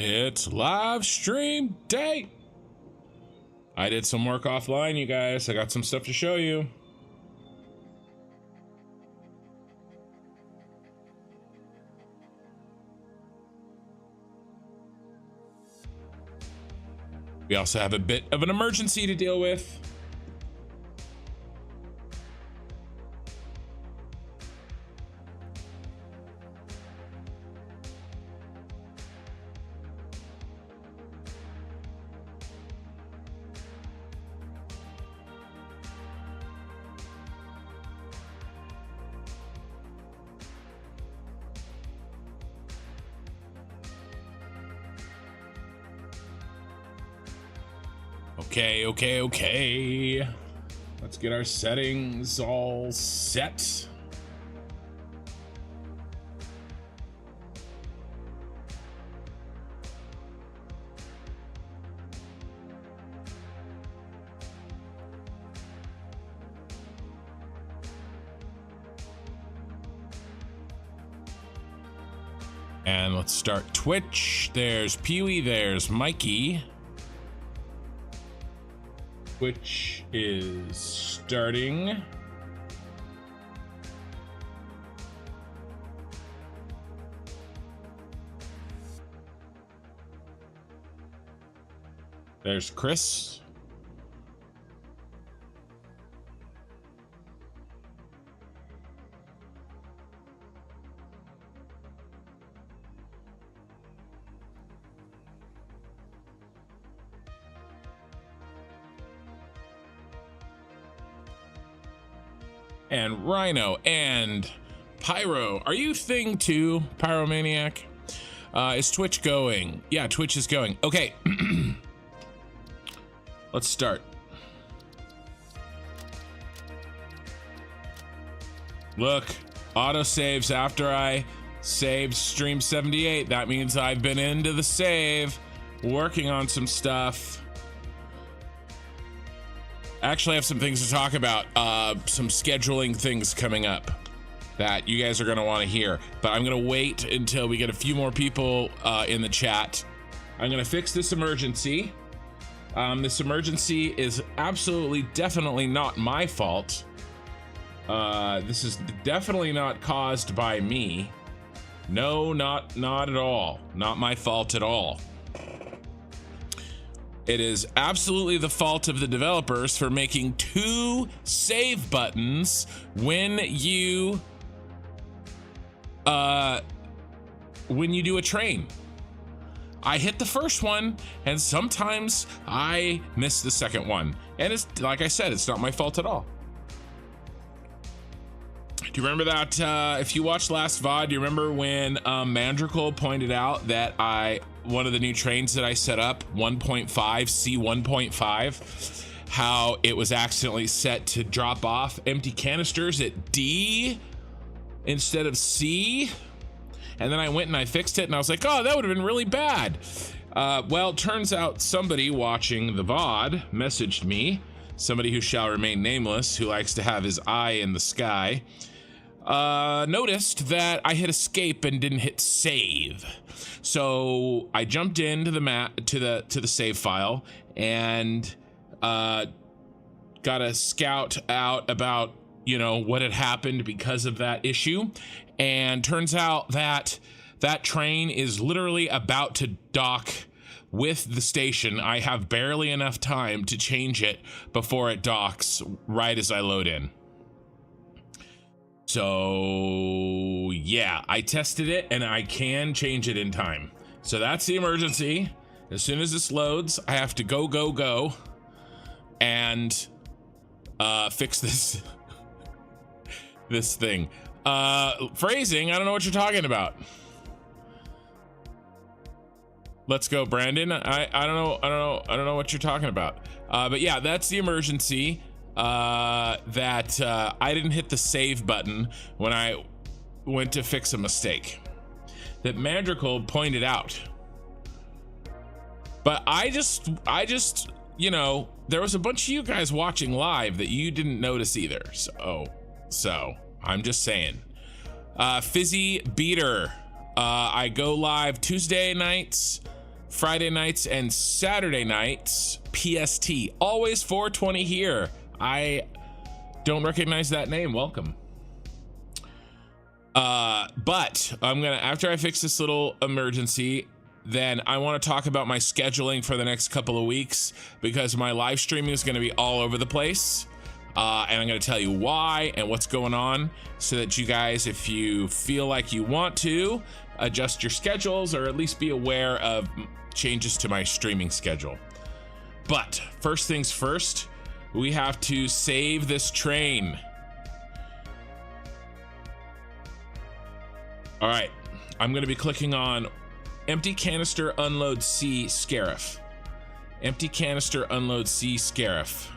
It's live stream day. I did some work offline, you guys. I got some stuff to show you. We also have a bit of an emergency to deal with. Okay. Let's get our settings all set. And let's start Twitch. There's Pee-wee, there's Mikey. Twitch is starting. There's Chris. And Rhino and Pyro. Are you thing too, Pyromaniac? Is Twitch going? Yeah, Twitch is going. Okay. Let's start. Look, auto saves after I saved stream 78. That means I've been into the save, working on some stuff. Actually, I have some things to talk about, some scheduling things coming up that you guys are going to want to hear, but I'm going to wait until we get a few more people in the chat. I'm going to fix this emergency. This emergency is absolutely, definitely not my fault. This is definitely not caused by me. No, not at all. Not my fault at all. It is absolutely the fault of the developers for making 2 save buttons when you do a train. I hit the first one, and sometimes I miss the second one. And it's like I said, it's not my fault at all. Do you remember that? If you watched last VOD, do you remember when Mandrical pointed out that one of the new trains that I set up, 1.5, C1.5, how it was accidentally set to drop off empty canisters at D instead of C? And then I went and I fixed it, and I was like, oh, that would have been really bad. Well, turns out somebody watching the VOD messaged me, somebody who shall remain nameless, who likes to have his eye in the sky, noticed that I hit escape and didn't hit save. So I jumped into the to the save file and got a scout out about, you know, what had happened because of that issue. And turns out that that train is literally about to dock with the station. I have barely enough time to change it before it docks right as I load in. So yeah, I tested it and I can change it in time. So that's the emergency. As soon as this loads, I have to go and fix this this thing. Phrasing, I don't know what you're talking about. Let's go, Brandon. I don't know what you're talking about. But yeah, that's the emergency. That I didn't hit the save button when I went to fix a mistake that Mandrical pointed out. But I just, you know, there was a bunch of you guys watching live that you didn't notice either. So I'm just saying. Fizzy Beater, I go live Tuesday nights Friday nights and Saturday nights, PST. Always 420 here. I don't recognize that name. Welcome. But I'm gonna, after I fix this little emergency, then I want to talk about my scheduling for the next couple of weeks, because my live streaming is going to be all over the place. And I'm going to tell you why and what's going on, so that you guys, if you feel like you want to adjust your schedules, or at least be aware of changes to my streaming schedule. But first things first, we have to save this train. All right, I'm going to be clicking on empty canister unload C Scarif. Empty canister unload C Scarif.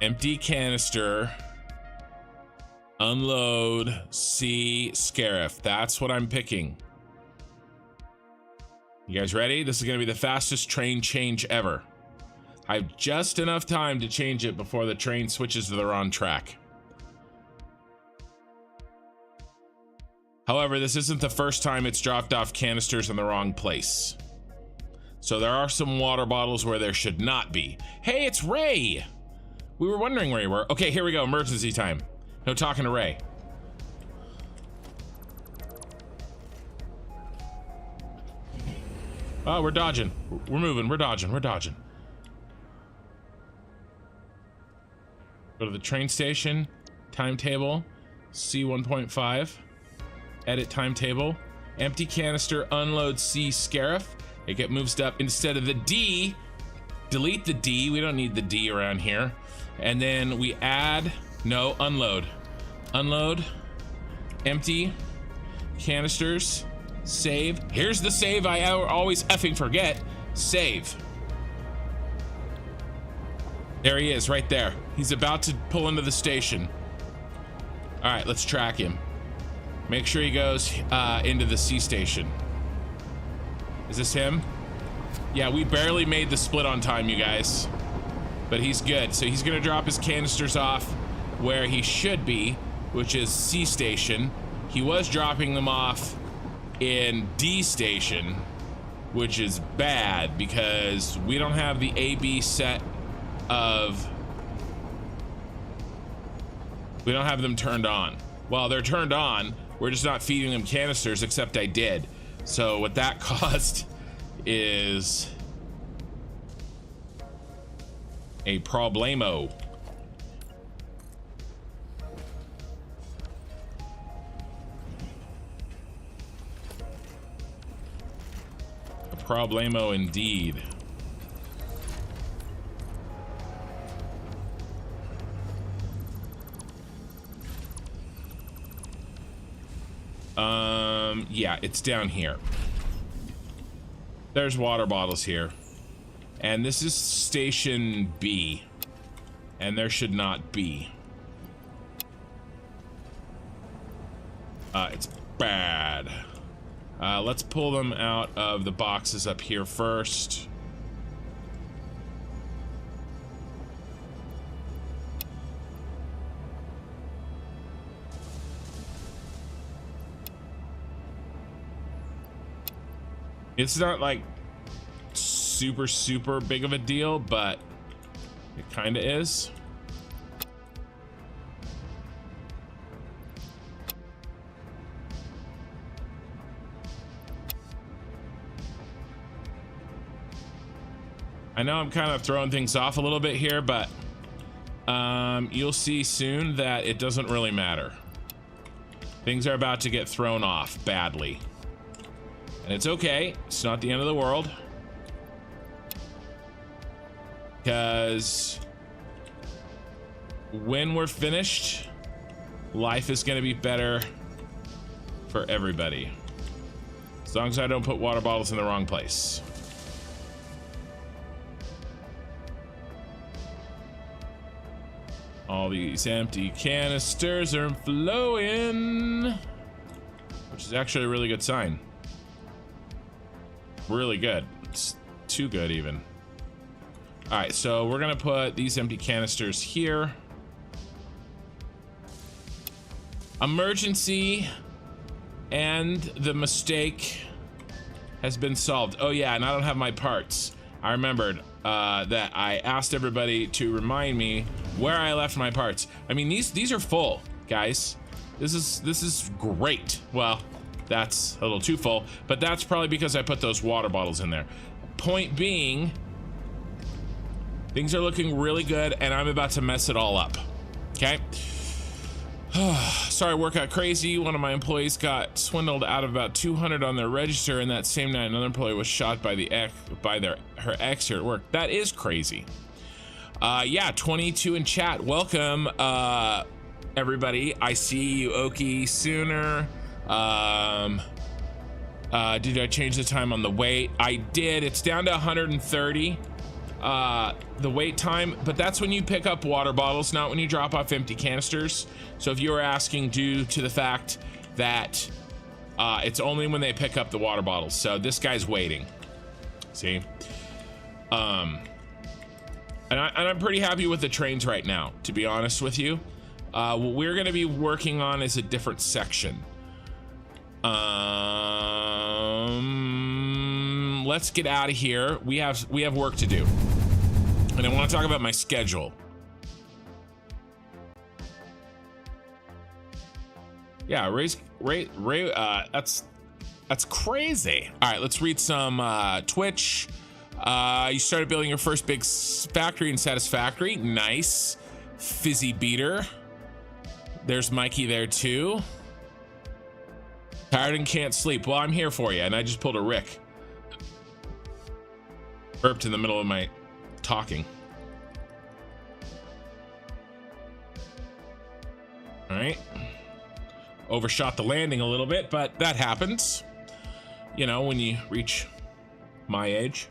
Empty canister unload C Scarif. That's what I'm picking. You guys ready? This is going to be the fastest train change ever. I have just enough time to change it before the train switches to the wrong track. However, this isn't the first time it's dropped off canisters in the wrong place. So there are some water bottles where there should not be. Hey, it's Ray! We were wondering where you were. Okay, here we go. Emergency time. No talking to Ray. Oh, we're dodging. We're moving. We're dodging. We're dodging. Go to the train station. Timetable. C1.5. Edit timetable. Empty canister unload C Scarif. It gets moved up instead of the D. Delete the D. We don't need the D around here. And then we add, no, unload. Unload. Empty canisters. Save. Here's the save I always effing forget. Save. There he is, right there. He's about to pull into the station. All right, let's track him. Make sure he goes into the C station. Is this him? Yeah, we barely made the split on time, you guys. But he's good. So he's gonna drop his canisters off where he should be, which is C station. He was dropping them off in D station, which is bad because we don't have the AB set of, we don't have them turned on. Well, they're turned on, we're just not feeding them canisters, except I did. So what that caused is a problemo. A problemo indeed. Yeah, it's down here. There's water bottles here. And this is station B. And there should not be. It's bad. Let's pull them out of the boxes up here first. It's not like super big of a deal, but it kind of is. I know I'm kind of throwing things off a little bit here, but you'll see soon that it doesn't really matter. Things are about to get thrown off badly. And it's okay. It's not the end of the world. Because when we're finished, life is going to be better for everybody. As long as I don't put water bottles in the wrong place. All these empty canisters are flowing, which is actually a really good sign. Really good. It's too good even. All right, so we're gonna put these empty canisters here. Emergency And the mistake has been solved. Oh yeah, and I don't have my parts. I remembered that I asked everybody to remind me where I left my parts. I mean, these are full, guys. This is great. Well, that's a little too full, but that's probably because I put those water bottles in there. Point being, things are looking really good, and I'm about to mess it all up. Okay. Sorry, work got crazy. One of my employees got swindled out of about 200 on their register, and that same night another employee was shot by her ex here at work. That is crazy. Yeah, 22 in chat. Welcome, everybody. I see you, Oki Sooner. Did I change the time on the wait? I did. It's down to 130. The wait time, but that's when you pick up water bottles, not when you drop off empty canisters. So if you were asking, due to the fact that it's only when they pick up the water bottles. So this guy's waiting. See? And I'm pretty happy with the trains right now, to be honest with you. What we're going to be working on is a different section. Let's get out of here. We have work to do. And I want to talk about my schedule. Yeah, that's crazy. All right, let's read some Twitch. You started building your first big factory in Satisfactory. Nice. Fizzy Beater. There's Mikey there too. Tired and can't sleep. Well, I'm here for you, and I just pulled a Rick. Burped in the middle of my talking. All right. Overshot the landing a little bit, but that happens. You know, when you reach my age.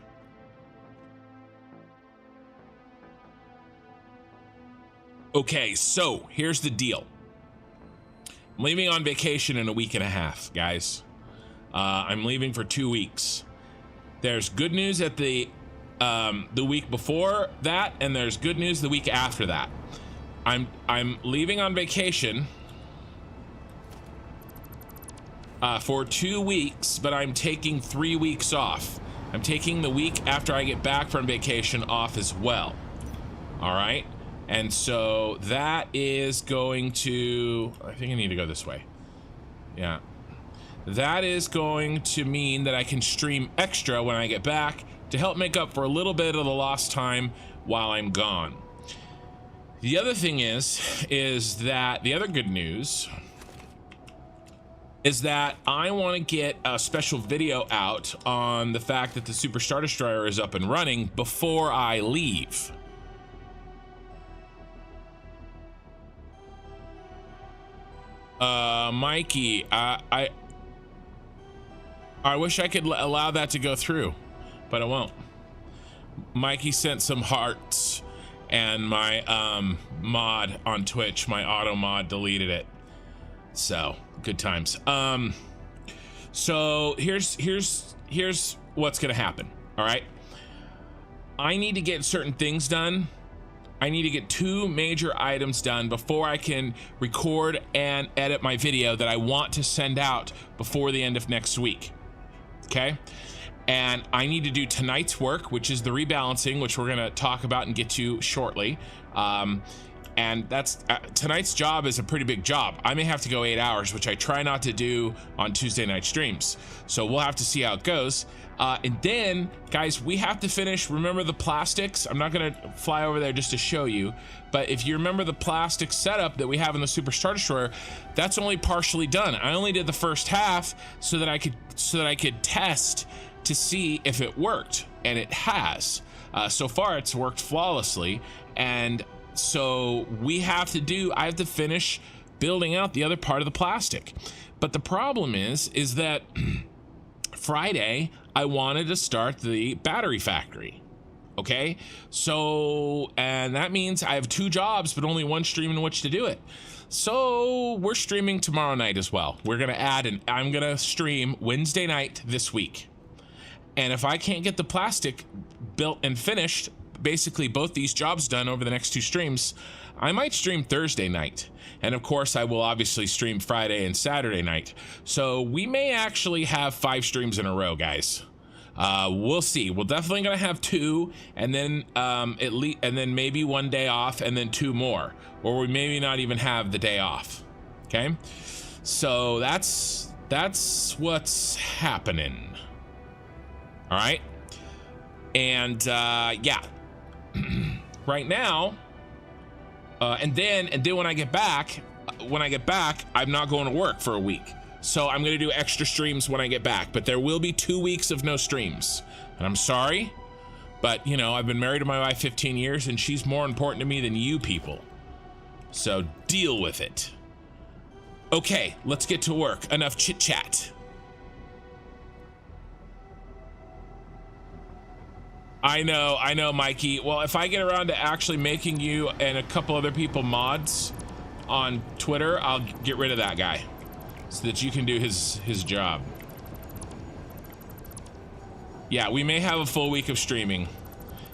Okay, so here's the deal. I'm leaving on vacation in a week and a half, guys. I'm leaving for 2 weeks. There's good news at the week before that, and there's good news the week after that. I'm leaving on vacation for 2 weeks, but I'm taking 3 weeks off. I'm taking the week after I get back from vacation off as well. All right. And so that is going to, I think I need to go this way. Yeah. That is going to mean that I can stream extra when I get back to help make up for a little bit of the lost time while I'm gone. The other thing is that the other good news is that I want to get a special video out on the fact that the Super Star Destroyer is up and running before I leave. Mikey, I wish I could allow that to go through, but I won't. Mikey sent some hearts, and my mod on Twitch, my auto mod, deleted it. So good times. So here's what's gonna happen. All right, I need to get certain things done. I need to get 2 major items done before I can record and edit my video that I want to send out before the end of next week. Okay. And I need to do tonight's work, which is the rebalancing, which we're going to talk about and get to shortly. And that's tonight's job is a pretty big job. I may have to go 8 hours, which I try not to do on Tuesday night streams. So we'll have to see how it goes. And then, guys, we have to finish. Remember the plastics? I'm not going to fly over there just to show you. But if you remember the plastic setup that we have in the Super Star Destroyer, that's only partially done. I only did the first half so that I could test to see if it worked, and it has. So far, it's worked flawlessly. And so I have to finish building out the other part of the plastic. But the problem is that Friday, I wanted to start the battery factory. Okay, so, and that means I have 2 jobs, but only 1 stream in which to do it. So we're streaming tomorrow night as well. We're going to add, I'm going to stream Wednesday night this week. And if I can't get the plastic built and finished, basically both these jobs done over the next 2 streams, I might stream Thursday night. And of course, I will obviously stream Friday and Saturday night. So we may actually have 5 streams in a row, guys. We'll see. We're definitely gonna have 2, and then and then maybe 1 day off, and then 2 more, or we maybe not even have the day off. Okay, so that's what's happening. All right, and yeah, right now, and then when I get back, I'm not going to work for a week. So I'm gonna do extra streams when I get back, but there will be 2 weeks of no streams. And I'm sorry, but you know, I've been married to my wife 15 years and she's more important to me than you people. So deal with it. Okay, let's get to work. Enough chit chat. I know, Mikey. Well, if I get around to actually making you and a couple other people mods on Twitter, I'll get rid of that guy, so that you can do his job. Yeah, we may have a full week of streaming,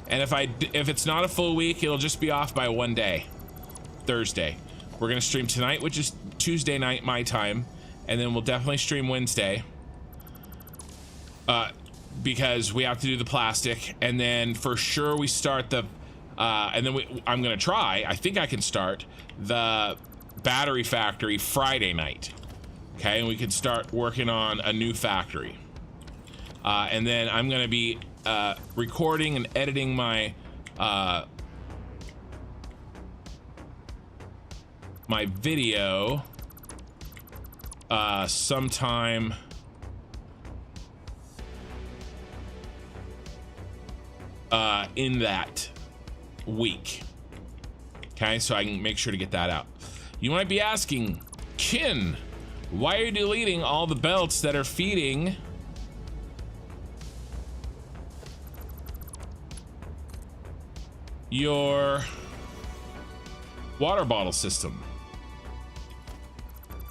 and if it's not a full week, it'll just be off by 1 day. Thursday, we're gonna stream tonight, which is Tuesday night my time, and then we'll definitely stream Wednesday, because we have to do the plastic, and then for sure we start the and then I'm gonna try. I think I can start the battery factory Friday night. Okay, and we can start working on a new factory. And then I'm gonna be recording and editing my my video sometime in that week. Okay, so I can make sure to get that out. You might be asking, Kin, why are you deleting all the belts that are feeding your water bottle system?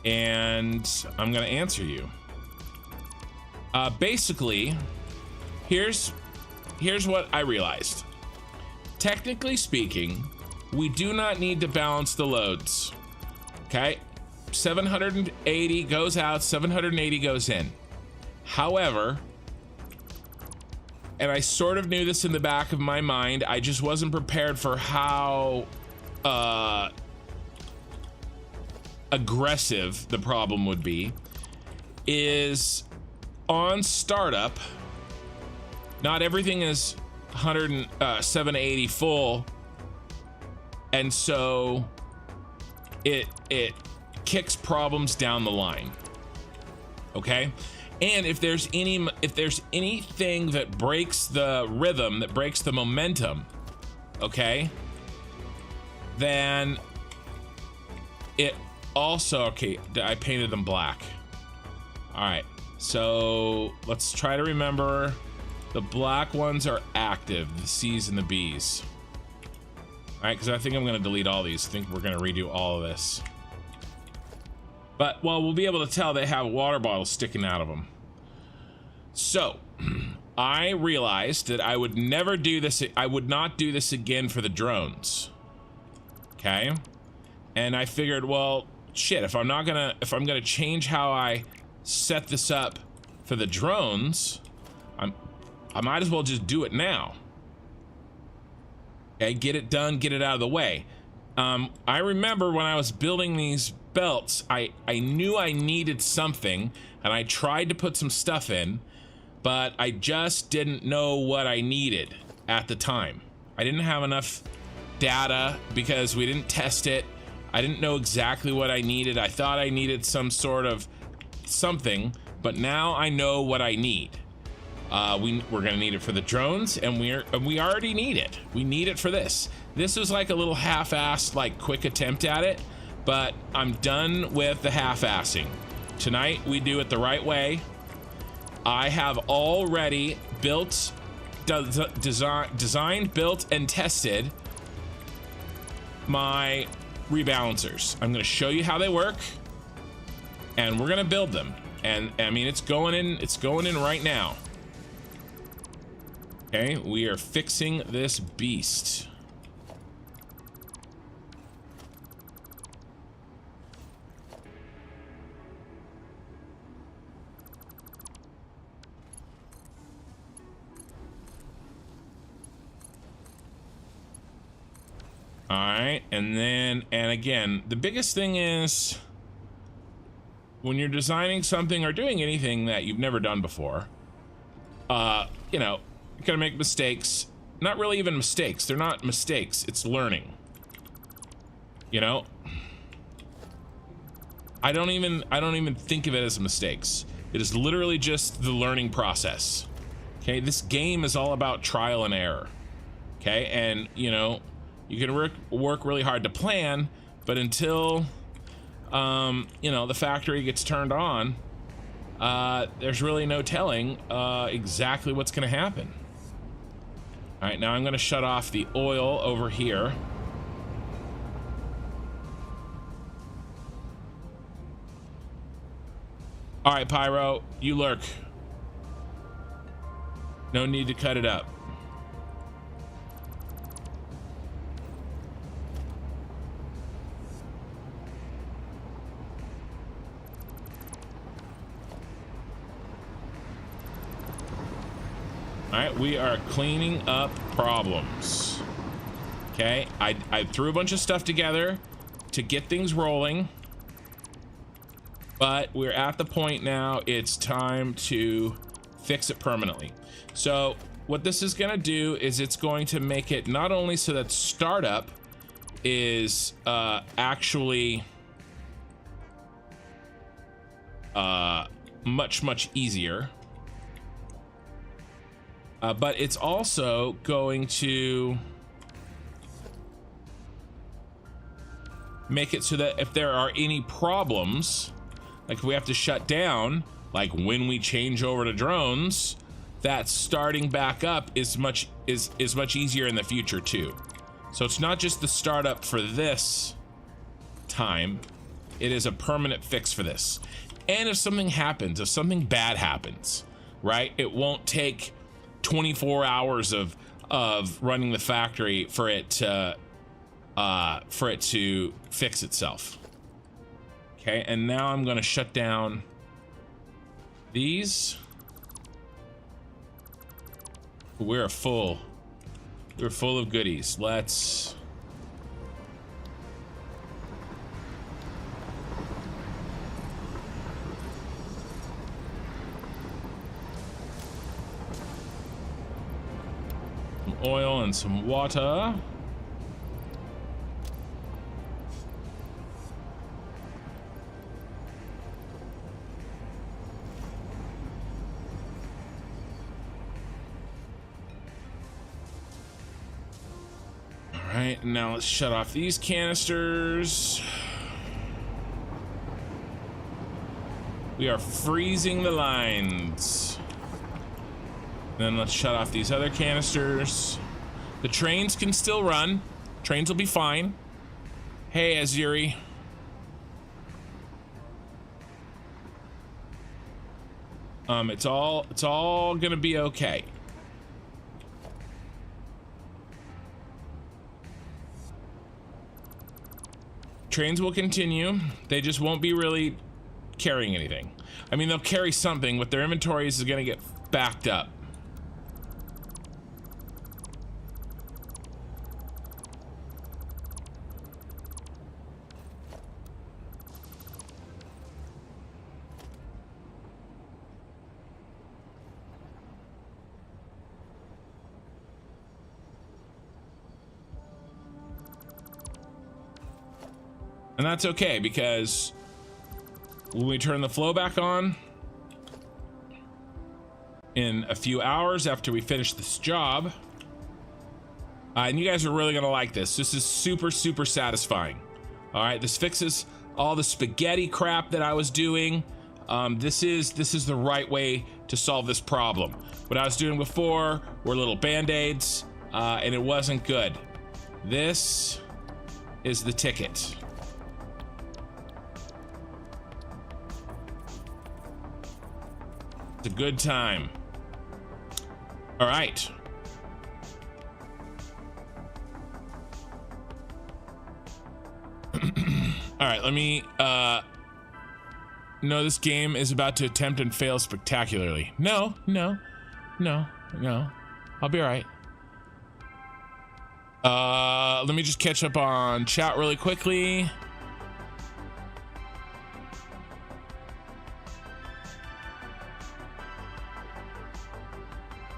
And I'm gonna answer you. Basically, here's what I realized. Technically speaking, we do not need to balance the loads. Okay, 780 goes out, 780 goes in. However, and I sort of knew this in the back of my mind, I just wasn't prepared for how aggressive the problem would be, is on startup, not everything is 780 full, and so it kicks problems down the line. Okay, and if there's anything that breaks the rhythm, that breaks the momentum, okay, then it also, okay, I painted them black. All right, so let's try to remember. The black ones are active, the C's and the B's. All right, because I think I'm gonna delete all these. I think we're gonna redo all of this. But, well, we'll be able to tell they have water bottles sticking out of them. So, I realized that I would never do this. I would not do this again for the drones. Okay? And I figured, well, shit, if I'm gonna change how I set this up for the drones, I might as well just do it now. Okay, get it done, get it out of the way. I remember when I was building these belts, I knew I needed something, and I tried to put some stuff in, but I just didn't know what I needed at the time. I didn't have enough data because we didn't test it. I didn't know exactly what I needed. I thought I needed some sort of something, but now I know what I need. We're gonna need it for the drones, and we already need it. We need it for this. This was like a little half-assed, like, quick attempt at it, but I'm done with the half-assing. Tonight we do it the right way. I have already built, designed, built, and tested my rebalancers. I'm gonna show you how they work, and we're gonna build them. And I mean, it's going in right now. Okay, we are fixing this beast. All right, and again, the biggest thing is when you're designing something or doing anything that you've never done before, you know, you're gonna make mistakes. Not really even mistakes. They're not mistakes. It's learning. You know? I don't even think of it as mistakes. It is literally just the learning process. Okay? This game is all about trial and error. Okay? And, you know, you can work really hard to plan, but until you know, the factory gets turned on, there's really no telling exactly what's going to happen. All right, now I'm going to shut off the oil over here. All right, Pyro, you lurk. No need to cut it up. All right, we are cleaning up problems. Okay, I threw a bunch of stuff together to get things rolling, but we're at the point now it's time to fix it permanently. So what this is going to do is it's going to make it not only so that startup is actually much easier, but it's also going to make it so that if there are any problems, like if we have to shut down, like when we change over to drones, that starting back up is much easier in the future too. So it's not just the startup for this time, it is a permanent fix for this. And if something happens, if something bad happens, right, it won't take 24 hours of running the factory for it to fix itself. Okay, and now I'm going to shut down these. We're full of goodies. Let's some oil and some water. All right, now let's shut off these canisters. We are freezing the lines. Then let's shut off these other canisters. The trains can still run. Trains will be fine. Hey, Azuri. It's all gonna be okay. Trains will continue. They just won't be really carrying anything. I mean, they'll carry something, but their inventories is gonna get backed up. And that's okay, because when we turn the flow back on in a few hours after we finish this job, and you guys are really gonna like this. This is super satisfying. All right, this fixes all the spaghetti crap that I was doing. This is the right way to solve this problem. What I was doing before were little band-aids, and it wasn't good. This is the ticket. It's a good time. All right. All right, let me no, this game is about to attempt and fail spectacularly. No. I'll be all right. Let me just catch up on chat really quickly.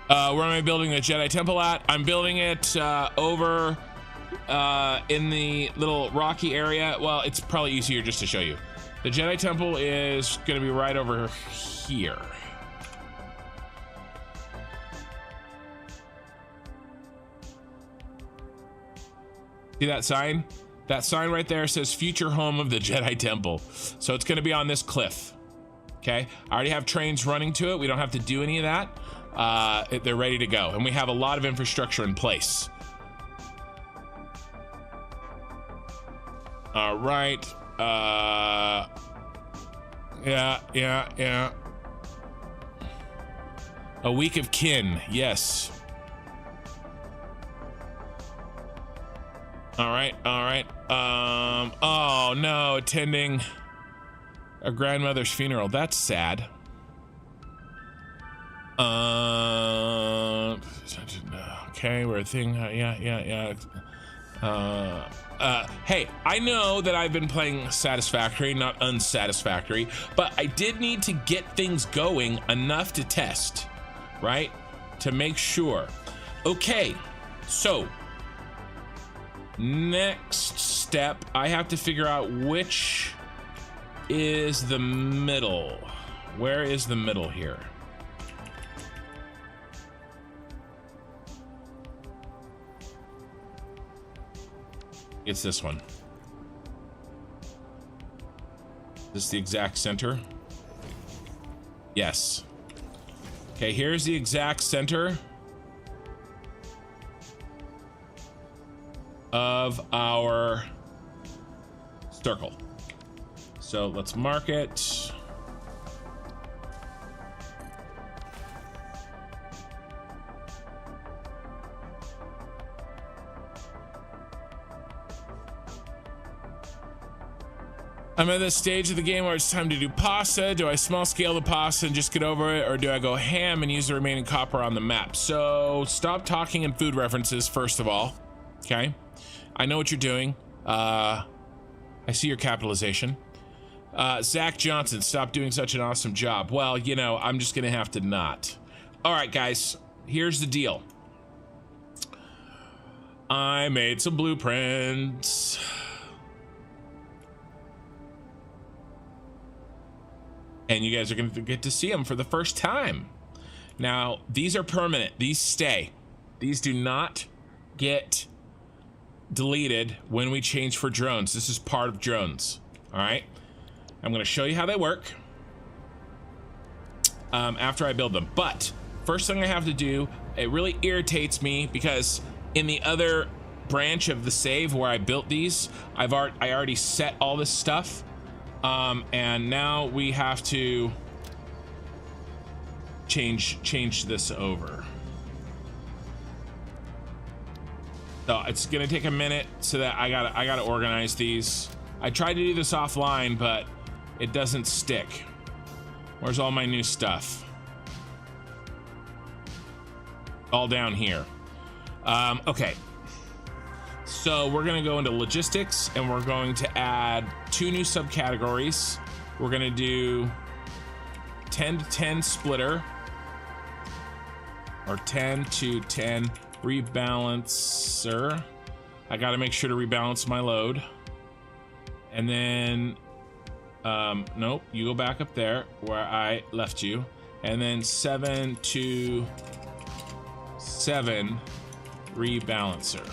Where am I building the Jedi Temple at? I'm building it over in the little rocky area. Well, it's probably easier just to show you. The Jedi Temple is going to be right over here. See that sign? That sign right there says future home of the Jedi Temple. So it's going to be on this cliff. Okay. I already have trains running to it. We don't have to do any of that. They're ready to go. And we have a lot of infrastructure in place. All right. Yeah. A week of kin. Yes. All right. Oh no, attending a grandmother's funeral. That's sad. Okay, we're a thing. Yeah. Hey, I know that I've been playing Satisfactory, not Unsatisfactory, but I did need to get things going enough to test, right? To make sure. Okay, so next step, I have to figure out which is the middle. Where is the middle here? It's this one. Is this the exact center? Yes. Okay, here's the exact center of our circle. So let's mark it. I'm at this stage of the game where it's time to do pasta. Do I small scale the pasta and just get over it, or do I go ham and use the remaining copper on the map? So stop talking in food references, first of all. Okay, I know what you're doing. I see your capitalization. Zach Johnson, stop doing such an awesome job. Well, you know, I'm just gonna have to not. All right, guys, here's the deal. I made some blueprints. And you guys are going to get to see them for the first time. Now, these are permanent. These stay. These do not get deleted when we change for drones. This is part of drones. All right. I'm going to show you how they work after I build them. But first thing I have to do, it really irritates me because in the other branch of the save where I built these, I already set all this stuff. And now we have to change this over. So it's gonna take a minute so that I gotta organize these. I tried to do this offline, but it doesn't stick. Where's all my new stuff? All down here. Okay. So we're going to go into logistics and we're going to add 2 new subcategories. We're going to do 10 to 10 splitter or 10 to 10 rebalancer. I got to make sure to rebalance my load. And then, nope, you go back up there where I left you. And then 7 to 7 rebalancer.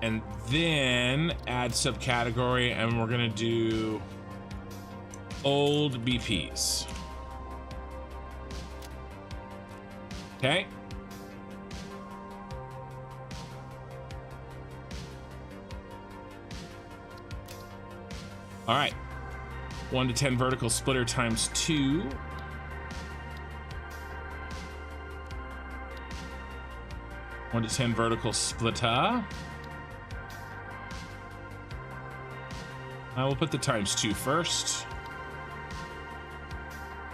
And then add subcategory, and we're gonna do old BPs. Okay. All right. 1 to 10 vertical splitter times 2. 1 to 10 vertical splitter. I will put the times 2 first.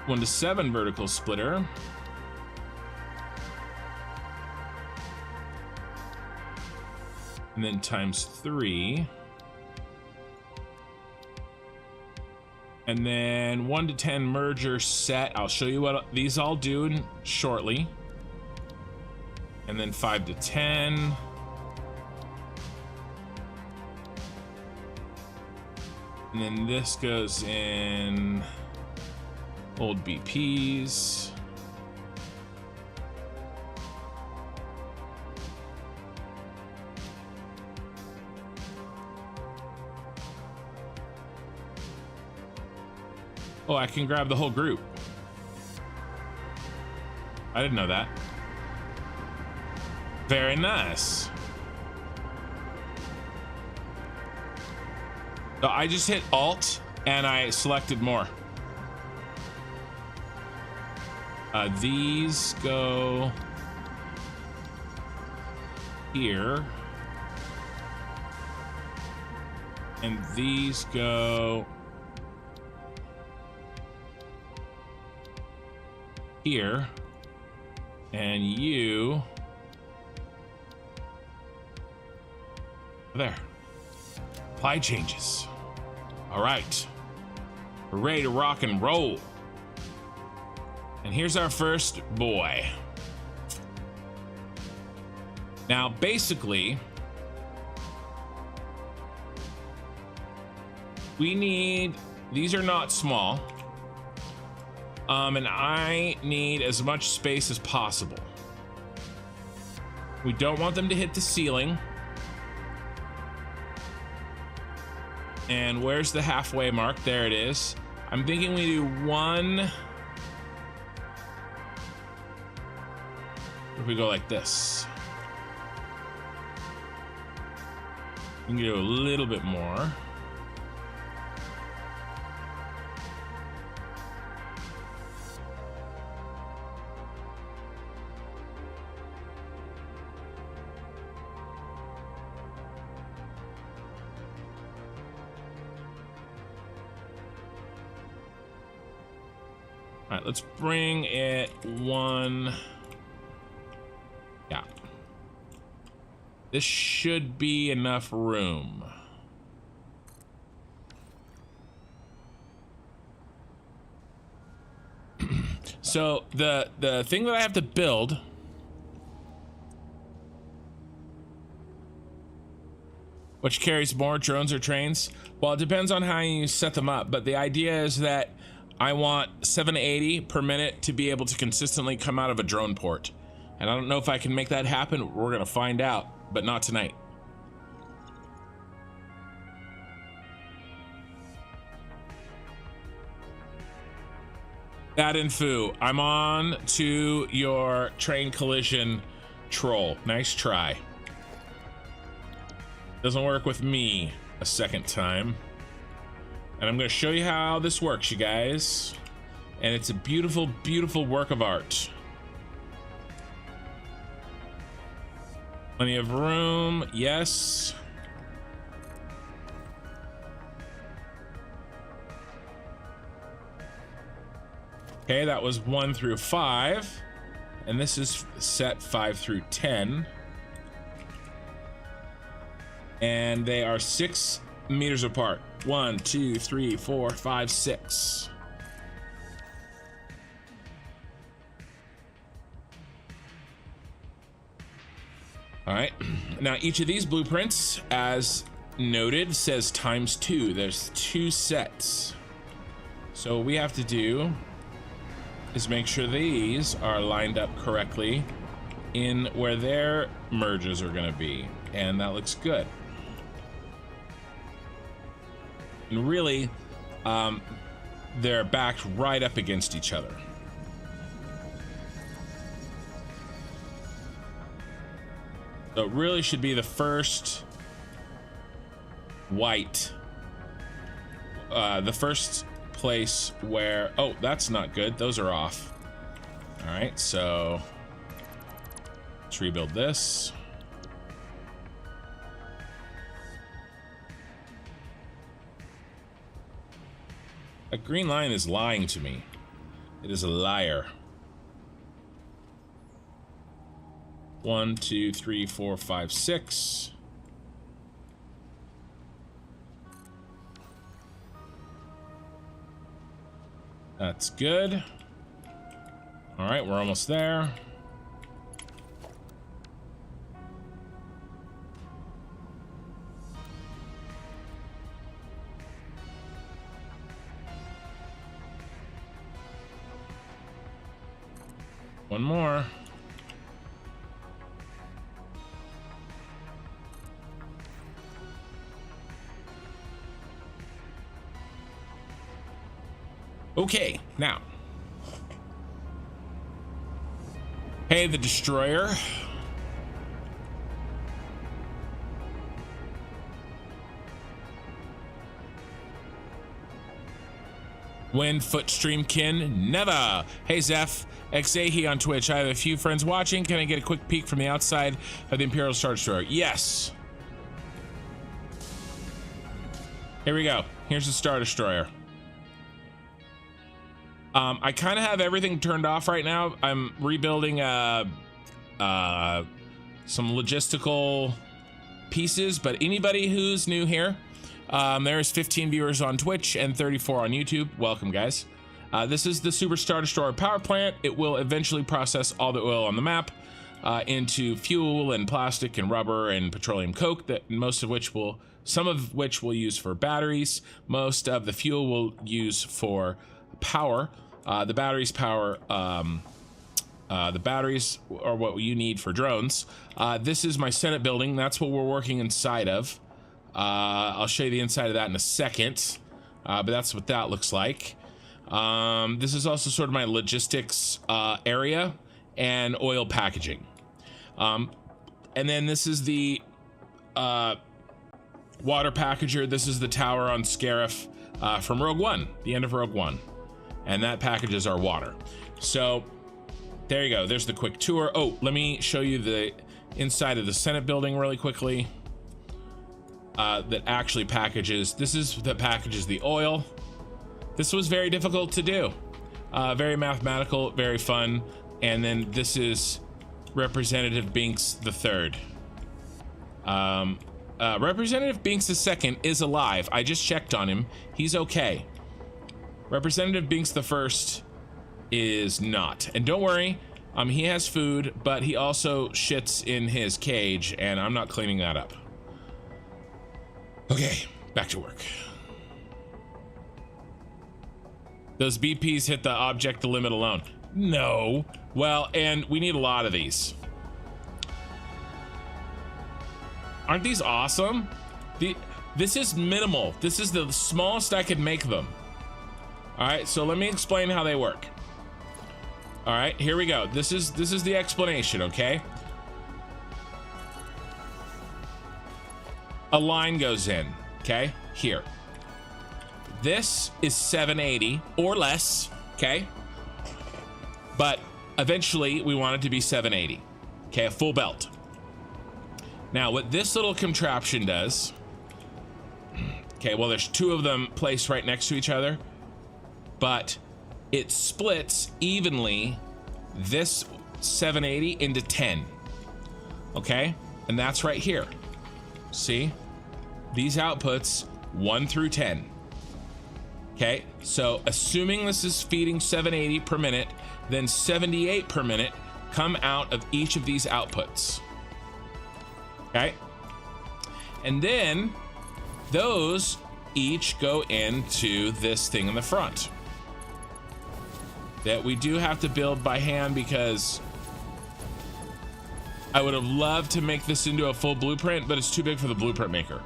1 to 7 vertical splitter. and then times 3. And then 1 to 10 merger set. I'll show you what these all do shortly. And then 5 to 10. And then this goes in old BPs. Oh, I can grab the whole group. I didn't know that. Very nice. So I just hit Alt and I selected more. These go here. And these go here. And you there. Apply changes. All right, we're ready to rock and roll. And here's our first boy. Now, basically, we need, these are not small. And I need as much space as possible. We don't want them to hit the ceiling. And where's the halfway mark? There it is. I'm thinking we do one. If we go like this, we can do a little bit more. All right, let's bring it one. Yeah. This should be enough room. So the thing that I have to build, which carries more drones or trains, well, it depends on how you set them up, but the idea is that I want 780 per minute to be able to consistently come out of a drone port. And I don't know if I can make that happen. We're gonna find out, but not tonight. That and Foo, I'm on to your train collision troll. Nice try. Doesn't work with me a second time. And I'm going to show you how this works, you guys. And it's a beautiful, beautiful work of art. Plenty of room, yes. Okay, that was 1 through 5. And this is set 5 through 10. And they are 6 meters apart. 1, 2, 3, 4, 5, 6. All right, now each of these blueprints, as noted, says ×2. There's 2 sets. So what we have to do is make sure these are lined up correctly in where their merges are gonna be. And that looks good. And really, they're backed right up against each other. So it really should be the first white, the first place where, oh, that's not good. Those are off. All right, so let's rebuild this. A green line is lying to me. It is a liar. 1, 2, 3, 4, 5, 6. That's good. All right, we're almost there. One more. Okay, now. Hey, the destroyer. When Footstreamkin? Never. Hey, Zeph. Xahi on Twitch. I have a few friends watching. Can I get a quick peek from the outside of the Imperial Star Destroyer? Yes. Here we go. Here's the Star Destroyer. I kind of have everything turned off right now. I'm rebuilding some logistical pieces, but anybody who's new here, there's 15 viewers on Twitch and 34 on YouTube. Welcome, guys. This is the Super Star Destroyer power plant. It will eventually process all the oil on the map into fuel and plastic and rubber and petroleum coke, that some of which we'll use for batteries. Most of the fuel we'll use for power. The batteries power the batteries are what you need for drones. This is my Senate building. That's what we're working inside of. I'll show you the inside of that in a second, but that's what that looks like. This is also sort of my logistics area and oil packaging. And then this is the water packager. This is the tower on Scarif from Rogue One, the end of Rogue One. And that packages our water. So there you go. There's the quick tour. Oh, let me show you the inside of the Senate building really quickly. That actually packages. This is that packages the oil. This was very difficult to do. Very mathematical, very fun. And then this is Representative Binks the third. Representative Binks the second is alive. I just checked on him. He's okay. Representative Binks the first is not. And don't worry, he has food, but he also shits in his cage, and I'm not cleaning that up. Okay, back to work. Those BPs hit the object limit alone. No. Well, and we need a lot of these. Aren't these awesome? This is minimal. This is the smallest I could make them. All right, so let me explain how they work. All right, here we go. This is the explanation, okay? A line goes in, okay? Here. This is 780 or less, okay? But eventually we want it to be 780, okay? A full belt. Now, what this little contraption does, okay, well, there's two of them placed right next to each other, but it splits evenly this 780 into 10, okay? And that's right here. See? These outputs 1 through 10. Okay, so assuming this is feeding 780 per minute, then 78 per minute come out of each of these outputs. Okay, and then those each go into this thing in the front that we do have to build by hand, because I would have loved to make this into a full blueprint, but it's too big for the blueprint maker.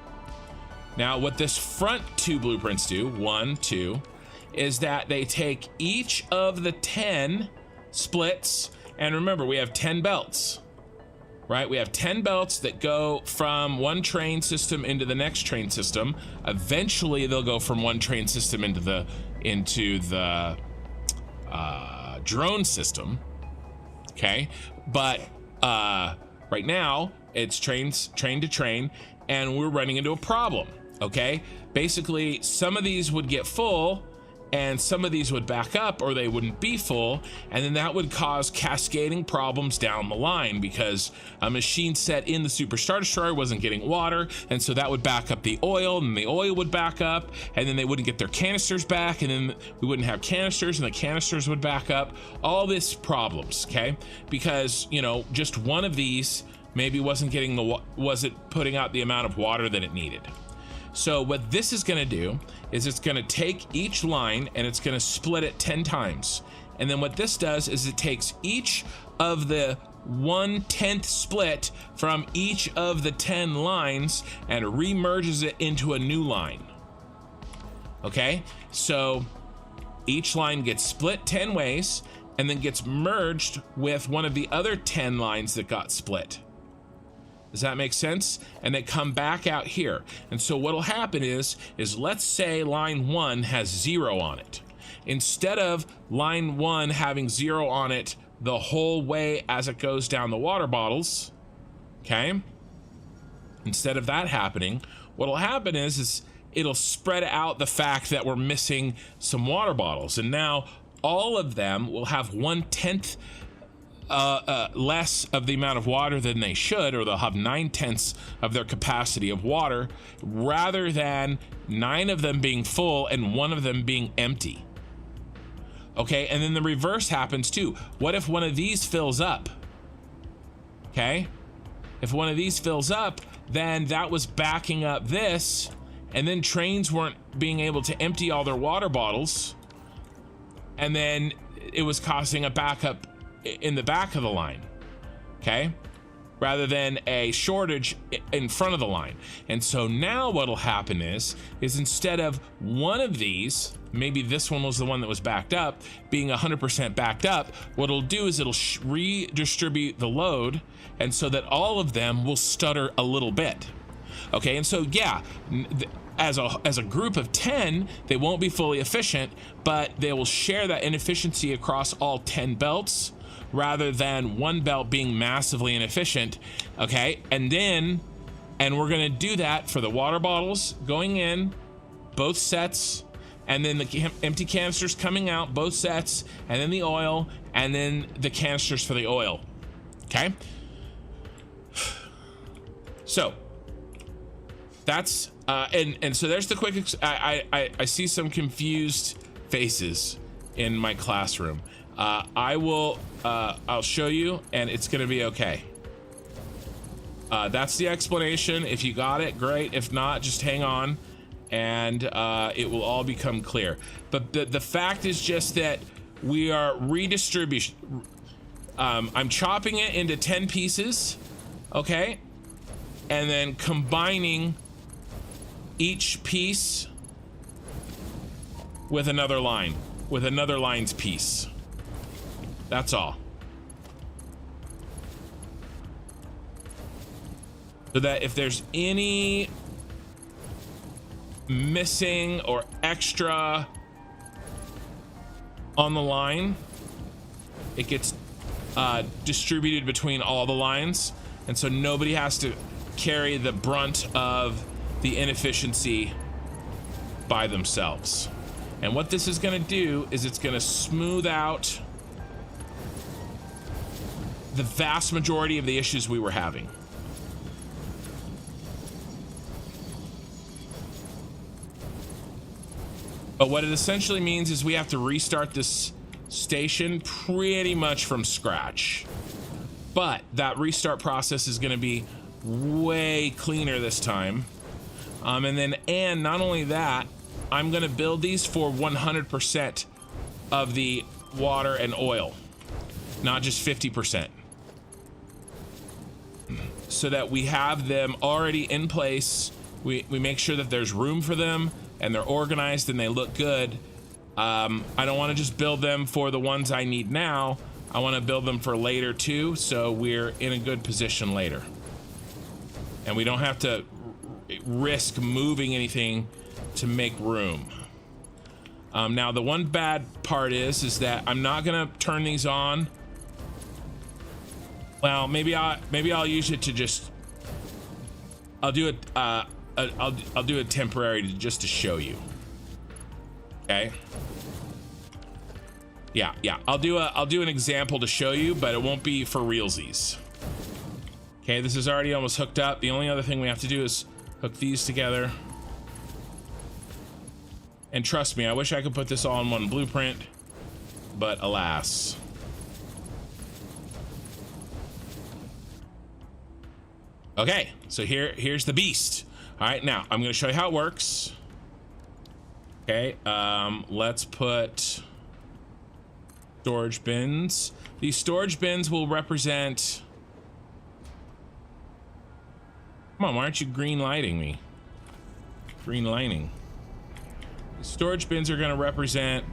Now, what this front two blueprints do, 1, 2, is that they take each of the 10 splits, and remember, we have 10 belts, right? We have 10 belts that go from one train system into the next train system. Eventually, they'll go from one train system into the drone system, okay? But right now, it's train to train, and we're running into a problem. Okay, basically some of these would get full and some of these would back up or they wouldn't be full, and then that would cause cascading problems down the line because a machine set in the Super Star Destroyer wasn't getting water, and so that would back up the oil, and the oil would back up, and then they wouldn't get their canisters back, and then we wouldn't have canisters, and the canisters would back up. All this problems, okay? Because, you know, just one of these maybe wasn't putting out the amount of water that it needed. So what this is going to do is it's going to take each line and it's going to split it 10 times. And then what this does is it takes each of the 1/10 split from each of the 10 lines and remerges it into a new line. Okay, so each line gets split 10 ways and then gets merged with one of the other 10 lines that got split. Does that make sense? And they come back out here. And so what'll happen is let's say line 1 has 0 on it. Instead of line 1 having 0 on it the whole way as it goes down the water bottles, okay? Instead of that happening, what'll happen is it'll spread out the fact that we're missing some water bottles. And now all of them will have 1/10 less of the amount of water than they should, or they'll have 9/10 of their capacity of water, rather than 9 of them being full and 1 of them being empty. Okay, and then the reverse happens too. What if one of these fills up? Okay, if one of these fills up, then that was backing up this, and then trains weren't being able to empty all their water bottles, and then it was causing a backup in the back of the line, okay, rather than a shortage in front of the line. And so now what'll happen is instead of one of these, maybe this one was the one that was backed up, being 100% backed up, what it'll do is it'll redistribute the load, and so that all of them will stutter a little bit. Okay, and so yeah, as a group of 10, they won't be fully efficient, but they will share that inefficiency across all 10 belts, rather than one belt being massively inefficient. Okay, and we're gonna do that for the water bottles going in, both sets, and then the empty canisters coming out, both sets, and then the oil, and then the canisters for the oil. Okay, so that's and so there's the quick I see some confused faces in my classroom. I'll show you, and it's gonna be okay. That's the explanation. If you got it, great. If not, just hang on, and it will all become clear. But the fact is just that we are redistribution. I'm chopping it into 10 pieces, okay, and then combining each piece with another line, with another line's piece. That's all. So that if there's any missing or extra on the line, it gets distributed between all the lines, and so nobody has to carry the brunt of the inefficiency by themselves. And what this is going to do is it's going to smooth out the vast majority of the issues we were having. But what it essentially means is we have to restart this station pretty much from scratch. But that restart process is going to be way cleaner this time. And not only that, I'm going to build these for 100% of the water and oil, not just 50%. So that we have them already in place. We make sure that there's room for them and they're organized and they look good. I don't want to just build them for the ones I need now. I want to build them for later too, so we're in a good position later. And we don't have to risk moving anything to make room. Now the one bad part is that I'm not gonna turn these on. Well, maybe I'll use it to just. I'll do it. I'll do it temporary just to show you. Okay. Yeah, I'll do an example to show you, but it won't be for realsies. Okay, this is already almost hooked up. The only other thing we have to do is hook these together. And trust me, I wish I could put this all in one blueprint, but alas. Okay, so here's the beast. All right, now I'm gonna show you how it works. Okay, let's put storage bins. These storage bins will represent... Come on, why aren't you green lighting me? Green lighting. Storage bins are gonna represent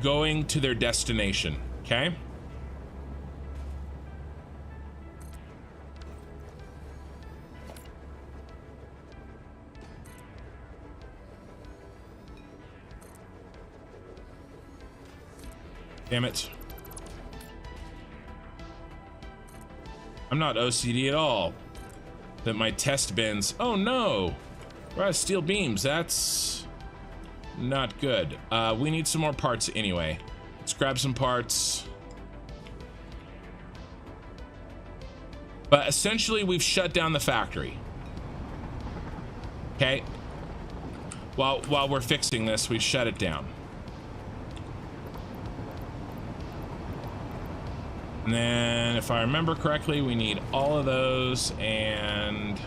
going to their destination, okay? Damn it. I'm not OCD at all. That my test bins... Oh no! We're out of steel beams. That's not good. We need some more parts anyway. Let's grab some parts. But essentially, we've shut down the factory. Okay? While we're fixing this, we've shut it down. And then, if I remember correctly, we need all of those and...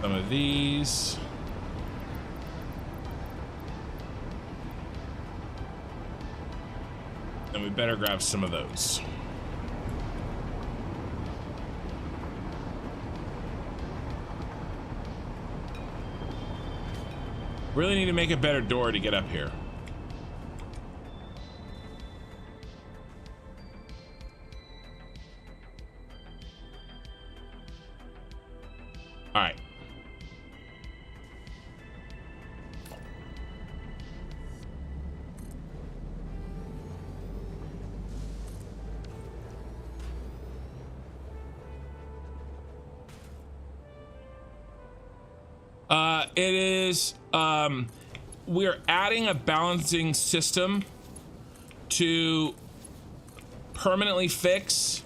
some of these. And we better grab some of those. Really need to make a better door to get up here. All right. It is, we're adding a balancing system to permanently fix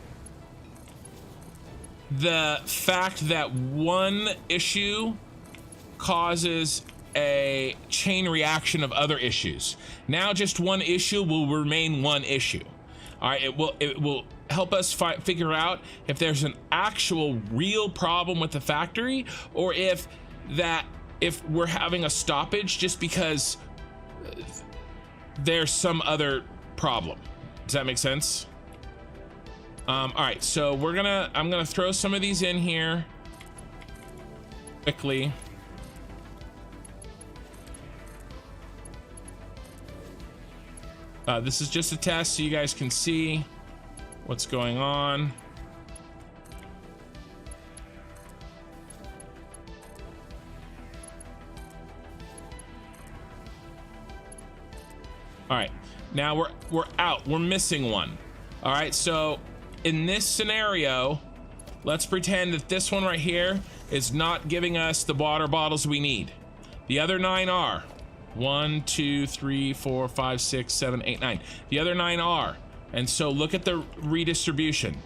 the fact that one issue causes a chain reaction of other issues. Now just one issue will remain one issue. All right, it will help us figure out if there's an actual real problem with the factory, or if we're having a stoppage just because there's some other problem. Does that make sense? All right, so I'm gonna throw some of these in here quickly. This is just a test so you guys can see what's going on. All right, now we're out. We're missing one. All right, so in this scenario, let's pretend that this one right here is not giving us the water bottles we need. The other 9 are. 1, 2, 3, 4, 5, 6, 7, 8, 9. The other 9 are. And so look at the redistribution.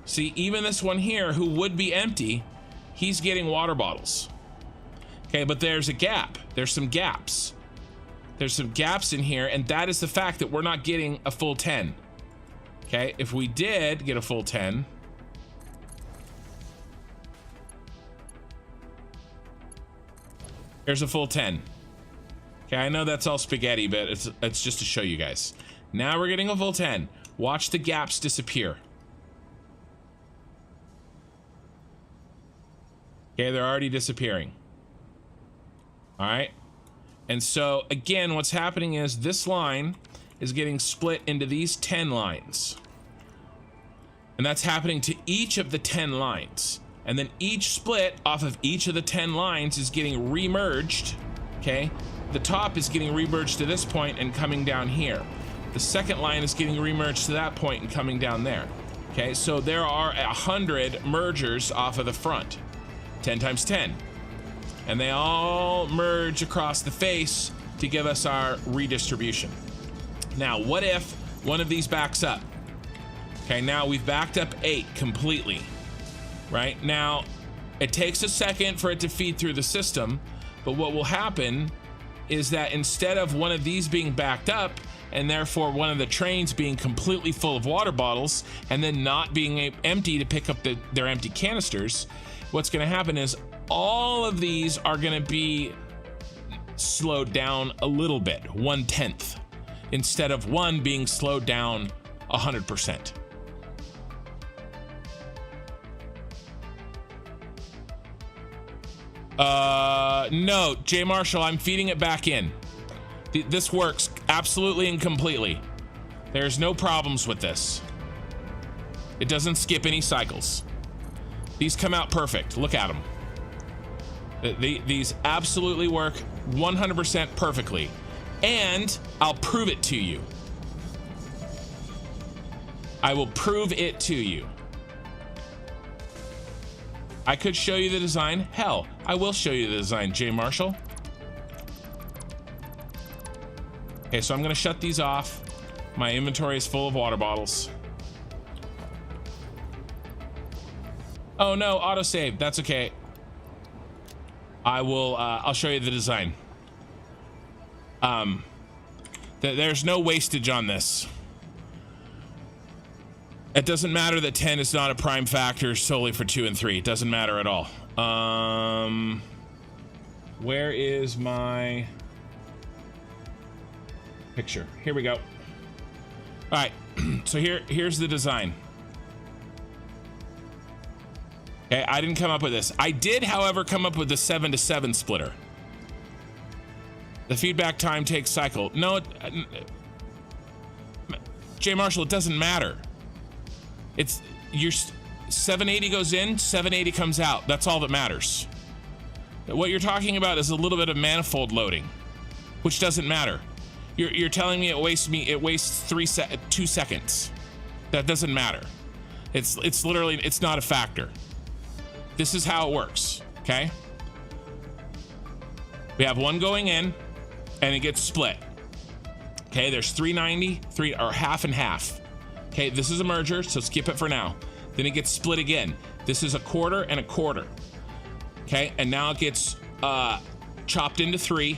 See, even this one here, who would be empty, he's getting water bottles. Okay, but there's a gap. There's some gaps. There's some gaps in here, and that is the fact that we're not getting a full 10. Okay, if we did get a full 10, here's a full 10. Okay, I know that's all spaghetti, but it's just to show you guys. Now we're getting a full 10. Watch the gaps disappear. Okay, they're already disappearing. All right. And so again, what's happening is this line is getting split into these 10 lines. And that's happening to each of the 10 lines. And then each split off of each of the 10 lines is getting remerged. Okay. The top is getting remerged to this point and coming down here. The second line is getting remerged to that point and coming down there. Okay, so there are 100 mergers off of the front, 10 times 10. And they all merge across the face to give us our redistribution. Now, what if one of these backs up? Okay, now we've backed up 8 completely. Right now, it takes a second for it to feed through the system, but what will happen is that instead of one of these being backed up, and therefore one of the trains being completely full of water bottles and then not being empty to pick up their empty canisters, what's going to happen is all of these are going to be slowed down a little bit, 1/10, instead of one being slowed down 100%. No, J Marshall, I'm feeding it back in. This works absolutely and completely. There's no problems with this. It doesn't skip any cycles. These come out perfect. Look at them. These absolutely work 100% perfectly. And I'll prove it to you. I will prove it to you. I could show you the design. Hell, I will show you the design, J Marshall. Okay, so I'm gonna shut these off. My inventory is full of water bottles. Oh no, autosave, that's okay. I will, I'll show you the design. There's no wastage on this. It doesn't matter that 10 is not a prime factor solely for 2 and 3. It doesn't matter at all. Where is my picture? Here we go. All right, so here's the design. Okay, I didn't come up with this. I did, however, come up with the 7-to-7 splitter. The feedback time takes cycle. No, J Marshall, it doesn't matter. It's your 780 goes in, 780 comes out. That's all that matters. What you're talking about is a little bit of manifold loading, which doesn't matter. You're telling me it wastes 2 seconds. That doesn't matter. It's literally, it's not a factor. This is how it works, okay? We have one going in and it gets split. Okay, there's 390, or half and half. Okay, this is a merger, so skip it for now. Then it gets split again. This is a quarter and a quarter. Okay, and now it gets chopped into 3.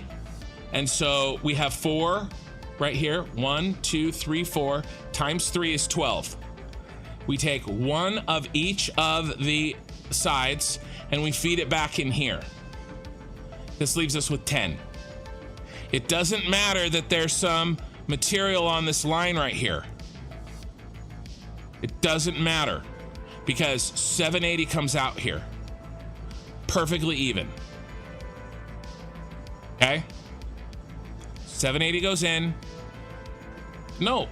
And so we have 4 right here. 1, 2, 3, 4 times 3 is 12. We take one of each of the sides and we feed it back in here. This leaves us with 10. It doesn't matter that there's some material on this line right here. It doesn't matter because 780 comes out here perfectly even. Okay, 780 goes in. No,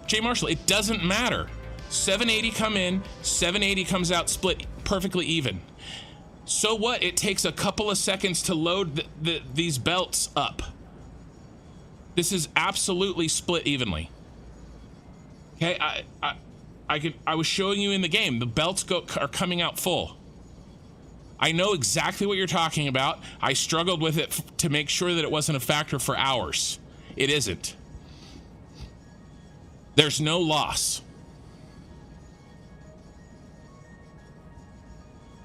J Marshall, it doesn't matter. 780 come in, 780 comes out split perfectly even. So what? It takes a couple of seconds to load these belts up. This is absolutely split evenly. Okay, I was showing you in the game. The belts are coming out full. I know exactly what you're talking about. I struggled with it to make sure that it wasn't a factor for hours. It isn't. There's no loss.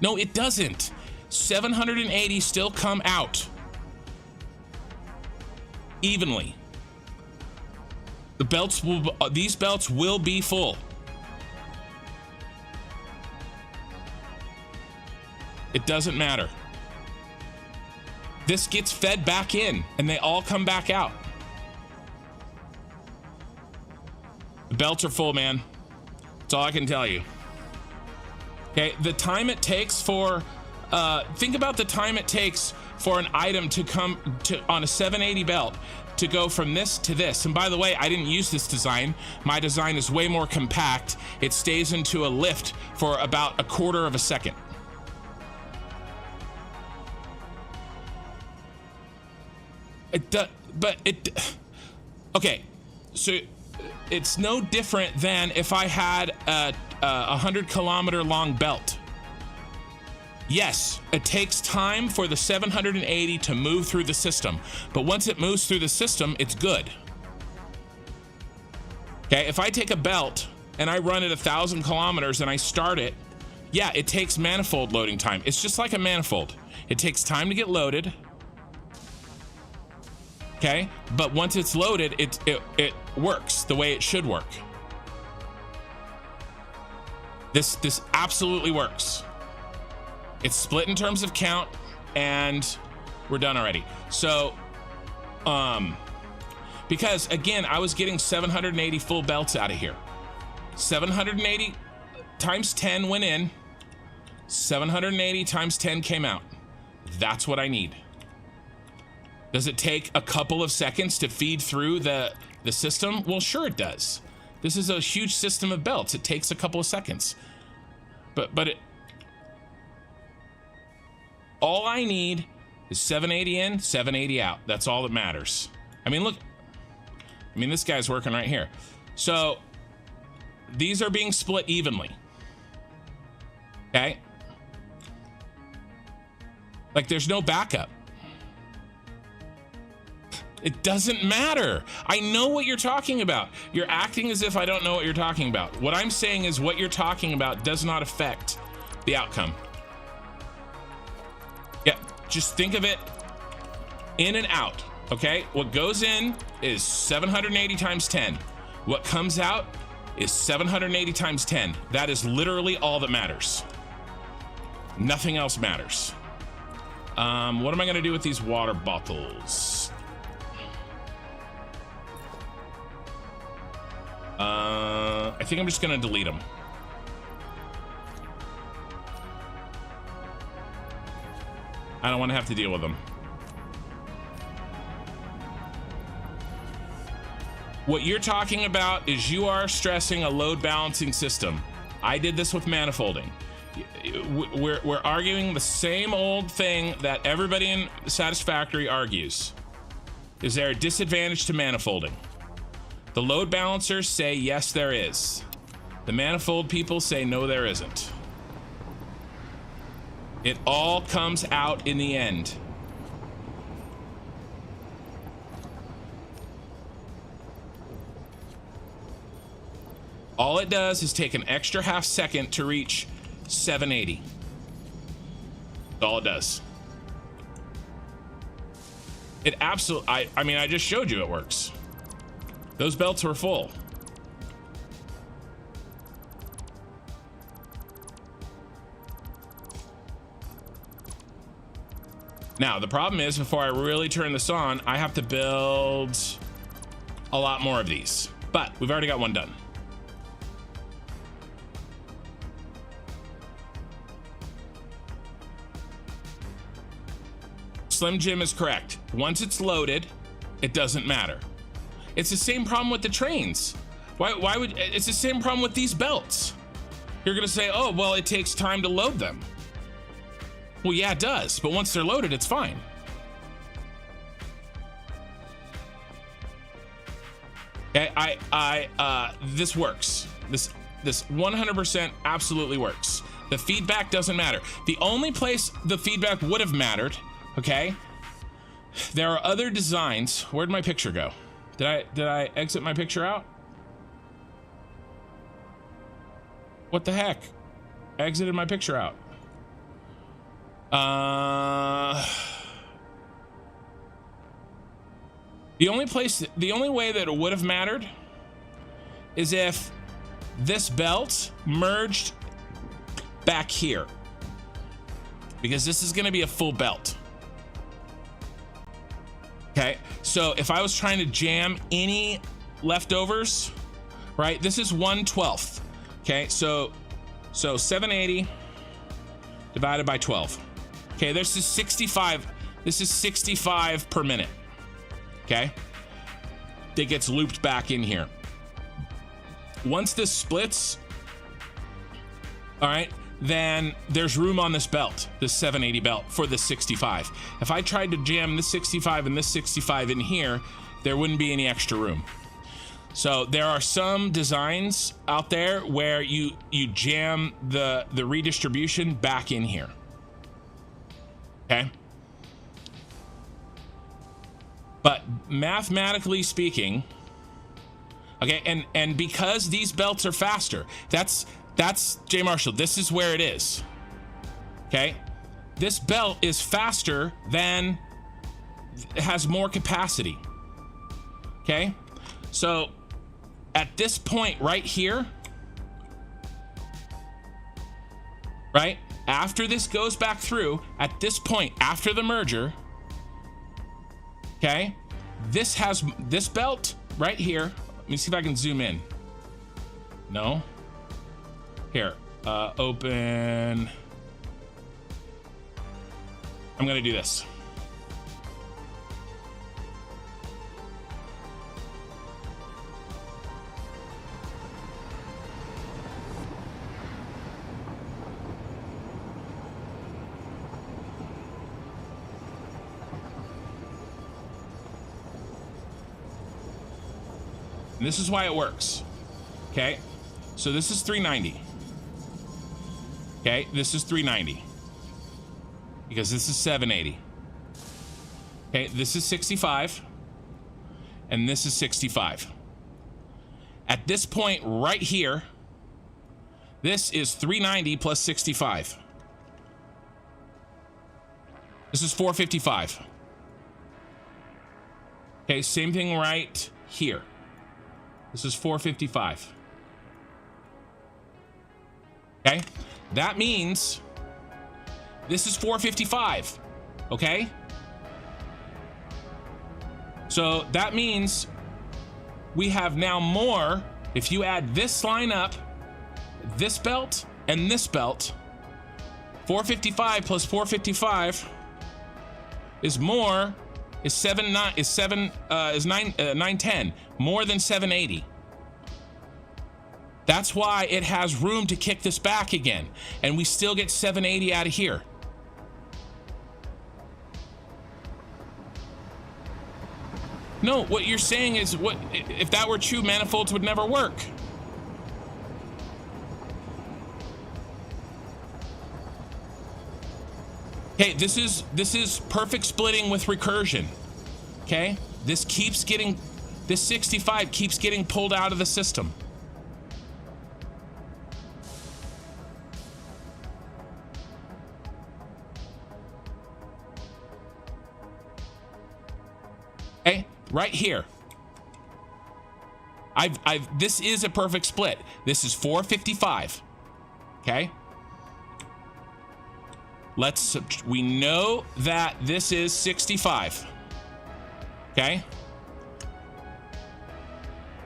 No, it doesn't. 780 still come out evenly. The belts will, these belts will be full. It doesn't matter. This gets fed back in and they all come back out. The belts are full, man. That's all I can tell you. Okay, the time it takes for, think about the time it takes for an item to come to on a 780 belt to go from this to this. And by the way, I didn't use this design. My design is way more compact. It stays into a lift for about a quarter of a second. Okay, so it's no different than if I had a 100-kilometer long belt. Yes, it takes time for the 780 to move through the system, but once it moves through the system, it's good. Okay, if I take a belt and I run it 1,000 kilometers and I start it, yeah, it takes manifold loading time. It's just like a manifold. It takes time to get loaded. Okay, but once it's loaded, it works the way it should work. This absolutely works. It's split in terms of count, and we're done already. So, because again, I was getting 780 full belts out of here. 780 times 10 went in. 780 times 10 came out. That's what I need. Does it take a couple of seconds to feed through the system? Well, sure it does. This is a huge system of belts. It takes a couple of seconds. But all I need is 780 in, 780 out. That's all that matters. I mean, look. I mean, this guy's working right here. So these are being split evenly. Okay? Like, there's no backup. It doesn't matter. I know what you're talking about. You're acting as if I don't know what you're talking about. What I'm saying is what you're talking about does not affect the outcome. Yeah, just think of it in and out, okay? What goes in is 780 times 10. What comes out is 780 times 10. That is literally all that matters. Nothing else matters. What am I gonna do with these water bottles? I think I'm just gonna delete them. I don't want to have to deal with them. What you're talking about is you are stressing a load balancing system. I did this with manifolding. We're arguing the same old thing that everybody in Satisfactory argues. Is there a disadvantage to manifolding? The load balancers say yes, there is. The manifold people say no, there isn't. It all comes out in the end. All it does is take an extra half second to reach 780. That's all it does. It absolutely, I mean, I just showed you it works. Those belts were full. Now, the problem is, before I really turn this on, I have to build a lot more of these. But we've already got one done. Slim Jim is correct. Once it's loaded, it doesn't matter. It's the same problem with the trains. Why would, it's the same problem with these belts. You're gonna say, oh, well, it takes time to load them. Well, yeah, it does, but once they're loaded, it's fine. Okay, this works. This 100% absolutely works. The feedback doesn't matter. The only place the feedback would have mattered, okay? There are other designs. Where'd my picture go? Did I exit my picture out? What the heck? I exited my picture out. The only way that it would have mattered is if this belt merged back here, because this is going to be a full belt. Okay, so if I was trying to jam any leftovers, right, this is 1/12. Okay, so 780 divided by 12. Okay, this is 65. This is 65 per minute. Okay, that gets looped back in here. Once this splits, all right, then there's room on this belt, this 780 belt, for this 65. If I tried to jam this 65 and this 65 in here, there wouldn't be any extra room. So there are some designs out there where you jam the redistribution back in here. Okay. But mathematically speaking, okay, and because these belts are faster, that's J Marshall, this is where it is. Okay. This belt is faster than, it has more capacity. Okay. So at this point right here, right after this goes back through, at this point after the merger, okay, this has this belt right here. Let me see if I can zoom in. No. Here, open. I'm gonna do this. And this is why it works. Okay, so this is 390. Okay, this is 390 because this is 780. Okay, this is 65 and this is 65. At this point right here, this is 390 plus 65. This is 455. Okay, same thing right here. This is 455. Okay, that means this is 455. Okay, so that means we have now more. If you add this line up, this belt and this belt, 455 plus 455 is more. Is 910, more than 780. That's why it has room to kick this back again, and we still get 780 out of here. No, what you're saying is, what if that were true, manifolds would never work. Okay, this is perfect splitting with recursion. Okay, this 65 keeps getting pulled out of the system. Okay, right here. This is a perfect split. This is 455. Okay. We know that this is 65. Okay.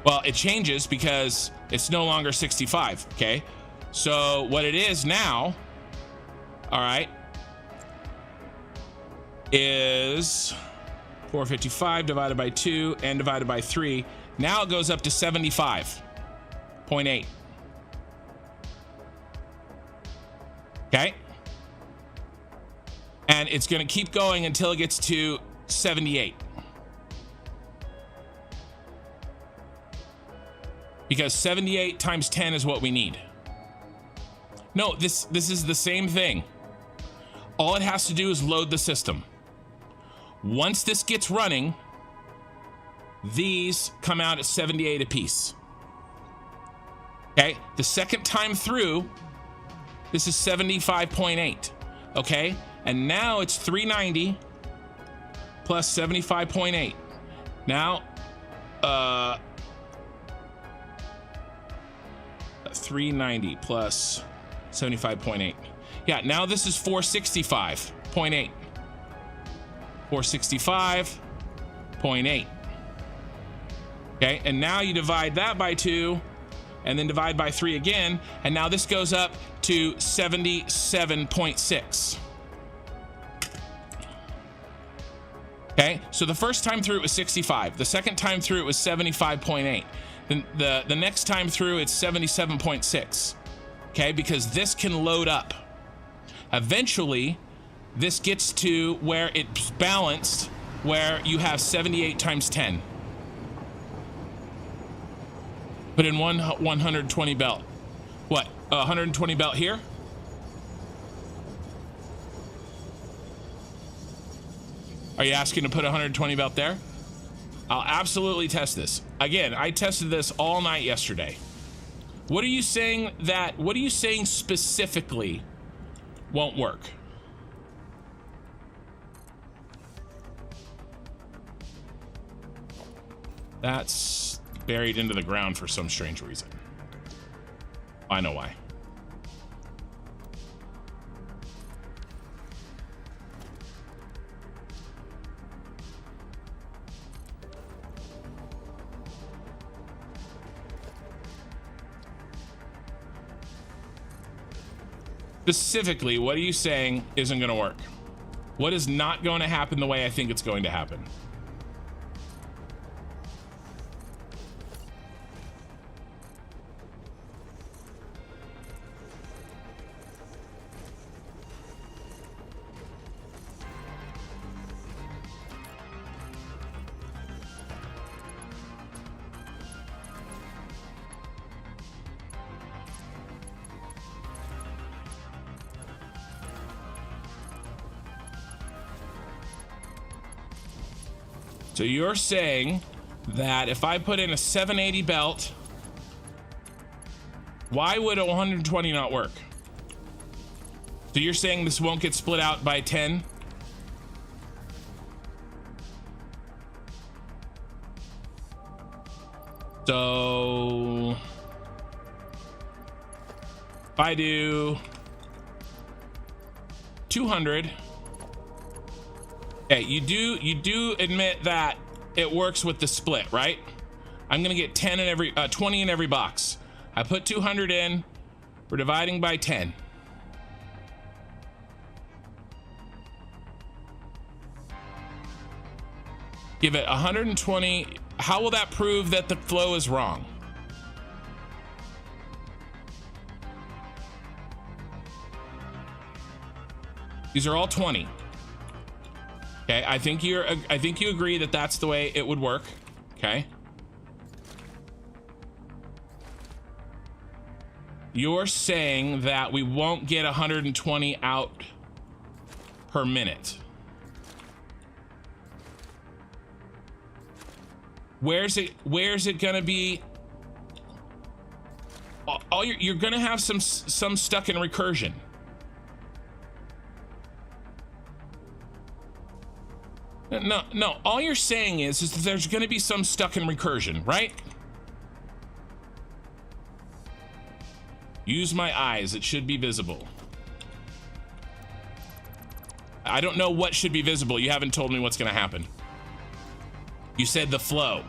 Well, it changes because it's no longer 65. Okay. So what it is now, all right, is 455 divided by 2 and divided by 3. Now it goes up to 75.8. Okay. And it's going to keep going until it gets to 78. Because 78 times 10 is what we need. No, this is the same thing. All it has to do is load the system. Once this gets running, these come out at 78 apiece. Okay, the second time through, this is 75.8. Okay, and now it's 390 plus 75.8. Now, 390 plus 75.8. Yeah, now this is 465.8. 465.8. Okay, and now you divide that by 2 and then divide by 3 again, and now this goes up to 77.6. Okay, so the first time through it was 65. The second time through it was 75.8. Then the next time through it's 77.6. Okay, because this can load up. Eventually, this gets to where it's balanced, where you have 78 times 10. Put in 120 belt. What? 120 belt here? Are you asking to put 120 belt there? I'll absolutely test this. Again, I tested this all night yesterday. What are you saying specifically won't work? That's buried into the ground for some strange reason. I know why. Specifically, what are you saying isn't going to work? What is not going to happen the way I think it's going to happen? So you're saying that if I put in a 780 belt, why would a 120 not work? So you're saying this won't get split out by 10? So if I do 200. Okay, you do admit that it works with the split, right? I'm gonna get 10 in every 20 in every box. I put 200 in. We're dividing by 10. Give it 120. How will that prove that the flow is wrong? These are all 20. Okay, I think you agree that that's the way it would work. Okay. You're saying that we won't get 120 out per minute. Where's it gonna be? You're gonna have some stuck in recursion. No, all you're saying is that there's going to be some stuck in recursion, right? Use my eyes. It should be visible. I don't know what should be visible. You haven't told me what's going to happen. You said the flow.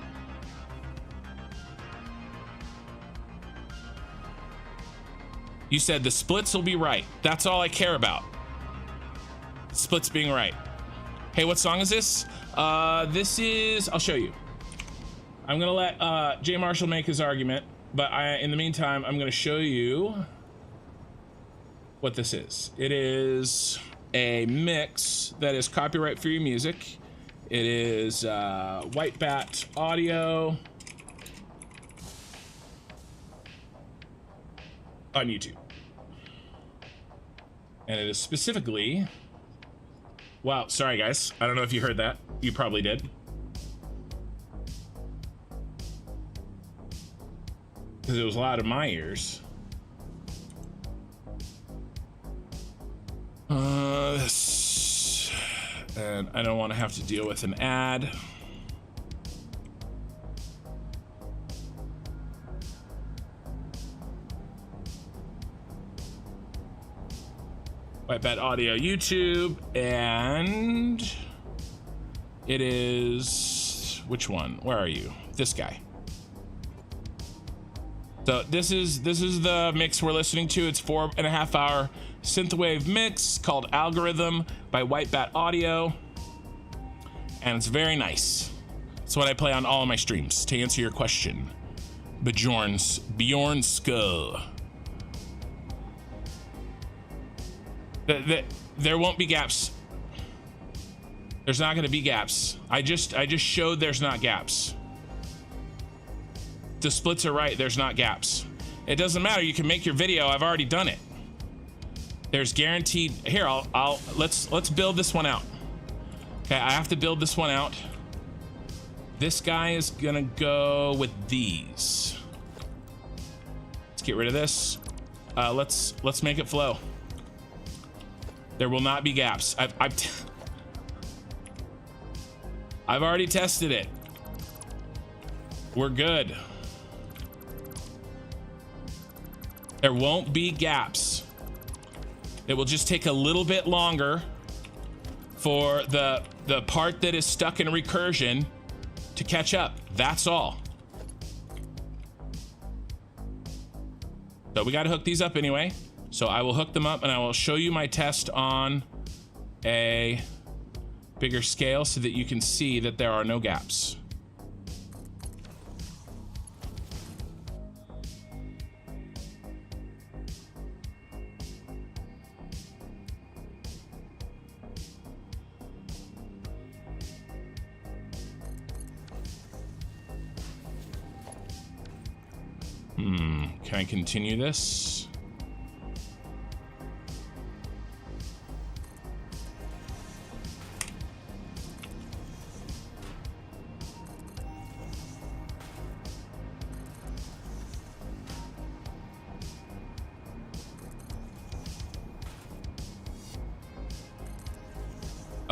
You said the splits will be right. That's all I care about. Splits being right. Hey, what song is this? This is, I'll show you. I'm gonna let Jay Marshall make his argument, but in the meantime, I'm gonna show you what this is. It is a mix that is copyright-free music. It is White Bat audio on YouTube. And it is specifically, wow, sorry guys. I don't know if you heard that. You probably did. Because it was loud in my ears. And I don't want to have to deal with an ad. White Bat Audio YouTube, and it is, which one? Where are you? This guy. So this is the mix we're listening to. It's 4.5 hour synthwave mix called Algorithm by White Bat Audio, and it's very nice. It's what I play on all of my streams. To answer your question, Bjorn Skull. There won't be gaps. There's not going to be gaps. I just showed there's not gaps. The splits are right. There's not gaps. It doesn't matter. You can make your video. I've already done it. There's guaranteed. Here, let's build this one out. Okay, I have to build this one out. This guy is gonna go with these. Let's get rid of this. Let's make it flow. There will not be gaps. I've already tested it. We're good. There won't be gaps. It will just take a little bit longer for the part that is stuck in recursion to catch up. That's all. So we got to hook these up anyway. So I will hook them up and I will show you my test on a bigger scale so that you can see that there are no gaps. Can I continue this?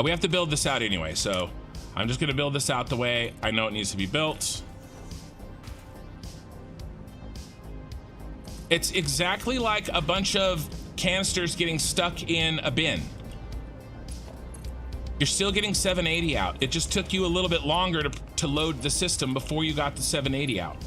We have to build this out anyway, so I'm just going to build this out the way I know it needs to be built. It's exactly like a bunch of canisters getting stuck in a bin. You're still getting 780 out. It just took you a little bit longer to load the system before you got the 780 out.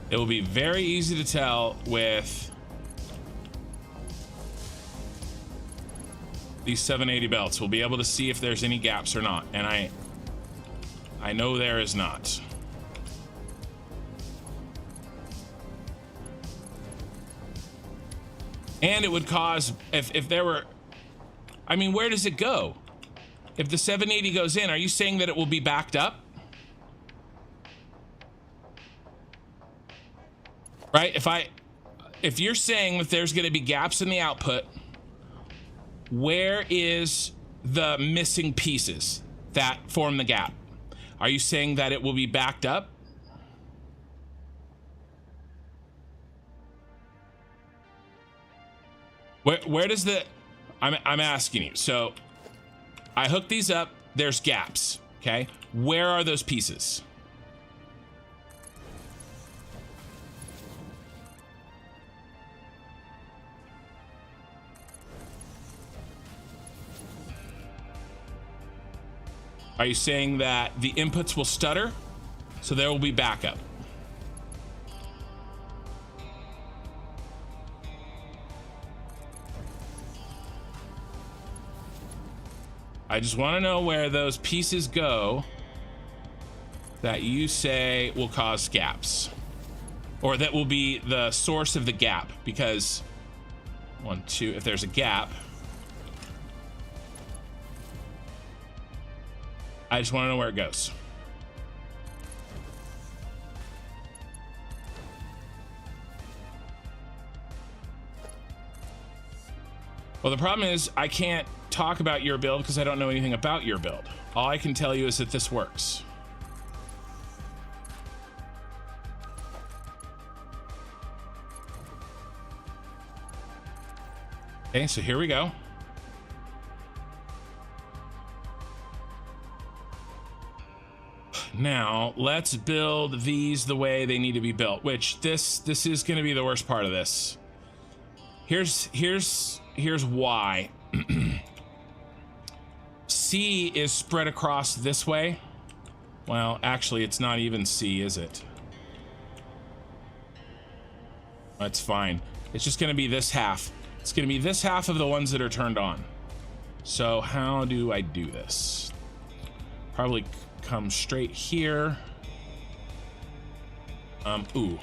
It will be very easy to tell with these 780 belts. We'll be able to see if there's any gaps or not. And I know there is not. And it would cause, if there were, I mean, where does it go? If the 780 goes in, are you saying that it will be backed up? Right? If you're saying that there's going to be gaps in the output, where is the missing pieces that form the gap? Are you saying that it will be backed up? Where does the, I'm asking you. So I hook these up, there's gaps, okay? Where are those pieces? Are you saying that the inputs will stutter, so there will be backup? I just want to know where those pieces go that you say will cause gaps, or that will be the source of the gap, because if there's a gap, I just want to know where it goes. Well, the problem is I can't talk about your build because I don't know anything about your build. All I can tell you is that this works. Okay, so here we go. Now let's build these the way they need to be built, which this is going to be the worst part of this. Here's why. C is spread across this way. Well, actually, it's not even C, is it? That's fine. It's just going to be this half. It's going to be this half of the ones that are turned on. So how do I do this? Probably come straight here. Ooh.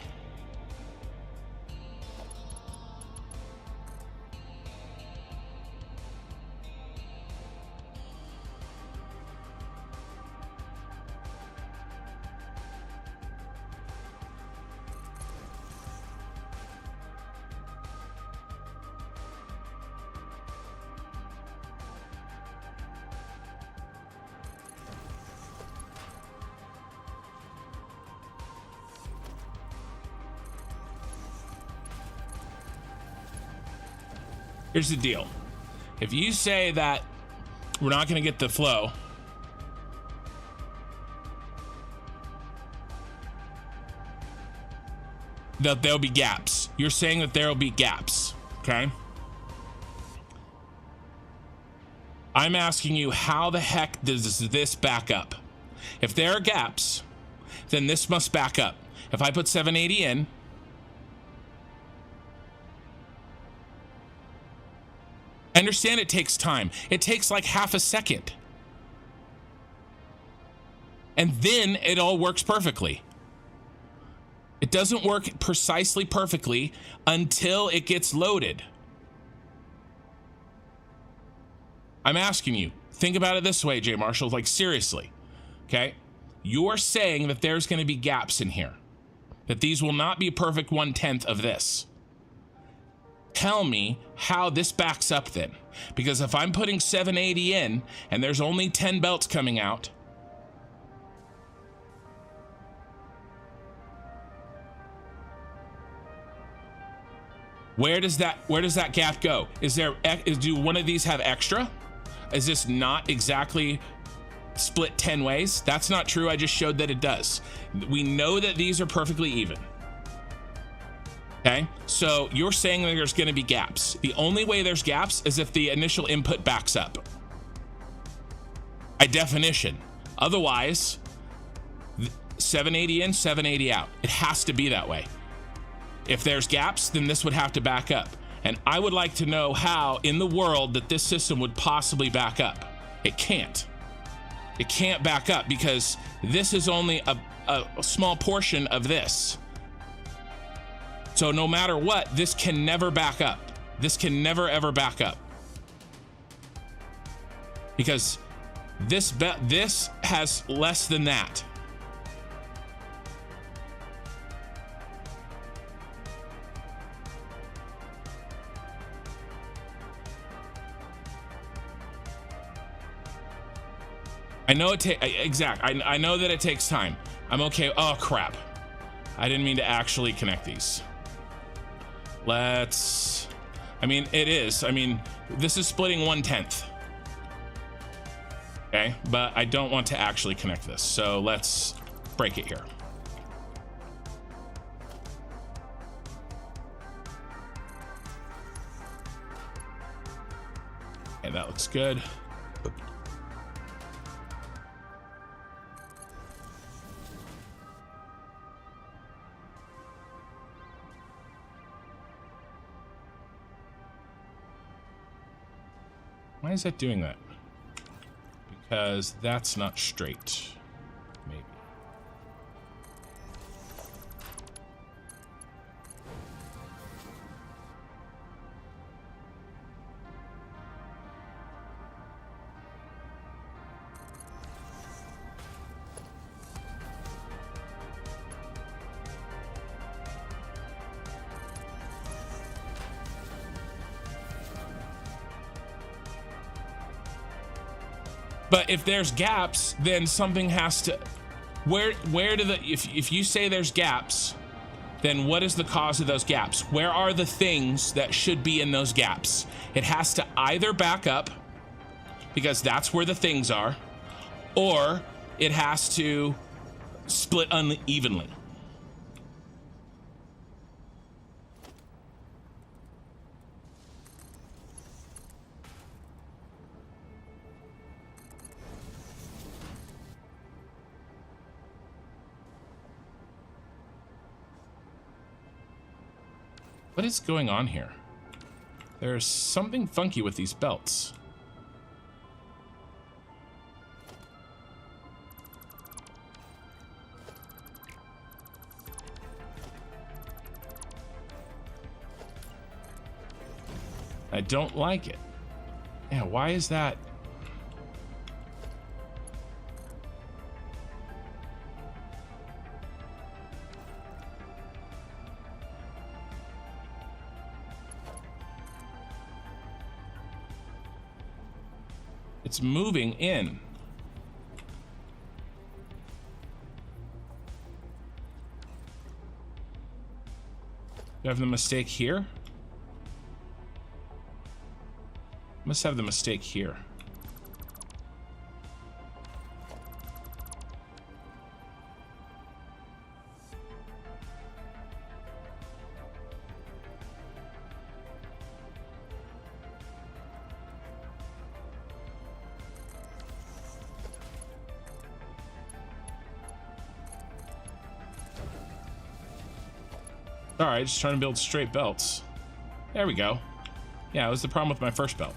Here's the deal. If you say that we're not going to get the flow, that there'll be gaps. You're saying that there'll be gaps, okay? I'm asking you, how the heck does this back up? If there are gaps, then this must back up. If I put 780 in, I understand it takes time. It takes like half a second. And then it all works perfectly. It doesn't work precisely perfectly until it gets loaded. I'm asking you, think about it this way, Jay Marshall, like seriously, okay? You're saying that there's going to be gaps in here, that these will not be a perfect 1/10 of this. Tell me how this backs up then. Because if I'm putting 780 in and there's only 10 belts coming out, where does that gap go? Do one of these have extra? Is this not exactly split 10 ways? That's not true. I just showed that it does. We know that these are perfectly even. Okay, so you're saying that there's going to be gaps. The only way there's gaps is if the initial input backs up. By definition. Otherwise, 780 in, 780 out. It has to be that way. If there's gaps, then this would have to back up. And I would like to know how in the world that this system would possibly back up. It can't. It can't back up because this is only a small portion of this. So no matter what, this can never back up. This can never ever back up. Because this has less than that. I know I know that it takes time. I'm okay. Oh crap. I didn't mean to actually connect these. I mean, it is. I mean, this is splitting 1/10. Okay, but I don't want to actually connect this. So let's break it here. Okay, that looks good. Why is that doing that? Because that's not straight. Maybe. But if there's gaps, then something has to, if you say there's gaps, then what is the cause of those gaps? Where are the things that should be in those gaps? It has to either back up, because that's where the things are, or it has to split unevenly. What is going on here? There's something funky with these belts. I don't like it. Yeah, why is that? It's moving in. Do I have the mistake here? Must have the mistake here. Alright, just trying to build straight belts. There we go. Yeah, it was the problem with my first belt.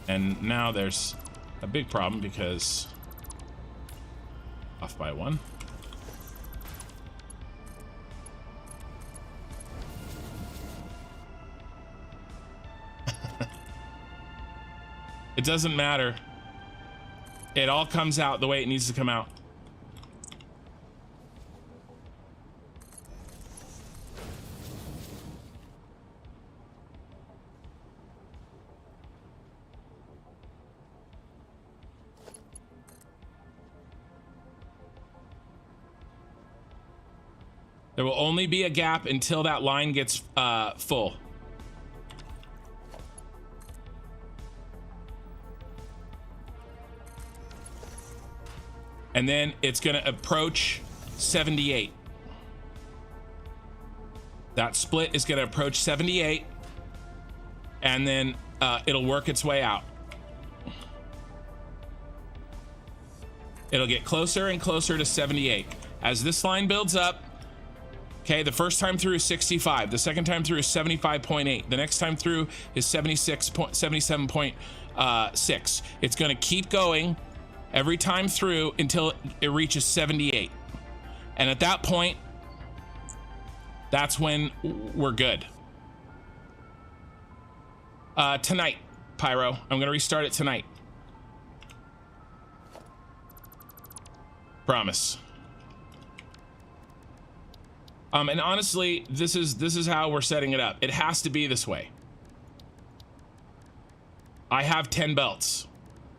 And now there's a big problem because off by one. It doesn't matter. It all comes out the way it needs to come out. There will only be a gap until that line gets full. And then it's going to approach 78. That split is going to approach 78. And then it'll work its way out. It'll get closer and closer to 78. As this line builds up, okay, the first time through is 65. The second time through is 75.8. The next time through is 77.6. It's going to keep going every time through until it reaches 78. And at that point, that's when we're good. Tonight, Pyro. I'm going to restart it tonight. Promise. And honestly, this is how we're setting it up. It has to be this way. I have 10 belts.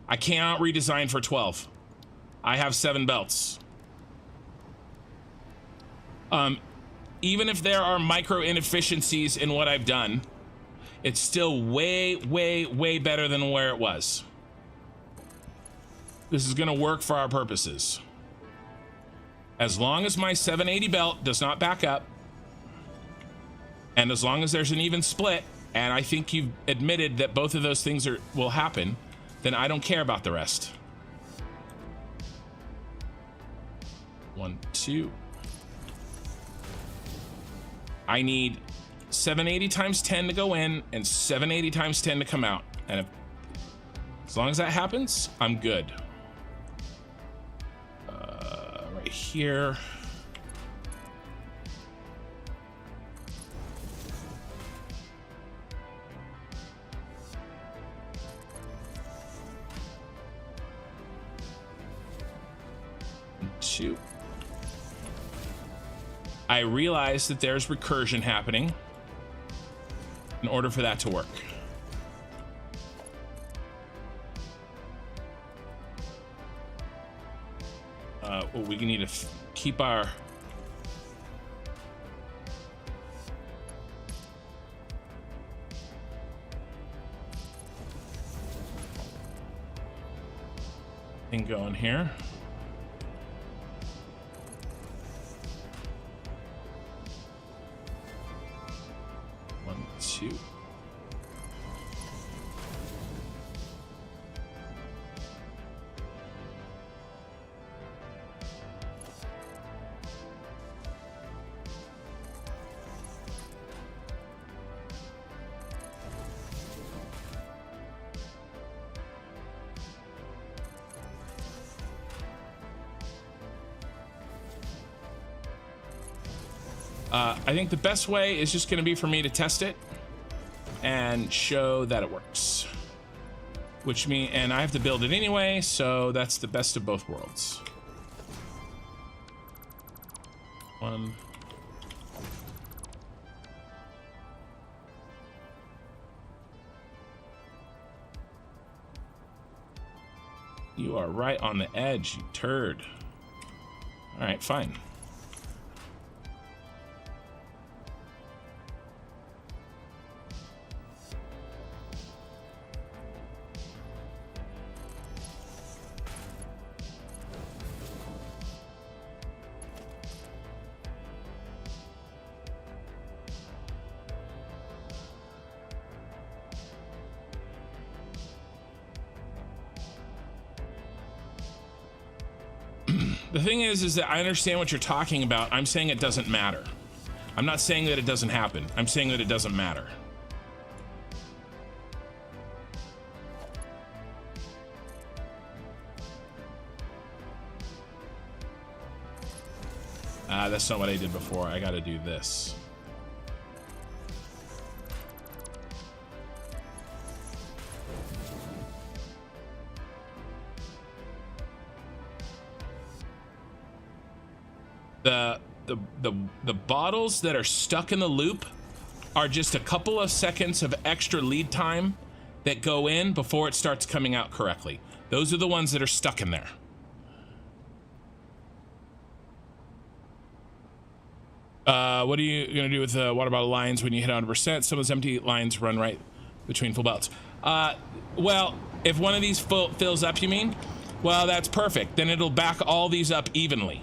I cannot redesign for 12. I have 7 belts. Even if there are micro inefficiencies in what I've done, it's still way, way, way better than where it was. This is gonna work for our purposes. As long as my 780 belt does not back up, and as long as there's an even split, and I think you've admitted that both of those things will happen, then I don't care about the rest. 1, 2. I need 780 times 10 to go in and 780 times 10 to come out. And as long as that happens, I'm good. Right here. Two. I realize that there's recursion happening in order for that to work. Well, we need to keep our thing going here. One, two. I think the best way is just going to be for me to test it and show that it works. And I have to build it anyway, so that's the best of both worlds. One. You are right on the edge, you turd. All right, fine. The thing is that I understand what you're talking about. I'm saying it doesn't matter. I'm not saying that it doesn't happen. I'm saying that it doesn't matter. That's not what I did before. I got to do this. The bottles that are stuck in the loop are just a couple of seconds of extra lead time that go in before it starts coming out correctly. Those are the ones that are stuck in there. What are you gonna do with the water bottle lines when you hit 100%? Some of those empty lines run right between full belts. Well, if one of these fills up, you mean? Well, that's perfect. Then it'll back all these up evenly.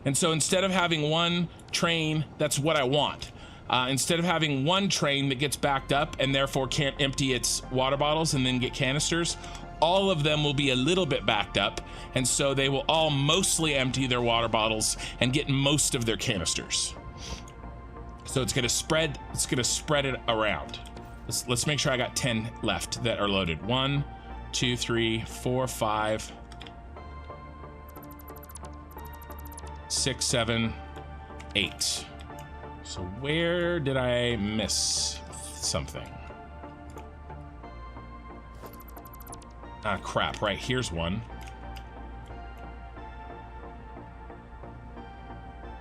And so instead of having one train, that's what I want. Instead of having one train that gets backed up and therefore can't empty its water bottles and then get canisters, all of them will be a little bit backed up. And so they will all mostly empty their water bottles and get most of their canisters. So it's gonna spread it around. Let's make sure I got 10 left that are loaded. 1, 2, 3, 4, 5, 6, 7, 8. So where did I miss something? Ah, crap, right, here's one.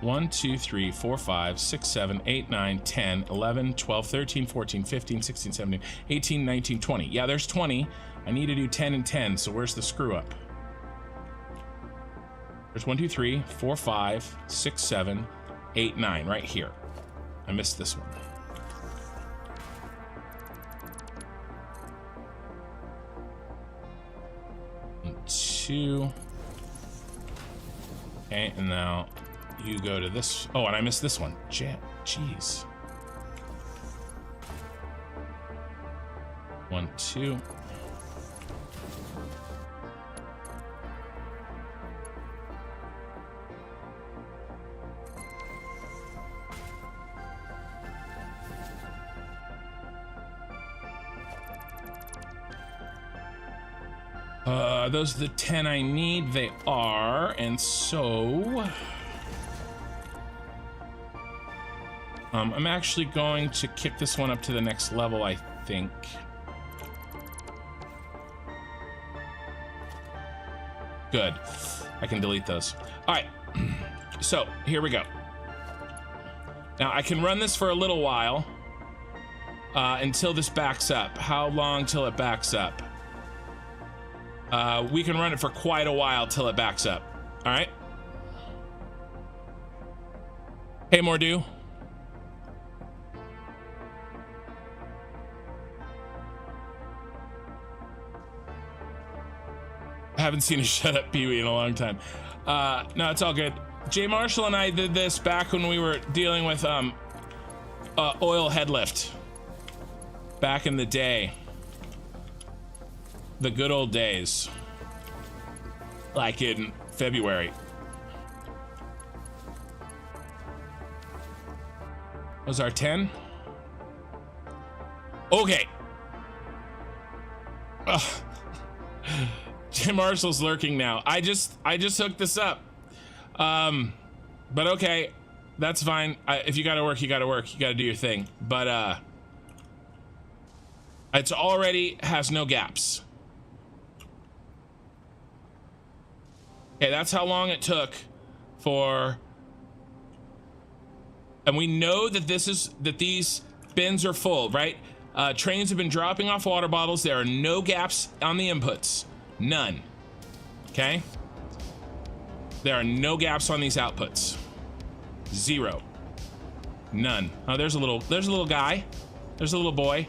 1, 2, 3, 4, 5, 6, 7, 8, 9, 10, 11, 12, 13, 14, 15, 16, 17, 18, 19, 20. Yeah, there's 20. I need to do 10 and 10, so where's the screw up? There's 1, 2, 3, 4, 5, 6, 7, 8, 9, right here. I missed this one. And 2. Okay, and now you go to this. Oh, and I missed this one. Jeez. 1, 2. Those are the 10 I need. They are, and so I'm actually going to kick this one up to the next level, I think. Good. I can delete those. All right. So here we go. Now I can run this for a little while until this backs up. How long till it backs up? We can run it for quite a while till it backs up. All right. Hey, Mordu. I haven't seen a shut up Pee-wee in a long time. No, it's all good. Jay Marshall and I did this back when we were dealing with oil headlift. Back in the day. The good old days. Like in February. Was our 10? Okay. Jim Marshall's lurking now. I just hooked this up. But okay. That's fine. If you gotta work, you gotta work. You gotta do your thing. But it's already has no gaps. Okay, that's how long it took for, and we know that these bins are full, right? Trains have been dropping off water bottles. There are no gaps on the inputs. None. Okay? There are no gaps on these outputs. Zero. None. Oh, there's a little guy. There's a little boy.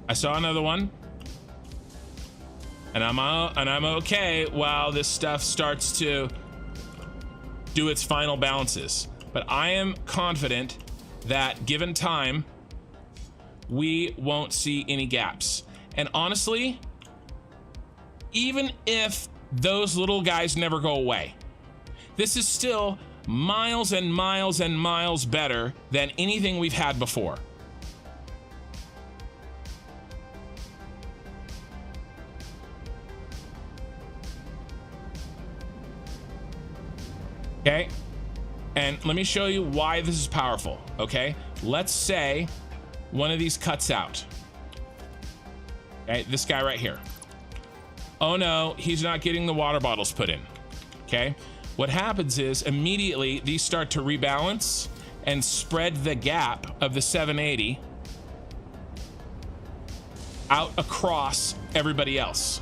I saw another one. And I'm okay while this stuff starts to do its final balances. But I am confident that given time, we won't see any gaps. And honestly, even if those little guys never go away, this is still miles and miles and miles better than anything we've had before. Okay, and let me show you why this is powerful. Okay, let's say one of these cuts out. Okay, this guy right here. Oh no, he's not getting the water bottles put in. Okay, what happens is immediately these start to rebalance and spread the gap of the 780 out across everybody else.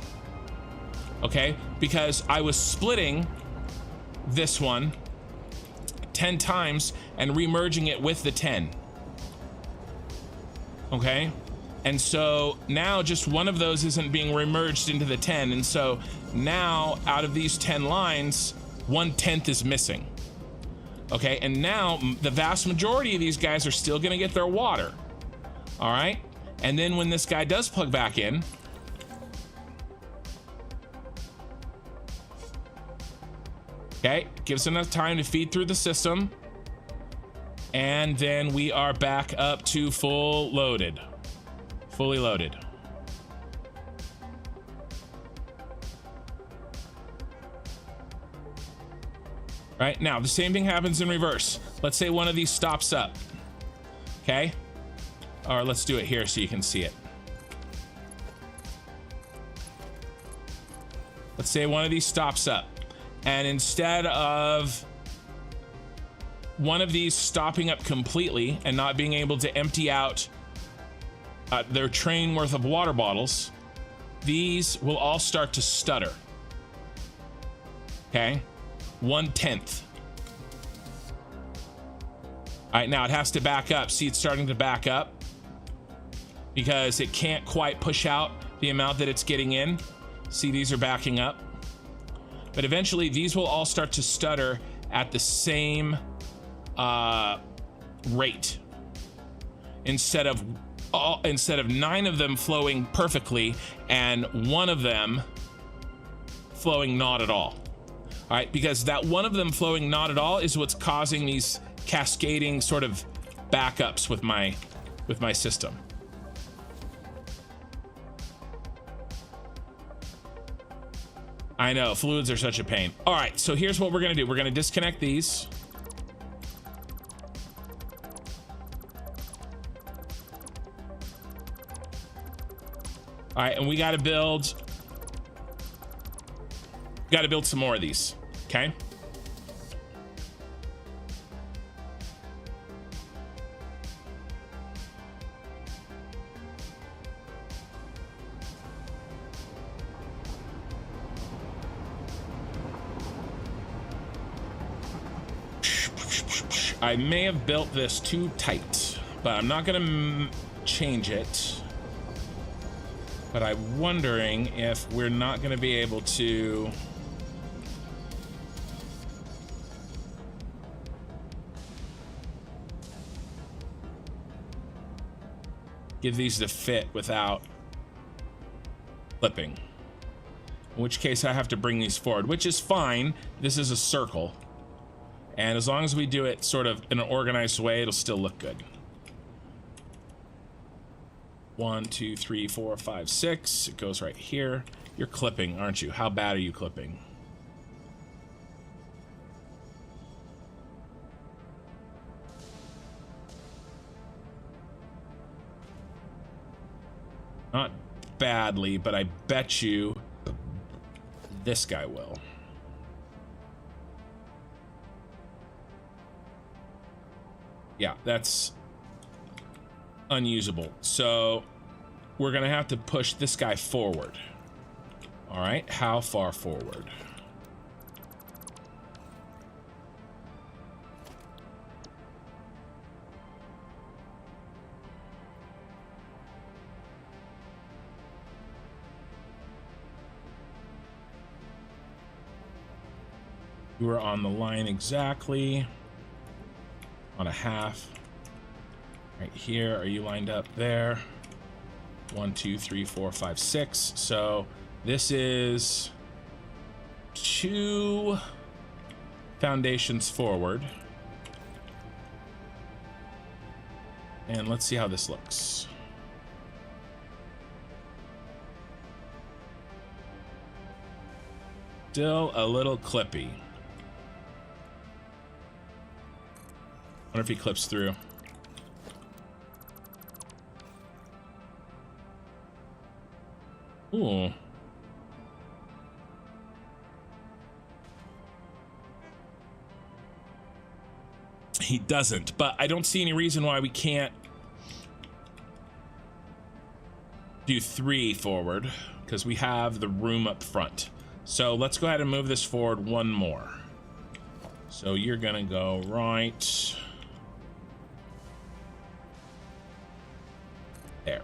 Okay, because I was splitting this one 10 times and remerging it with the 10. Okay, and so now just one of those isn't being remerged into the 10, and so now out of these 10 lines 1/10 is missing. Okay, and now the vast majority of these guys are still going to get their water. All right, and then when this guy does plug back in, okay, gives enough time to feed through the system, and then we are back up to fully loaded. Right now, the same thing happens in reverse. Let's say one of these stops up. Okay, or let's do it here so you can see it. Let's say one of these stops up. And instead of one of these stopping up completely and not being able to empty out their train worth of water bottles, these will all start to stutter. Okay, 1/10. All right, now it has to back up. See, it's starting to back up because it can't quite push out the amount that it's getting in. See, these are backing up. But eventually these will all start to stutter at the same rate. Instead of 9 of them flowing perfectly and one of them flowing not at all. All right, because that one of them flowing not at all is what's causing these cascading sort of backups with my system. I know, fluids are such a pain. All right, so here's what we're gonna do. We're gonna disconnect these. All right, and we gotta build some more of these, okay? I may have built this too tight, but I'm not gonna change it. But I'm wondering if we're not gonna be able to give these the fit without flipping. In which case I have to bring these forward, which is fine. This is a circle. And as long as we do it sort of in an organized way, it'll still look good. 1, 2, 3, 4, 5, 6. It goes right here. You're clipping, aren't you? How bad are you clipping? Not badly, but I bet you this guy will. Yeah, that's unusable. So we're gonna have to push this guy forward. All right, how far forward? You are on the line exactly. On a half. Right here. Are you lined up there? 1, 2, 3, 4, 5, 6. So this is 2 foundations forward. And let's see how this looks. Still a little clippy. Wonder if he clips through. Ooh. He doesn't, but I don't see any reason why we can't do 3 forward, because we have the room up front. So let's go ahead and move this forward 1 more. So you're gonna go right there.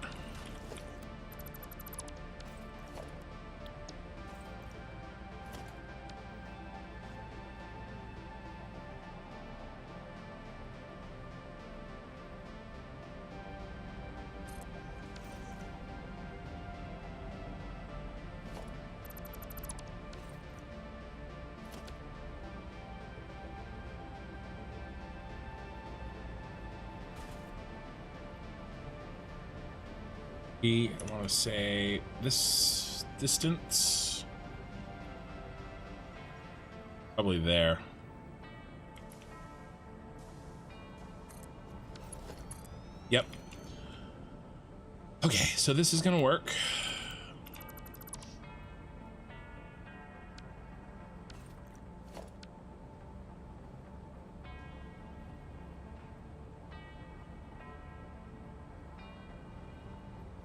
I want to say this distance, probably there. Yep. Okay, so this is gonna work.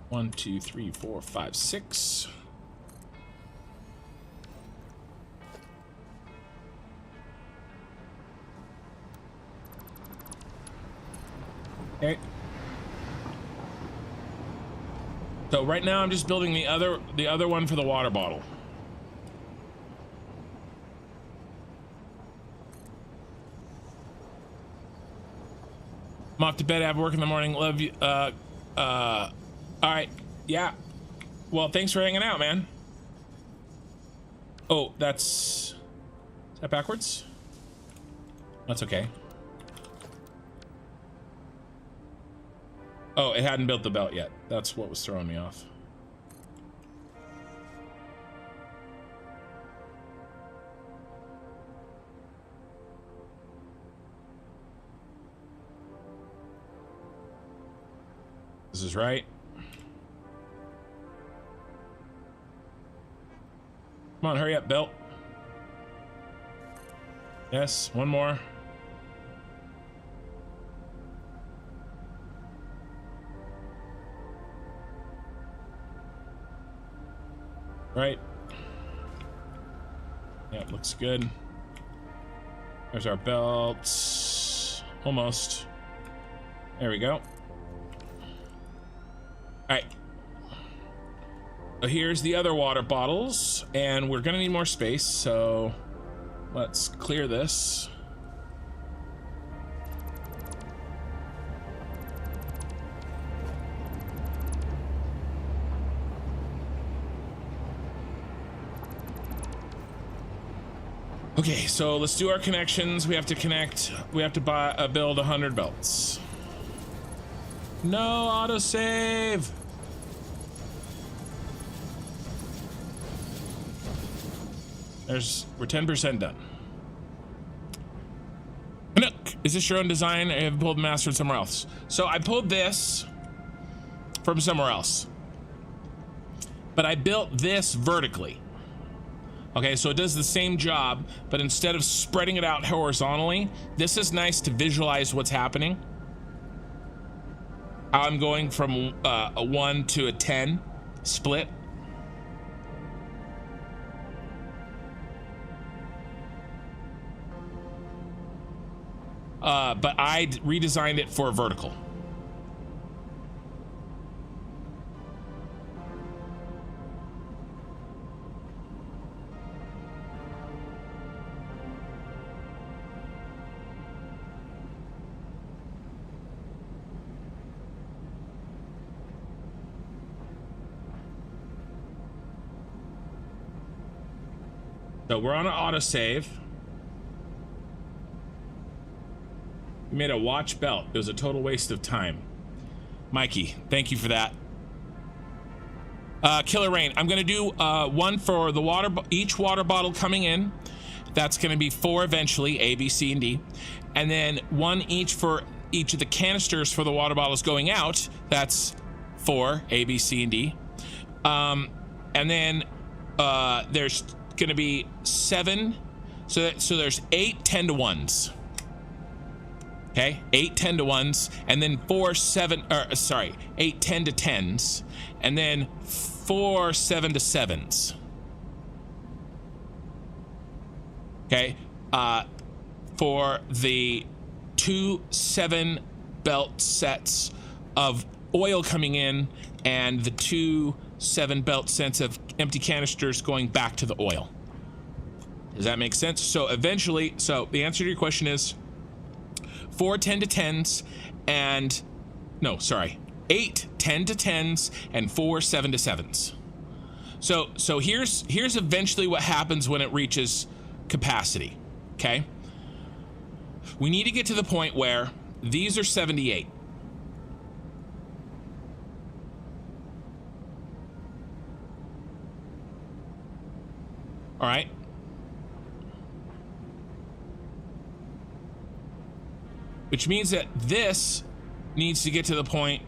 One, 2, 3, 4, 5, 6. Okay. So right now I'm just building the other one for the water bottle. I'm off to bed. I have work in the morning. Love you. All right. Yeah. Well, thanks for hanging out, man. Oh, is that backwards? That's okay. Oh, it hadn't built the belt yet. That's what was throwing me off. This is right. Come on, hurry up, belt. Yes, one more. Right. Yeah, it looks good. There's our belts. Almost. There we go. All right. So here's the other water bottles, and we're gonna need more space, so let's clear this. Okay, so let's do our connections. We have to build 100 belts. No autosave. We're 10% done. Nook, is this your own design? I have pulled master from somewhere else. So I pulled this from somewhere else, but I built this vertically. Okay, so it does the same job, but instead of spreading it out horizontally, this is nice to visualize what's happening. How I'm going from a 1 to a 10 split. But I redesigned it for vertical. So we're on an autosave. We made a watch belt. It was a total waste of time. Mikey, thank you for that. Killer Rain, I'm gonna do one for the water, each water bottle coming in. That's gonna be 4 eventually, A, B, C, and D. And then 1 each for each of the canisters for the water bottles going out. That's 4, A, B, C, and D. And then there's gonna be 7. So there's 8 10-to-1s. Okay, 8 10-to-1s, and then 4 7, or sorry, 8 10-to-10s, and then 4 7-to-7s. Okay, for the 2 7 belt sets of oil coming in, and the 2 7 belt sets of empty canisters going back to the oil. Does that make sense? So eventually, so the answer to your question is 4 10-to-10s and no, sorry, 8 10-to-10s and 4 7-to-7s. So here's eventually what happens when it reaches capacity. Okay, we need to get to the point where these are 78. All right. Which means that this needs to get to the point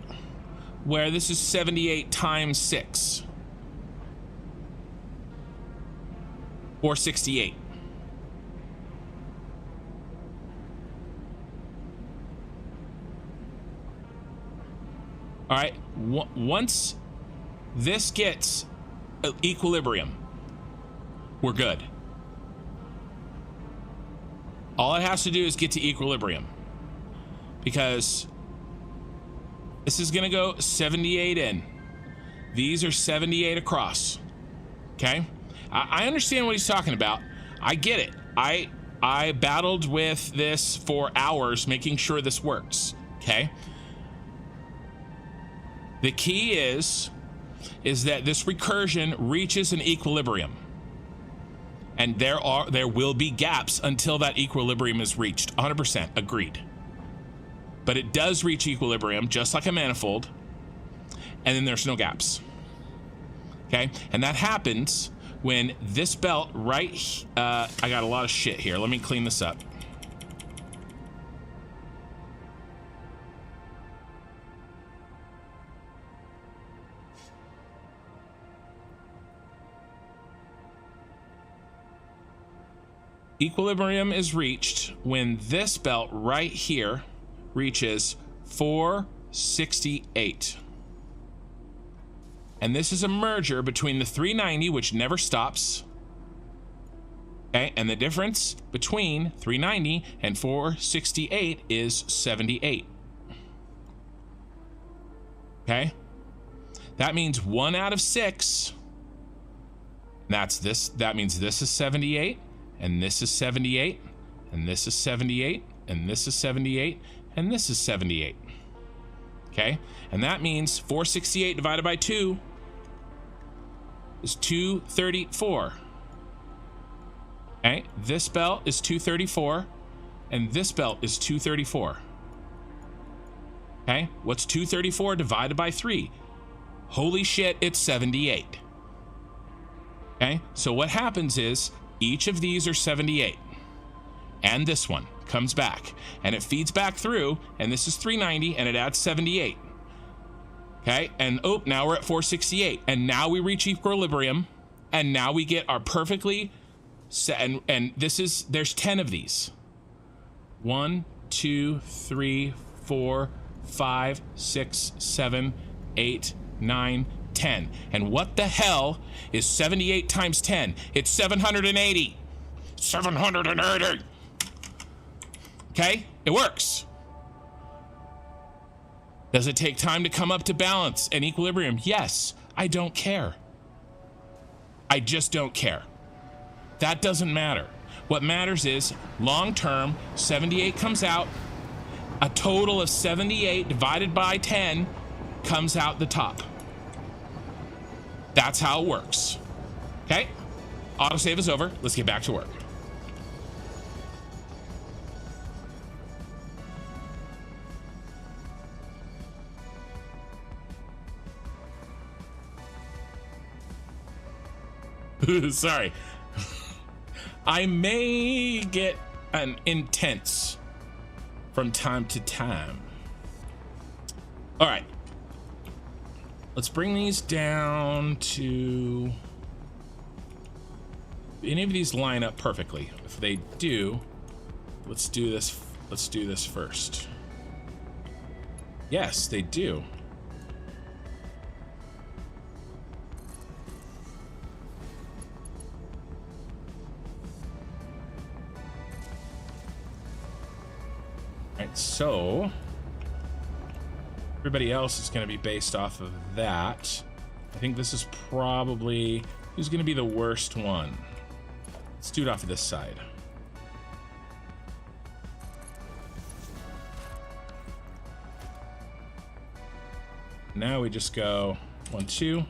where this is 78 times 6. Or 68. All right, once this gets equilibrium, we're good. All it has to do is get to equilibrium, because this is gonna go 78 in. These are 78 across. Okay, I understand what he's talking about. I get it. I battled with this for hours making sure this works. Okay, the key is that this recursion reaches an equilibrium, and there will be gaps until that equilibrium is reached. 100% agreed. But it does reach equilibrium just like a manifold, and then there's no gaps. Okay, and that happens when this belt right, I got a lot of shit here. Let me clean this up. Equilibrium is reached when this belt right here reaches 468. And this is a merger between the 390, which never stops. Okay, and the difference between 390 and 468 is 78. Okay, that means 1 out of 6. That's this. That means this is 78, and this is 78, and this is 78, and this is 78, and this is 78. Okay, and that means 468 divided by 2 is 234. Okay, this belt is 234, and this belt is 234. Okay, what's 234 divided by 3? Holy shit, it's 78. Okay, so what happens is Each of these are 78. And this one comes back. And it feeds back through, and this is 390, and it adds 78. Okay, and oh, now we're at 468. And now we reach equilibrium, and now we get our perfectly set, and this is, there's 10 of these. 1, 2, 3, 4, 5, 6, 7, 8, 9, 10. And what the hell is 78 times 10? It's 780. 780. Okay, it works. Does it take time to come up to balance and equilibrium? Yes. I don't care. I just don't care. That doesn't matter. What matters is long term, 78 comes out, a total of 78 divided by 10 comes out the top. That's how it works. Okay? Autosave is over. Let's get back to work. Sorry. I may get an intense from time to time. All right. Let's bring these down to... any of these line up perfectly. If they do, let's do this. Let's do this first. Yes, they do. Right, so everybody else is going to be based off of that. I think this is probably who's going to be the worst one. Let's do it off of this side. Now we just go 1, 2.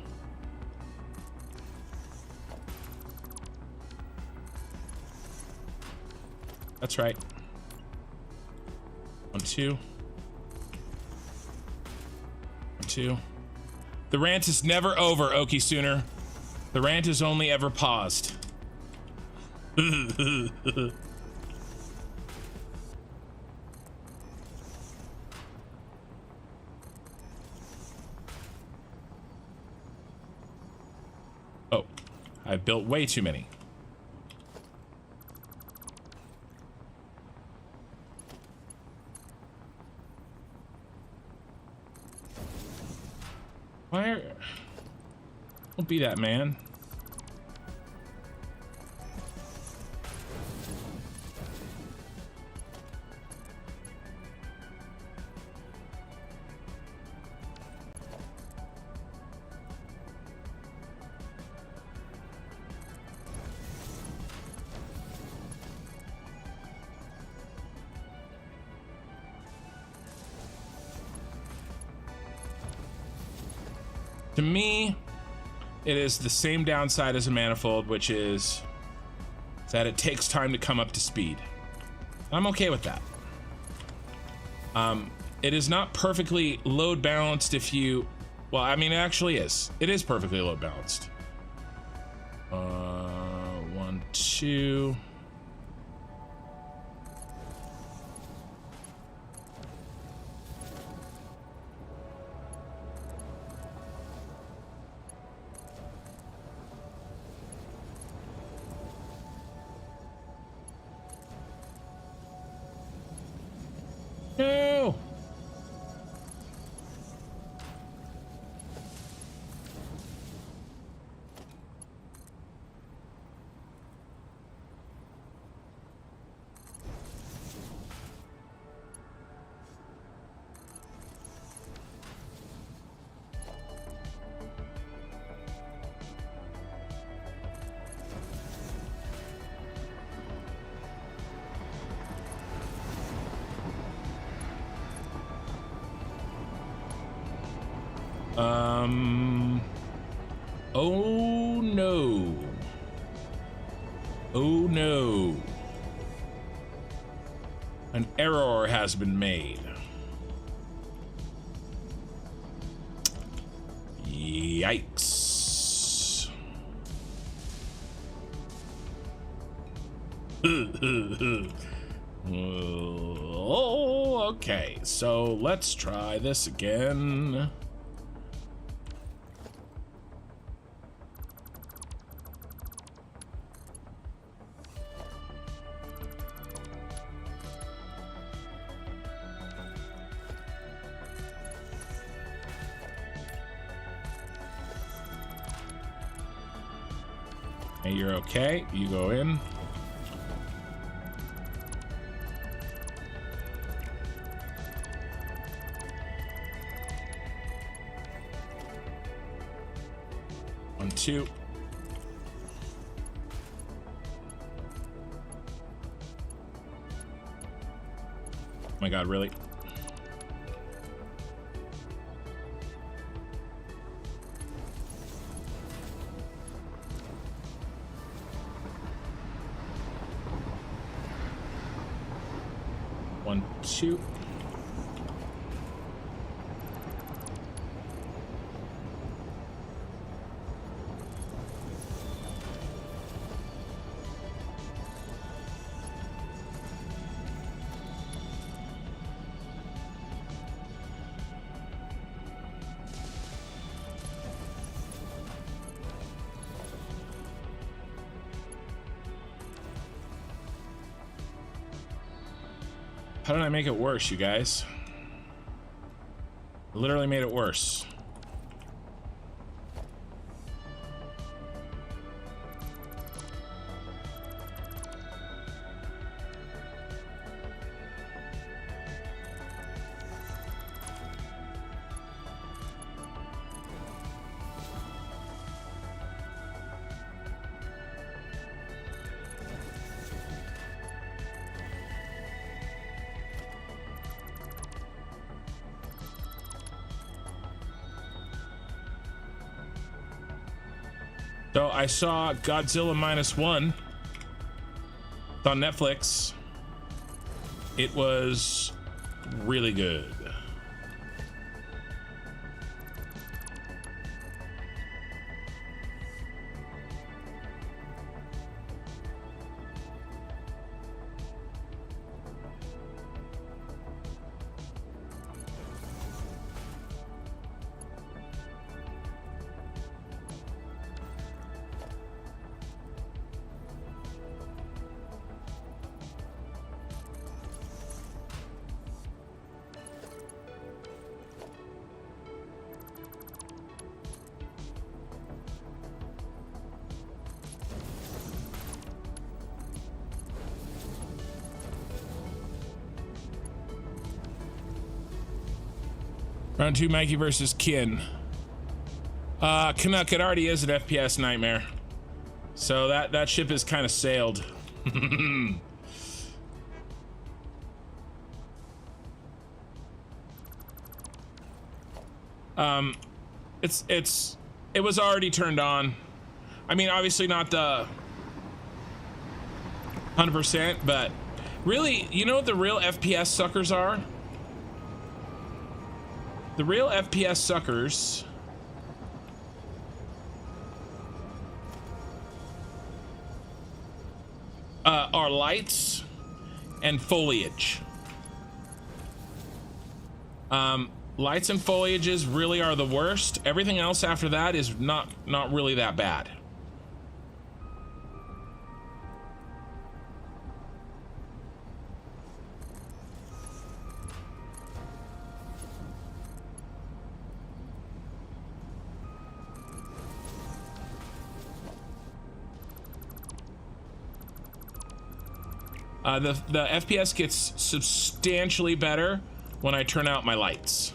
That's right. 1, 2. 1, 2. The rant is never over, Okie Sooner. The rant is only ever paused. Oh, I've built way too many. Why are... don't be that man. To me, it is the same downside as a manifold, which is that it takes time to come up to speed. I'm okay with that. It is not perfectly load balanced if you, well, I mean, it actually is. It is perfectly load balanced. 1, 2. No. Oh no. Oh no. An error has been made. Yikes. Oh, okay. So let's try this again. Hey, you're okay. You go in. One, two. Oh my God, really? One, two. How did I make it worse, you guys? I literally made it worse. So I saw Godzilla -1. It's on Netflix. It was really good. Round 2, Mikey versus Kin. Canuck, it already is an FPS nightmare. So that ship is kind of sailed. It was already turned on. I mean, obviously not the 100%, but really, you know what the real FPS suckers are? The real FPS suckers are lights and foliage. Lights and foliages really are the worst. Everything else after that is not really that bad. The FPS gets substantially better when I turn out my lights.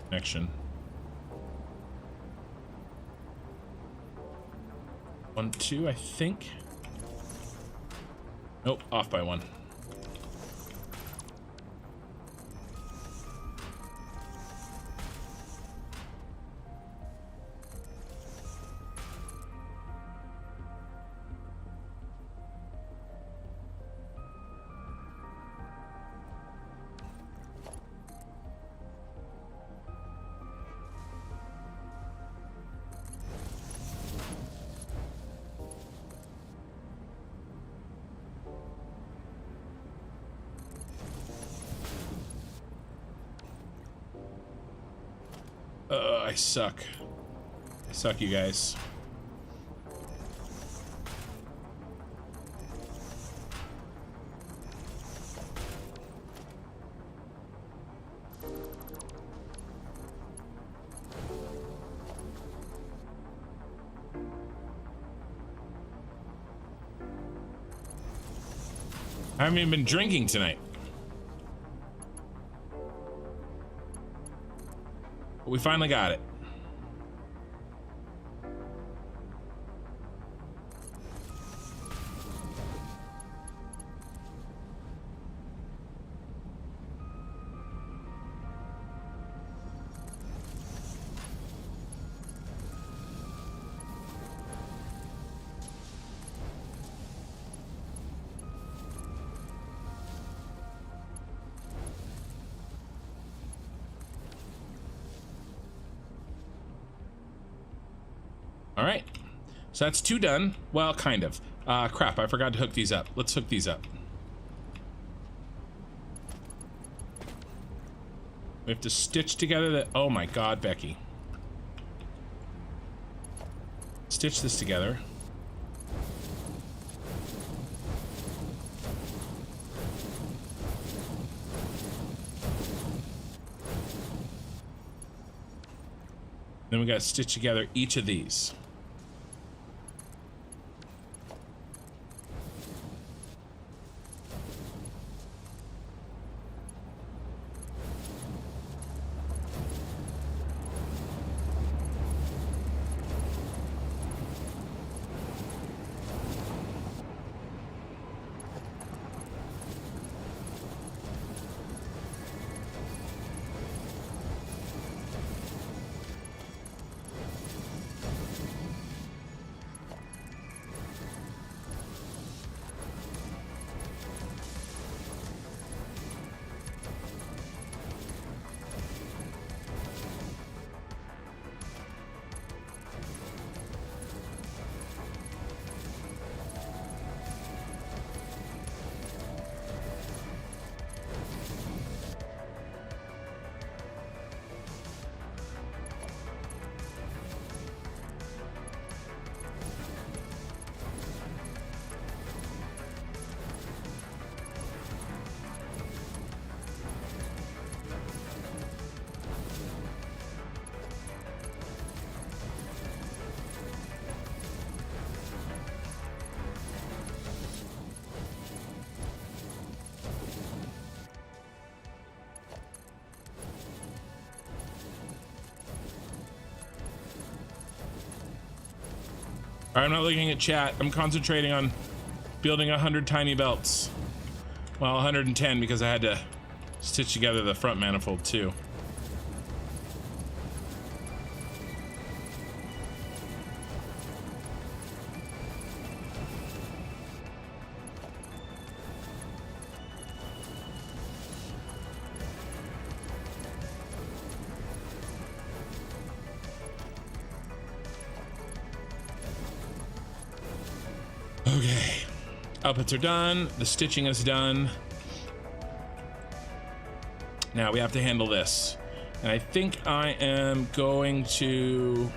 Connection. 1, 2, I think. Nope, off by 1. I suck. I suck, you guys. I haven't even been drinking tonight. But we finally got it. All right, so that's 2 done. Well, kind of. Crap, I forgot to hook these up. Let's hook these up. We have to stitch together the... Oh my God, Becky. Stitch this together. Then we got to stitch together each of these. I'm not looking at chat. I'm concentrating on building 100 tiny belts. Well, 110 because I had to stitch together the front manifold too. Okay, outputs are done, the stitching is done. Now we have to handle this. And I think I am going to...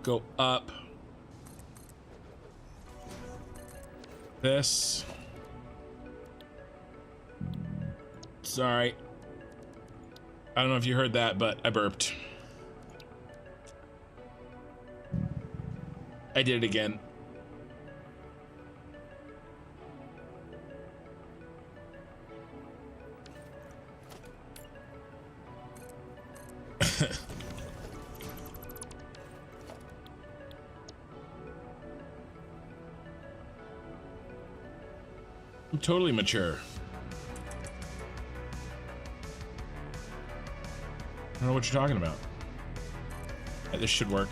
go up. This. Sorry. I don't know if you heard that, but I burped. I did it again. I'm totally mature. I don't know what you're talking about. Yeah, this should work.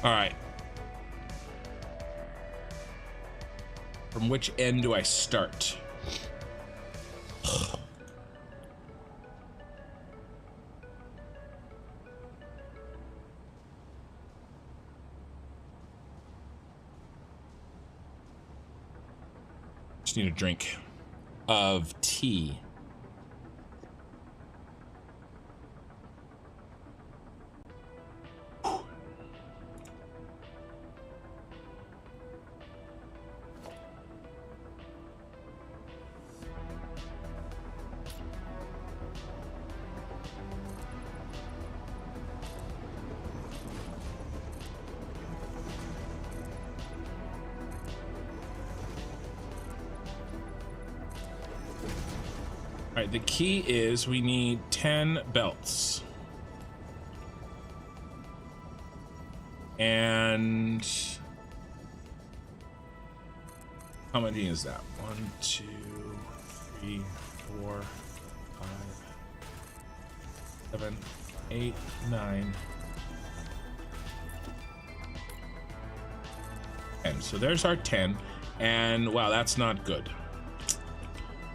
All right. From which end do I start? Just need a drink of tea. All right, the key is we need 10 belts. And how many is that? 1, 2, 3, 4, 5, 7, 8, 9. And so there's our 10. And wow, that's not good.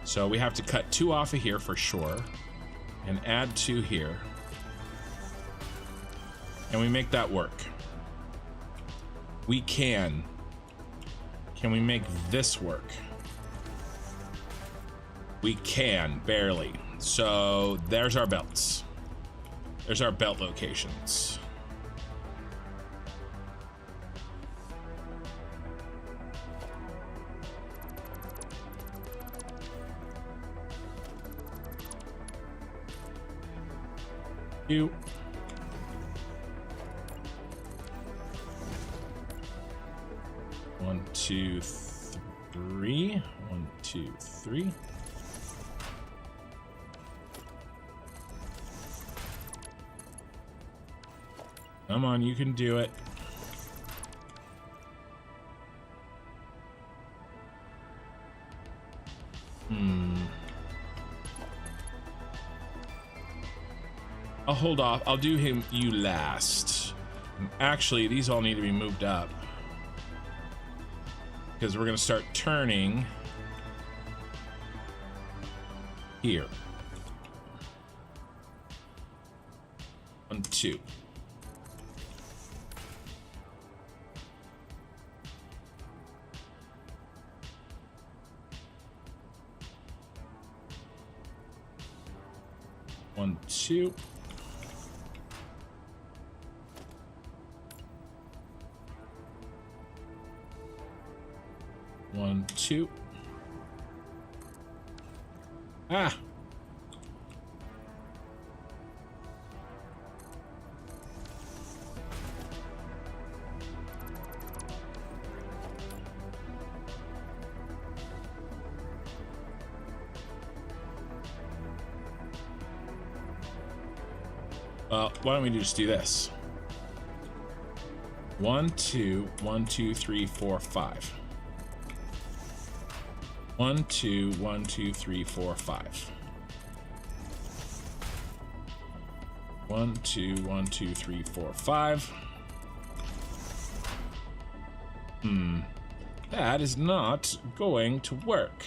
So we have to cut 2 off of here for sure and add 2 here. And we make that work. We can. Can we make this work? We can, barely. So there's our belts. There's our belt locations. You. 1, 2, 3. 1, 2, 3. Come on, you can do it. I'll hold off. I'll do you last. Actually, these all need to be moved up because we're going to start turning here. 1, 2. One, 2. 1, 2. Ah. Well, why don't we just do this? 1, 2, 1, 2, 3, 4, 5. 1, 2, 1, 2, 3, 4, 5. 1, 2, 1, 2, 3, 4, 5. That is not going to work.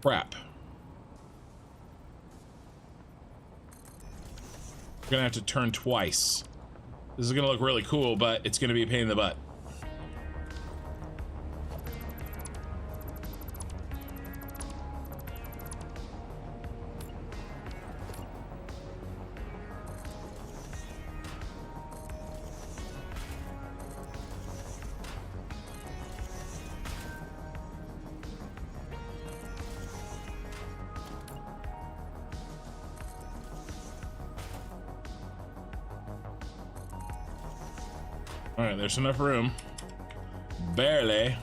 Crap. We're gonna have to turn twice. This is gonna look really cool, but it's gonna be a pain in the butt. All right, there's enough room. Barely.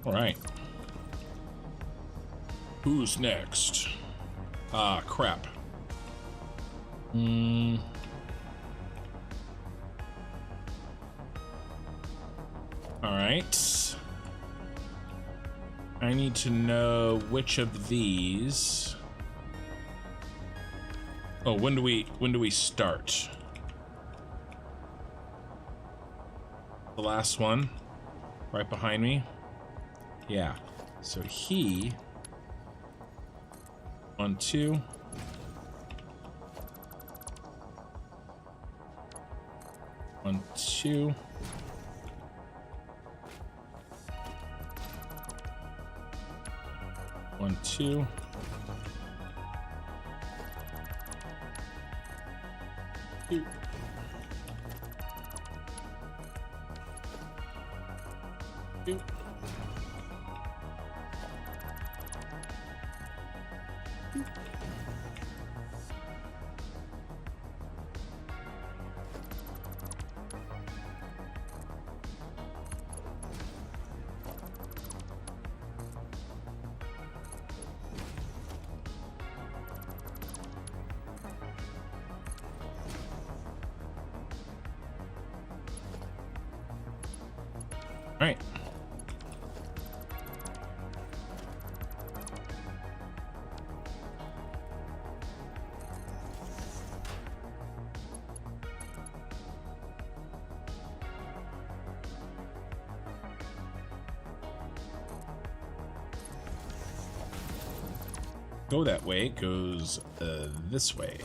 All right. Who's next? Ah, crap. All right. I need to know which of these. Oh, when do we start? The last one, right behind me. Yeah. So he. 1, 2. 1, 2. 1, 2. 2. 2. All right. Go that way, it goes this way.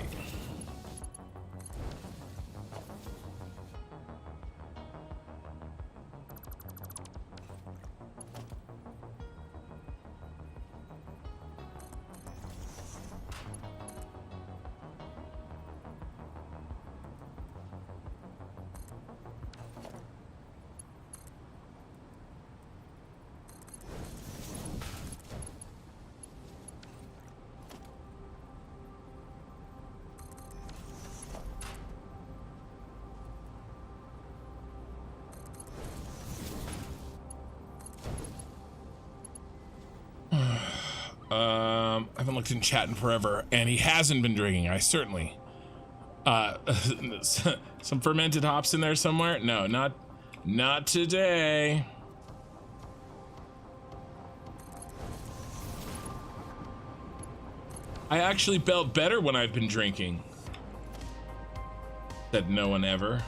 I haven't looked in chat in forever, and he hasn't been drinking. I certainly. Some fermented hops in there somewhere? No, not today. I actually felt better when I've been drinking. Said no one ever.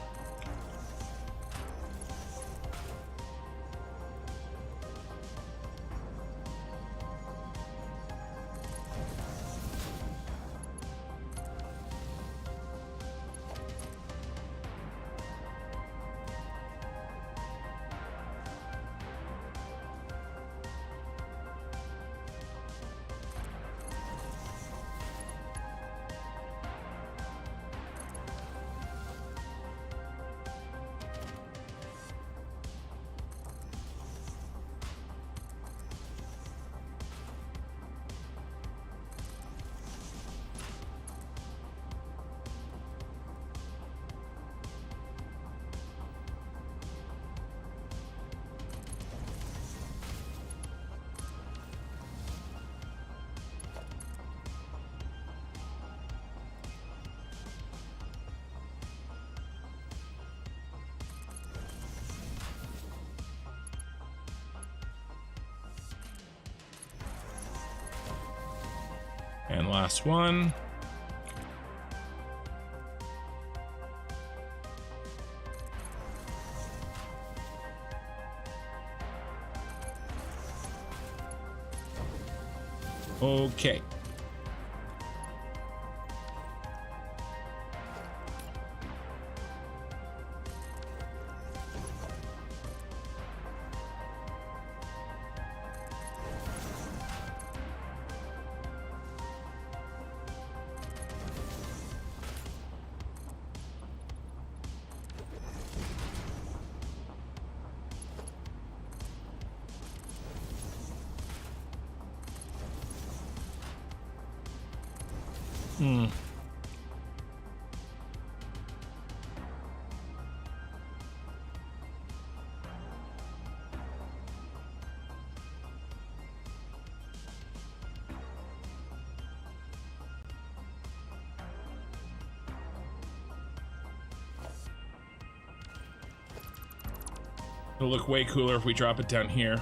And last one. Okay. It'll look way cooler if we drop it down here.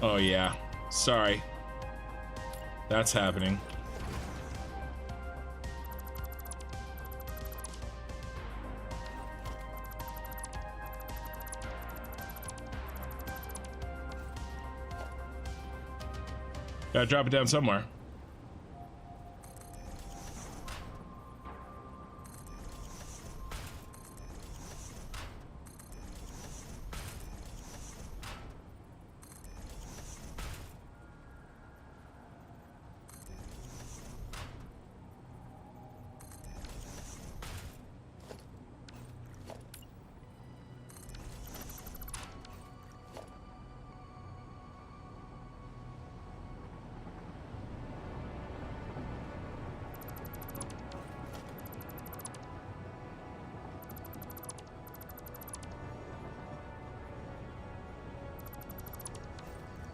Oh yeah, sorry. That's happening. Gotta drop it down somewhere.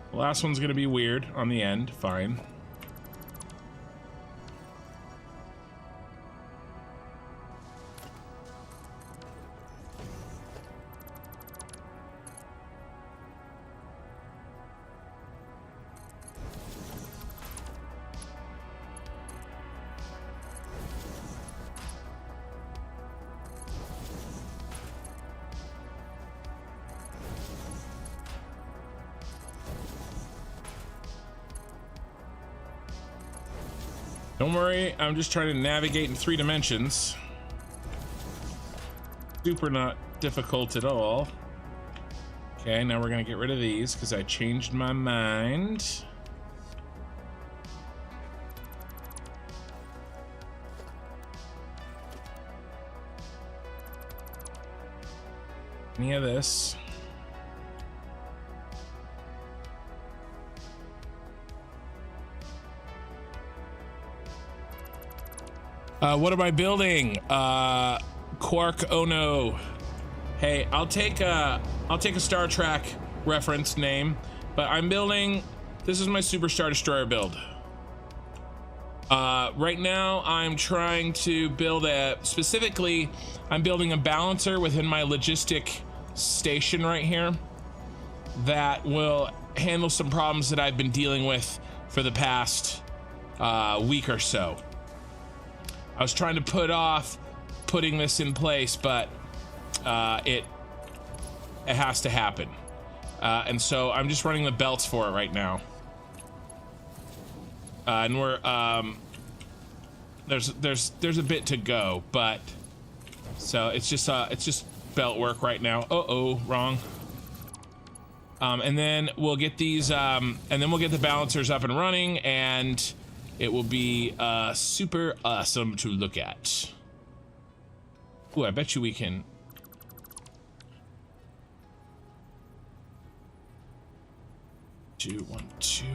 The last one's gonna be weird on the end, fine. Don't worry, I'm just trying to navigate in 3 dimensions. Super not difficult at all. Okay, now we're gonna get rid of these because I changed my mind. Any of this. What am I building? Quark, oh no. Hey, I'll take a Star Trek reference name, but I'm building, this is my Super Star Destroyer build. Right now I'm trying to build specifically, I'm building a balancer within my logistic station right here that will handle some problems that I've been dealing with for the past week or so. I was trying to put off putting this in place, but it has to happen. And so I'm just running the belts for it right now. And we're there's a bit to go, but so it's just belt work right now. Uh-oh, wrong. And then we'll get these and then we'll get the balancers up and running, and it will be super awesome to look at. Ooh, I bet you we can. Two, 1, 2.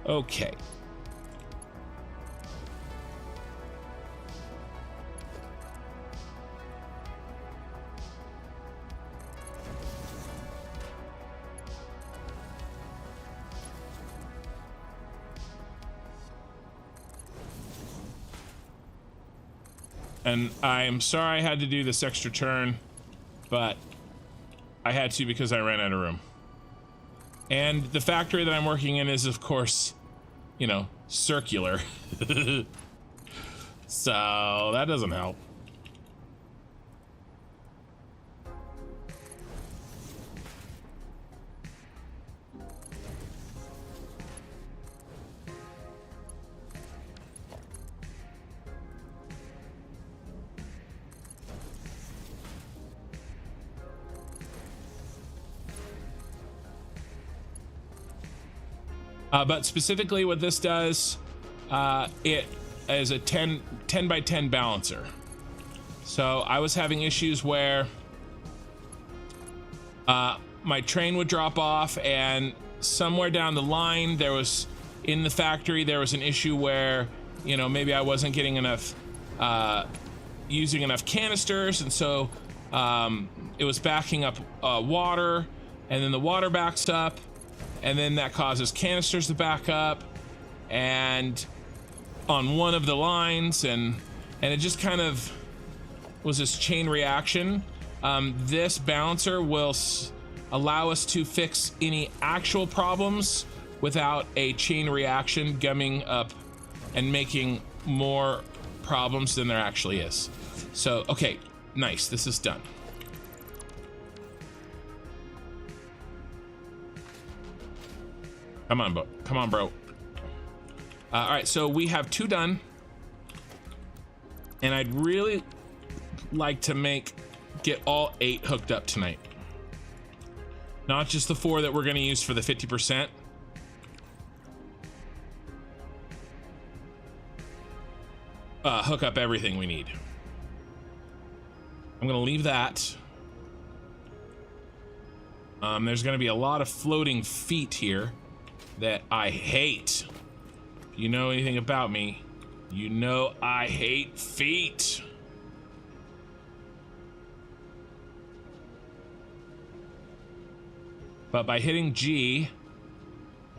Okay. And I'm sorry I had to do this extra turn, but I had to because I ran out of room. And the factory that I'm working in is, of course, you know, circular. So that doesn't help. But specifically what this does, it is a 10 by 10 balancer. So I was having issues where my train would drop off and somewhere down the line, there was in the factory, there was an issue where, you know, maybe I wasn't getting enough, using enough canisters, and so it was backing up water, and then the water backs up, and then that causes canisters to back up, and on one of the lines, and it just kind of was this chain reaction. This balancer will allow us to fix any actual problems without a chain reaction gumming up and making more problems than there actually is. So, okay, nice, this is done. Come on, bro. Come on, bro. All right, so we have 2 done, and I'd really like to get all 8 hooked up tonight. Not just the 4 that we're gonna use for the 50%. Hook up everything we need. I'm gonna leave that. There's gonna be a lot of floating feet here that I hate. If you know anything about me, you know I hate feet. But by hitting G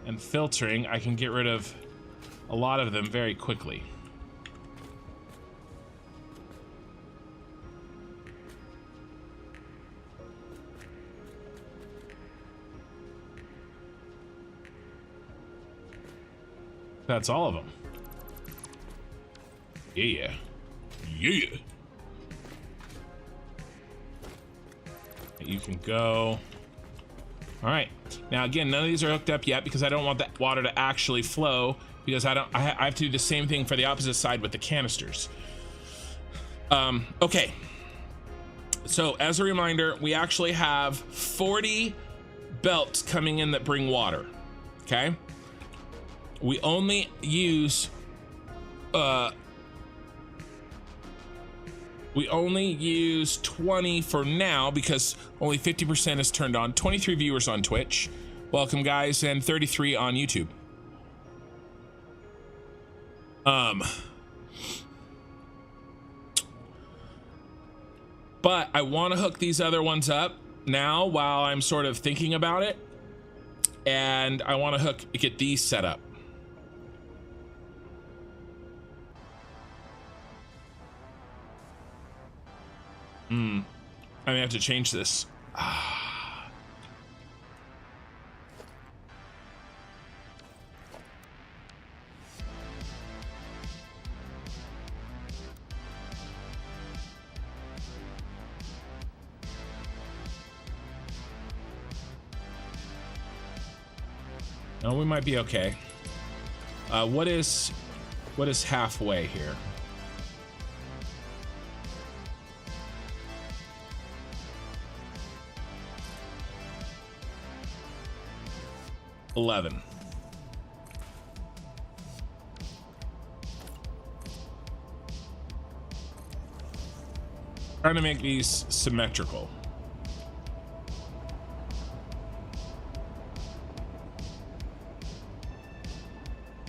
and filtering, I can get rid of a lot of them very quickly. That's all of them. Yeah. Yeah. You can go. All right. Now again, none of these are hooked up yet because I don't want that water to actually flow, because I have to do the same thing for the opposite side with the canisters. Okay. So as a reminder, we actually have 40 belts coming in that bring water. Okay. We only use 20 for now because only 50% is turned on. 23 viewers on Twitch. Welcome, guys, and 33 on YouTube. But I want to hook these other ones up now while I'm sort of thinking about it, and I want to get these set up. I may have to change this. 'Cause we might be okay. What is halfway here? $11. Trying to make these symmetrical.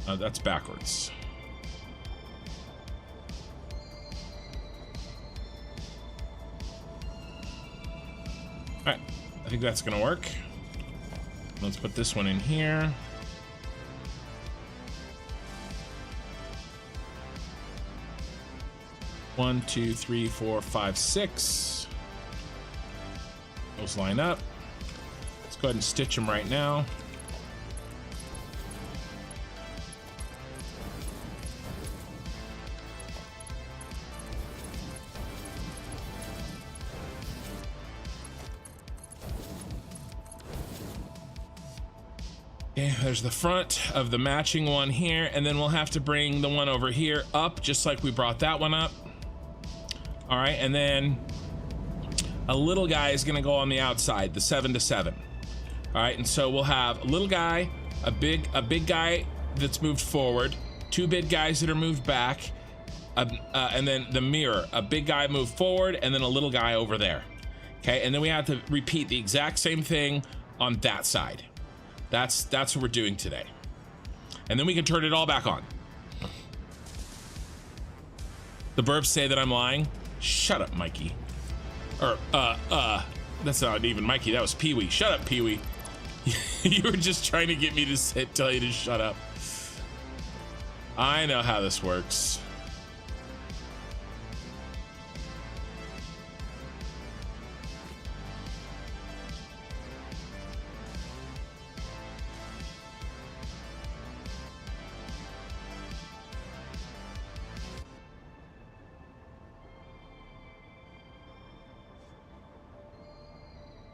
That's backwards. All right, I think that's gonna work. Let's put this one in here. One, two, three, four, five, six. Those line up. Let's go ahead and stitch them right now. Okay, there's the front of the matching one here, and then we'll have to bring the one over here up just like we brought that one up. All right, and then a little guy is gonna go on the outside, the 7 to 7. All right, and so we'll have a little guy, a big guy that's moved forward, 2 big guys that are moved back, and then the mirror, a big guy moved forward, and then a little guy over there. Okay, and then we have to repeat the exact same thing on that side. That's what we're doing today. And then we can turn it all back on. The burps say that I'm lying. Shut up, Mikey. Or, that's not even Mikey, that was Pee-wee. Shut up, Pee-wee. You were just trying to get me to tell you to shut up. I know how this works.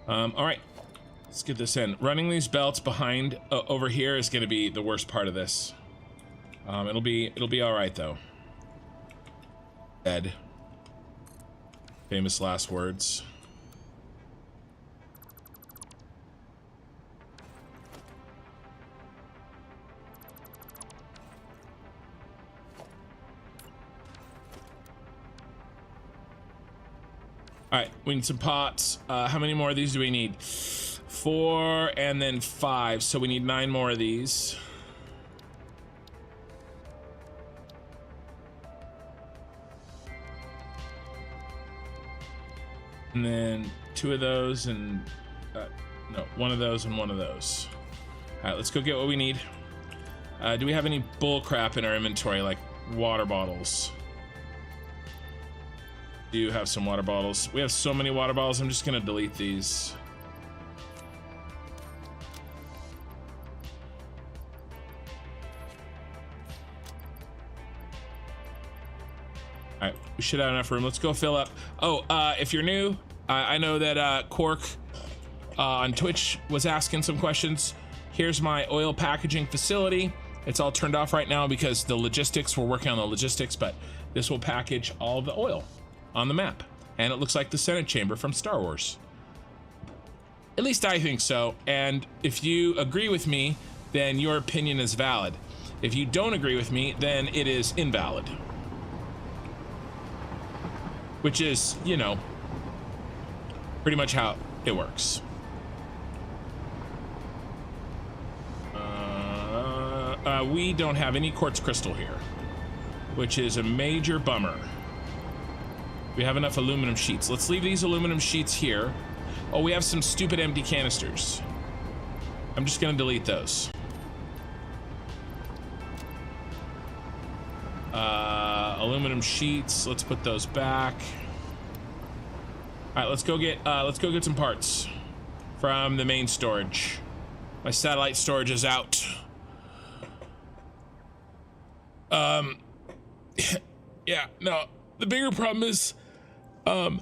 All right, let's get this in. Running these belts behind over here is going to be the worst part of this. It'll be all right though. Dead. Famous last words. All right, we need some pots. How many more of these do we need? 4 and then 5, so we need 9 more of these. And then 2 of those and no, 1 of those and 1 of those. All right, let's go get what we need. Do we have any bull crap in our inventory, like water bottles? Do have some water bottles. We have so many water bottles, I'm just gonna delete these. All right, we should have enough room. Let's go fill up. Oh, if you're new, I know that Cork on Twitch was asking some questions. Here's my oil packaging facility. It's all turned off right now because the logistics, we're working on the logistics, but this will package all of the oil on the map, and it looks like the Senate chamber from Star Wars. At least I think so, and if you agree with me, then your opinion is valid. If you don't agree with me, then it is invalid. Which is, you know, pretty much how it works. We don't have any quartz crystal here, which is a major bummer. We have enough aluminum sheets. Let's leave these aluminum sheets here. Oh, we have some stupid empty canisters. I'm just gonna delete those. Aluminum sheets, let's put those back. All right, let's go get some parts from the main storage. My satellite storage is out. Yeah, no, the bigger problem is I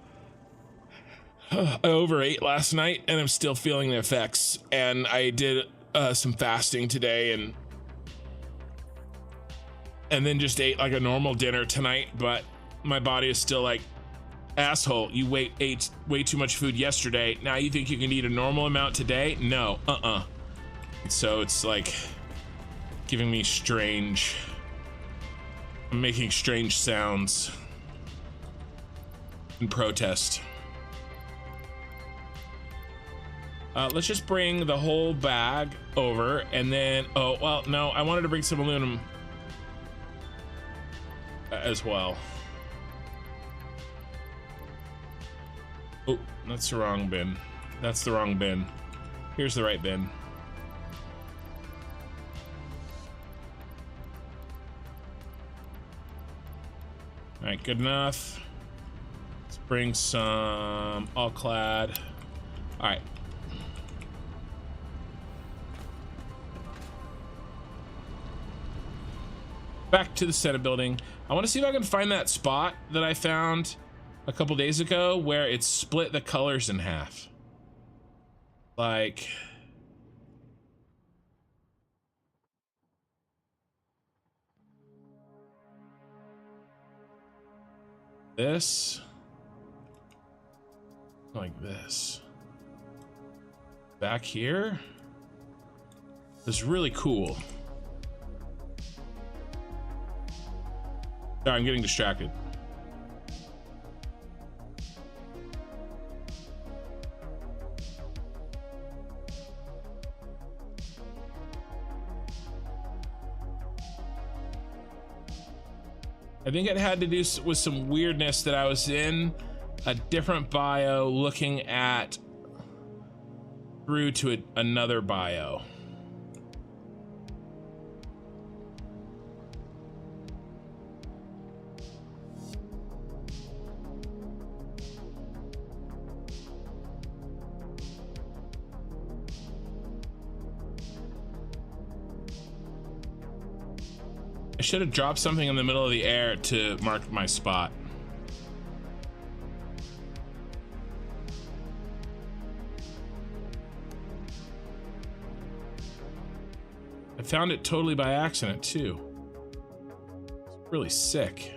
overate last night and I'm still feeling the effects, and I did some fasting today and then just ate like a normal dinner tonight, but my body is still like, asshole, you ate way too much food yesterday, now you think you can eat a normal amount today? No, so it's like giving me strange, I'm making strange sounds in protest. Let's just bring the whole bag over, and then, oh, well, no, I wanted to bring some aluminum as well. Oh, that's the wrong bin. That's the wrong bin. Here's the right bin. All right, good enough. Let's bring some all clad. All right. Back to the Senate building. I want to see if I can find that spot that I found a couple days ago where it split the colors in half. Like, this, like this. Back here, this is really cool. Sorry, I'm getting distracted. I think it had to do with some weirdness that I was in a different bio looking at through to another bio. I should have dropped something in the middle of the air to mark my spot. I found it totally by accident too. It's really sick.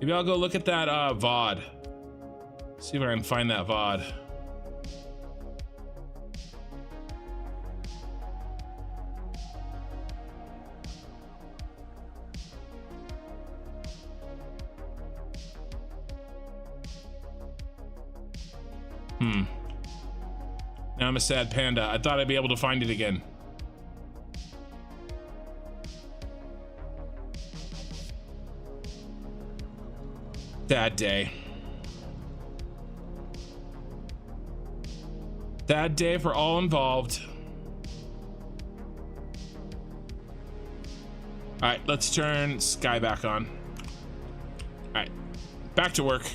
Maybe I'll go look at that VOD. See if I can find that VOD. Now I'm a sad panda. I thought I'd be able to find it again. Sad day. Sad day for all involved. All right, let's turn Sky back on. All right, back to work.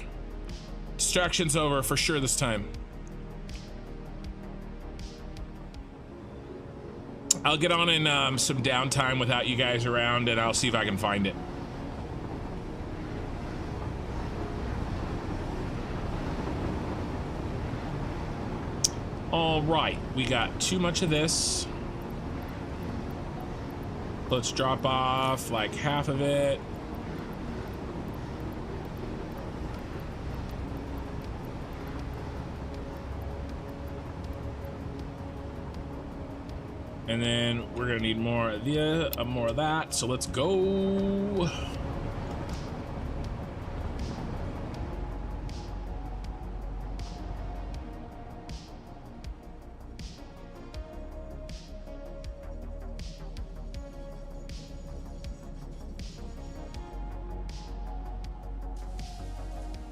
Distraction's over for sure this time. I'll get on in some downtime without you guys around, and I'll see if I can find it. All right, we got too much of this. Let's drop off like half of it. And then we're gonna need more of that. So let's go.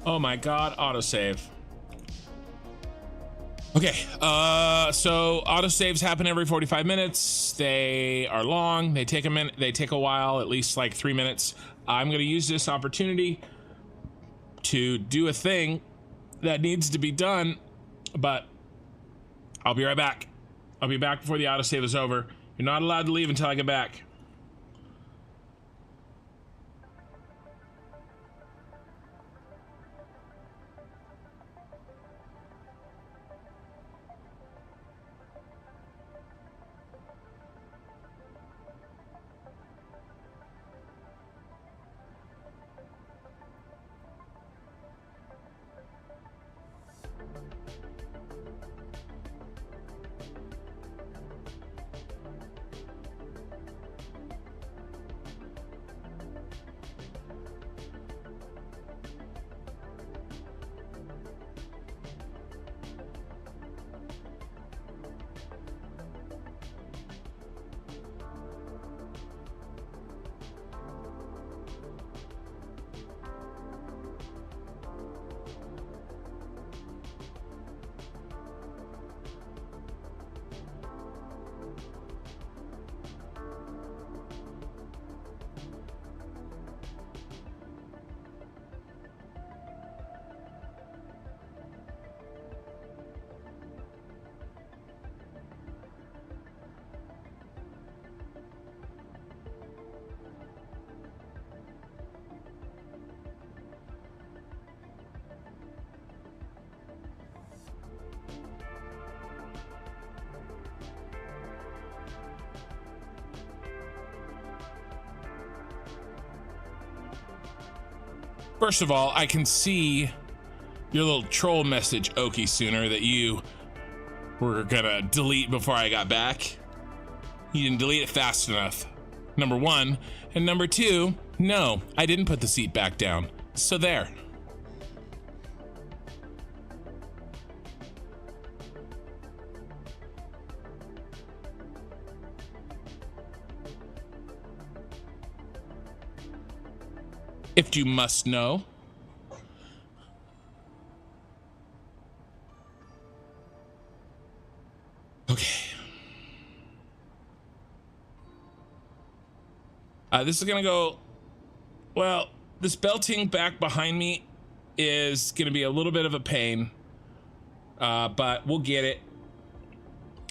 Oh my God, autosave. Okay, so autosaves happen every 45 minutes. They are long, they take a minute, they take a while, at least like 3 minutes. I'm gonna use this opportunity to do a thing that needs to be done, but I'll be right back. I'll be back before the autosave is over. You're not allowed to leave until I get back. First of all, I can see your little troll message, Okie Sooner, that you were gonna delete before I got back. You didn't delete it fast enough, number one. And number two, no, I didn't put the seat back down. So there. if you must know. Okay. This is gonna go, well, this belting back behind me is gonna be a little bit of a pain, but we'll get it.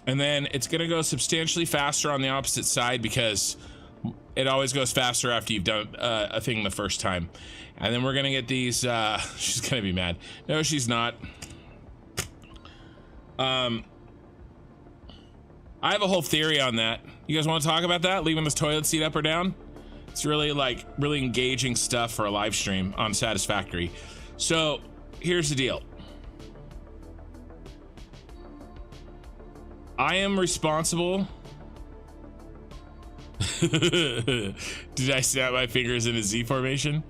And then it's gonna go substantially faster on the opposite side because it always goes faster after you've done a thing the first time. And then we're gonna get these, she's gonna be mad. No, she's not. I have a whole theory on that. You guys wanna talk about that? Leaving this toilet seat up or down? It's really really engaging stuff for a live stream on Satisfactory. So here's the deal. I am responsible. Did I snap my fingers in a Z formation?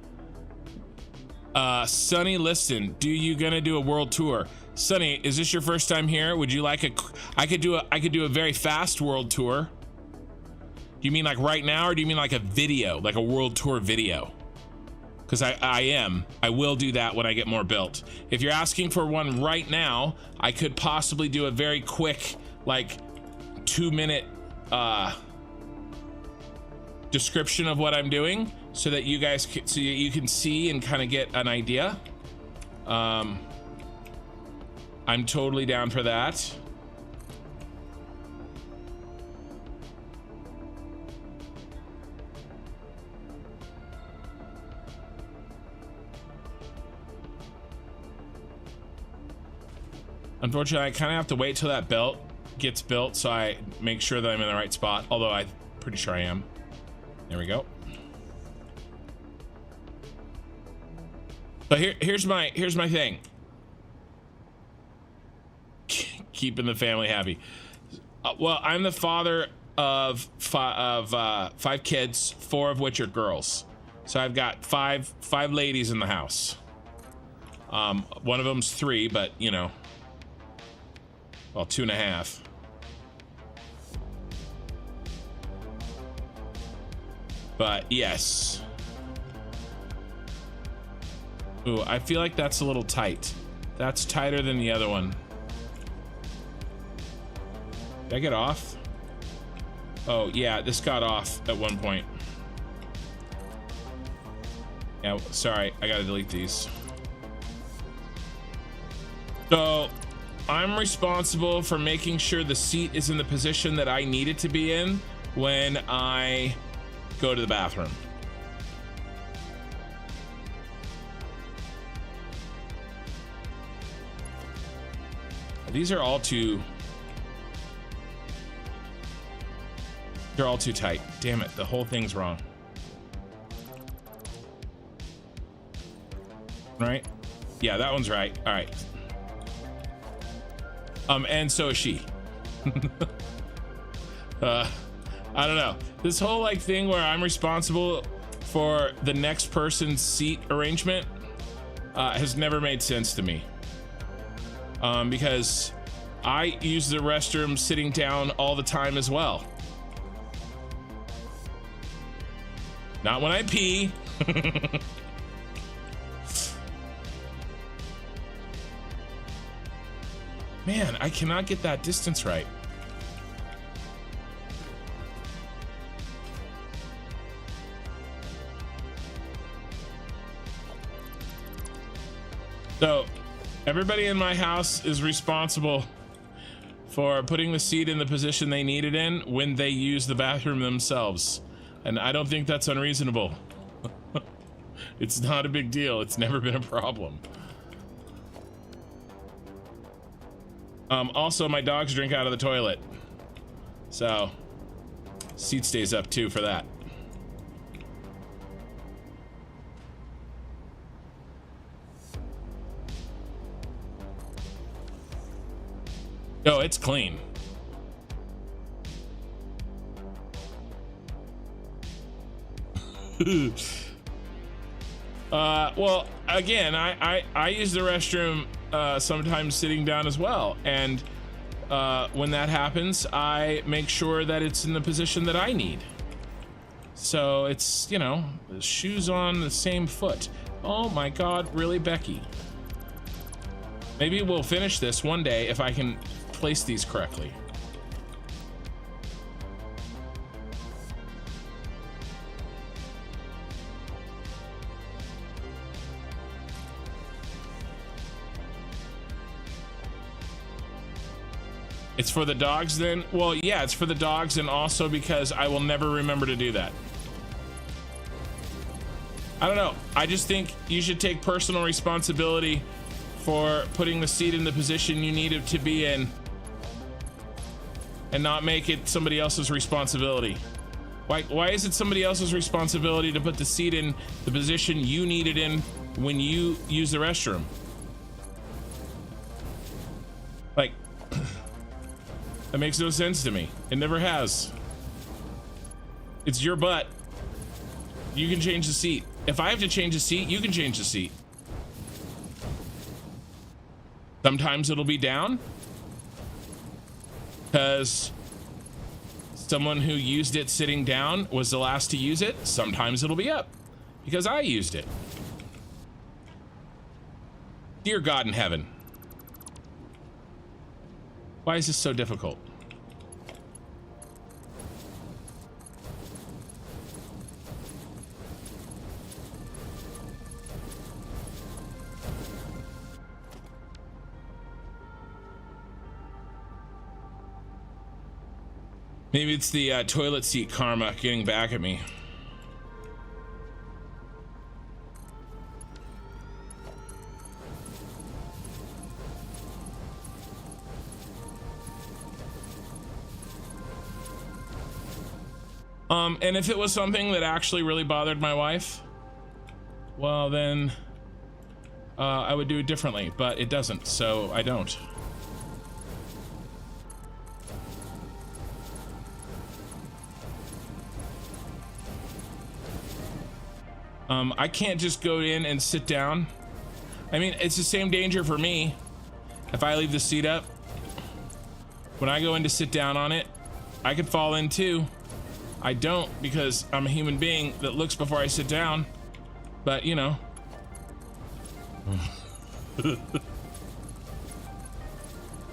Sonny, listen, you gonna do a world tour? Sonny, is this your first time here? Would you like I could do a very fast world tour. Do you mean like right now, or do you mean like a video, like a world tour video? Because I will do that when I get more built. If you're asking for one right now, I could possibly do a very quick, like 2-minute description of what I'm doing, so that you guys you can see and kind of get an idea. I'm totally down for that. Unfortunately, I kind of have to wait till that belt gets built so I make sure that I'm in the right spot, although I'm pretty sure I am. There we go. But here's my thing. Keeping the family happy. Well, I'm the father of five kids, 4 of which are girls. So I've got five ladies in the house. One of them's 3, but you know, well, 2.5. But yes. Ooh, I feel like that's a little tight. That's tighter than the other one. Did I get off? Oh yeah, this got off at one point. Yeah, sorry, I gotta delete these. So I'm responsible for making sure the seat is in the position that I need it to be in when I go to the bathroom. These are all too... they're all too tight. Damn it, the whole thing's wrong. Right? Yeah, that one's right. All right. And so is she. I don't know. This whole like thing where I'm responsible for the next person's seat arrangement has never made sense to me. Because I use the restroom sitting down all the time as well. Not when I pee. Man, I cannot get that distance right. So, everybody in my house is responsible for putting the seat in the position they need it in when they use the bathroom themselves. And I don't think that's unreasonable. It's not a big deal. It's never been a problem. Also, my dogs drink out of the toilet. So, seat stays up too for that. Oh, it's clean. Well, again, I use the restroom sometimes sitting down as well, and when that happens, I make sure that it's in the position that I need. So it's, you know, shoes on the same foot. Oh my God, really, Becky? Maybe we'll finish this one day if I can place these correctly. It's for the dogs then? Well, yeah, it's for the dogs, and also because I will never remember to do that. I don't know. I just think you should take personal responsibility for putting the seat in the position you need it to be in and not make it somebody else's responsibility. Why is it somebody else's responsibility to put the seat in the position you need it in when you use the restroom? Like, that makes no sense to me. It never has. It's your butt. You can change the seat. If I have to change the seat, you can change the seat. Sometimes it'll be down because someone who used it sitting down was the last to use it. Sometimes it'll be up because I used it. Dear God in heaven. Why is this so difficult? Maybe it's the toilet seat karma getting back at me. And if it was something that actually really bothered my wife, well then, I would do it differently, but it doesn't, so I don't. I can't just go in and sit down. I mean, it's the same danger for me. If I leave the seat up, when I go in to sit down on it, I could fall in too. I don't, because I'm a human being that looks before I sit down, but you know.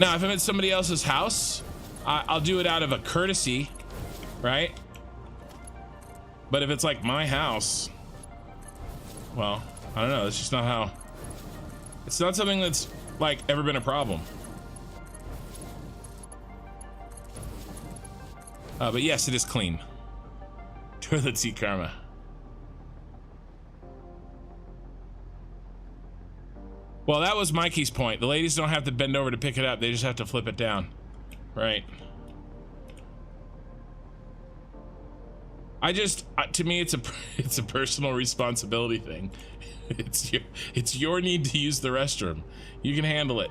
Now, if I'm at somebody else's house, I'll do it out of a courtesy, right? But if it's like my house, well, I don't know. It's just not how. It's not something that's like ever been a problem. But yes, it is clean. Toilet seat karma. Well, that was Mikey's point. The ladies don't have to bend over to pick it up. They just have to flip it down. Right. I just, to me, it's a personal responsibility thing. It's your need to use the restroom. You can handle it.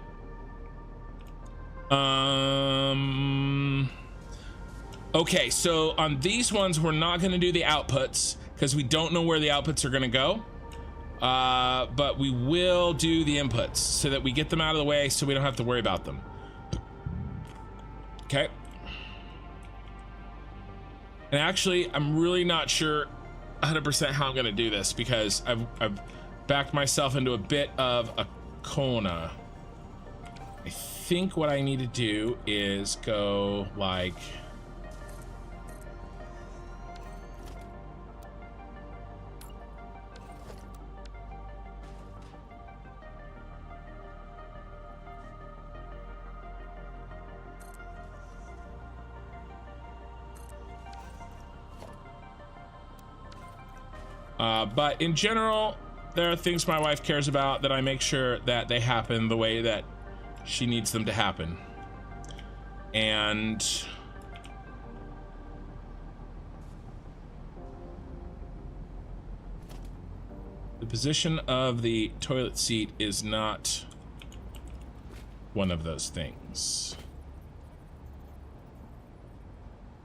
Okay, so on these ones, we're not going to do the outputs because we don't know where the outputs are going to go. But we will do the inputs so that we get them out of the way so we don't have to worry about them. Okay. And actually, I'm really not sure 100% how I'm going to do this because I've backed myself into a bit of a corner. I think what I need to do is go like... but in general, there are things my wife cares about that I make sure that they happen the way that she needs them to happen. And the position of the toilet seat is not one of those things.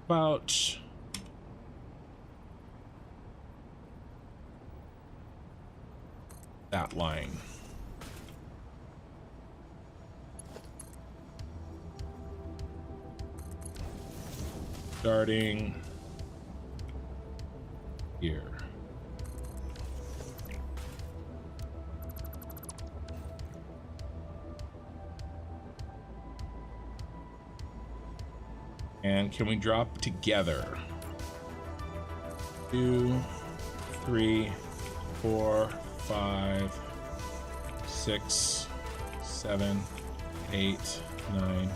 About that line. Starting And can we drop together? 2, 3, 4, 5, 6, 7, 8, 9,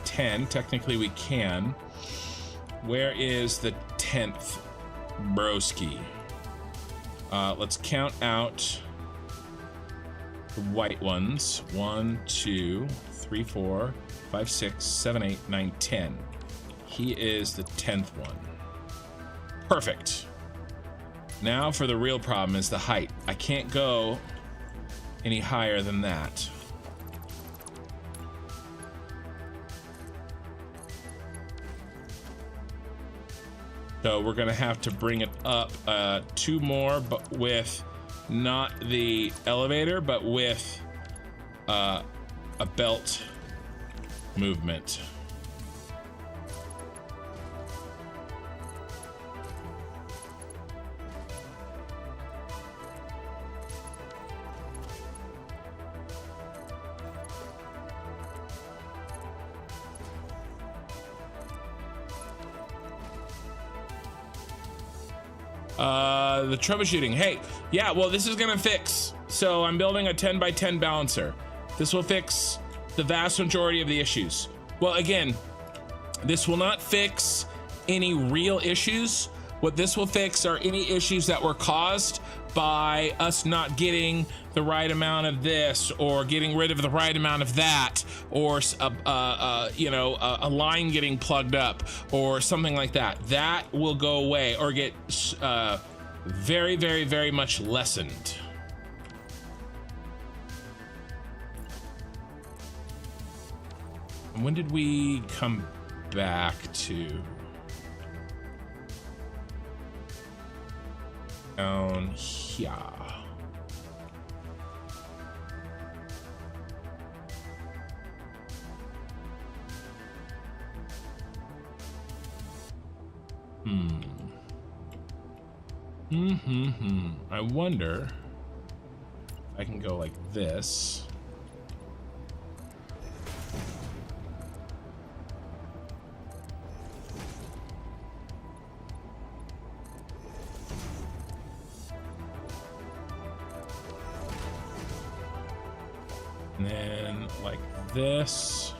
10. Technically we can. Where is the 10th broski? Let's count out the white ones. 1, 2, 3, 4, 5, 6, 7, 8, 9, 10. He is the 10th one. Perfect. Now for the real problem is the height. I can't go any higher than that. So we're gonna have to bring it up 2 more, but with not the elevator, but with a belt movement. The troubleshooting. Hey, yeah, well, this is gonna fix. So I'm building a 10 by 10 balancer. This will fix the vast majority of the issues. Well, again, this will not fix any real issues. What this will fix are any issues that were caused by us not getting the right amount of this, or getting rid of the right amount of that, or you know, a line getting plugged up, or something like that. That will go away or get very, very, very much lessened. When did we come back to? Down here. I wonder if I can go like this. And then like this.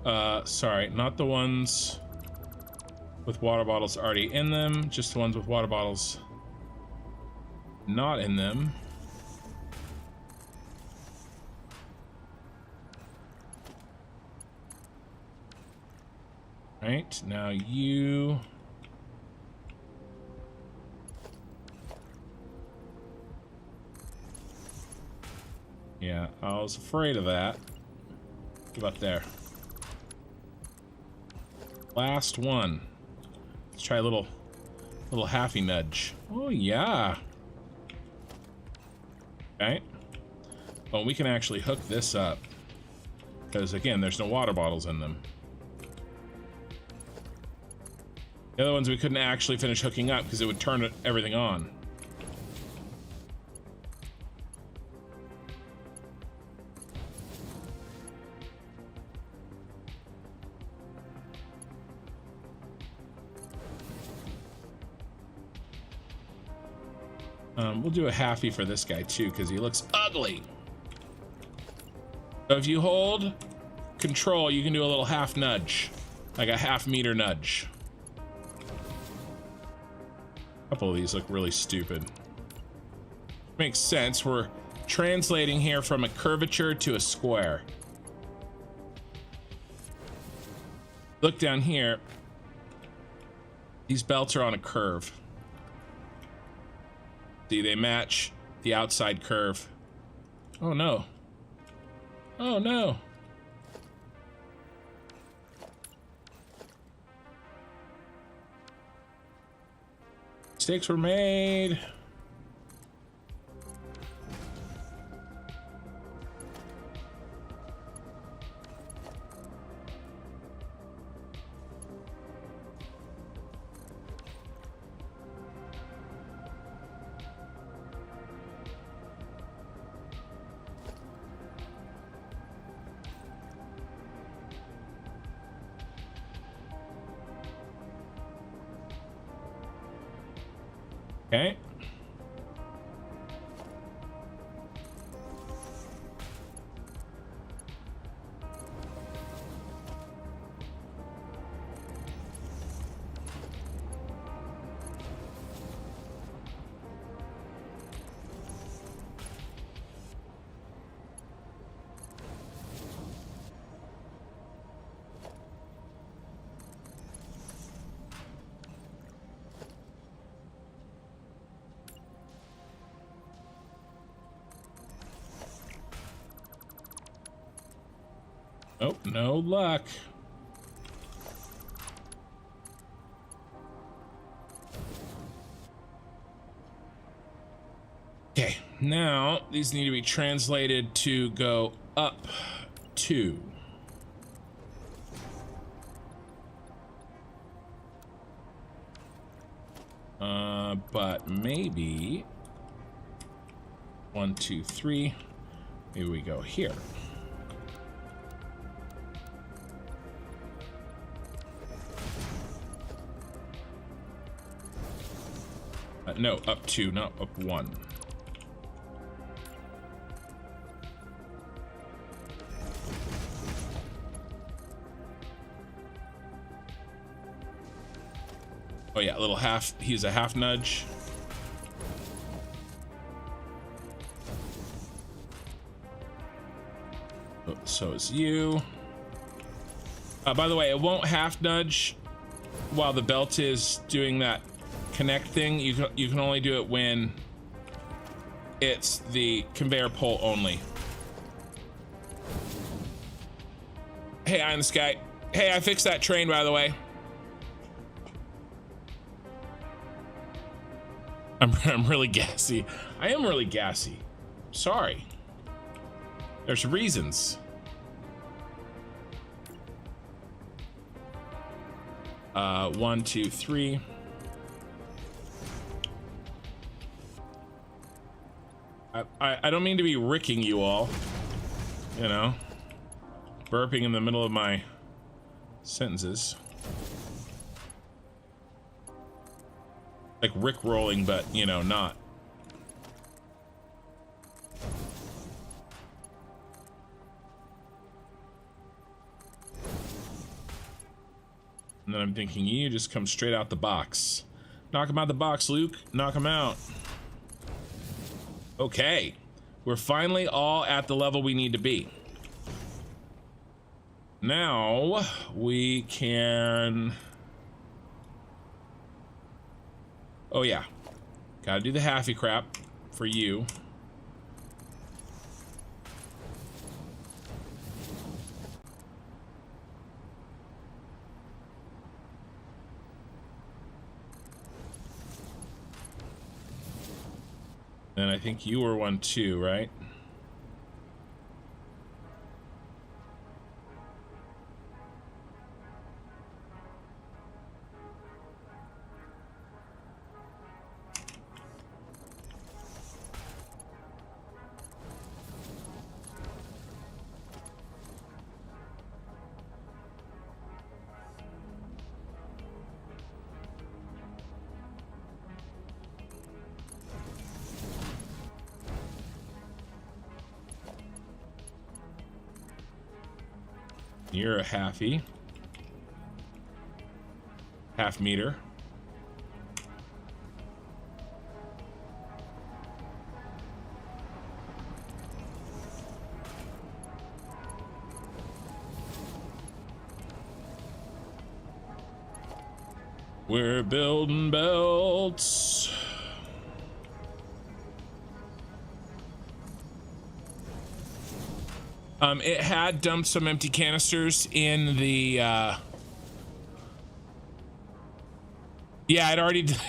Oh, sorry, not the ones with water bottles already in them, just the ones with water bottles not in them. Right, now you... Yeah, I was afraid of that. What about there? Last one. Let's try a little halfy nudge. Oh yeah. Okay. Well, we can actually hook this up because again, there's no water bottles in them. The other ones we couldn't actually finish hooking up because it would turn everything on. We'll do a halfie for this guy too, because he looks ugly. So if you hold control, you can do a little half nudge, like a half-meter nudge. A couple of these look really stupid. Makes sense. We're translating here from a curvature to a square. Look down here. These belts are on a curve. See, they match the outside curve. Oh no. Oh no. Mistakes were made. Okay. Oh, no luck. Okay, now these need to be translated to go up 2. But maybe 1, 2, 3. Maybe we go here. No, up 2, not up 1. Oh yeah, a little half, he's a half nudge. Oh, so is you. By the way, it won't half nudge while the belt is doing that connect thing. You can only do it when it's the conveyor pole only. Hey, eye in the sky. Hey, I fixed that train, by the way. I'm really gassy. I am really gassy. Sorry. There's reasons. 1, 2, 3. I don't mean to be ricking you all, you know, burping in the middle of my sentences. Like Rick rolling, but, you know, not. And then I'm thinking, you just come straight out the box. Knock him out the box, Luke. Knock him out. Okay. We're finally all at the level we need to be. Now we can... Oh yeah, gotta do the halfy crap for you. And I think you were one too, right? You're a halfy. Half meter. We're building belts. It had dumped some empty canisters in the, yeah,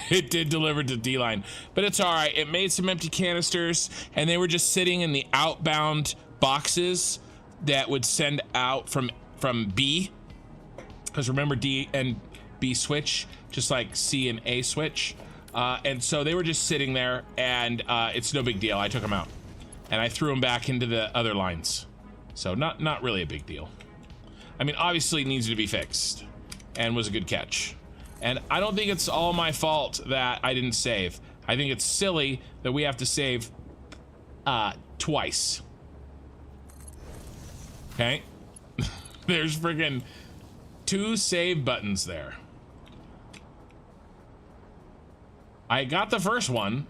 it did deliver to D-line, but it's all right. It made some empty canisters, and they were just sitting in the outbound boxes that would send out from B, because remember D and B switch, just like C and A switch, and so they were just sitting there, and it's no big deal. I took them out, and I threw them back into the other lines, so not really a big deal. I mean, obviously it needs to be fixed, and was a good catch. And I don't think it's all my fault that I didn't save. I think it's silly that we have to save twice. Okay? There's friggin' 2 save buttons there. I got the first one,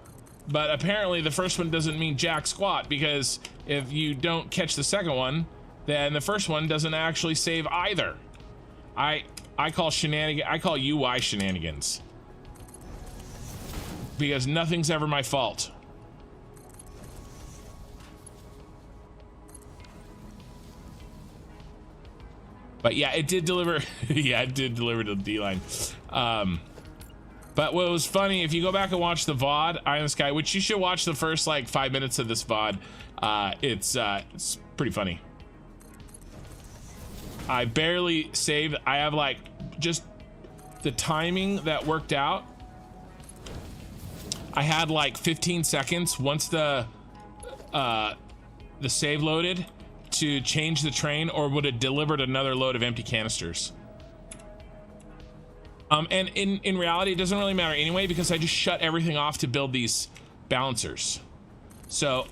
but apparently the first one doesn't mean jack squat, because if you don't catch the second one, then the first one doesn't actually save either. I call UI shenanigans, because nothing's ever my fault. But yeah, it did deliver. Yeah, it did deliver to the D-line. But what was funny, if you go back and watch the VOD, Eye in the Sky, which you should watch the first like 5 minutes of this VOD, it's pretty funny. I barely saved. I have like just the timing that worked out. I had like 15 seconds once the save loaded to change the train, or would have delivered another load of empty canisters. And in reality, it doesn't really matter anyway, because I just shut everything off to build these balancers. So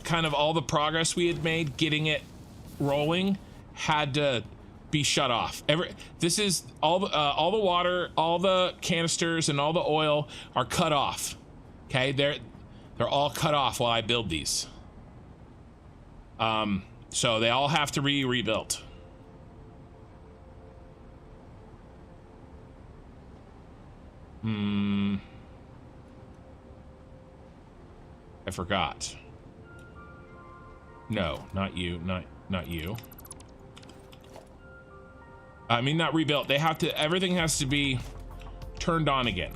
kind of all the progress we had made getting it rolling had to be shut off. This is all the water, all the canisters, and all the oil are cut off. Okay, they're all cut off while I build these. So they all have to be rebuilt. I forgot. No, not you, not you. I mean, not rebuilt. They have to, everything has to be turned on again.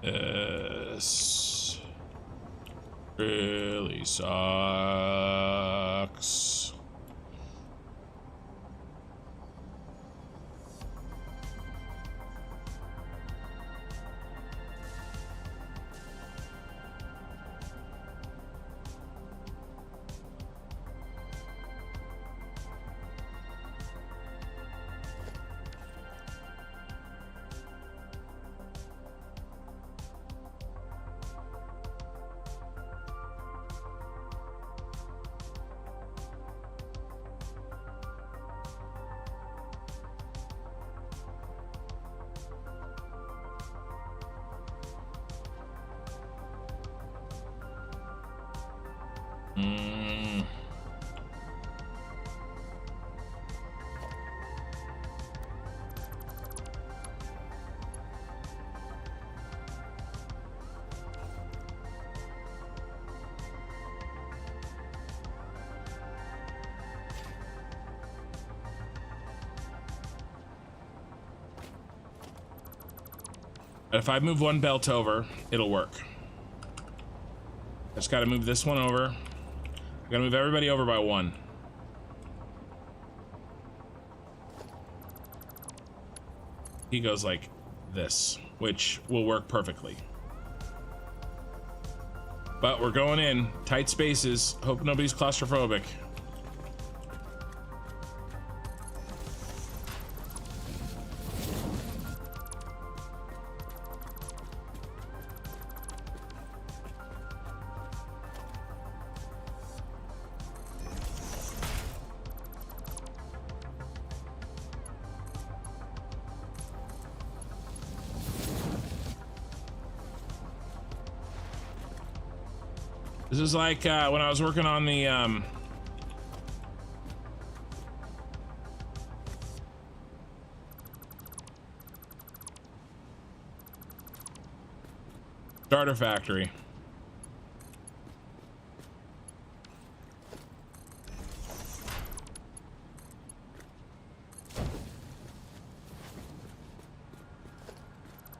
This really sucks. If I move one belt over, it'll work. I just gotta move this one over. I gotta move everybody over by one. He goes like this, which will work perfectly. But we're going in tight spaces. Hope nobody's claustrophobic. This is like when I was working on the starter factory.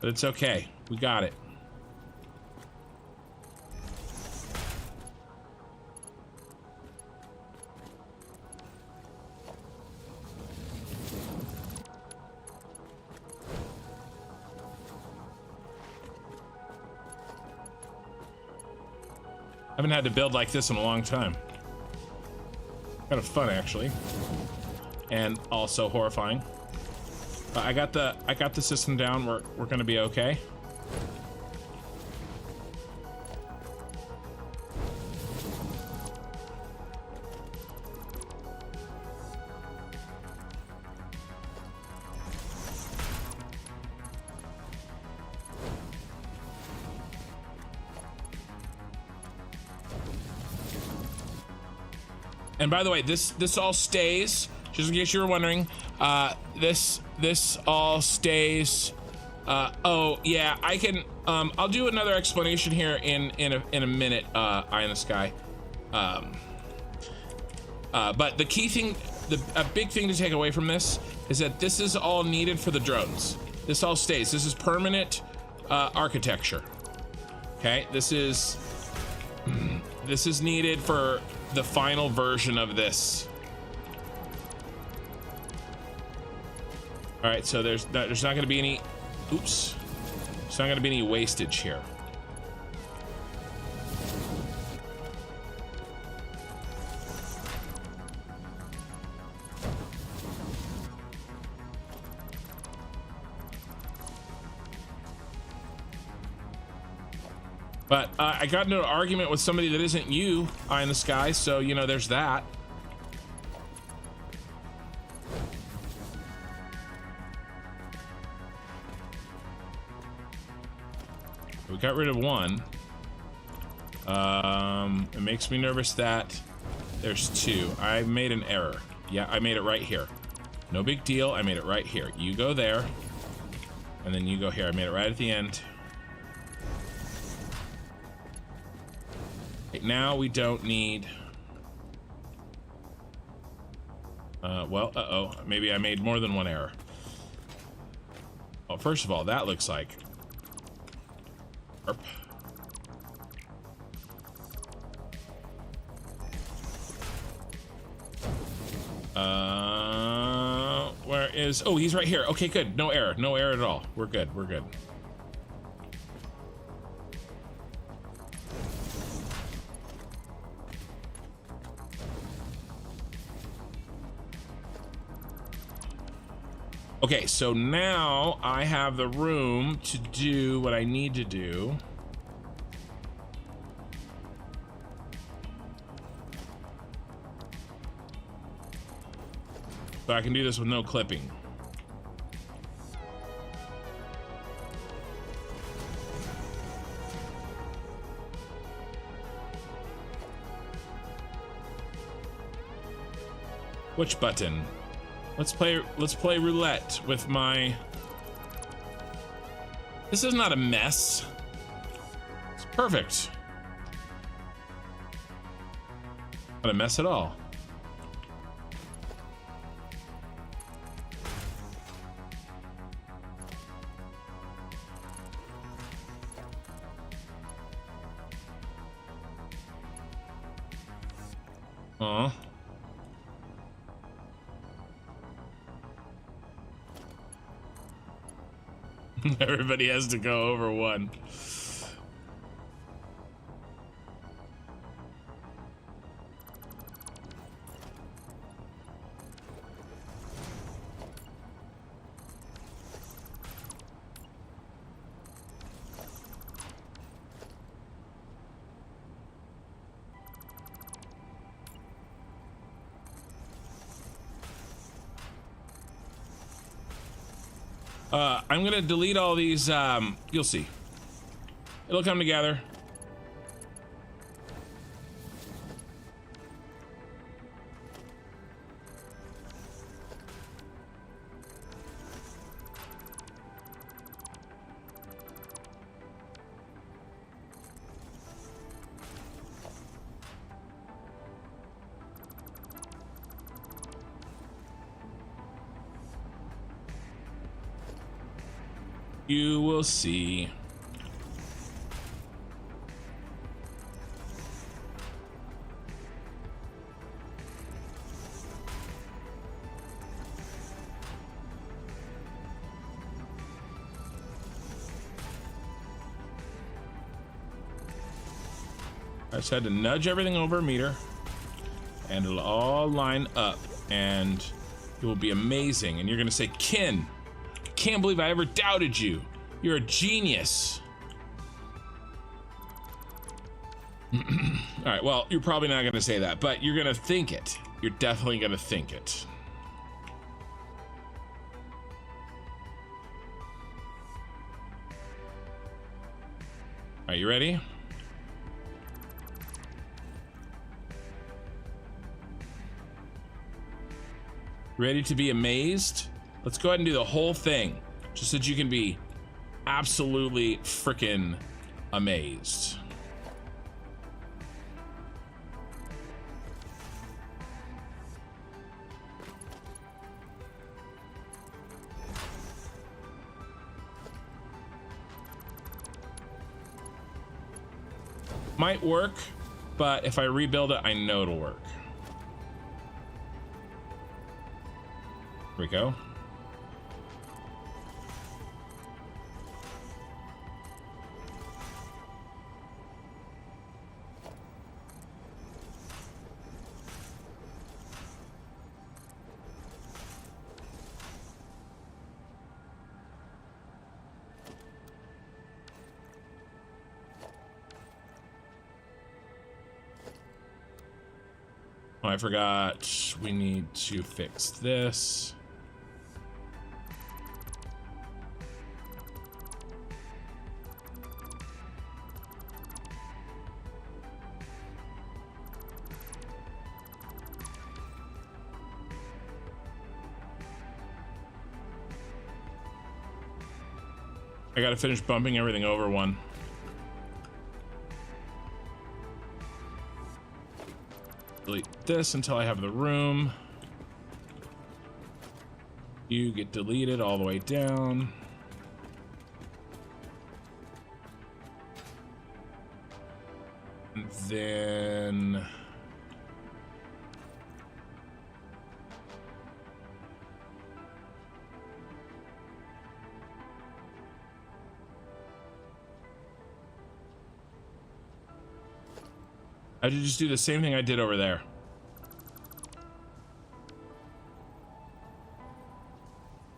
But it's okay. We got it. I haven't had to build like this in a long time. Kind of fun, actually. And also horrifying. I got the system down. We're gonna be okay. And by the way, this all stays, just in case you were wondering, this all stays. Oh yeah, I can, I'll do another explanation here in a minute, Eye in the Sky. But the key thing, a big thing to take away from this is that this is all needed for the drones. This all stays. This is permanent architecture. Okay, this is needed for the final version of this. All right, so there's not going to be any, oops, there's not going to be any wastage here. But I got into an argument with somebody that isn't you, Eye in the Sky, so, you know, there's that. We got rid of one. It makes me nervous that there's two. I made an error. Yeah, I made it right here. No big deal, I made it right here. You go there, and then you go here. I made it right at the end. Now we don't need well, uh-oh, maybe I made more than one error. Well, first of all, that looks like Erp. Where is, oh, he's right here. Okay, good. No error at all. We're good. Okay, so now I have the room to do what I need to do. So I can do this with no clipping. Which button? Let's play roulette with my... This is not a mess. It's perfect. Not a mess at all. Aw. Everybody has to go over one. I'm gonna delete all these, you'll see. It'll come together. You will see. I just had to nudge everything over a meter and it'll all line up and it will be amazing. And you're gonna say, Kin, can't believe I ever doubted you. You're a genius. All right, well, you're probably not gonna say that, but you're gonna think it. You're definitely gonna think it. Are you ready? Ready to be amazed? Let's go ahead and do the whole thing, just so that you can be absolutely freaking amazed. Might work, but if I rebuild it, I know it'll work. Here we go. Oh, I forgot. We need to fix this. I gotta finish bumping everything over one. Delete this until I have the room. You get deleted all the way down. And then I should just do the same thing I did over there.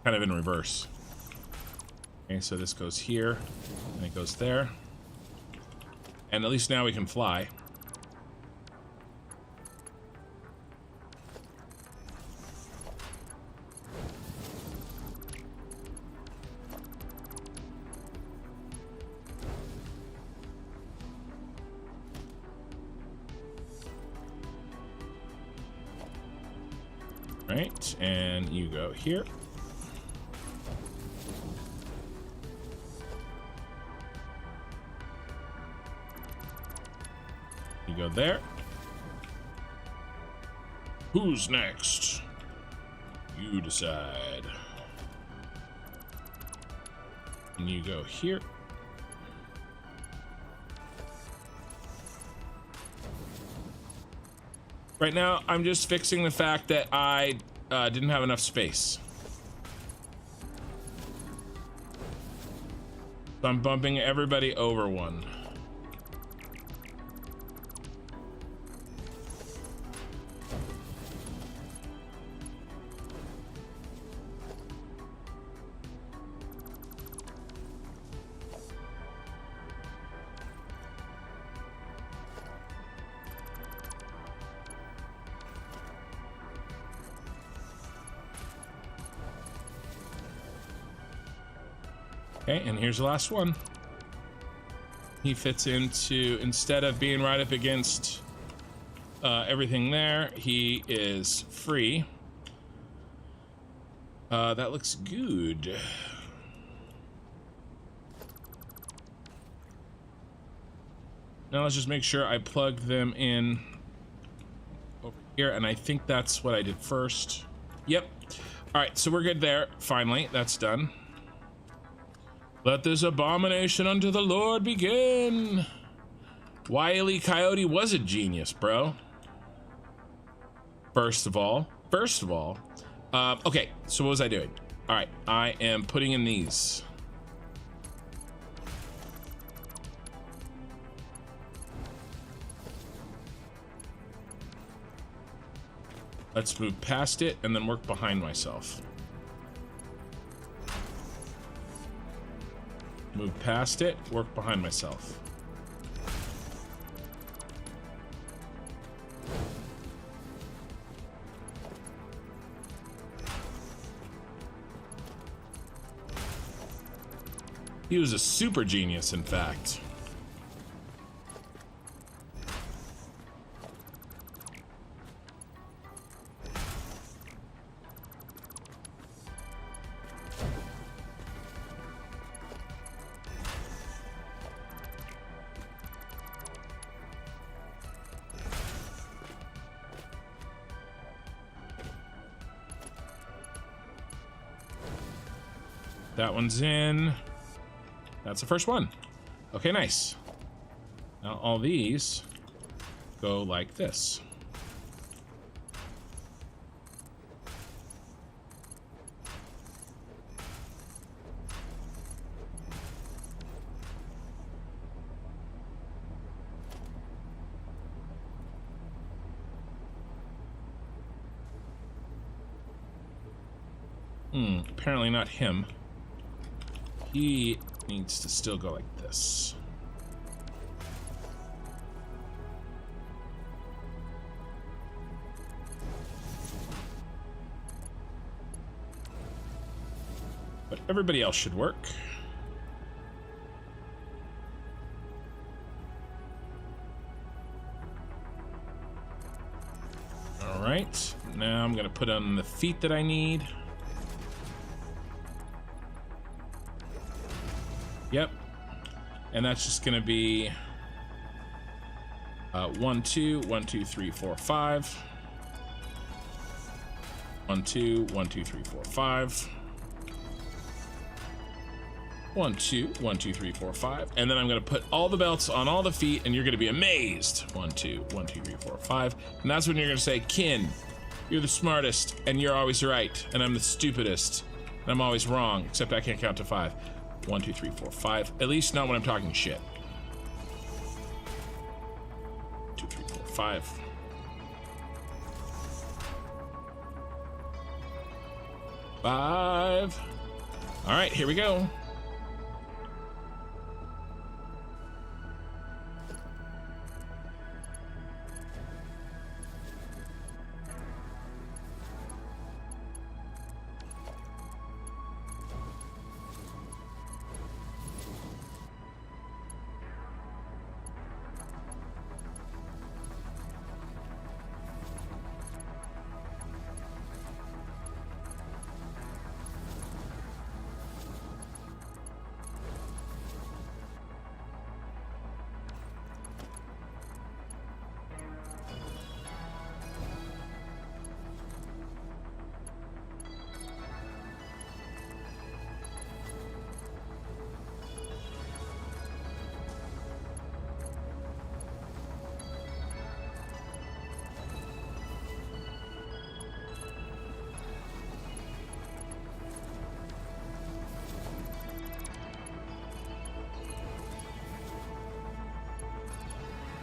Kind of in reverse. Okay, so this goes here, and it goes there. And at least now we can fly. Right, and you go here. You go there. Who's next? You decide. And you go here. Right now, I'm just fixing the fact that I didn't have enough space. So I'm bumping everybody over one. Okay, and here's the last one. He fits into, instead of being right up against everything there, he is free. That looks good. Now let's just make sure I plug them in over here, and I think that's what I did first. Yep. All right, so we're good there. Finally, that's done. Let this abomination unto the Lord begin. Wile E. Coyote was a genius, bro. First of all, okay, so what was I doing? All right, I am putting in these. Let's move past it and then work behind myself. Move past it, work behind myself. He was a super genius, in fact. That one's in. That's the first one. Okay, nice. Now all these go like this. Apparently not him. He needs to still go like this. But everybody else should work. All right, now I'm gonna put on the feet that I need. Yep, and that's just gonna be 1 2 1 2 3 4 5 1 2 1 2 3 4 5 1 2 1 2 3 4 5, and then I'm gonna put all the belts on all the feet, and you're gonna be amazed. 1 2 1 2 3 4 5, and that's when you're gonna say, Kin, you're the smartest, and you're always right, and I'm the stupidest, and I'm always wrong, except I can't count to 5. 1 2 3 4 5. At least not when I'm talking shit. 2 3 4 5. 5. All right, here we go.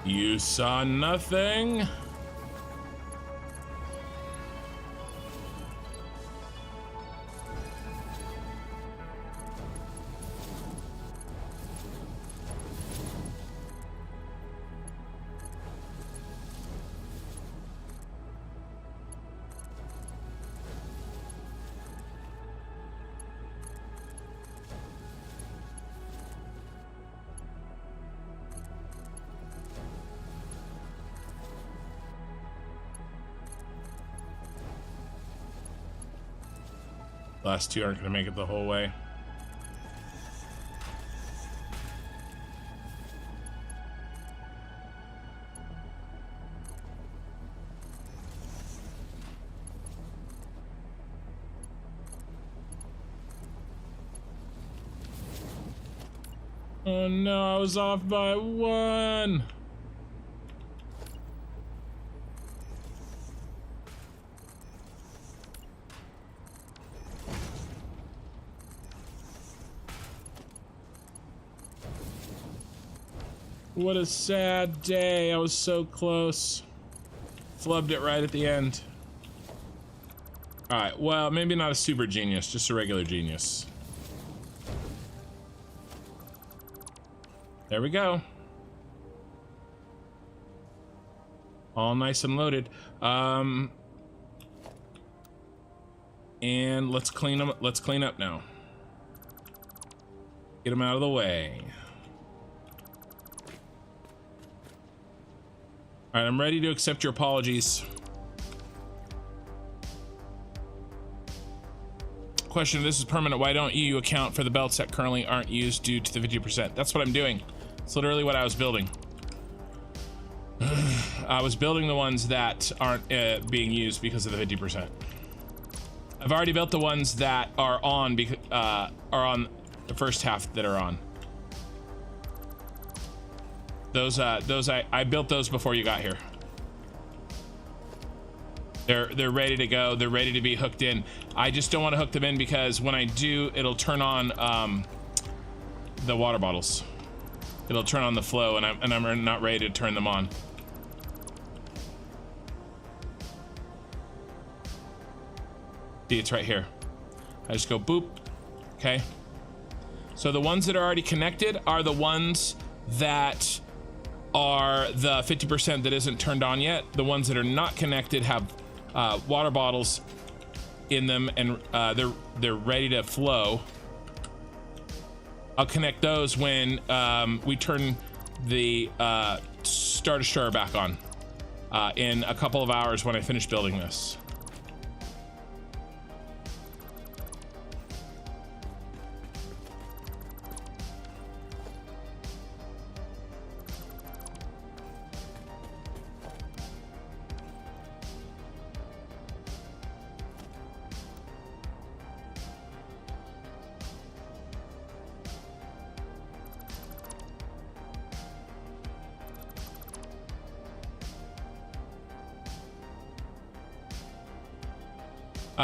You saw nothing? Last two aren't going to make it the whole way. Oh no, I was off by 1. What a sad day. I was so close. Flubbed it right at the end. Alright, well, maybe not a super genius, just a regular genius. There we go. All nice and loaded. And let's clean them. Let's clean up now. Get them out of the way. All right, I'm ready to accept your apologies. Question, this is permanent. Why don't you account for the belts that currently aren't used due to the 50%? That's what I'm doing. It's literally what I was building. I was building the ones that aren't being used because of the 50%. I've already built the ones that are on the first half that are on. Those I built those before you got here. They're ready to go. They're ready to be hooked in. I just don't want to hook them in because when I do, it'll turn on the water bottles. It'll turn on the flow, and I'm not ready to turn them on. See, it's right here. I just go boop. Okay. So the ones that are already connected are the ones that are the 50% that isn't turned on yet. The ones that are not connected have water bottles in them, and they're ready to flow. I'll connect those when we turn the Star Destroyer back on in a couple of hours when I finish building this.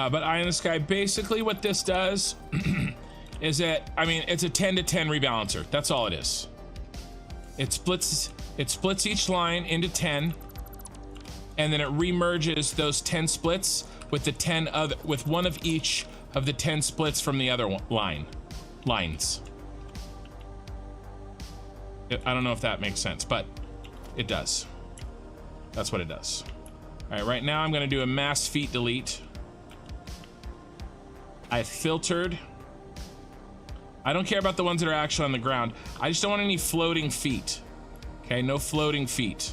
But Eye in the Sky, basically what this does is that, I mean, it's a 10 to 10 rebalancer. That's all it is. It splits each line into 10, and then it remerges those 10 splits with the 10 other, with one of each of the 10 splits from the other lines. I don't know if that makes sense, but it does. That's what it does. All right, right now I'm gonna do a mass feet delete. I filtered. I don't care about the ones that are actually on the ground. I just don't want any floating feet. Okay, no floating feet.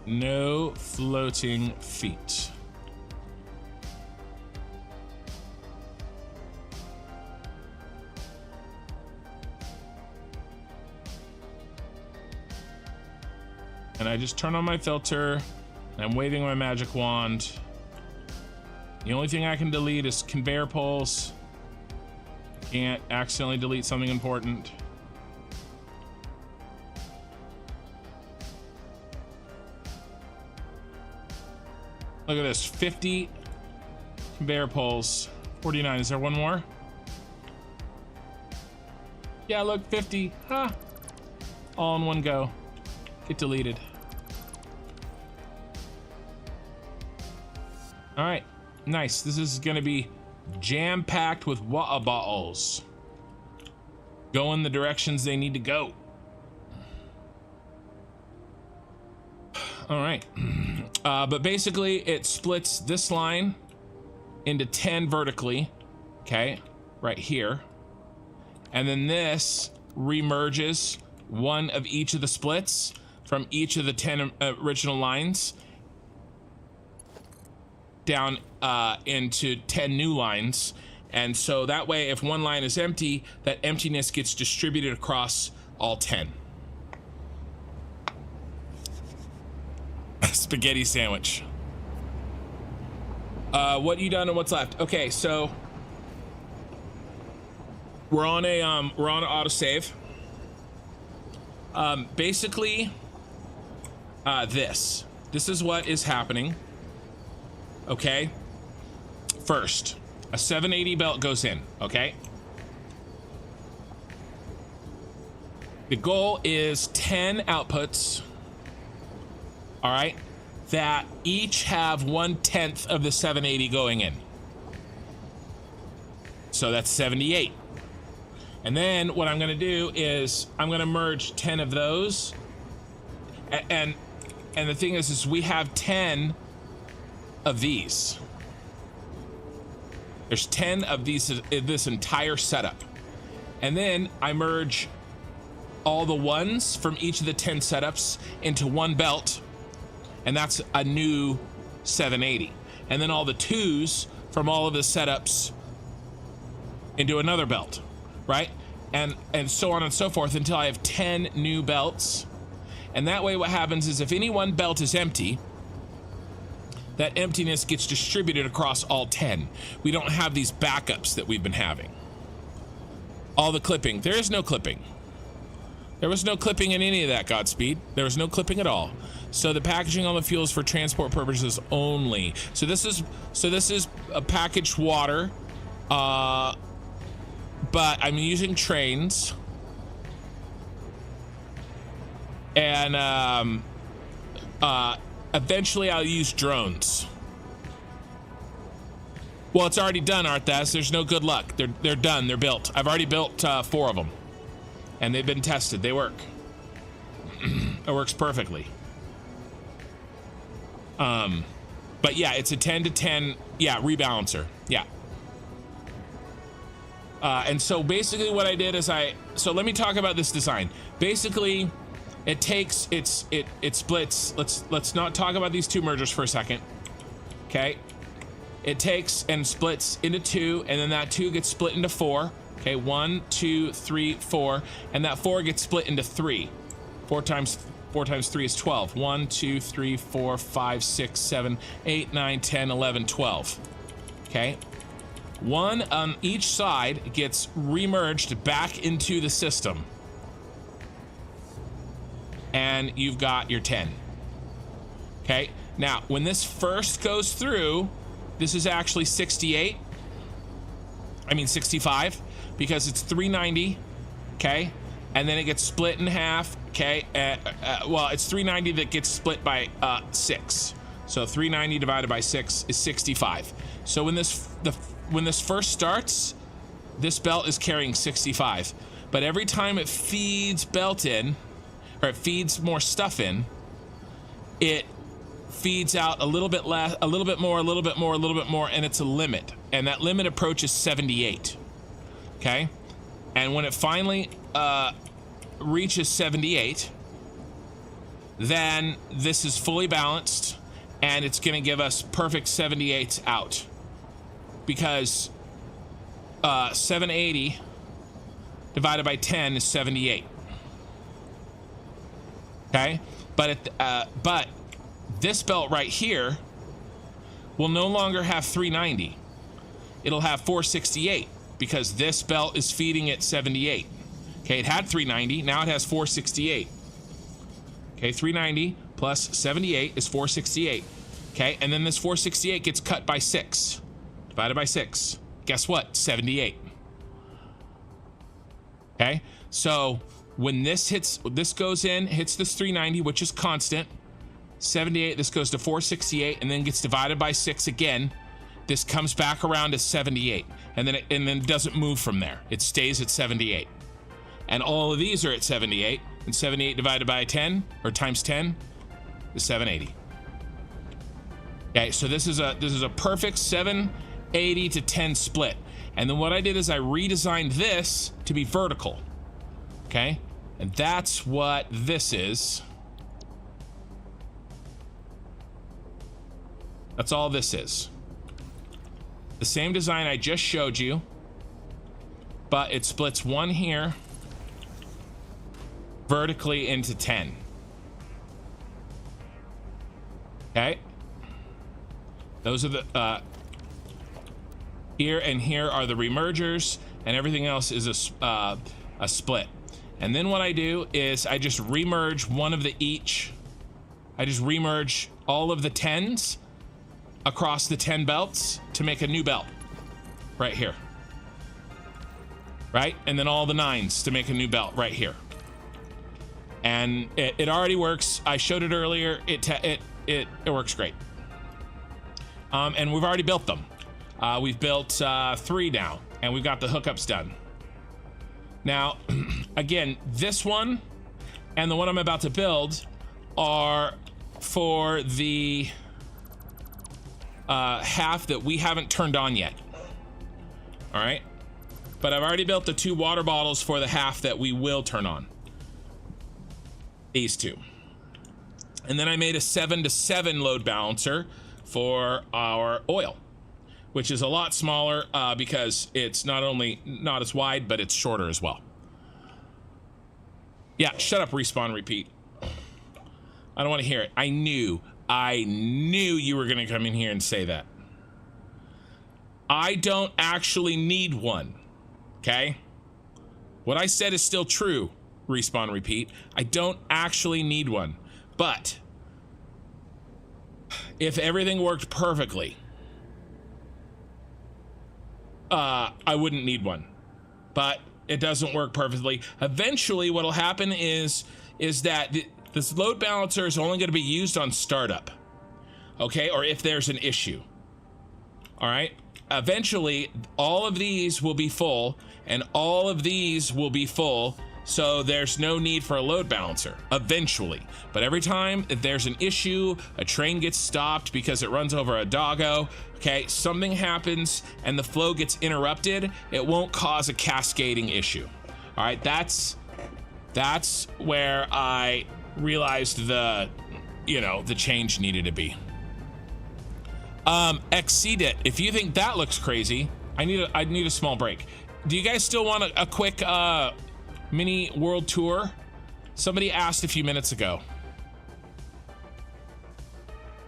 No floating feet. And I just turn on my filter, and I'm waving my magic wand. The only thing I can delete is conveyor poles. I can't accidentally delete something important. Look at this, 50 conveyor poles, 49. Is there one more? Yeah, look, 50. Huh. All in one go. Get deleted. All right, nice. This is gonna be jam-packed with water bottles. Go in the directions they need to go. All right, but basically it splits this line into 10 vertically, okay, right here. And then this remerges one of each of the splits from each of the 10 original lines down into 10 new lines. And so that way, if one line is empty, that emptiness gets distributed across all 10. Spaghetti sandwich. What you done and what's left? Okay, so we're on an autosave. Basically, this is what is happening. Okay. First, a 780 belt goes in. Okay. The goal is 10 outputs. All right. That each have 1/10 of the 780 going in. So that's 78. And then what I'm going to do is I'm going to merge 10 of those. And the thing is we have 10 of these. There's 10 of these in this entire setup. And then I merge all the ones from each of the 10 setups into one belt. And that's a new 780. And then all the twos from all of the setups into another belt, right? And so on and so forth until I have 10 new belts. And that way what happens is if any one belt is empty, that emptiness gets distributed across all 10. We don't have these backups that we've been having. All the clipping. There is no clipping. There was no clipping in any of that, Godspeed. There was no clipping at all. So the packaging on the fuel is for transport purposes only. So this is a packaged water, but I'm using trains, and eventually I'll use drones. Well, it's already done, Arthas. There's no good luck. They're done. They're built. I've already built 4 of them, and they've been tested. They work. It works perfectly. But yeah, it's a 10 to 10. Yeah, rebalancer. Yeah. And so basically what I did is so let me talk about this design. Basically, it takes it splits. Let's not talk about these two mergers for a second. Okay. It takes and splits into 2, and then that 2 gets split into 4. Okay, 1, 2, 3, 4, and that 4 gets split into 3. 4 times 3 is 12. 1, 2, 3, 4, 5, 6, 7, 8, 9, 10, 11, 12. Okay. 1 on each side gets remerged back into the system. And you've got your 10. Okay. Now, when this first goes through, this is actually 65, because it's 390. Okay. And then it gets split in half. Okay. Well, it's 390 that gets split by 6. So 390 divided by 6 is 65. So when this first starts, this belt is carrying 65. But every time it feeds belt in, or it feeds more stuff in, it feeds out a little bit less, a little bit more, a little bit more, a little bit more, and it's a limit. And that limit approaches 78. Okay? And when it finally reaches 78, then this is fully balanced, and it's going to give us perfect 78s out. Because 780 divided by 10 is 78. Okay? But this belt right here will no longer have 390. It'll have 468, because this belt is feeding it 78. Okay, it had 390, now it has 468. Okay, 390 plus 78 is 468. Okay, and then this 468 gets cut by 6. Divided by 6. Guess what? 78. Okay, so when this goes in, hits this 390, which is constant. 78, this goes to 468, and then gets divided by 6 again. This comes back around to 78, and then it doesn't move from there. It stays at 78. And all of these are at 78, and 78 divided by 10, or times 10, is 780. Okay, so this is a perfect 780 to 10 split. And then what I did is I redesigned this to be vertical. Okay, and that's what this is. That's all this is. The same design I just showed you, but it splits one here vertically into 10. Okay. Those are the, here and here are the remergers, and everything else is a split. And then what I do is I just remerge one of the each. I just remerge all of the 10s across the 10 belts to make a new belt right here. Right? And then all the 9s to make a new belt right here. And it already works. I showed it earlier. It works great. And we've already built them. We've built 3 now, and we've got the hookups done. Now, again, this one and the one I'm about to build are for the half that we haven't turned on yet. All right, but I've already built the 2 water bottles for the half that we will turn on. These 2. And then I made a 7-to-7 load balancer for our oil, which is a lot smaller because it's not only not as wide, but it's shorter as well. Yeah, shut up, respawn, repeat. I don't want to hear it. I knew you were going to come in here and say that. I don't actually need one, okay? What I said is still true, respawn, repeat. I don't actually need one, but if everything worked perfectly, I wouldn't need one, but it doesn't work perfectly. Eventually what'll happen is that this load balancer is only going to be used on startup, okay, or if there's an issue. All right, eventually all of these will be full and all of these will be full, so there's no need for a load balancer eventually. But every time if there's an issue, a train gets stopped because it runs over a doggo, okay, something happens and the flow gets interrupted, it won't cause a cascading issue. All right, that's where I realized the change needed to be. Exceed it. If you think that looks crazy, I need a small break. Do you guys still want a quick mini world tour? Somebody asked a few minutes ago.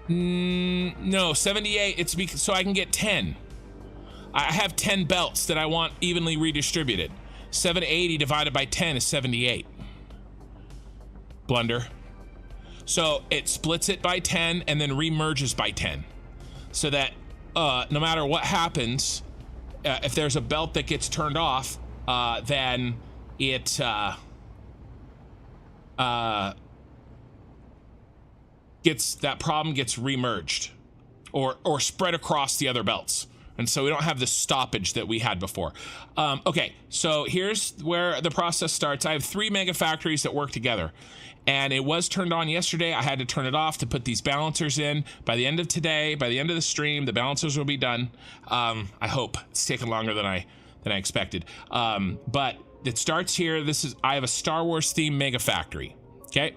No, 78. It's because so I can get 10. I have 10 belts that I want evenly redistributed. 780 divided by 10 is 78. Blunder. So it splits it by 10 and then remerges by 10, so that no matter what happens, if there's a belt that gets turned off, then it that problem gets remerged or spread across the other belts, and so we don't have the stoppage that we had before. Okay, so here's where the process starts. I have 3 mega factories that work together, and it was turned on yesterday. I had to turn it off to put these balancers in. By the end of today, by the end of the stream, the balancers will be done. I hope. It's taken longer than I expected, but it starts here. I have a Star Wars themed mega factory. Okay.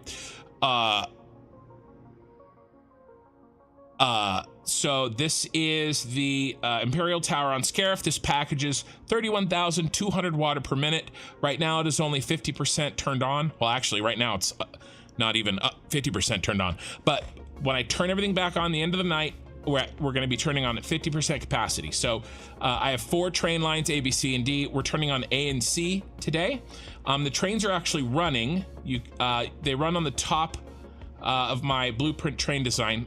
So this is the Imperial Tower on Scarif. This packages 31,200 water per minute. Right now it is only 50% turned on. Well, actually right now it's not even 50% turned on. But when I turn everything back on the end of the night, we're going to be turning on at 50% capacity. So I have 4 train lines, A, B, C, and D. We're turning on A and C today. The trains are actually running. They run on the top of my blueprint train design,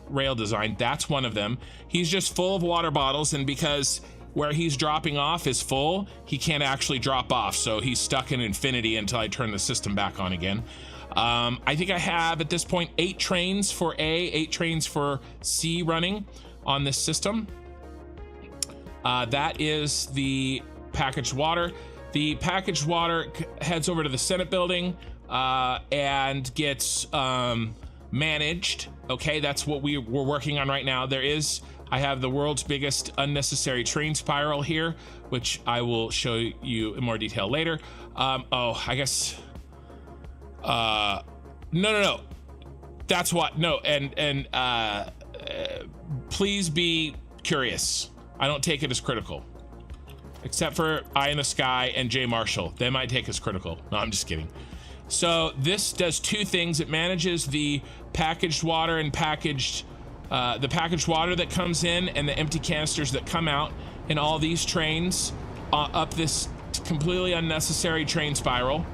rail design. That's one of them. He's just full of water bottles, and because where he's dropping off is full, he can't actually drop off, so he's stuck in infinity until I turn the system back on again. I think I have at this point 8 trains for A, 8 trains for C running on this system. That is the packaged water. The packaged water heads over to the Senate Building and gets managed. Okay, that's what we're working on right now. I have the world's biggest unnecessary train spiral here, which I will show you in more detail later. Oh, I guess no, that's what, no, and please be curious. I don't take it as critical, except for Eye in the Sky and Jay Marshall. They might take as critical. No, I'm just kidding. So this does two things. It manages the packaged water and the packaged water that comes in and the empty canisters that come out in all these trains up this completely unnecessary train spiral.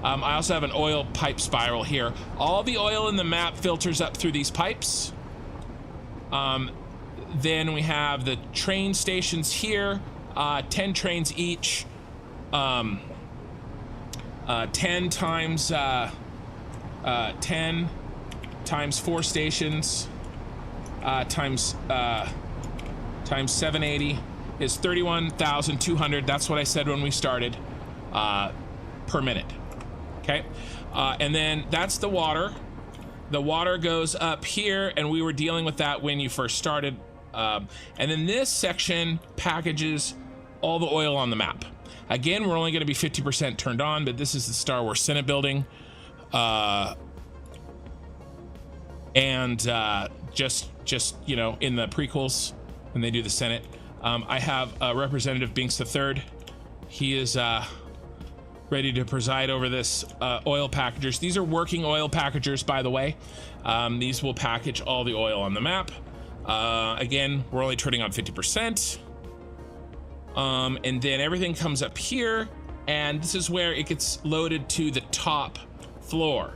I also have an oil pipe spiral here. All the oil in the map filters up through these pipes. Then we have the train stations here, 10 trains each, 10 times 10 times 4 stations, times 780 is 31,200. That's what I said when we started, per minute. Okay, and then that's the water. The water goes up here, and we were dealing with that when you first started. And then this section packages all the oil on the map. Again, we're only going to be 50% turned on, but this is the Star Wars Senate Building. Just you know, in the prequels, when they do the Senate, I have Representative Binks III. He is ready to preside over this oil packagers. These are working oil packagers, by the way. These will package all the oil on the map. Again, we're only turning on 50%. And then everything comes up here, and this is where it gets loaded to the top floor.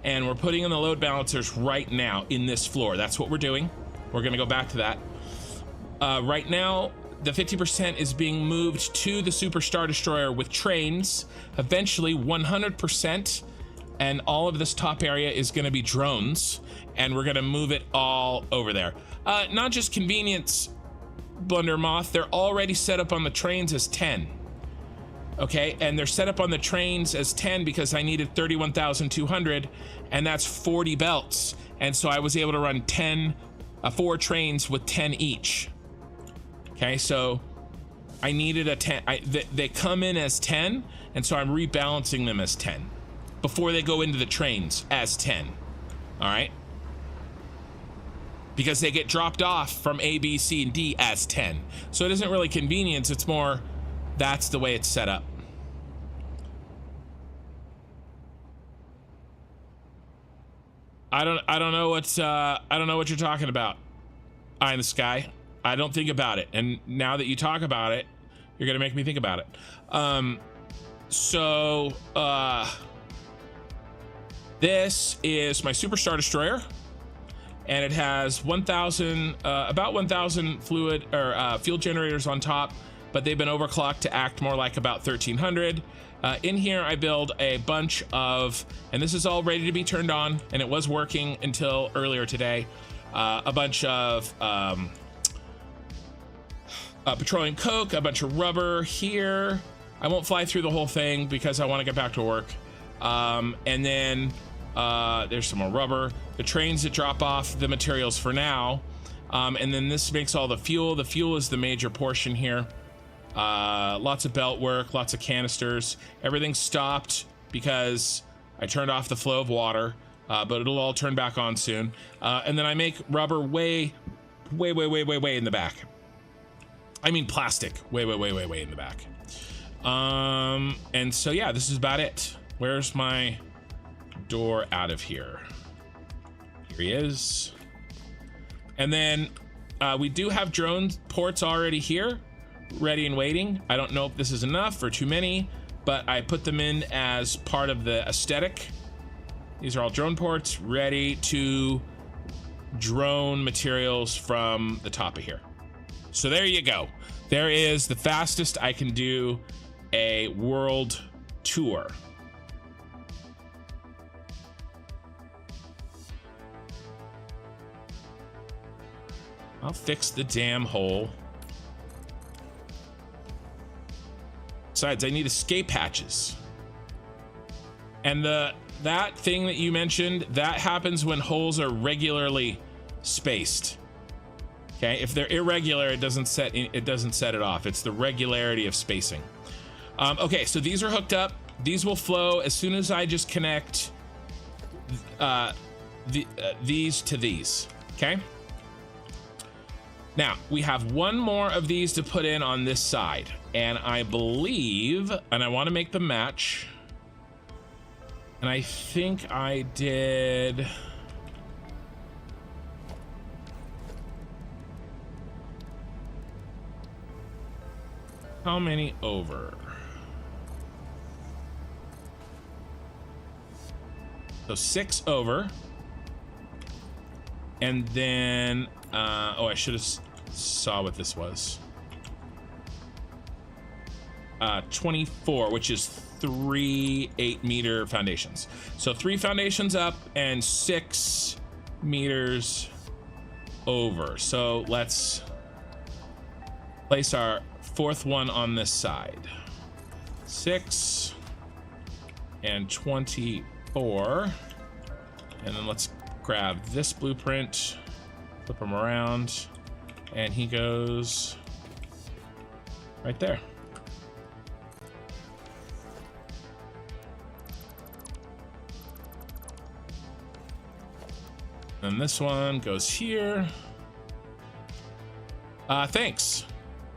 And we're putting in the load balancers right now in this floor. That's what we're doing. We're gonna go back to that. Right now, the 50% is being moved to the Super Star Destroyer with trains. Eventually 100%, and all of this top area is gonna be drones, and we're gonna move it all over there. Not just convenience, Blunder Moth, they're already set up on the trains as 10. Okay, and they're set up on the trains as 10 because I needed 31,200, and that's 40 belts. And so I was able to run 4 trains with 10 each. Okay, so I needed a 10. They come in as 10, and so I'm rebalancing them as 10 before they go into the trains as 10. All right, because they get dropped off from A, B, C, and D as 10. So it isn't really convenience, it's more that's the way it's set up. I don't know what you're talking about, Eye in the Sky. I don't think about it, and now that you talk about it, you're gonna make me think about it. This is my Super Star Destroyer, and it has 1,000, about 1,000 fluid or fuel generators on top, but they've been overclocked to act more like about 1,300. In here, I build a bunch of, and this is all ready to be turned on, and it was working until earlier today. A bunch of petroleum coke, a bunch of rubber here. I won't fly through the whole thing because I want to get back to work. And then there's some more rubber. The trains that drop off the materials for now. And then this makes all the fuel. The fuel is the major portion here. Lots of belt work, lots of canisters. Everything stopped because I turned off the flow of water, but it'll all turn back on soon. And then I make rubber way in the back. I mean plastic, way in the back. And so yeah, this is about it. Where's my door out of here? Here he is. And then we do have drone ports already here, ready and waiting. I don't know if this is enough or too many, but I put them in as part of the aesthetic. These are all drone ports ready to drone materials from the top of here. So there you go. There is the fastest I can do a world tour. I'll fix the damn hole. Besides, I need escape hatches. And that thing that you mentioned, that happens when holes are regularly spaced. Okay, if they're irregular, it doesn't set it off. It's the regularity of spacing. Okay, so these are hooked up. These will flow as soon as I just connect these to these. Okay. Now we have one more of these to put in on this side, and I believe, and I want to make them match. And I think I did... How many over? So 6 over. And then, oh, I should have saw what this was. 24, which is 3 8-meter foundations. So 3 foundations up and 6 meters over. So let's place our 4th one on this side. 6 and 24. And then let's grab this blueprint, flip him around, and he goes right there. And this one goes here. Thanks.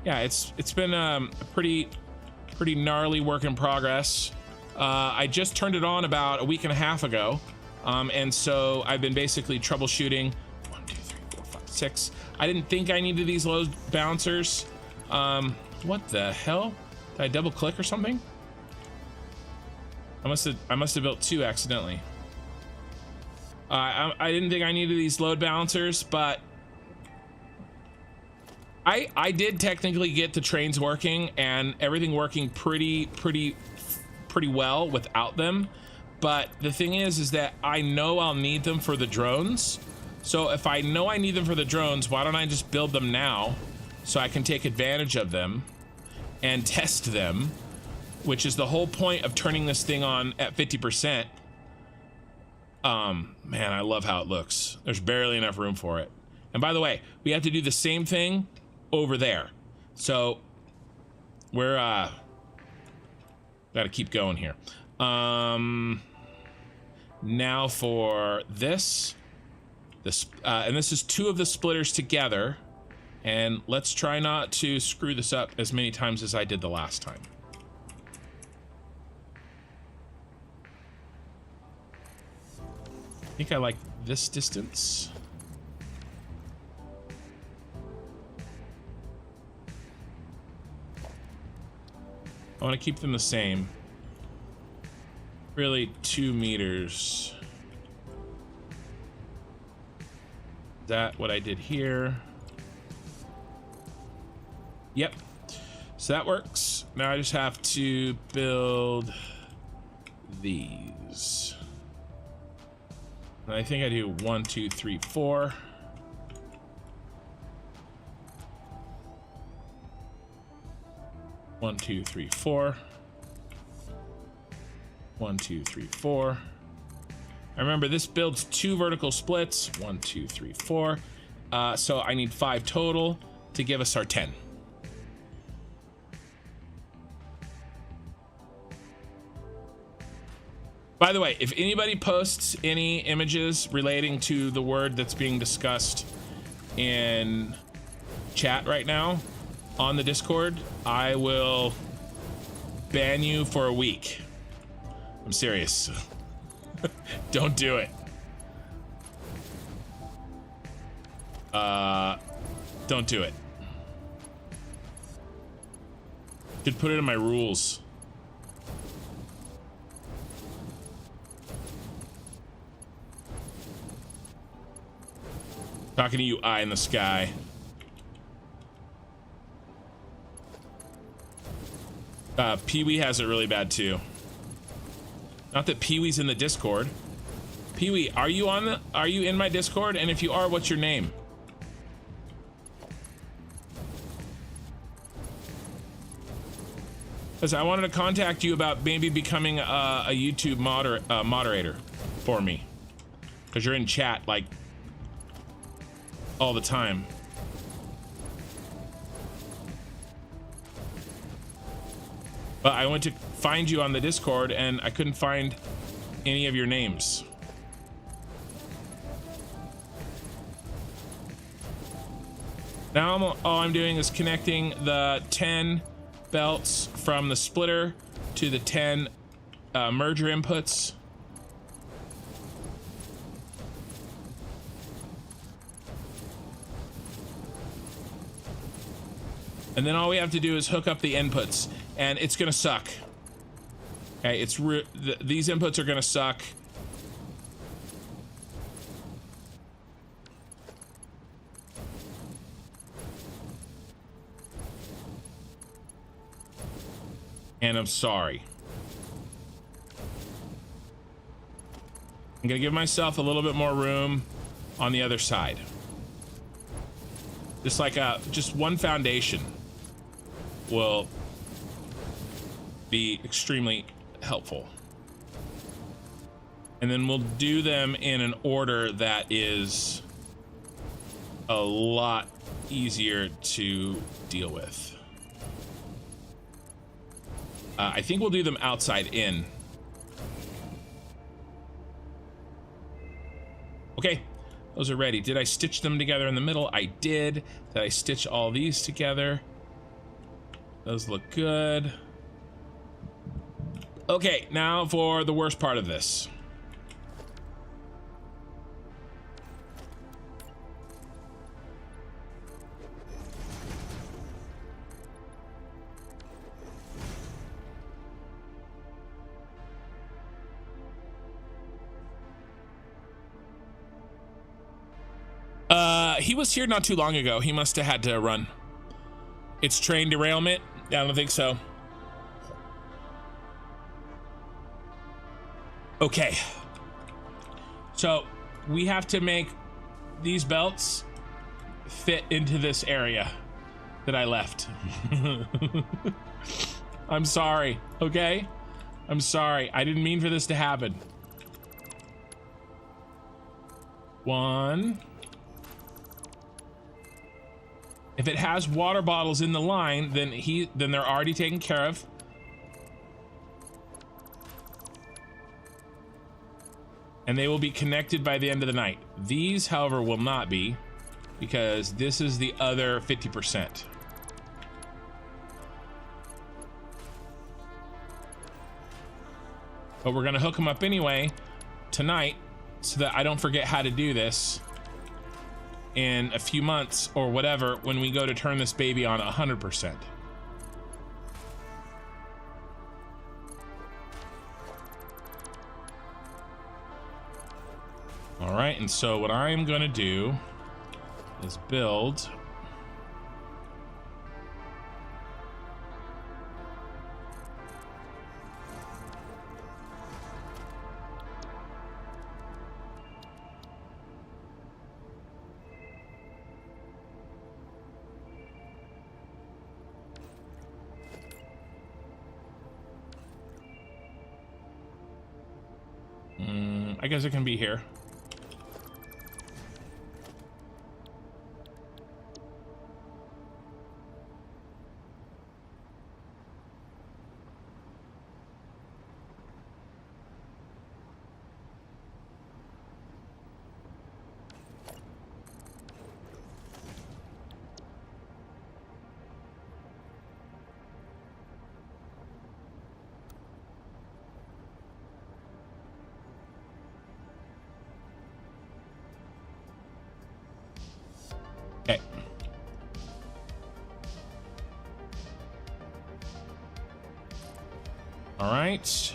Yeah, it's been a pretty gnarly work in progress. I just turned it on about a week and a half ago. And so I've been basically troubleshooting 1, 2, 3, 4, 5, 6. I didn't think I needed these load balancers. What the hell? Did I double click or something? I must have built 2 accidentally. I didn't think I needed these load balancers, but I did technically get the trains working and everything working pretty well without them. But the thing is that I know I'll need them for the drones. So if I know I need them for the drones, why don't I just build them now so I can take advantage of them and test them, which is the whole point of turning this thing on at 50%. Man, I love how it looks. There's barely enough room for it. And by the way, we have to do the same thing over there. So we're gotta keep going here. Now for this and this is 2 of the splitters together, and let's try not to screw this up as many times as I did the last time. I think I like this distance. I want to keep them the same. Really 2 meters. Is that what I did here? Yep. So that works. Now I just have to build these. And I think I do 1, 2, 3, 4. One, 2, 3, 4. 1, 2, 3, 4. I remember this builds 2 vertical splits. 1, 2, 3, 4. So I need 5 total to give us our 10. By the way, if anybody posts any images relating to the word that's being discussed in chat right now on the Discord, I will ban you for a week. I'm serious. Don't do it. Don't do it. Should put it in my rules. Talking to you, eye in the sky. Pee-wee has it really bad too. Not that Pee-wee's in the Discord. Pee-wee, are you in my Discord? And if you are, what's your name? Because I wanted to contact you about maybe becoming a YouTube moderator for me. Because you're in chat like all the time. But I went to find you on the Discord and I couldn't find any of your names. Now all I'm doing is connecting the 10 belts from the splitter to the 10 merger inputs, And then all we have to do is hook up the inputs, and it's gonna suck. Okay, these inputs are gonna suck. And I'm sorry. I'm gonna give myself a little bit more room on the other side. Just like just one foundation will be extremely helpful. And then we'll do them in an order that is a lot easier to deal with. I think we'll do them outside in. Okay, those are ready. Did I stitch them together in the middle? I did. Did I stitch all these together? Those look good. Okay, now for the worst part of this. He was here not too long ago. He must have had to run. It's train derailment? I don't think so. Okay. So we have to make these belts fit into this area that I left. I'm sorry, okay? I'm sorry. I didn't mean for this to happen. 1. If it has water bottles in the line, then they're already taken care of. And they will be connected by the end of the night. These, however, will not be, because this is the other 50%. But we're gonna hook them up anyway tonight so that I don't forget how to do this in a few months or whatever when we go to turn this baby on 100%. All right, and so what I'm gonna do is build I guess it can be here. Okay. All right.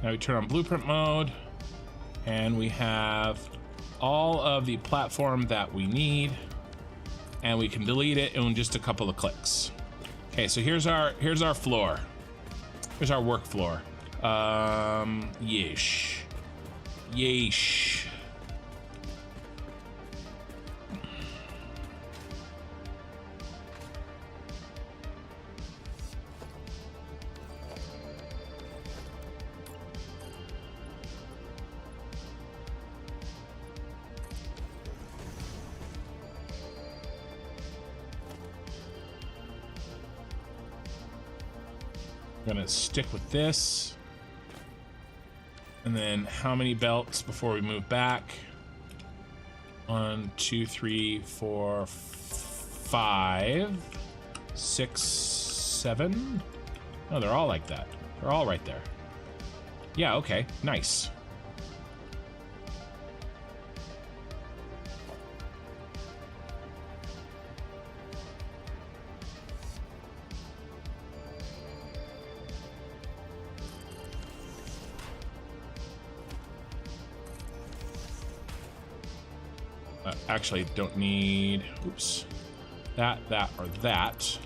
Now we turn on blueprint mode, and we have all of the platform that we need, and we can delete it in just a couple of clicks. Okay, so here's our floor. Here's our work floor. Yeesh. Yeesh. Gonna stick with this, and then how many belts before we move back? 1, 2, 3, 4, 5, 6, 7. Oh, they're all like that. They're all right there. Yeah, okay, nice. actually don't need, oops, that, or that.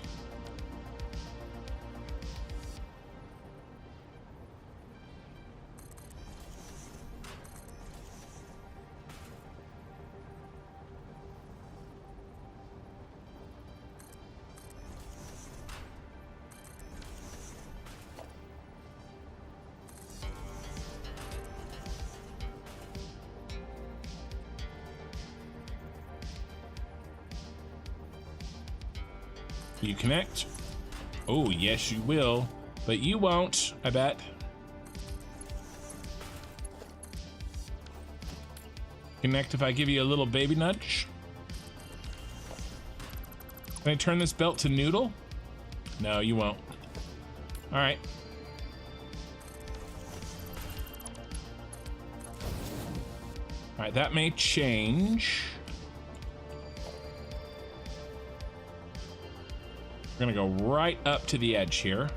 You connect? Oh, yes, you will. But you won't, I bet. Connect if I give you a little baby nudge. Can I turn this belt to noodle? No, you won't. All right. All right, that may change. We're gonna go right up to the edge here,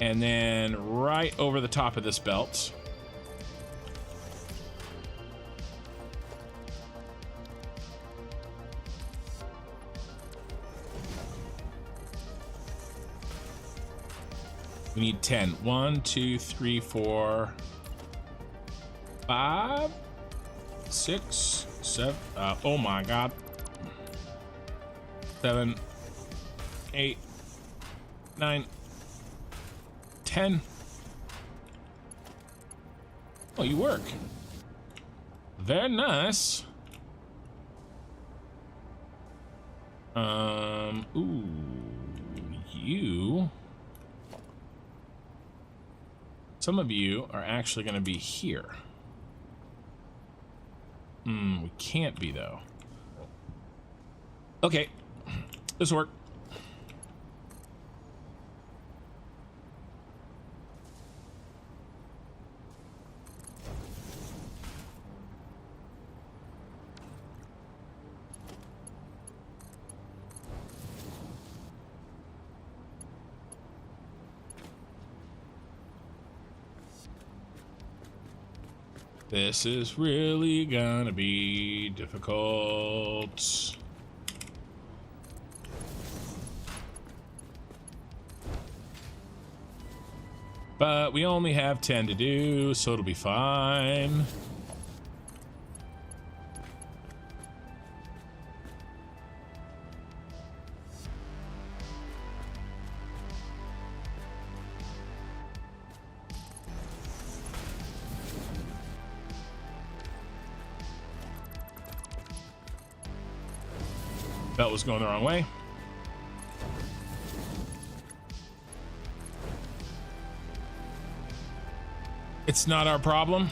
and then right over the top of this belt. We need 10. 1, 2, 3, 4, 5, 6, 7. Oh my God. 7, 8, 9, 10. Oh, you work. Very nice. Ooh, you. Some of you are actually going to be here. We can't be though. Okay, this will work. This is really gonna be difficult. But we only have 10 to do, so it'll be fine. Belt was going the wrong way. It's not our problem.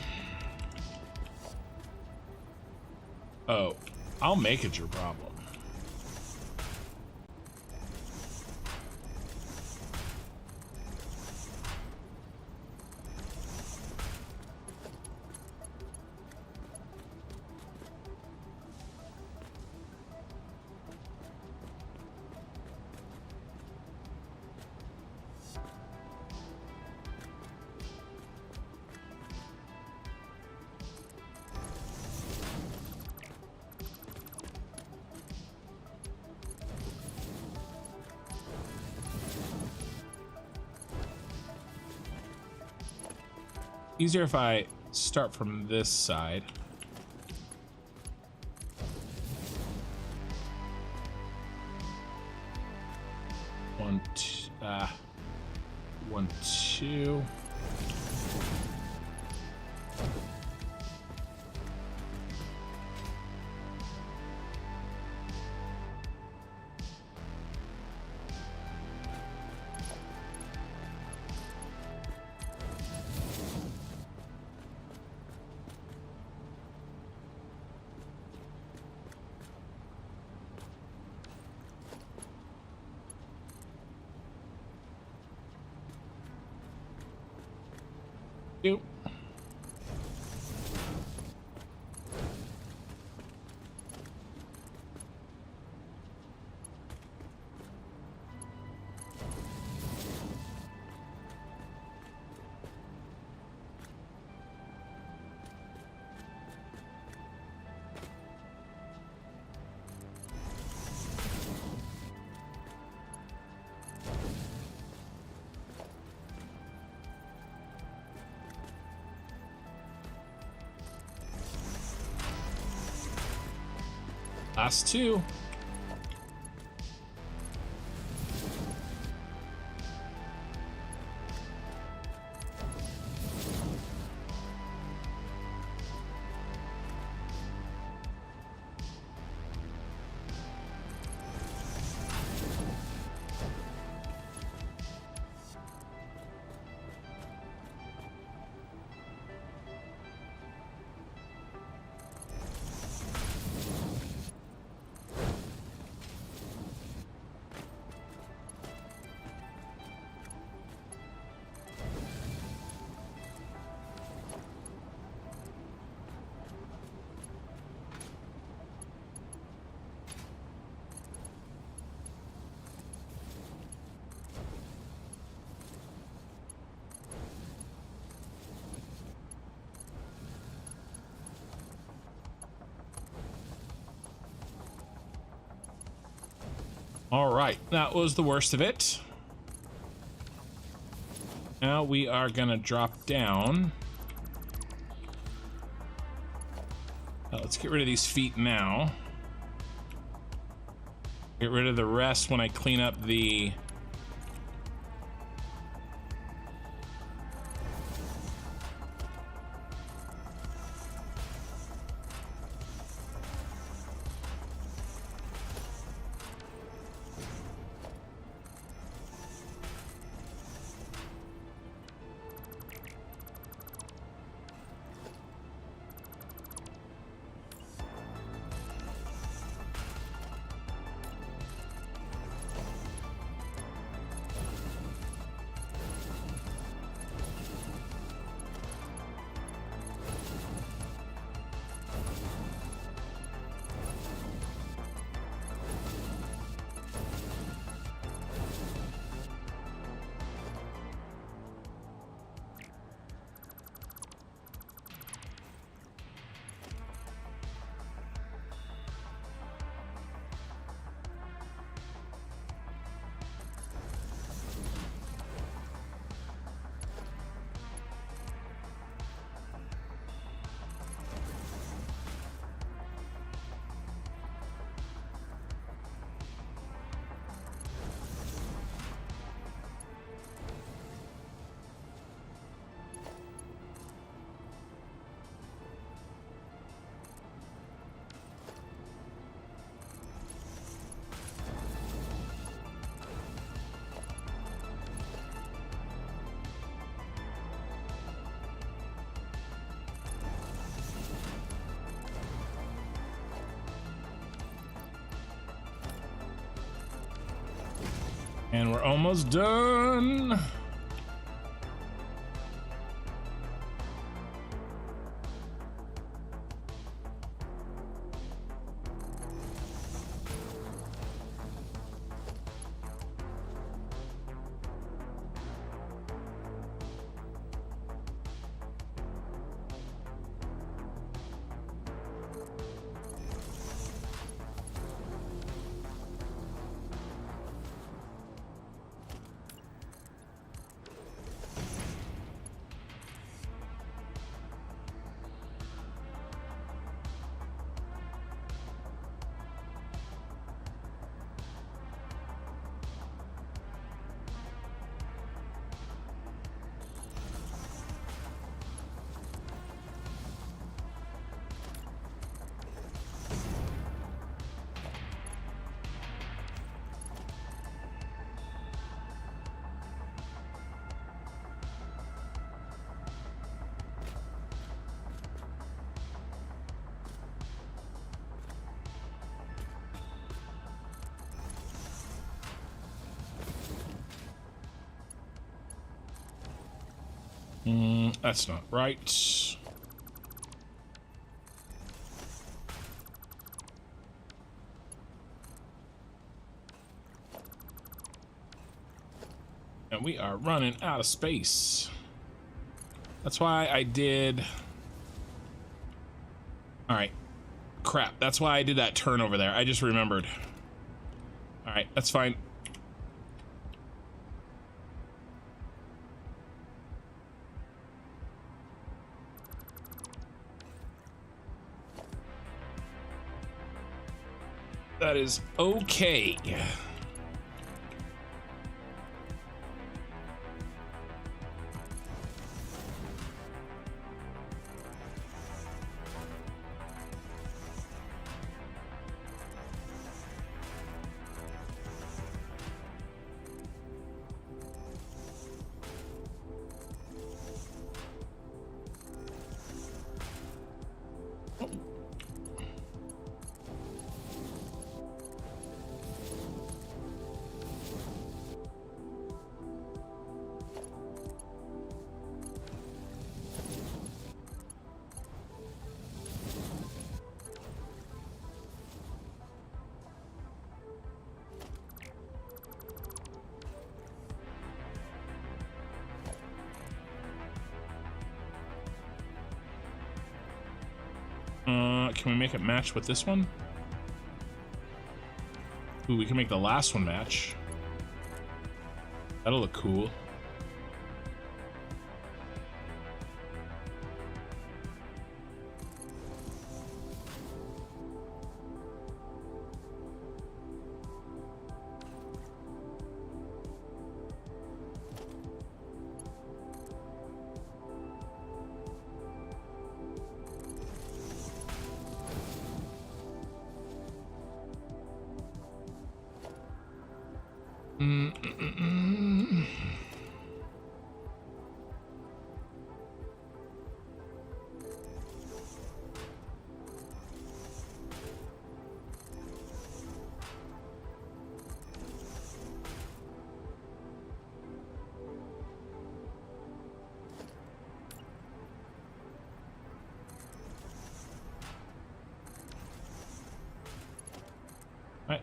Oh, I'll make it your problem. Easier if I start from this side. One, two. Last two. All right, that was the worst of it. Now we are gonna drop down. Let's get rid of these feet now. Get rid of the rest when I clean up the... And we're almost done. That's not right. And we are running out of space. That's why I did... Alright. Crap, that's why I did that turn over there. I just remembered. Alright, that's fine. That is okay. Can we make it match with this one? Ooh, we can make the last one match. That'll look cool.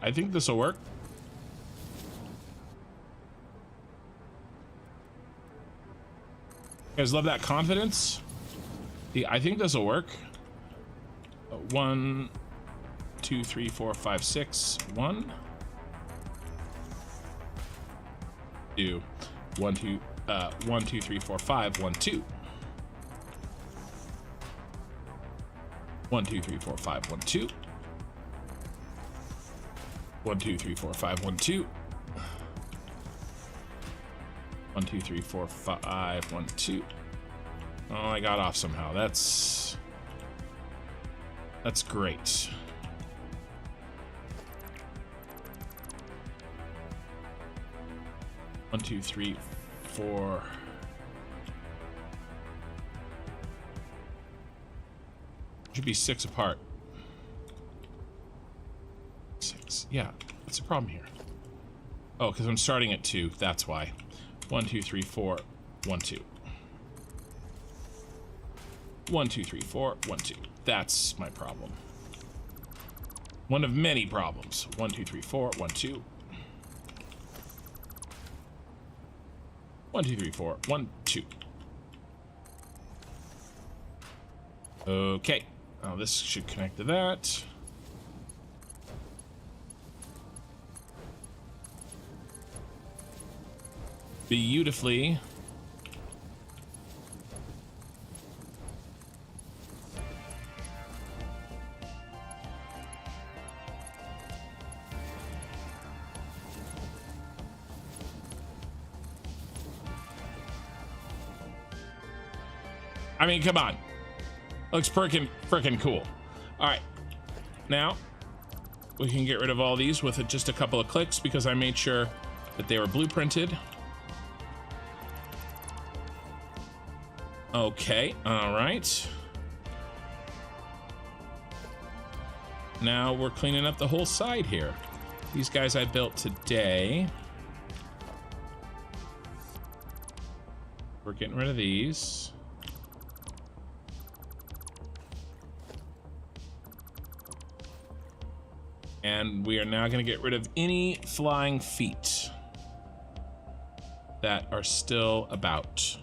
I think this will work. You guys love that confidence? I think this will work. 1, 2, 3, 4, 5, 6. 1, 2, 1, 2, 1, 2, 3, 4, 5. 1, 2. 1, 2, 3, 4, 5. 1, 2. 1, 2, 3, 4, 5. 1, 2. 1, 2, 3, 4, 5. 1, 2. Oh, I got off somehow. That's great. One, two, three, four. Should be 6 apart. 6. Yeah. What's the problem here? Oh, because I'm starting at 2. That's why. 1, 2, 3, 4. 1, 2. 1, 2, 3, 4. 1, 2. That's my problem. One of many problems. 1, 2, 3, 4. 1, 2. 1, 2, 3, 4. 1, 2. Okay. Now this should connect to that. Beautifully. I mean, come on. Looks frickin' cool. All right. Now, we can get rid of all these with just a couple of clicks because I made sure that they were blueprinted. Okay, all right. Now we're cleaning up the whole side here. These guys I built today. We're getting rid of these. And we are now going to get rid of any flying feet that are still about.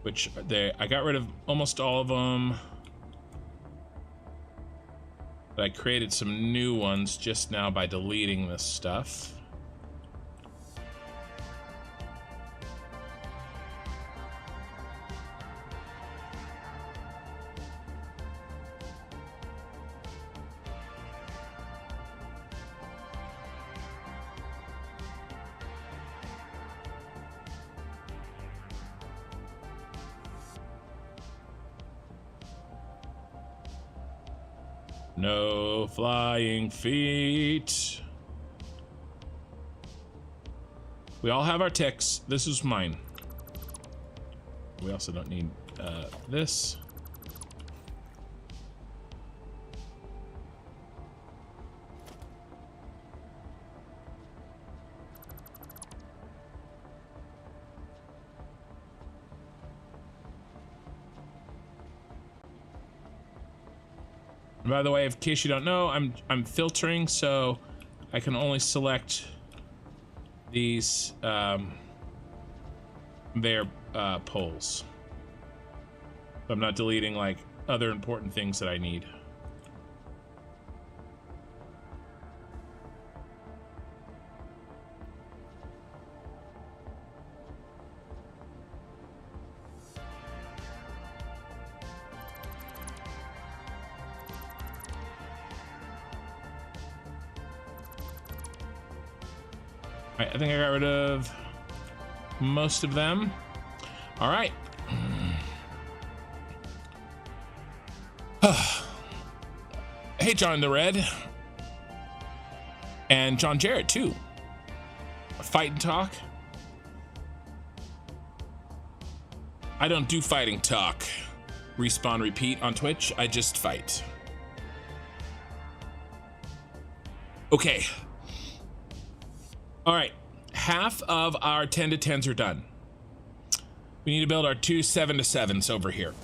Which I got rid of almost all of them. But I created some new ones just now by deleting this stuff. No flying feet. We all have our ticks. This is mine. We also don't need this. And by the way, in case you don't know, I'm filtering, so I can only select these their polls. I'm not deleting like other important things that I need. All right, I think I got rid of most of them. All right. Hey, John the Red. And John Jarrett, too. Fight and talk. I don't do fighting talk. Respawn repeat on Twitch. I just fight. Okay. All right. Half of our 10 to 10s are done. We need to build our 2 7 to 7s over here.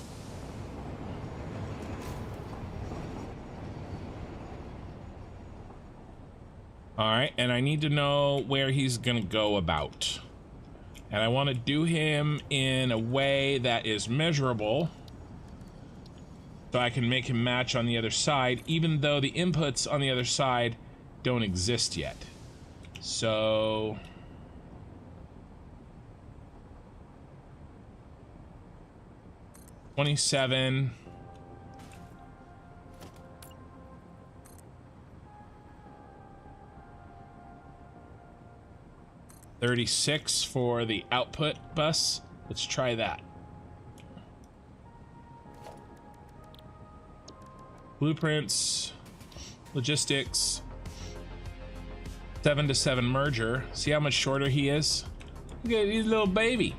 All right, and I need to know where he's gonna go about. And I want to do him in a way that is measurable, so I can make him match on the other side, even though the inputs on the other side don't exist yet. So... 27. 36 for the output bus. Let's try that. Blueprints, logistics, 7 to 7 merger. See how much shorter he is? Look at his little baby.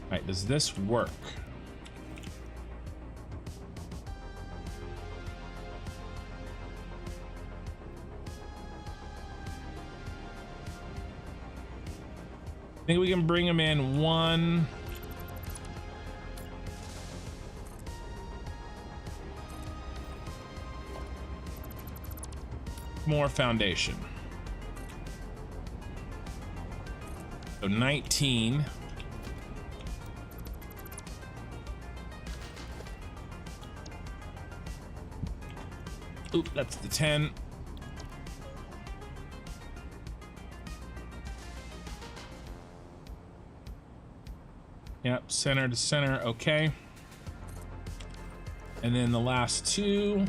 All right, does this work? I think we can bring him in one. More foundation. So 19. Oop, that's the 10. Yep, center to center, okay. And then the last two,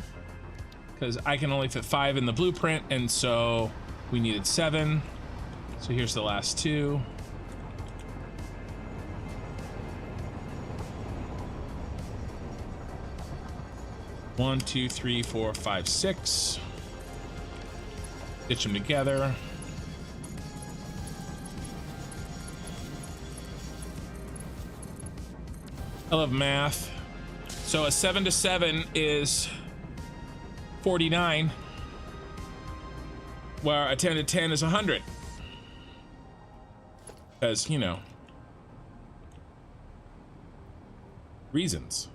because I can only fit 5 in the blueprint, and so we needed 7. So here's the last two. One, two, three, 4, 5, 6. Stitch them together. I love math. So a 7 to 7 is 49, where a 10 to 10 is 100. Because, you know, reasons.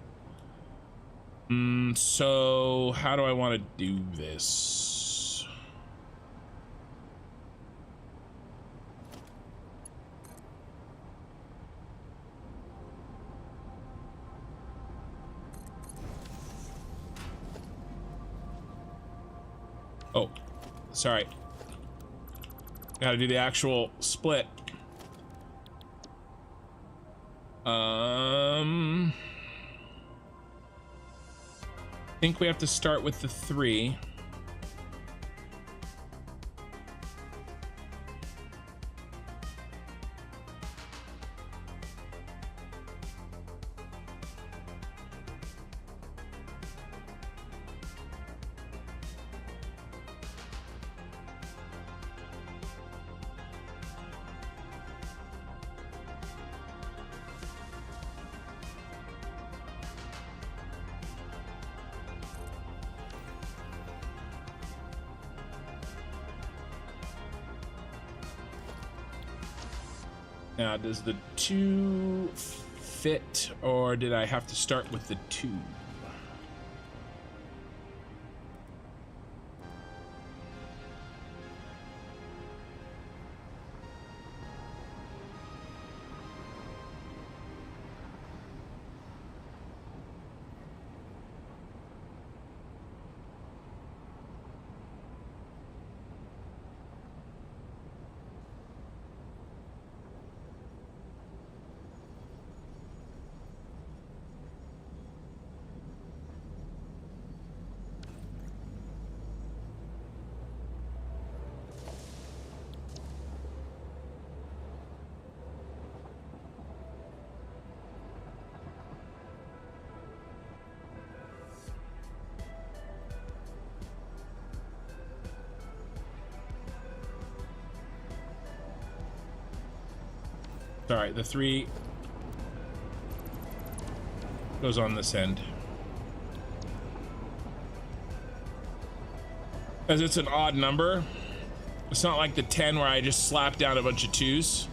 So how do I want to do this? Oh, sorry. Got to do the actual split. I think we have to start with the 3. Now, does the 2 fit, or did I have to start with the 2? All right, the 3 goes on this end. As it's an odd number, it's not like the 10 where I just slap down a bunch of 2s.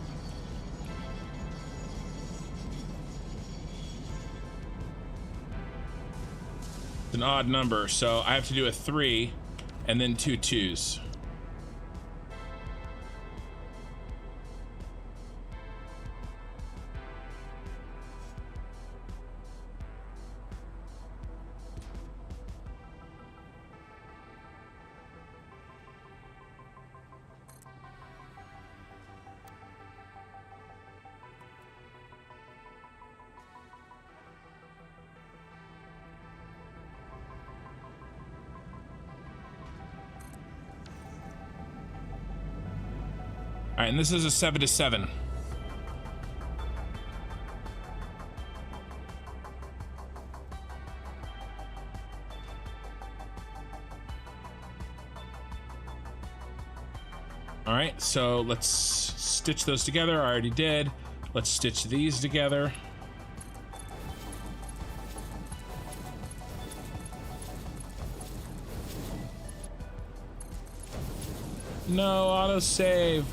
It's an odd number, so I have to do a 3 and then 2 2s. All right, and this is a 7 to 7. All right, so let's stitch those together. I already did. Let's stitch these together. No, autosave.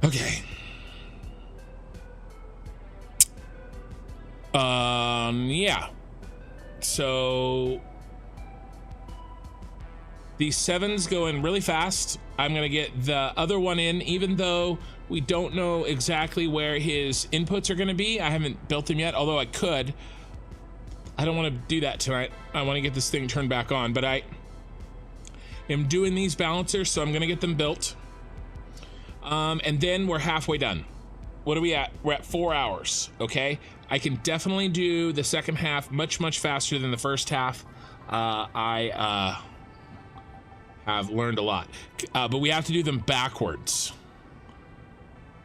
Okay. Yeah. So these 7s go in really fast. I'm gonna get the other one in, even though we don't know exactly where his inputs are gonna be. I haven't built them yet, although I could. I don't want to do that tonight. I want to get this thing turned back on, but I am doing these balancers, so I'm gonna get them built. And then we're halfway done. What are we at? We're at 4 hours. Okay, I can definitely do the second half much faster than the first half. I have learned a lot, but we have to do them backwards.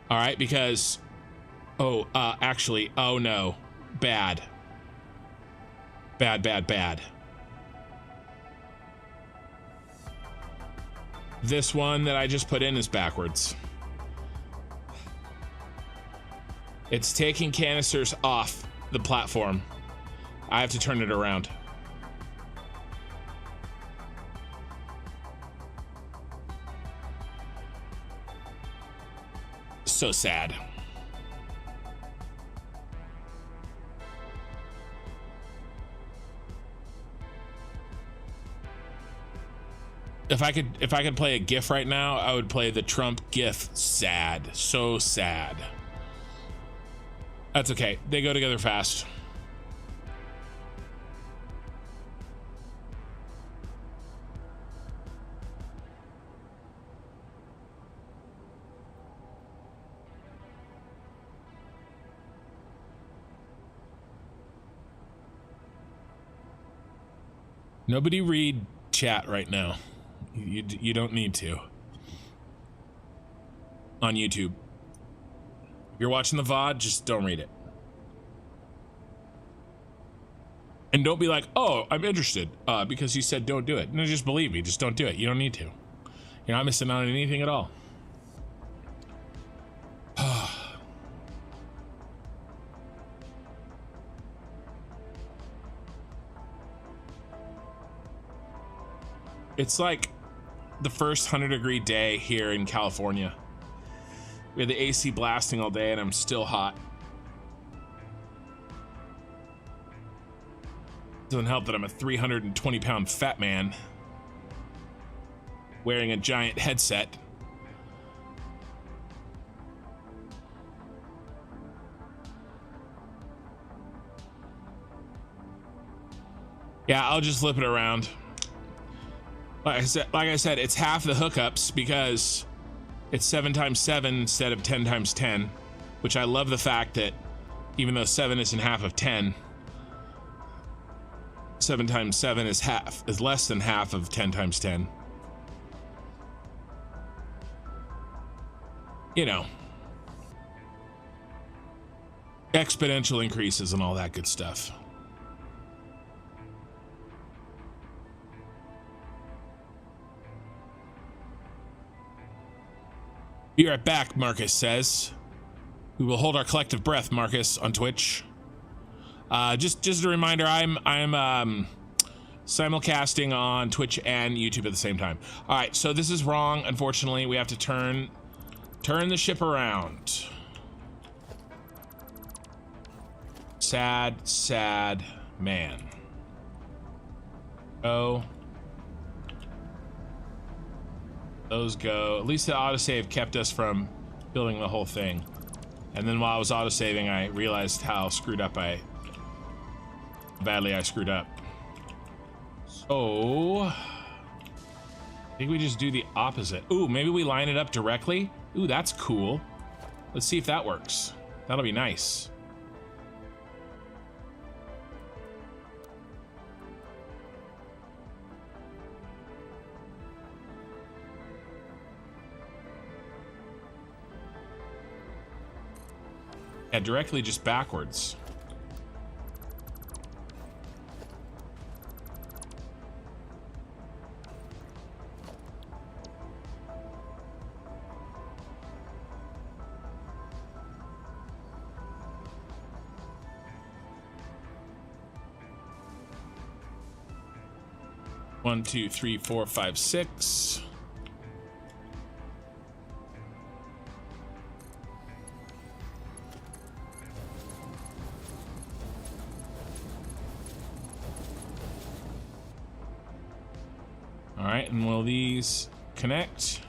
All right, because actually, oh no, bad. This one that I just put in is backwards. It's taking canisters off the platform. I have to turn it around. So sad. If I could play a GIF right now, I would play the Trump GIF. Sad. So sad. That's okay. They go together fast. Nobody read chat right now. You don't need to. On YouTube. If you're watching the VOD, just don't read it. And don't be like, oh, I'm interested, because you said don't do it. No, just believe me, just don't do it. You don't need to. You're not missing out on anything at all. It's like the first 100-degree day here in California. We had the AC blasting all day and I'm still hot. Doesn't help that I'm a 320-pound fat man wearing a giant headset. Yeah, I'll just flip it around. Like I said, it's half the hookups because it's 7 times 7 instead of 10 times 10, which I love the fact that even though 7 isn't half of 10, 7 times 7 is less than half of 10 times 10. You know, exponential increases and all that good stuff. Be right back, Marcus says. We will hold our collective breath, Marcus, on Twitch. Just a reminder, I'm simulcasting on Twitch and YouTube at the same time. All right, so this is wrong. Unfortunately, we have to turn the ship around. Sad man. Oh. Those go. At least the autosave kept us from building the whole thing. And then while I was autosaving, I realized how badly I screwed up. So I think we just do the opposite. Ooh, maybe we line it up directly. Ooh, that's cool. Let's see if that works. That'll be nice. Yeah, directly just backwards. One, two, three, four, five, six. All right, and will these connect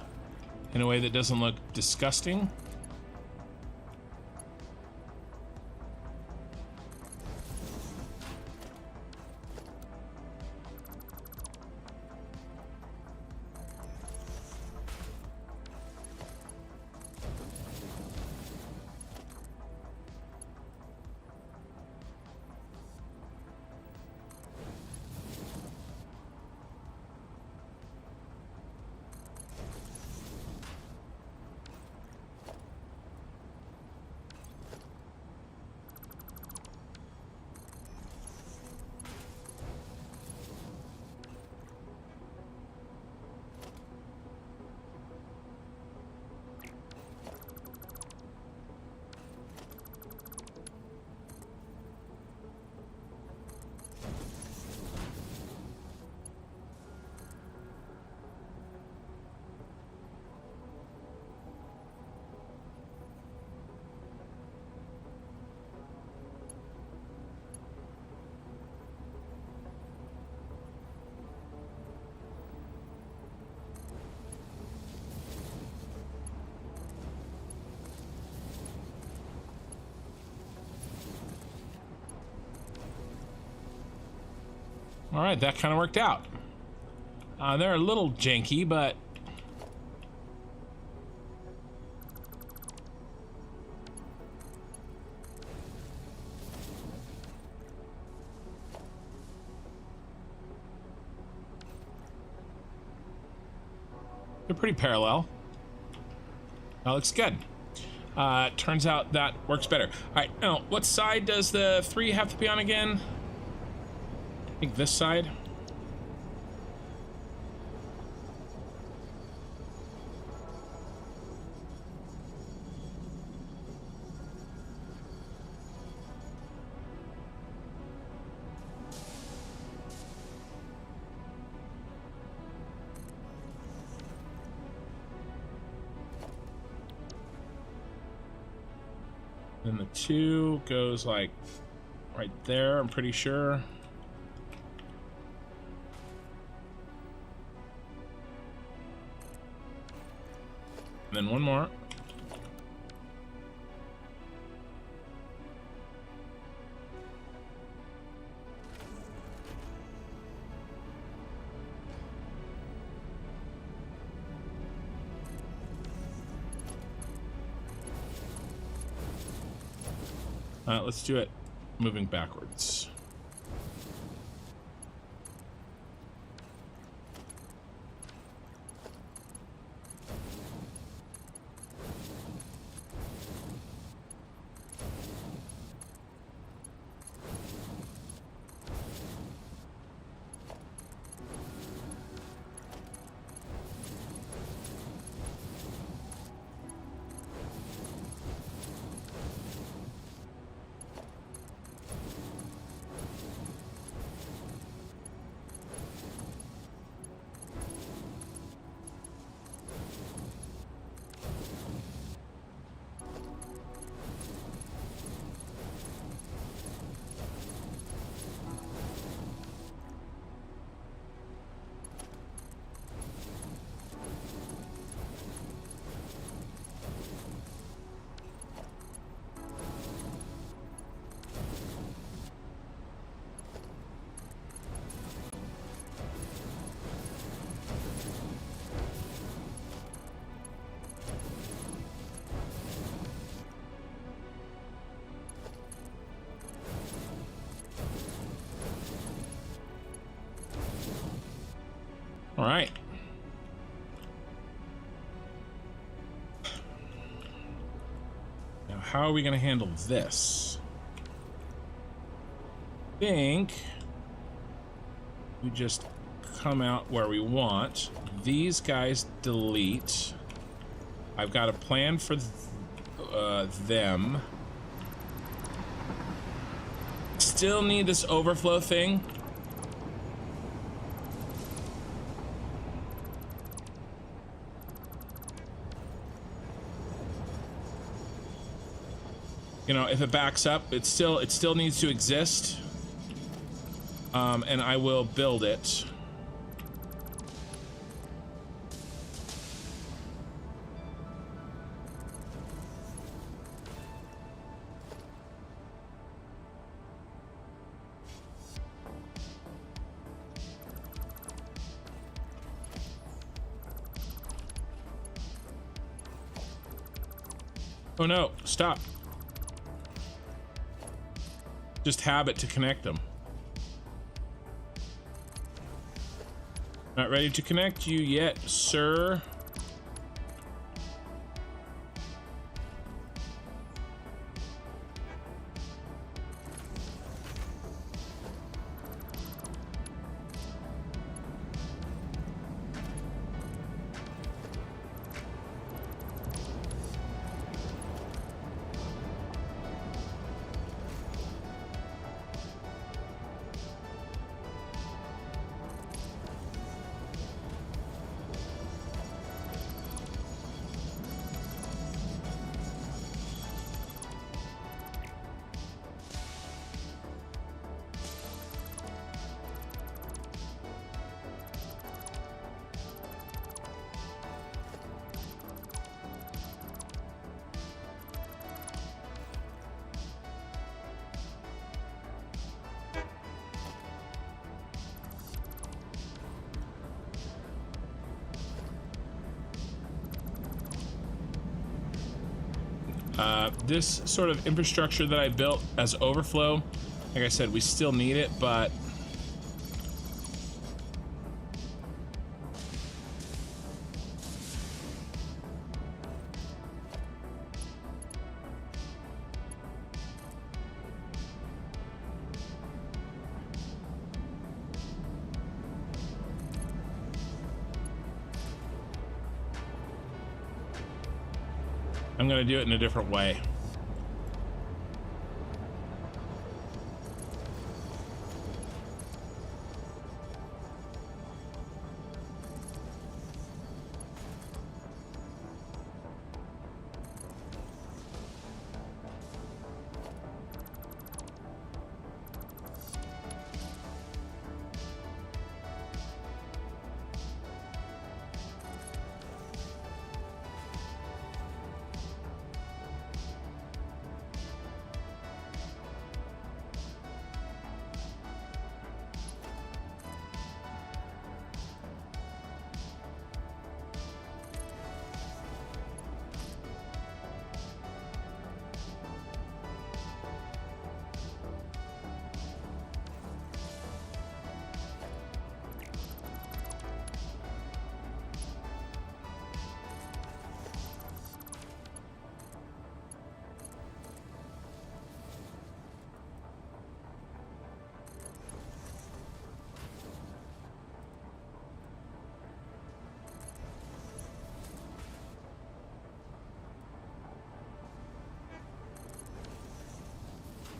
in a way that doesn't look disgusting? All right, that kind of worked out. They're a little janky, but they're pretty parallel. That looks good. Turns out that works better. All right, now what side does the 3 have to be on again? I think this side. Then the 2 goes like right there, I'm pretty sure. And then one more. Let's do it moving backwards. All right. Now, how are we going to handle this? I think we just come out where we want. These guys delete. I've got a plan for them. Still need this overflow thing. You know, if it backs up, it still needs to exist. And I will build it. Oh no, stop. Just habit to connect them. Not ready to connect you yet, sir. This sort of infrastructure that I built as overflow, like I said, we still need it, but I'm gonna do it in a different way.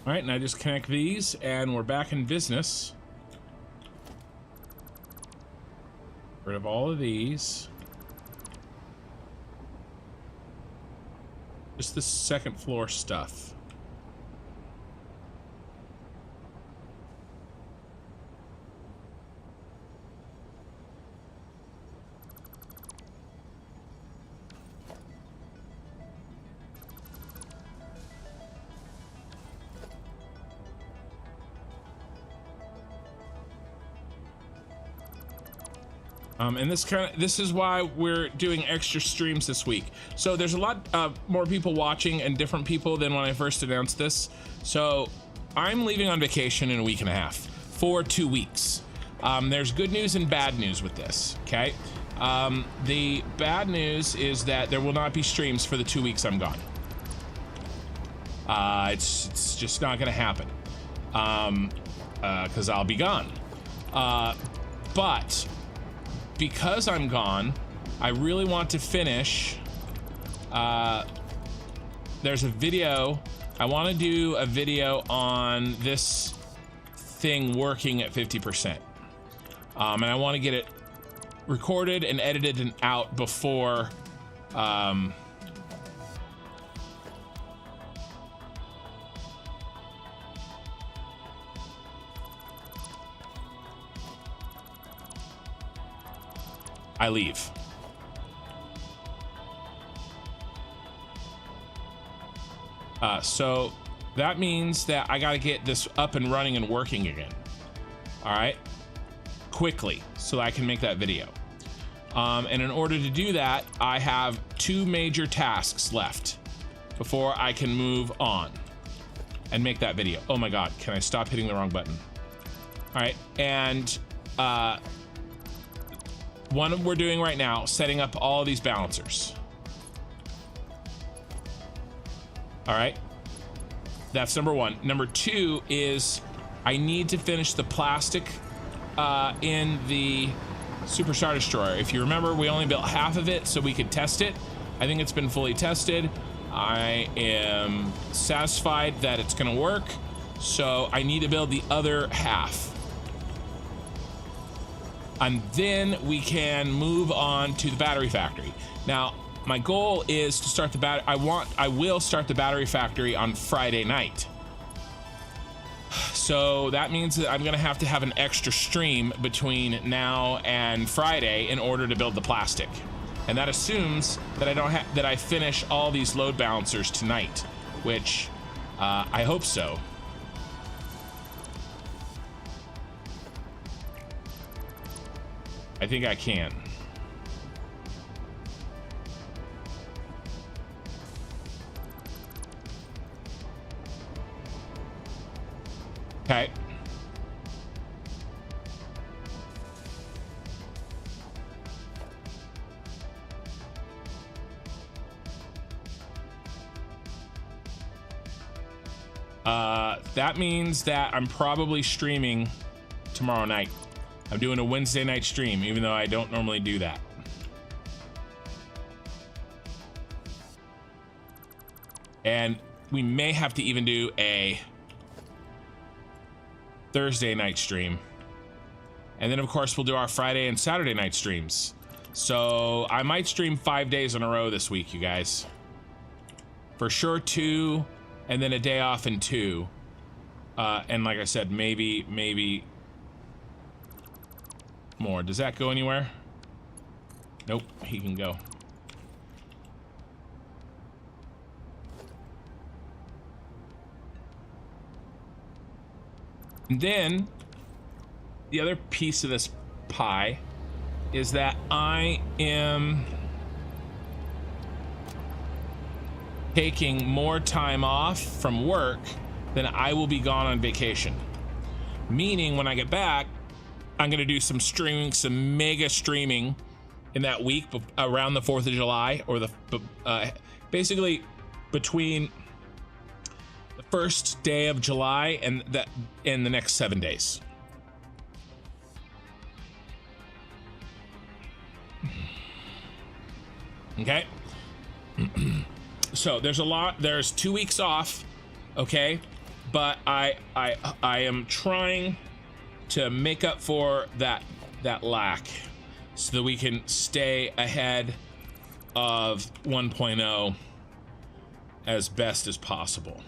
All right, and I just connect these, and we're back in business. Rid of all of these. Just the second floor stuff. And this is why we're doing extra streams this week. So there's a lot more people watching and different people than when I first announced this. So I'm leaving on vacation in a week and a half for 2 weeks. There's good news and bad news with this, okay? The bad news is that there will not be streams for the 2 weeks I'm gone. It's just not gonna happen. Because I'll be gone. But because I'm gone, I really want to finish. There's a video. I want to do a video on this thing working at 50%. And I want to get it recorded and edited and out before I leave. So that means that I got to get this up and running and working again. All right, quickly, so that I can make that video. And in order to do that, I have 2 major tasks left before I can move on and make that video. Oh my God, can I stop hitting the wrong button? All right, and one we're doing right now, setting up all of these balancers. All right, that's number 1. Number 2 is I need to finish the plastic in the Super Star Destroyer. If you remember, we only built half of it so we could test it. I think it's been fully tested. I am satisfied that it's gonna work, so I need to build the other half. And then we can move on to the battery factory. Now, my goal is to start the I will start the battery factory on Friday night. So that means that I'm gonna have to have an extra stream between now and Friday in order to build the plastic. And that assumes that I finish all these load balancers tonight, which I hope so. I think I can. Okay. That means that I'm probably streaming tomorrow night. I'm doing a Wednesday night stream, even though I don't normally do that. And we may have to even do a Thursday night stream. And then of course we'll do our Friday and Saturday night streams. So I might stream 5 days in a row this week, you guys. For sure 2, and then a day off in 2. And like I said, maybe more. Does that go anywhere? Nope, he can go. And then the other piece of this pie is that I am taking more time off from work than I will be gone on vacation. Meaning when I get back, I'm gonna do some streaming, some mega streaming in that week around the 4th of July, or the basically between the first day of July and the next 7 days. Okay. So there's 2 weeks off, okay? but I am trying to make up for that lack so that we can stay ahead of 1.0 as best as possible.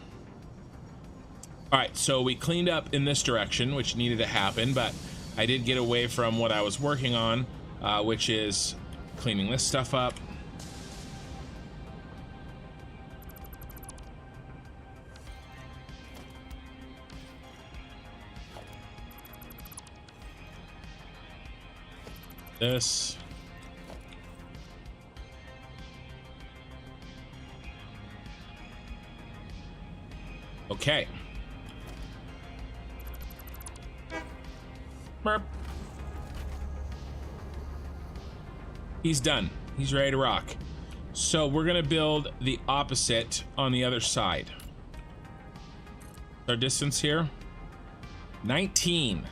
All right, so we cleaned up in this direction, which needed to happen, but I did get away from what I was working on, which is cleaning this stuff up. This. Okay. Burp. He's done. He's ready to rock. So we're gonna build the opposite on the other side. Our distance here, 19.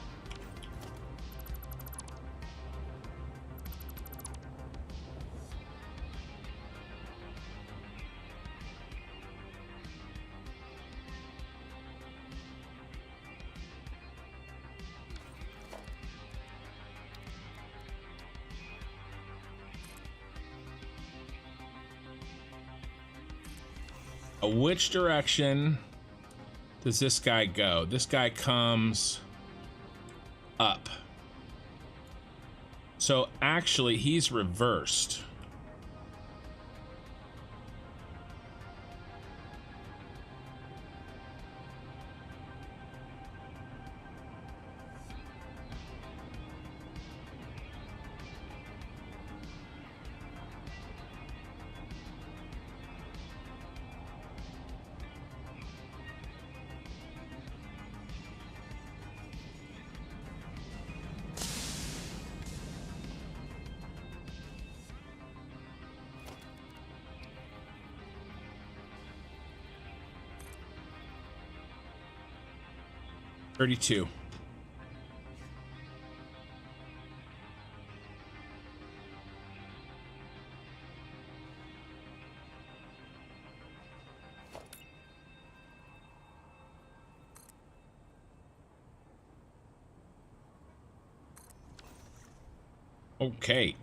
Which direction does this guy go? This guy comes up. So actually he's reversed. $32. Okay.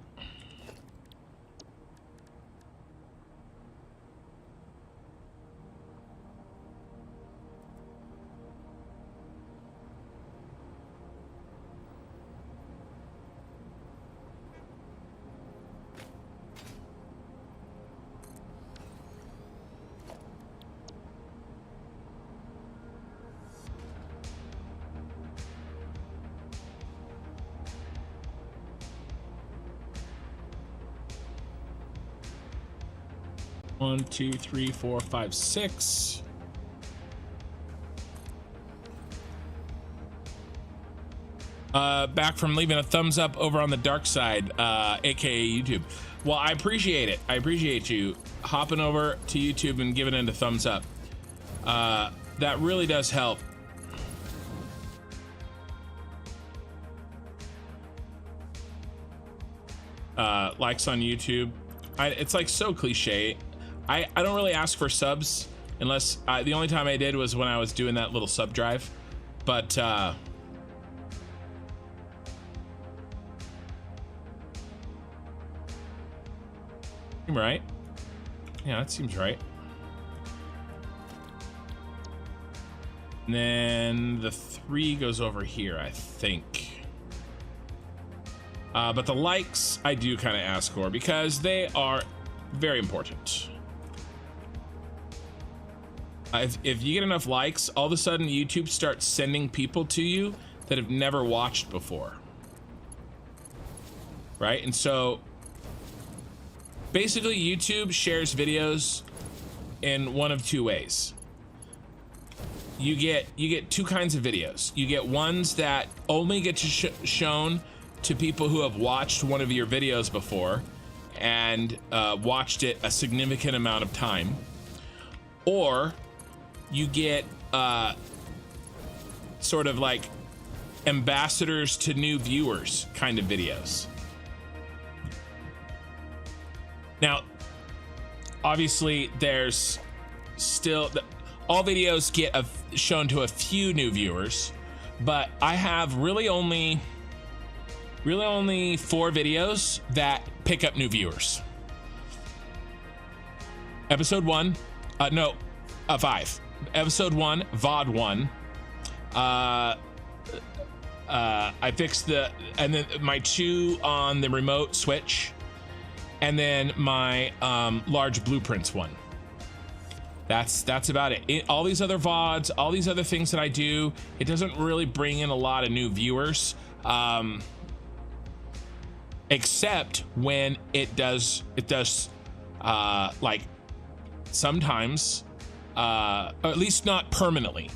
One, two, three, four, five, six. Back from leaving a thumbs up over on the dark side, aka YouTube. Well, I appreciate it. I appreciate you hopping over to YouTube and giving it a thumbs up. That really does help. Likes on YouTube. It's like so cliche. I don't really ask for subs unless the only time I did was when I was doing that little sub drive, but right, yeah, that seems right. And then the 3 goes over here, I think. But the likes I do kind of ask for because they are very important. If you get enough likes, all of a sudden YouTube starts sending people to you that have never watched before. Right? And so basically YouTube shares videos in one of two ways. You get two kinds of videos. You get ones that only get shown to people who have watched one of your videos before and watched it a significant amount of time, or you get sort of like ambassadors to new viewers kind of videos. Now, obviously, there's still all videos get shown to a few new viewers, but I have really only 4 videos that pick up new viewers. Episode 1, 5. Episode 1, VOD 1. I fixed and then my 2 on the remote switch, and then my large blueprints one. That's about it. All these other VODs, all these other things that I do, it doesn't really bring in a lot of new viewers, except when it does like sometimes, or at least not permanently.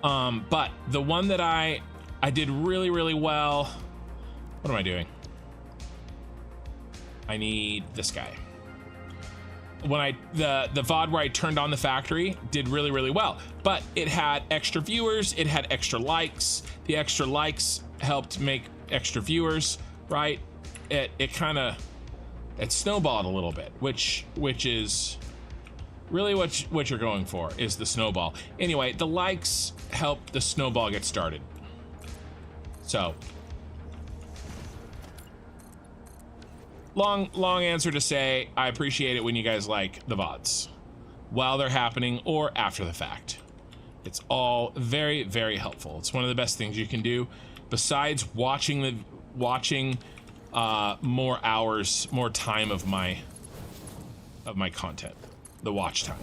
But the one that I did really, really well. What am I doing? I need this guy. When the VOD where I turned on the factory did really, really well, but it had extra viewers, it had extra likes. The extra likes helped make extra viewers, right? It snowballed a little bit, which is really what you're going for, is the snowball. Anyway, the likes help the snowball get started. So long answer to say, I appreciate it when you guys like the VODs while they're happening or after the fact. It's all very, very helpful. It's one of the best things you can do besides watching more hours, more time of my content, the watch time.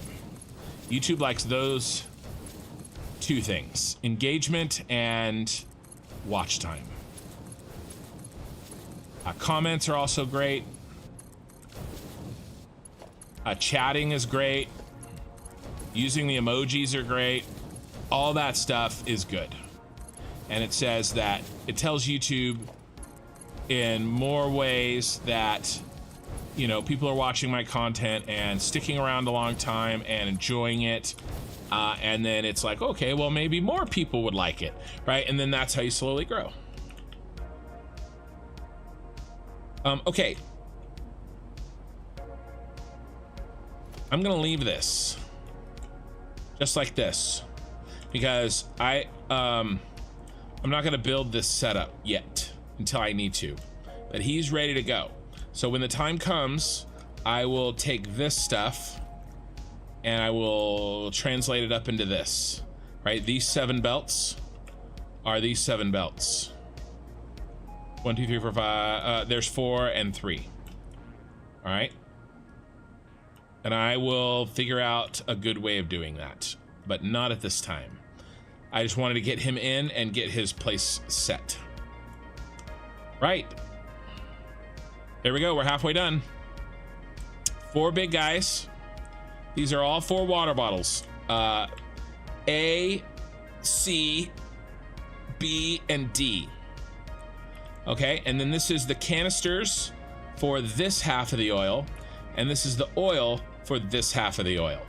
YouTube likes those 2 things: engagement and watch time. Comments are also great. Chatting is great. Using the emojis are great. All that stuff is good. And it says that it tells YouTube in more ways that, you know, people are watching my content and sticking around a long time and enjoying it. And then it's like, okay, well, maybe more people would like it, right? And then that's how you slowly grow. Okay. I'm gonna leave this just like this because I'm not gonna build this setup yet until I need to, but he's ready to go. So when the time comes, I will take this stuff and I will translate it up into this, right? These 7 belts are these 7 belts. 1, 2, 3, 4, 5. There's 4 and 3. All right. And I will figure out a good way of doing that, but not at this time. I just wanted to get him in and get his place set. Right. There we go. We're halfway done. 4 big guys. These are all 4 water bottles. A, C, B, and D. Okay, and then this is the canisters for this half of the oil, and this is the oil for this half of the oil.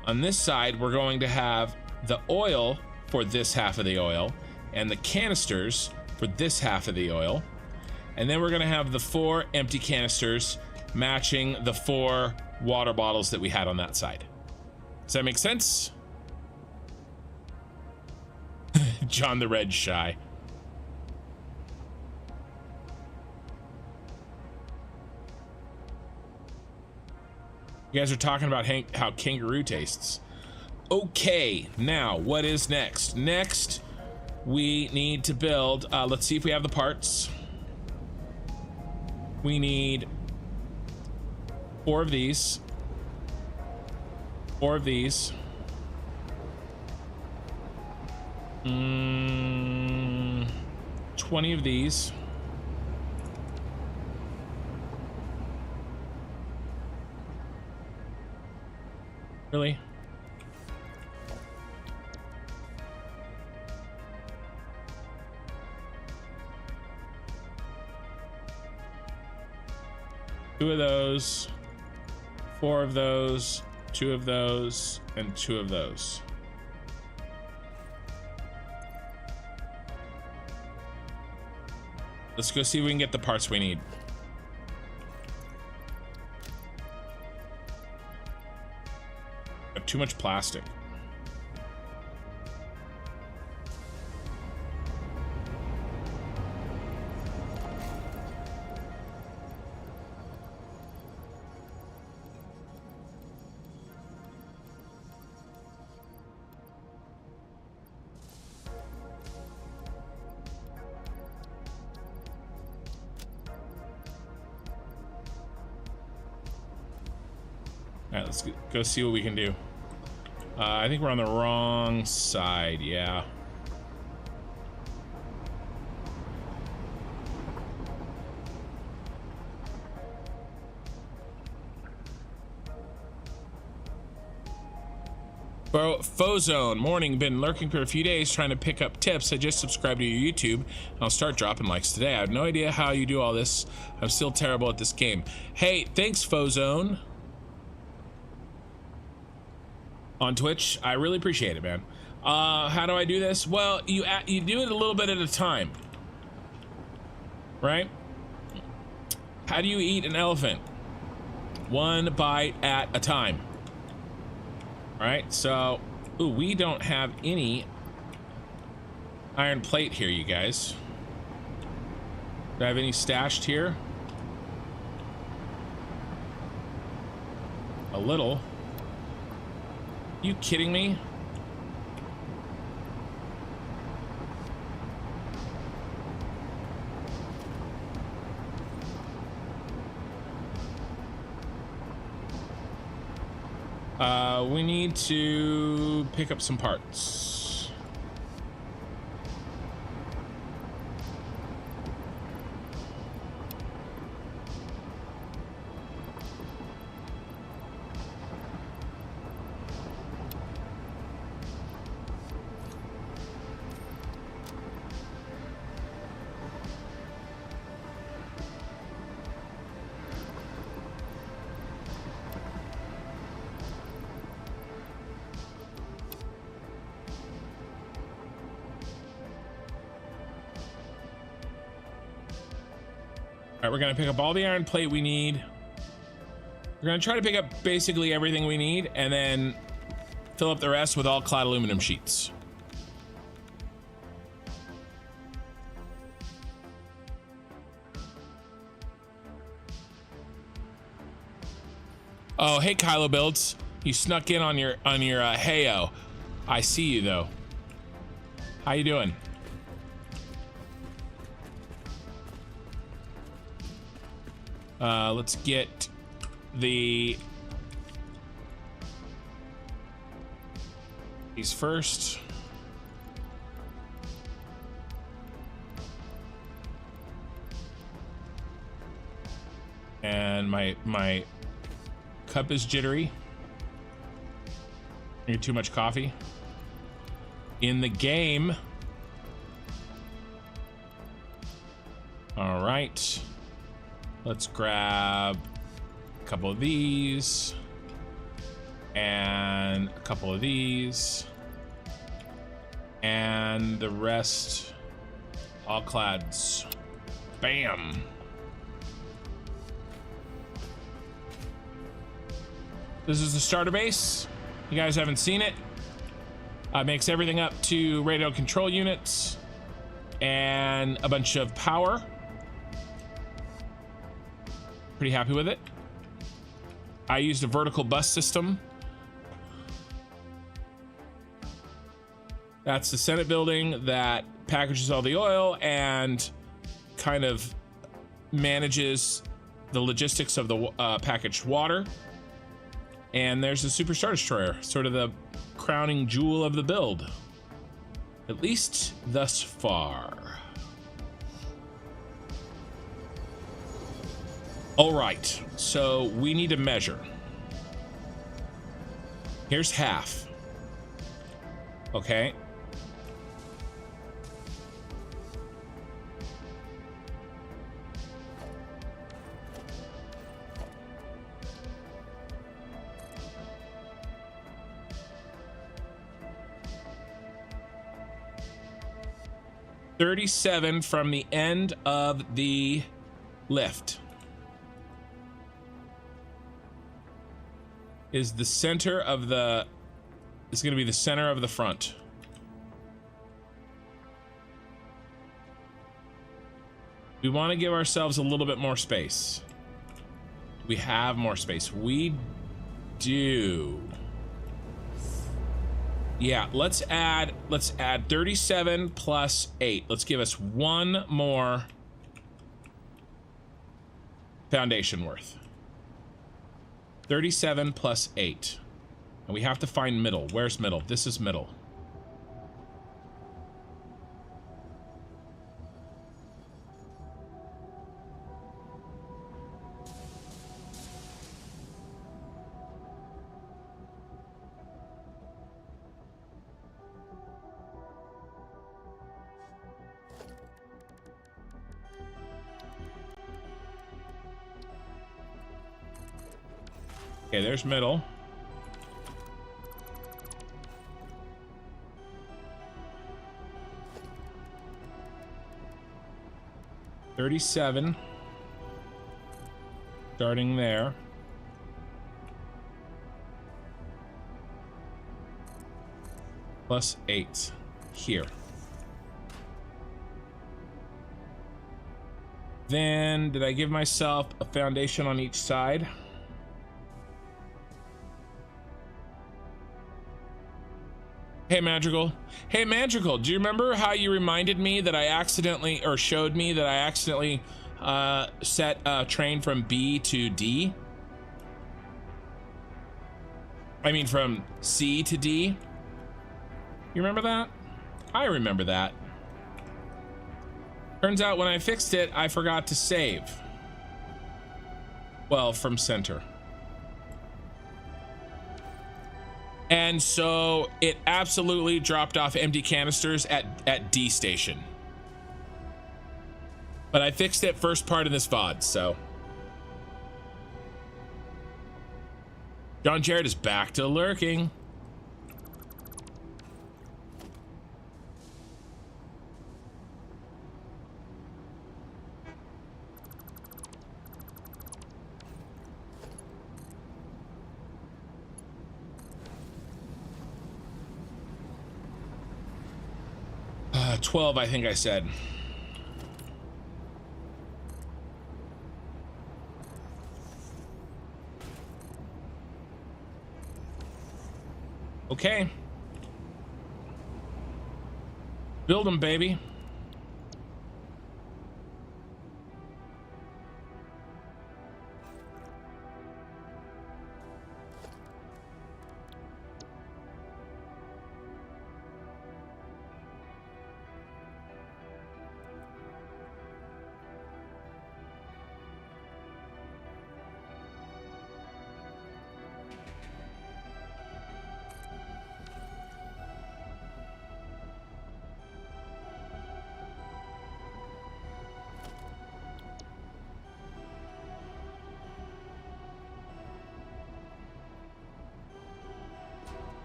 On this side, we're going to have the oil for this half of the oil and the canisters for this half of the oil. And then we're gonna have the 4 empty canisters matching the 4 water bottles that we had on that side. Does that make sense? John the Red Shy. You guys are talking about how kangaroo tastes. Okay, now what is next? Next, we need to build, let's see if we have the parts. We need 4 of these, 4 of these, 20 of these, really? Two of those, 4 of those, 2 of those, and 2 of those. Let's go see if we can get the parts we need. too much plastic. All right, let's go see what we can do. I think we're on the wrong side, yeah. Fozone, morning, been lurking for a few days trying to pick up tips. I just subscribed to your YouTube and I'll start dropping likes today. I have no idea how you do all this. I'm still terrible at this game. Hey, thanks Fozone. On Twitch, I really appreciate it, man. How do I do this? Well, you do it a little bit at a time, right? How do you eat an elephant? One bite at a time. All right, so, ooh, we don't have any iron plate here, you guys. Do I have any stashed here? A little. You kidding me? We need to pick up some parts. All right, we're gonna pick up all the iron plate we need. We're gonna try to pick up basically everything we need and then fill up the rest with all clad aluminum sheets. Oh, hey Kylo Builds. You snuck in on your Heyo. I see you though. How you doing? Let's get these first. And my cup is jittery. I get too much coffee in the game. All right. Let's grab a couple of these and a couple of these and the rest all clads. Bam. This is the starter base. You guys haven't seen it. Makes everything up to radio control units and a bunch of power. Pretty happy with it. I used a vertical bus system. That's the Senate building that packages all the oil and kind of manages the logistics of the packaged water. And there's the Super Star Destroyer, sort of the crowning jewel of the build, at least thus far. All right, so we need to measure. Here's half. Okay. $37 from the end of the lift is the center of the is going to be the center of the front. We want to give ourselves a little bit more space. We have more space. We do. Yeah, let's add 37 plus 8. Let's give us one more foundation worth. 37 plus 8. And we have to find middle. Where's middle? This is middle. Okay, there's middle. $37. Starting there. Plus 8 here. Then, did I give myself a foundation on each side? Hey Madrigal. Hey Madrigal, do you remember how you reminded me that I accidentally, or showed me that I accidentally set a train from B to D? I mean from C to D? You remember that? I remember that. Turns out when I fixed it, I forgot to save. Well, from center. And so it absolutely dropped off empty canisters at D station. But I fixed it first part of this VOD, so. John Jared is back to lurking. Uh, 12, I think I said. Okay. Build them, baby.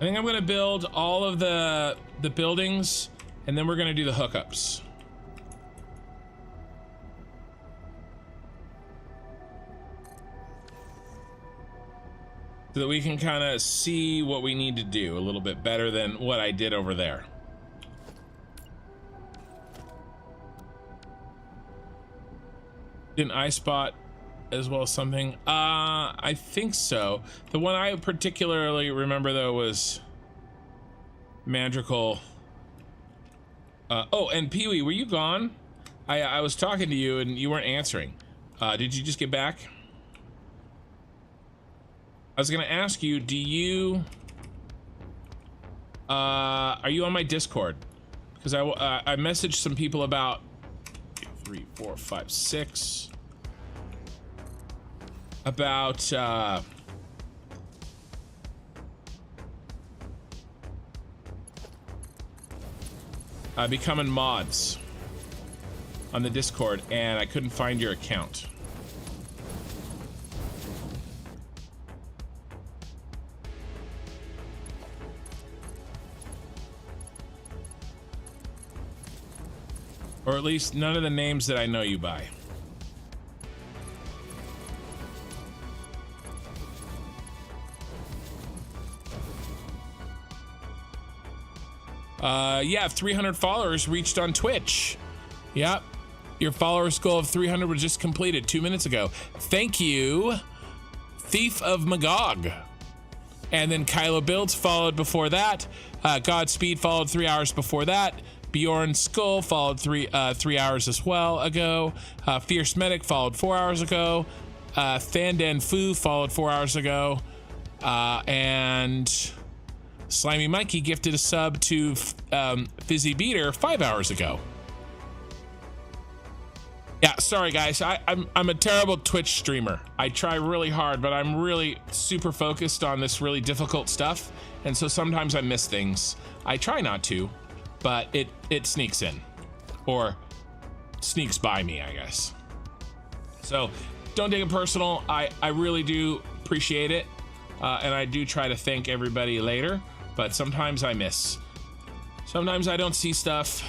I think I'm gonna build all of the buildings, and then we're gonna do the hookups. So that we can kind of see what we need to do a little bit better than what I did over there. Didn't I spot as well as something? I think so. The one I particularly remember though was Magical. Oh, and Pee-wee, were you gone? I was talking to you and you weren't answering. Did you just get back? I was gonna ask you, do you are you on my Discord? Because I messaged some people about 3, 4, 5, 6 about becoming mods on the Discord, and I couldn't find your account. Or at least none of the names that I know you by. Yeah, 300 followers reached on Twitch. Yep. Your followers goal of 300 was just completed 2 minutes ago. Thank you, Thief of Magog. And then Kylo Builds followed before that. Godspeed followed 3 hours before that. Bjorn Skull followed 3 hours as well ago. Fierce Medic followed 4 hours ago. Thandan Fu followed 4 hours ago. And Slimy Mikey gifted a sub to Fizzy Beater 5 hours ago. Yeah, sorry guys, I'm a terrible Twitch streamer. I try really hard, but I'm really super focused on this really difficult stuff, and so sometimes I miss things. I try not to, but it sneaks in, or sneaks by me, I guess. So don't take it personal. I really do appreciate it, and I do try to thank everybody later, but sometimes I miss. Sometimes I don't see stuff.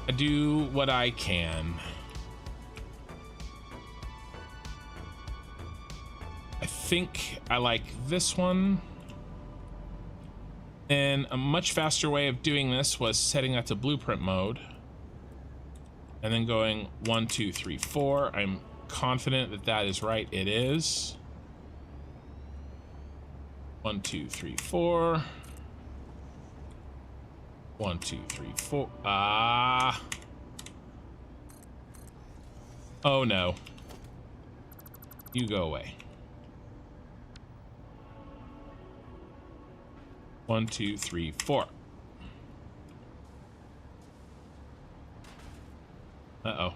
I do what I can. I think I like this one. And a much faster way of doing this was setting that to blueprint mode. And then going 1, 2, 3, 4. I'm confident that that is right. It is. 1, 2, 3, 4. 1, 2, 3, 4. Oh no. You go away. 1, 2, 3, 4. Uh-oh.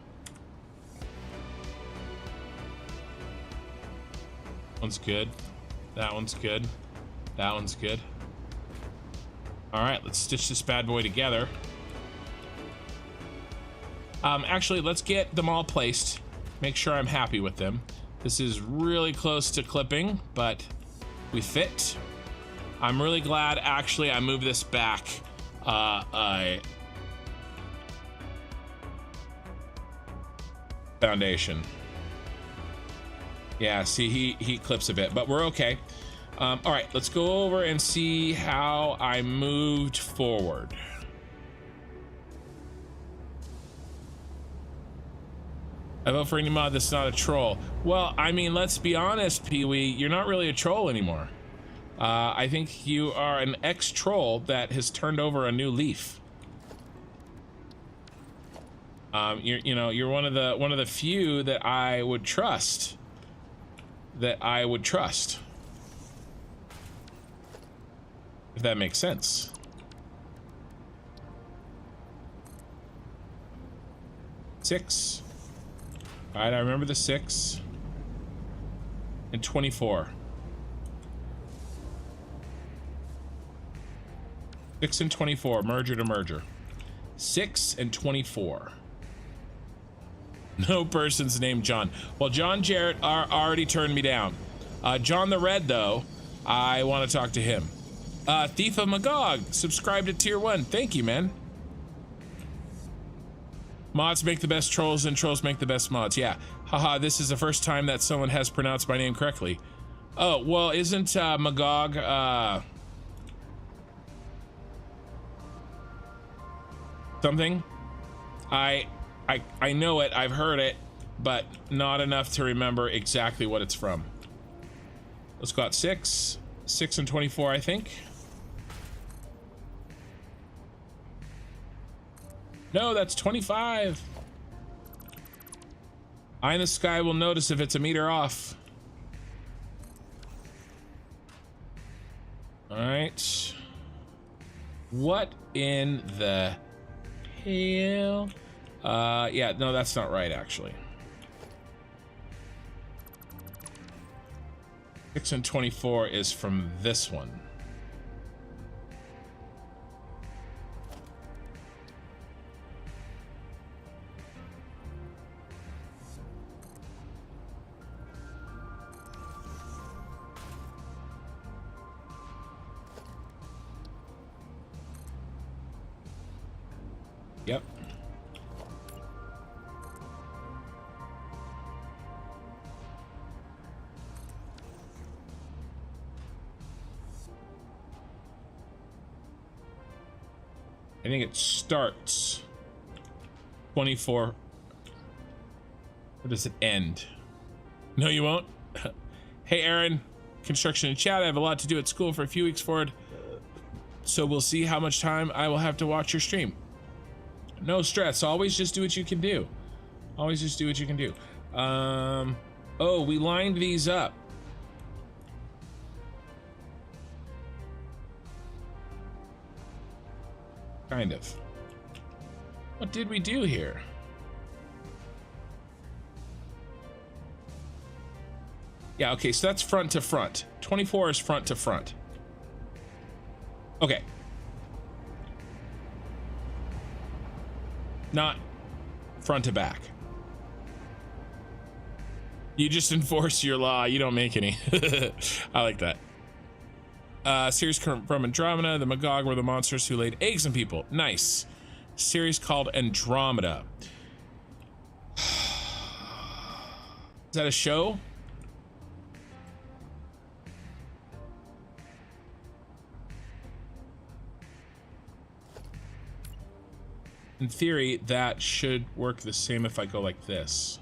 One's good. That one's good. That one's good. All right, let's stitch this bad boy together. Actually, let's get them all placed. Make sure I'm happy with them. This is really close to clipping, but we fit. I'm really glad, actually, I moved this back. Foundation. Yeah, see, he clips a bit, but we're okay. All right, let's go over and see how I moved forward. I vote for any mod that's not a troll. Well, I mean, let's be honest, Pee-wee, you're not really a troll anymore. I think you are an ex-troll that has turned over a new leaf. You're one of the few that I would trust. If that makes sense. Six. All right, I remember the 6. And 24. 6 and 24, merger to merger. 6 and 24. No person's named John. Well, John Jarrett already turned me down. John the Red, though, I want to talk to him. Thief of Magog, subscribe to tier 1. Thank you, man. Mods make the best trolls and trolls make the best mods. Yeah. Haha, this is the first time that someone has pronounced my name correctly. Oh, well, isn't Magog something? I know it, I've heard it, but not enough to remember exactly what it's from. Let's go at 6 and 24, I think. No, that's 25. Eye in the sky will notice if it's a meter off. All right. What in the hell? Yeah, no, that's not right, actually. 6 and 24 is from this one. Yep. I think it starts 24. Or does it end? No, you won't. Hey, Aaron. Construction and chat. I have a lot to do at school for a few weeks forward, so we'll see how much time I will have to watch your stream. No stress. Always just do what you can do. Always just do what you can do. Oh, we lined these up. Kind of. What did we do here? Yeah, okay, so that's front to front. 24 is front to front. Okay. Not front to back. You just enforce your law, you don't make any. I like that. Series from Andromeda, the Magog were the monsters who laid eggs on people. Nice. Series called Andromeda. Is that a show? In theory, that should work the same if I go like this.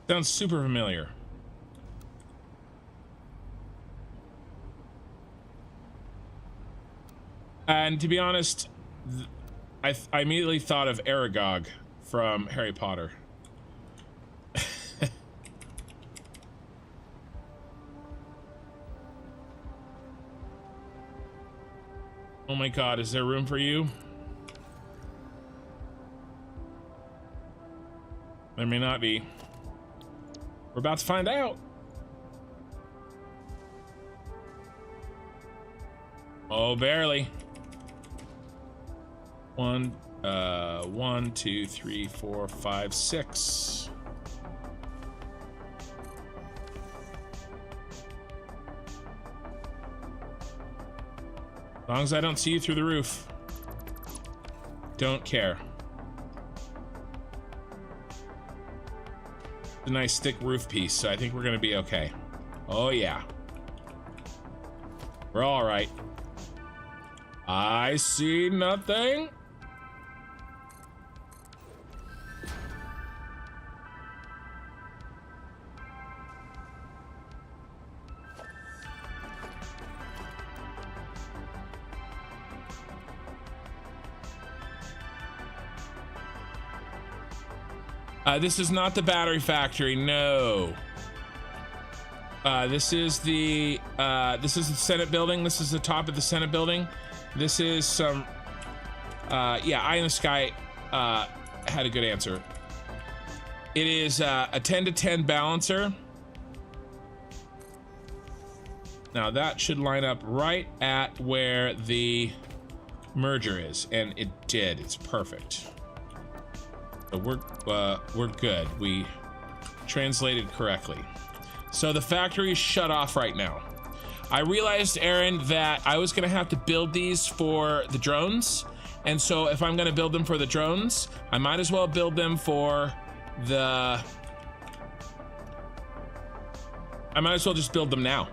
Sounds super familiar. And to be honest, I immediately thought of Aragog from Harry Potter. Oh my god, is there room for you? There may not be. We're about to find out. Oh, barely. 1, 2, 3, 4, 5, 6. As long as I don't see you through the roof. Don't care. It's a nice thick roof piece, so I think we're gonna be okay. Oh yeah. We're all right. I see nothing. This is not the battery factory, no. This is the Senate building. This is the top of the Senate building. This is some, yeah, Eye in the Sky had a good answer. It is a 10 to 10 balancer. Now that should line up right at where the merger is, and it did. It's perfect. So we're good. We translated correctly. So the factory is shut off right now. I realized, Aaron, that I was gonna have to build these for the drones. And so if I'm gonna build them for the drones, I might as well build them for the... I might as well just build them now.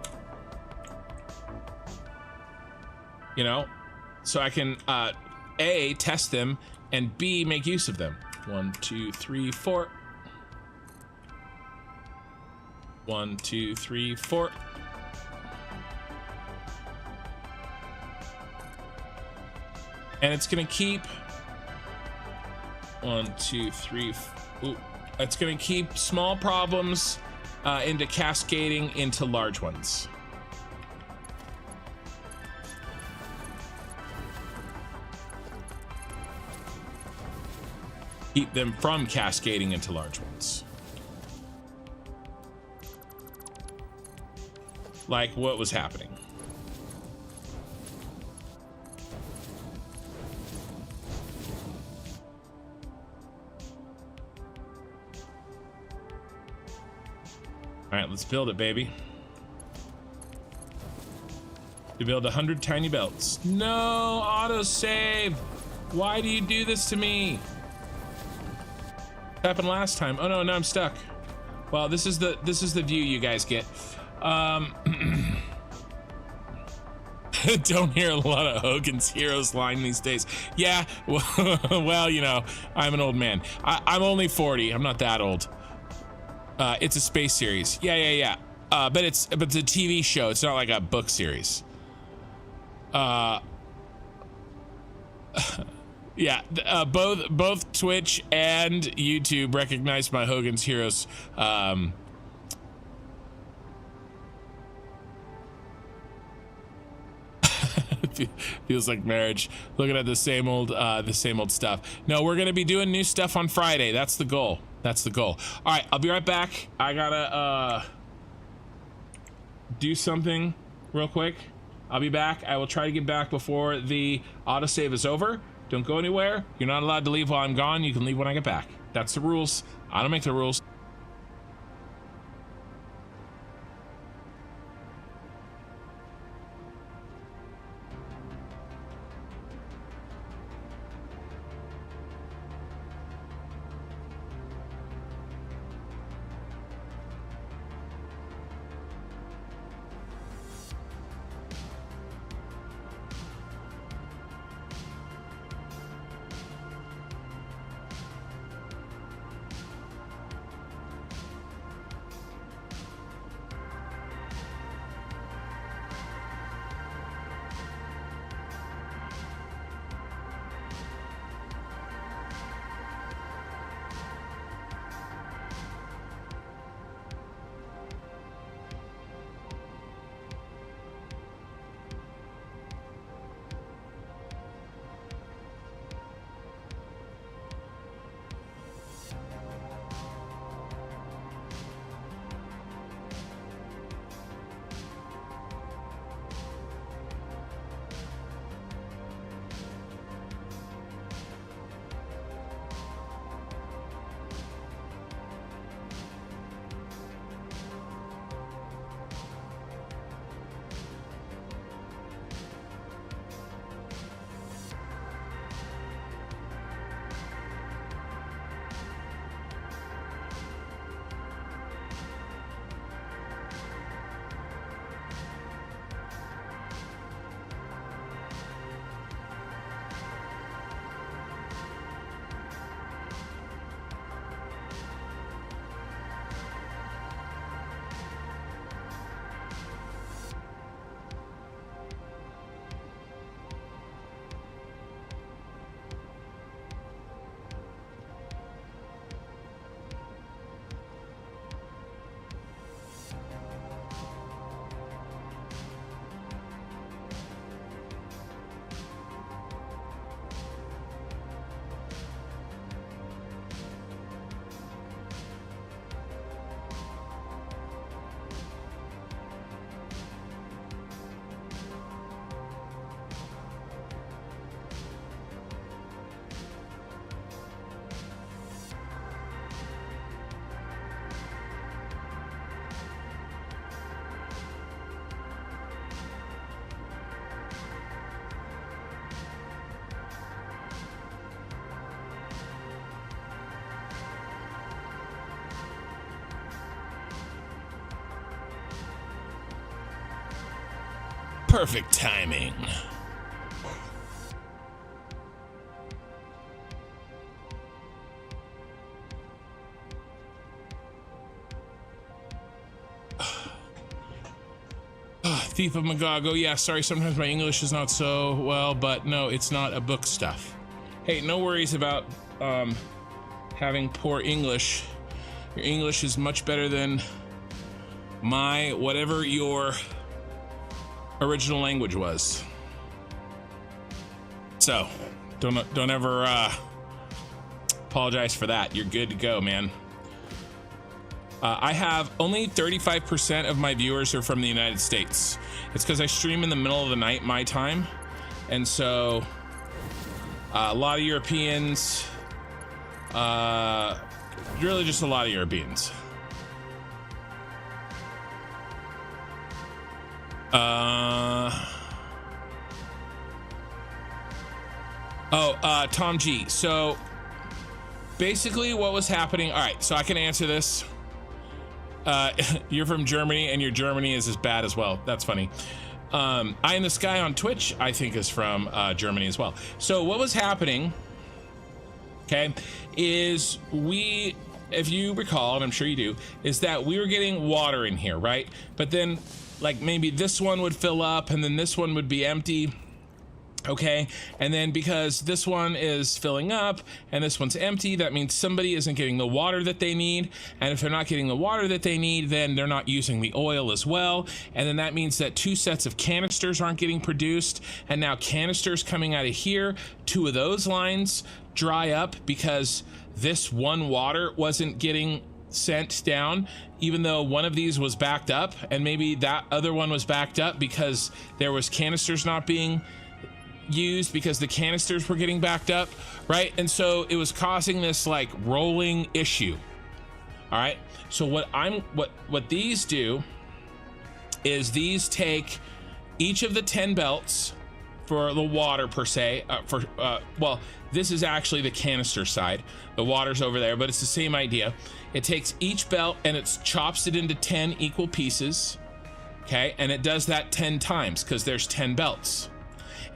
You know? So I can, A, test them, and B, make use of them. 1, 2, 3, 4. 1, 2, 3, 4. And it's gonna keep 1, 2, 3. Ooh, it's gonna keep small problems into cascading into large ones. Keep them from cascading into large ones. Like what was happening. All right, let's build it, baby. To build 100 tiny belts. No, autosave. Why do you do this to me? happened last time? Oh no, now I'm stuck. Well, this is the view you guys get. Don't hear a lot of Hogan's Heroes line these days. Yeah, well, you know, I'm an old man. I'm only 40. I'm not that old. It's a space series. Yeah. But it's a TV show. It's not like a book series. Yeah, both Twitch and YouTube recognize my Hogan's Heroes. Feels like marriage. Looking at the same old stuff. No, we're gonna be doing new stuff on Friday. That's the goal. That's the goal. All right, I'll be right back. I gotta do something real quick. I'll be back. I will try to get back before the autosave is over. Don't go anywhere. You're not allowed to leave while I'm gone. You can leave when I get back. That's the rules. I don't make the rules. Perfect timing. Thief of Magago. Yeah, sorry, sometimes my English is not so well, but no, it's not a book stuff. Hey, no worries about having poor English. Your English is much better than my whatever your original language was. So don't ever apologize for that. You're good to go, man. I have only 35% of my viewers are from the United States. It's because I stream in the middle of the night my time, and so a lot of Europeans, really just a lot of Europeans. Tom G. So basically what was happening. All right, so I can answer this. You're from Germany, and your Germany is as bad as well. That's funny. I Am the Sky on Twitch, I think, is from Germany as well. So what was happening, okay, is we, if you recall, and I'm sure you do, is that we were getting water in here, right? But then, like, maybe this one would fill up, and then this one would be empty. Okay, and then because this one is filling up and this one's empty, that means somebody isn't getting the water that they need. And if they're not getting the water that they need, then they're not using the oil as well. And then that means that 2 sets of canisters aren't getting produced. And now canisters coming out of here, 2 of those lines dry up because this one water wasn't getting sent down, even though one of these was backed up, and maybe that other one was backed up because there was canisters not being used because the canisters were getting backed up, right? And so it was causing this like rolling issue. All right, so what these do is these take each of the 10 belts for the water per se, well, this is actually the canister side, the water's over there, but it's the same idea. It takes each belt and it chops it into 10 equal pieces, okay, and it does that 10 times because there's 10 belts.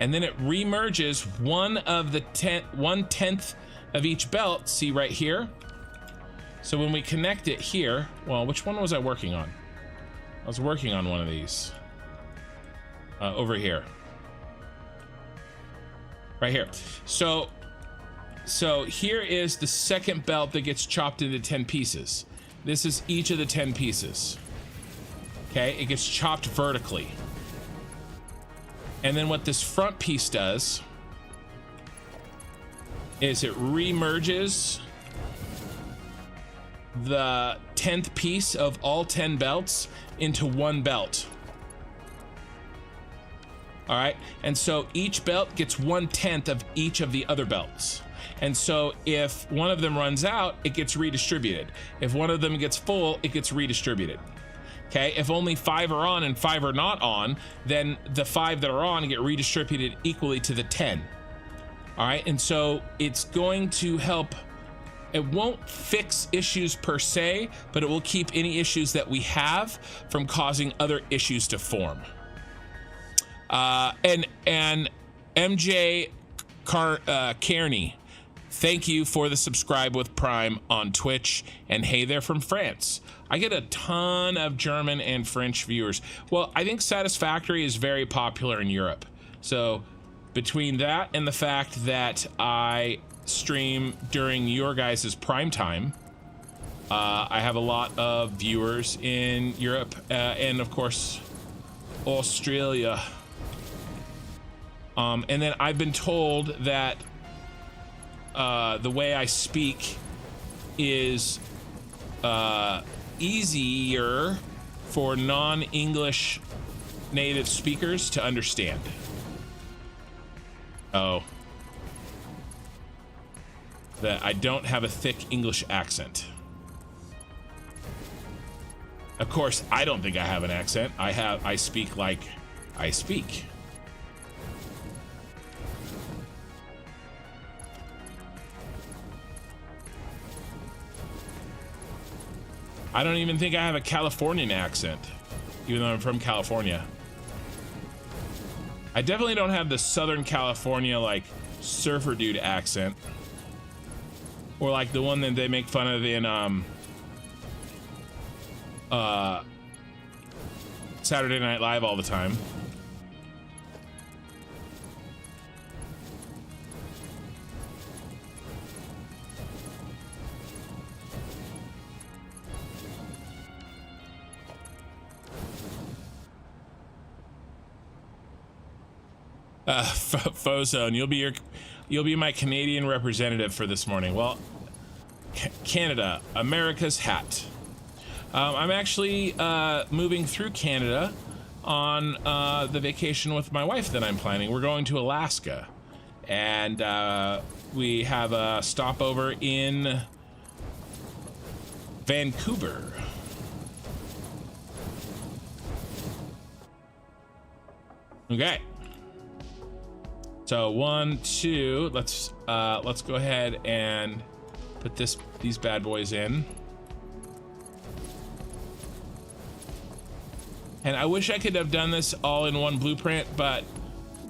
And then it remerges 1/10 of each belt. See right here? So when we connect it here, well, which one was I working on? I was working on one of these. Over here. Right here. So here is the second belt that gets chopped into 10 pieces. This is each of the 10 pieces. Okay, it gets chopped vertically. And then what this front piece does is it remerges the 10th piece of all 10 belts into one belt. All right, and so each belt gets 1/10 of each of the other belts. And so if one of them runs out, it gets redistributed. If one of them gets full, it gets redistributed. Okay, if only 5 are on and 5 are not on, then the 5 that are on get redistributed equally to the 10. All right, and so it's going to help. It won't fix issues per se, but it will keep any issues that we have from causing other issues to form. And MJ Kearney, thank you for the subscribe with Prime on Twitch, and hey there from France. I get a ton of German and French viewers. Well, I think Satisfactory is very popular in Europe. So between that and the fact that I stream during your guys' prime time, I have a lot of viewers in Europe and of course Australia. And then I've been told that the way I speak is easier for non-English native speakers to understand. Oh. That I don't have a thick English accent. Of course, I don't think I have an accent. I speak like I speak. I don't even think I have a Californian accent, even though I'm from California. I definitely don't have the Southern California, like, surfer dude accent. Or like the one that they make fun of in, Saturday Night Live all the time. Fozone, you'll be my Canadian representative for this morning. Well, Canada, America's hat. I'm actually moving through Canada on the vacation with my wife that I'm planning. We're going to Alaska, and we have a stopover in Vancouver. Okay. So 1, 2, let's go ahead and put these bad boys in. And I wish I could have done this all in one blueprint, but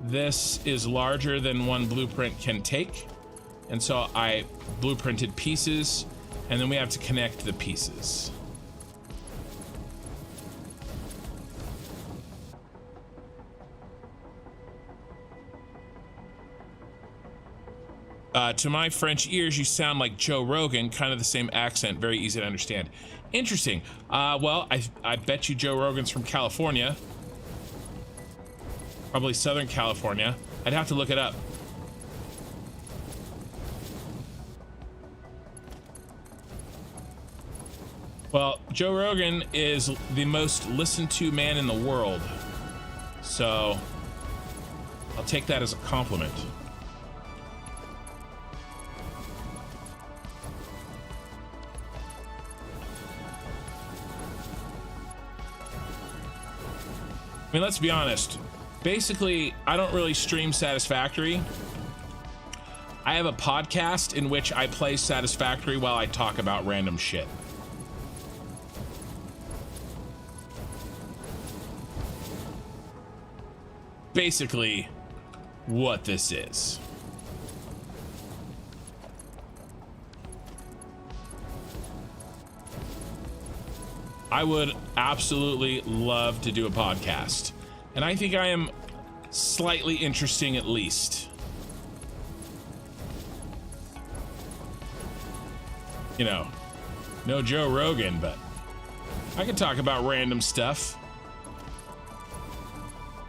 this is larger than one blueprint can take. And so I blueprinted pieces, and then we have to connect the pieces. To my French ears, you sound like Joe Rogan, kind of the same accent, very easy to understand. Interesting. Well, I bet you Joe Rogan's from California. Probably Southern California. I'd have to look it up. Well, Joe Rogan is the most listened to man in the world. So I'll take that as a compliment. I mean, let's be honest. Basically, I don't really stream Satisfactory. I have a podcast in which I play Satisfactory while I talk about random shit. Basically, what this is. I would absolutely love to do a podcast, and I think I am slightly interesting at least. You know, no Joe Rogan, but I can talk about random stuff.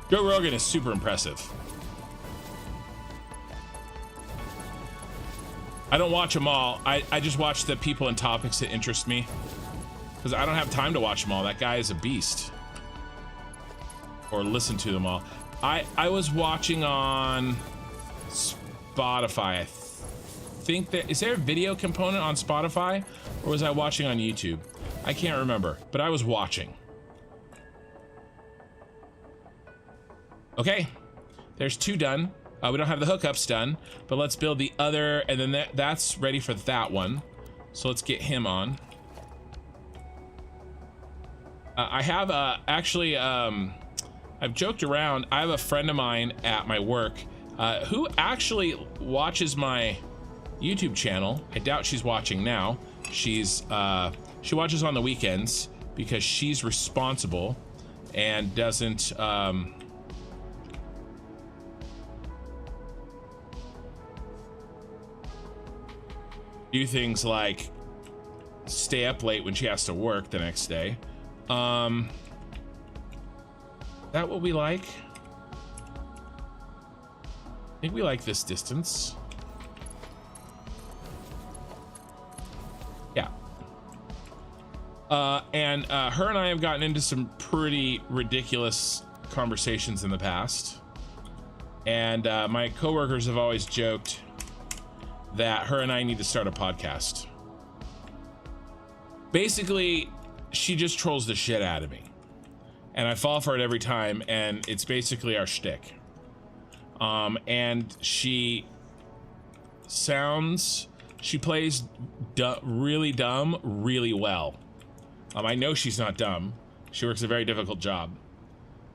Joe Rogan is super impressive. I don't watch them all. I just watch the people and topics that interest me. Because I don't have time to watch them all. That guy is a beast. Or listen to them all. I was watching on Spotify. I think that... Is there a video component on Spotify? Or was I watching on YouTube? I can't remember. But I was watching. Okay. There's 2 done. We don't have the hookups done. But let's build the other... And then that's ready for that one. So let's get him on. I have actually I've joked around. I have a friend of mine at my work who actually watches my YouTube channel. I doubt she's watching now. She watches on the weekends because she's responsible and doesn't do things like stay up late when she has to work the next day. That what we like? I think we like this distance. Yeah. And her and I have gotten into some pretty ridiculous conversations in the past. And my coworkers have always joked that her and I need to start a podcast. Basically, she just trolls the shit out of me. And I fall for it every time, and it's basically our shtick. And she plays really dumb really well. I know she's not dumb. She works a very difficult job.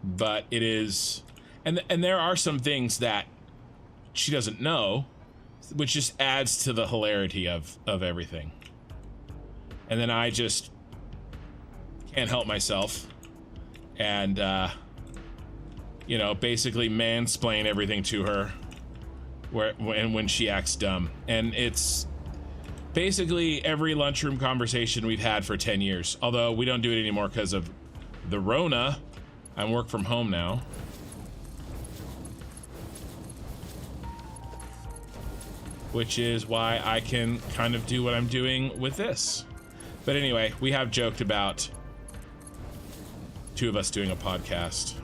But it is... And there are some things that she doesn't know, which just adds to the hilarity of everything. And then I just can't help myself and you know, basically mansplain everything to her when she acts dumb. And it's basically every lunchroom conversation we've had for 10 years, although we don't do it anymore because of the Rona. I work from home now. Which is why I can kind of do what I'm doing with this. But anyway, we have joked about 2 of us doing a podcast.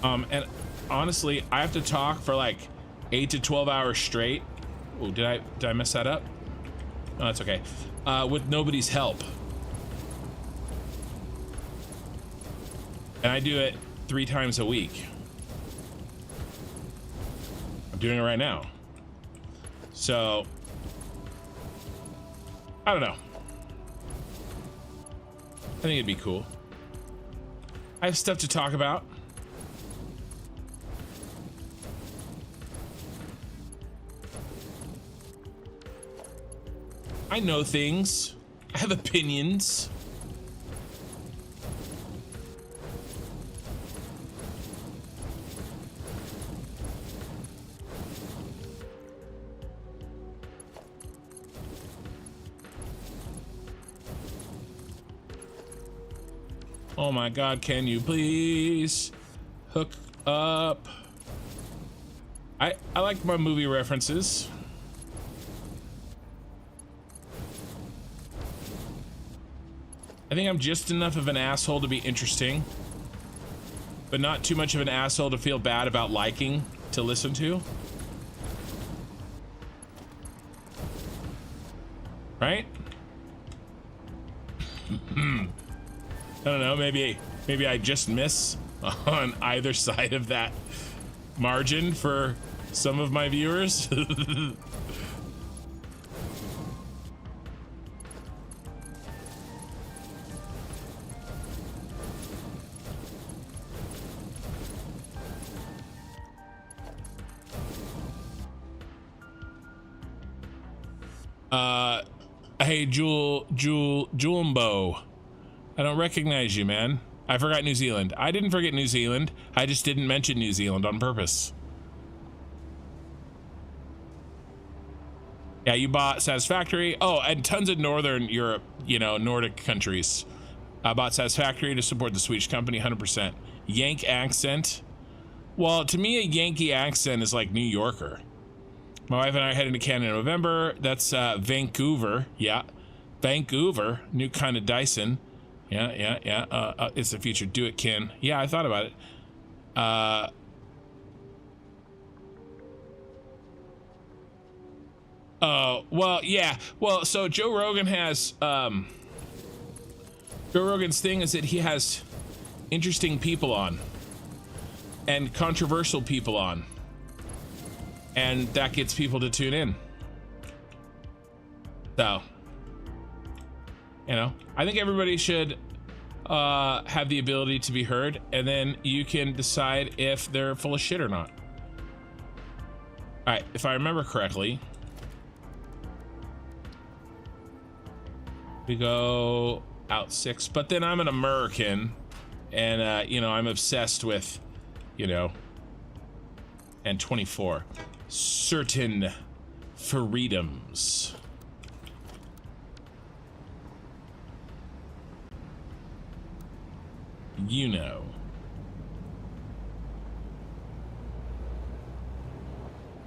And honestly, I have to talk for like 8 to 12 hours straight. Oh, did I mess that up? No, that's okay. With nobody's help. And I do it 3 times a week. I'm doing it right now. So, I don't know. I think it'd be cool. I have stuff to talk about. I know things. I have opinions. Oh my God, can you please hook up? I like my movie references. I think I'm just enough of an asshole to be interesting, but not too much of an asshole to feel bad about liking to listen to. Right? I don't know, maybe I just miss on either side of that margin for some of my viewers. Hey, Julembo. I don't recognize you, man. I forgot New Zealand. I didn't forget New Zealand. I just didn't mention New Zealand on purpose. Yeah, you bought Satisfactory. Oh, and tons of Northern Europe, you know, Nordic countries. I bought Satisfactory to support the Swedish company, 100%. Yank accent. Well, to me, a Yankee accent is like New Yorker. My wife and I are heading to Canada in November. That's Vancouver. Yeah, Vancouver. New kind of Dyson. Yeah. It's the future. Do it, Ken. Yeah, I thought about it. Oh, well, yeah. Well, so Joe Rogan has, Joe Rogan's thing is that he has interesting people on and controversial people on. And that gets people to tune in. So, you know, I think everybody should have the ability to be heard, and then you can decide if they're full of shit or not. All right, if I remember correctly, we go out 6, but then I'm an American, and you know, I'm obsessed with, you know, and 24. Certain freedoms. You know.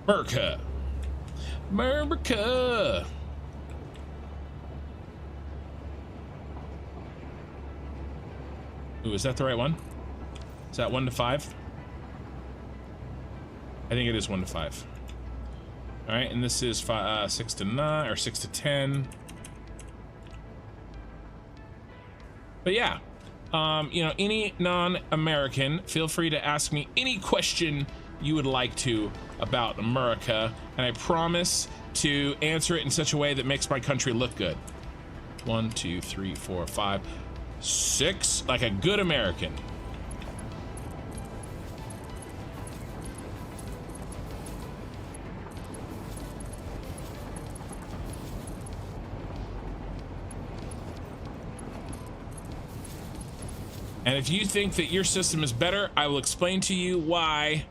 America. America. Ooh, is that the right one? Is that 1 to 5? I think it is 1 to 5. All right, and this is 6 to 9 or 6 to 10. But yeah, you know, any non-American, feel free to ask me any question you would like to about America, and I promise to answer it in such a way that makes my country look good. 1, 2, 3, 4, 5, 6, like a good American. And if you think that your system is better, I will explain to you why.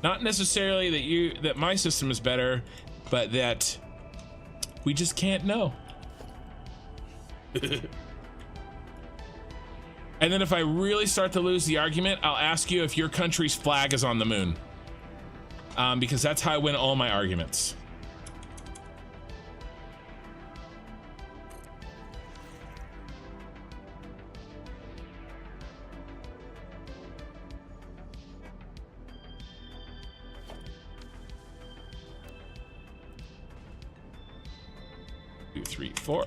Not necessarily that my system is better, but that we just can't know. And then if I really start to lose the argument, I'll ask you if your country's flag is on the moon. Because that's how I win all my arguments. Two, three, 4.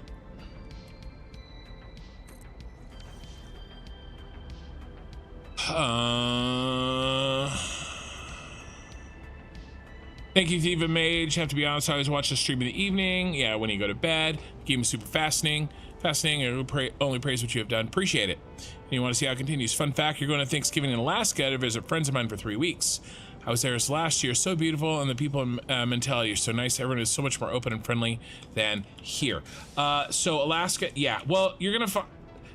Thank you, Thiva Mage. Have to be honest, I always watch the stream in the evening. Yeah, when you go to bed. Game is super fascinating. And only praise what you have done. Appreciate it. And you want to see how it continues. Fun fact, you're going to Thanksgiving in Alaska to visit friends of mine for 3 weeks. I was there last year. So beautiful, and the people and mentality are so nice. Everyone is so much more open and friendly than here. So Alaska, yeah. Well, you're going to find...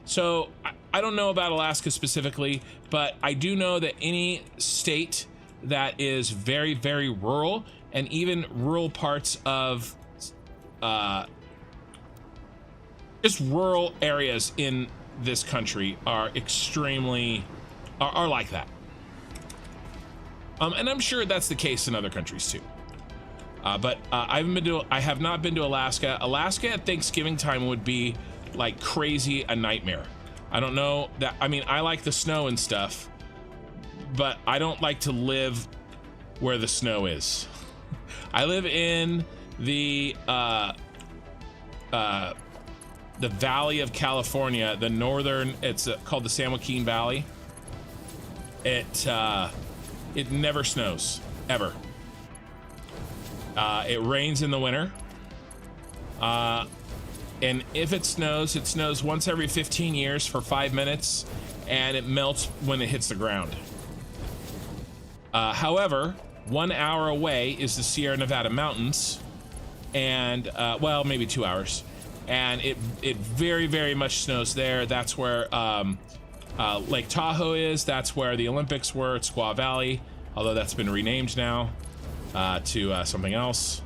So I don't know about Alaska specifically, but I do know that any state that is very, very rural, and even rural parts of just rural areas in this country are extremely are like that. And I'm sure that's the case in other countries too. But I have not been to Alaska. Alaska at Thanksgiving time would be like crazy a nightmare. I don't know that. I mean, I like the snow and stuff, but I don't like to live where the snow is. I live in the Valley of California, the northern. It's called the San Joaquin Valley. It never snows ever. It rains in the winter. And if it snows once every 15 years for 5 minutes, and it melts when it hits the ground. However, 1 hour away is the Sierra Nevada mountains, and well, maybe 2 hours, and it very, very much snows there. That's where Lake Tahoe is. That's where the Olympics were at Squaw Valley, although that's been renamed now to something else.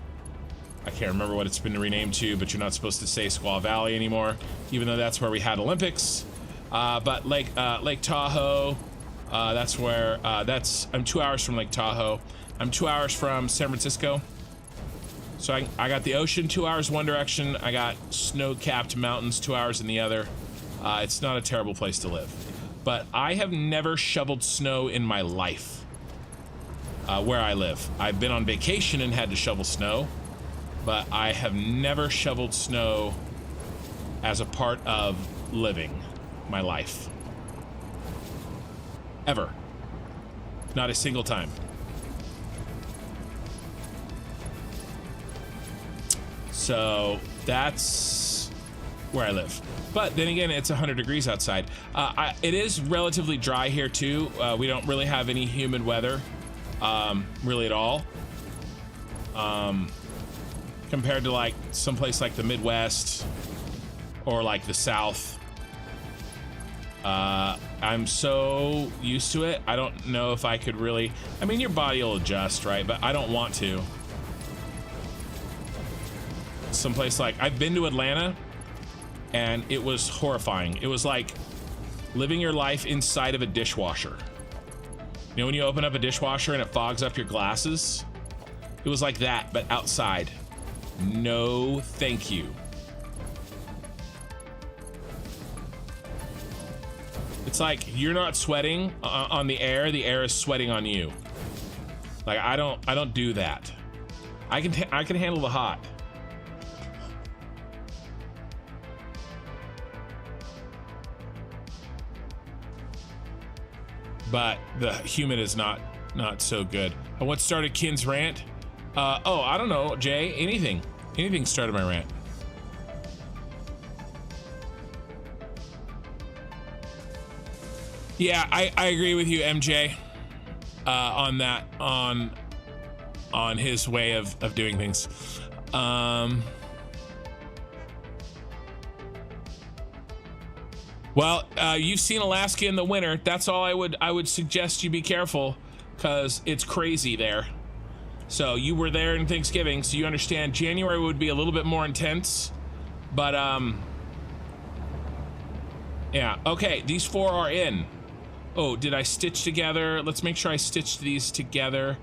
I can't remember what it's been renamed to, but you're not supposed to say Squaw Valley anymore, even though that's where we had Olympics. But Lake Tahoe, that's where I'm 2 hours from Lake Tahoe. I'm 2 hours from San Francisco. So I got the ocean 2 hours one direction. I got snow-capped mountains 2 hours in the other. It's not a terrible place to live. But I have never shoveled snow in my life where I live. I've been on vacation and had to shovel snow, but I have never shoveled snow as a part of living my life. Ever. Not a single time. So that's where I live. But then again, it's 100 degrees outside. It is relatively dry here too. We don't really have any humid weather, really at all. Compared to like someplace like the Midwest or like the South. I'm so used to it. I don't know if I could really, I mean, your body will adjust, right? But I don't want to. Someplace like, I've been to Atlanta and it was horrifying. It was like living your life inside of a dishwasher. You know when you open up a dishwasher and it fogs up your glasses? It was like that, but outside. No, thank you. It's like you're not sweating on the air is sweating on you. Like I don't do that. I can handle the hot. But the humid is not so good. And what started Kin's rant? Oh, I don't know, Jay. Anything started my rant. Yeah, I agree with you, MJ, on that, on his way of doing things. Well, you've seen Alaska in the winter. That's all I would suggest you be careful, because it's crazy there. So you were there in Thanksgiving, so you understand January would be a little bit more intense. But yeah, okay, these 4 are in. Oh, did I stitch together? Let's make sure I stitched these together.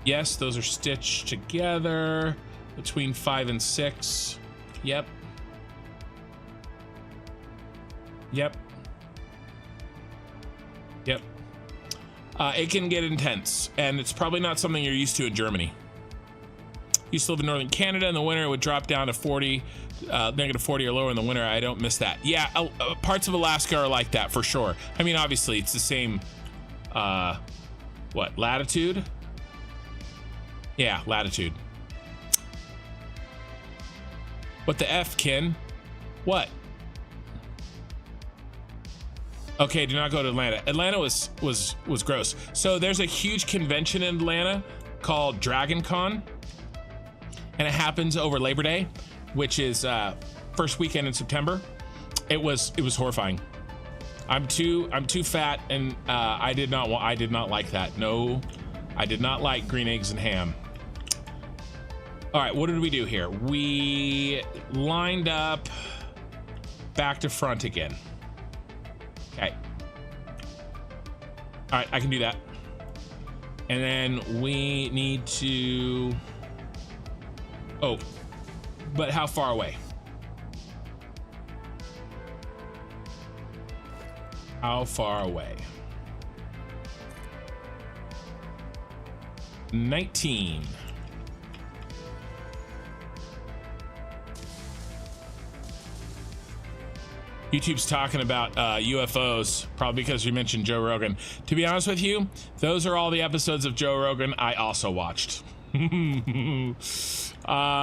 Yes, those are stitched together between 5 and 6. Yep. Yep. Yep. It can get intense, and it's probably not something you're used to in Germany. Used to live in northern Canada. In the winter, it would drop down to 40, negative 40 or lower in the winter. I don't miss that. Yeah, parts of Alaska are like that for sure. I mean, obviously, it's the same, what, latitude? Yeah, latitude. What the F, Ken? What? Okay, do not go to Atlanta. Atlanta was gross. So there's a huge convention in Atlanta called Dragon Con, and it happens over Labor Day, which is first weekend in September. It was horrifying. I'm too fat, and I did not like that. No, I did not like green eggs and ham. All right, what did we do here? We lined up back to front again. Okay. All right, I can do that. And then we need to... Oh, but how far away? How far away? 19. YouTube's talking about UFOs, probably because you mentioned Joe Rogan. To be honest with you, those are all the episodes of Joe Rogan I also watched. I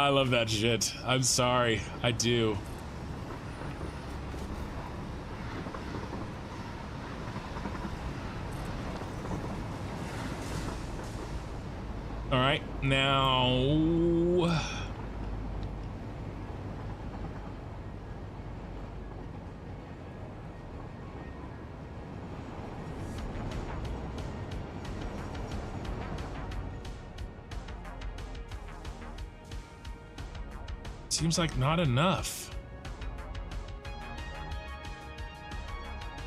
love that shit. I'm sorry, I do. All right, now... Seems like not enough.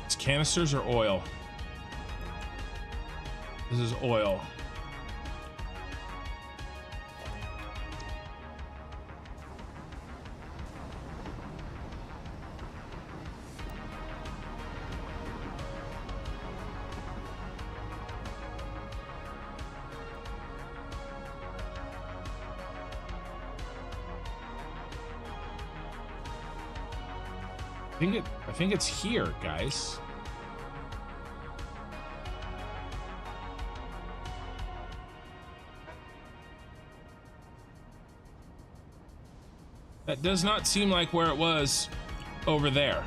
It's canisters or oil? This is oil. I think it's here, guys. That does not seem like where it was over there.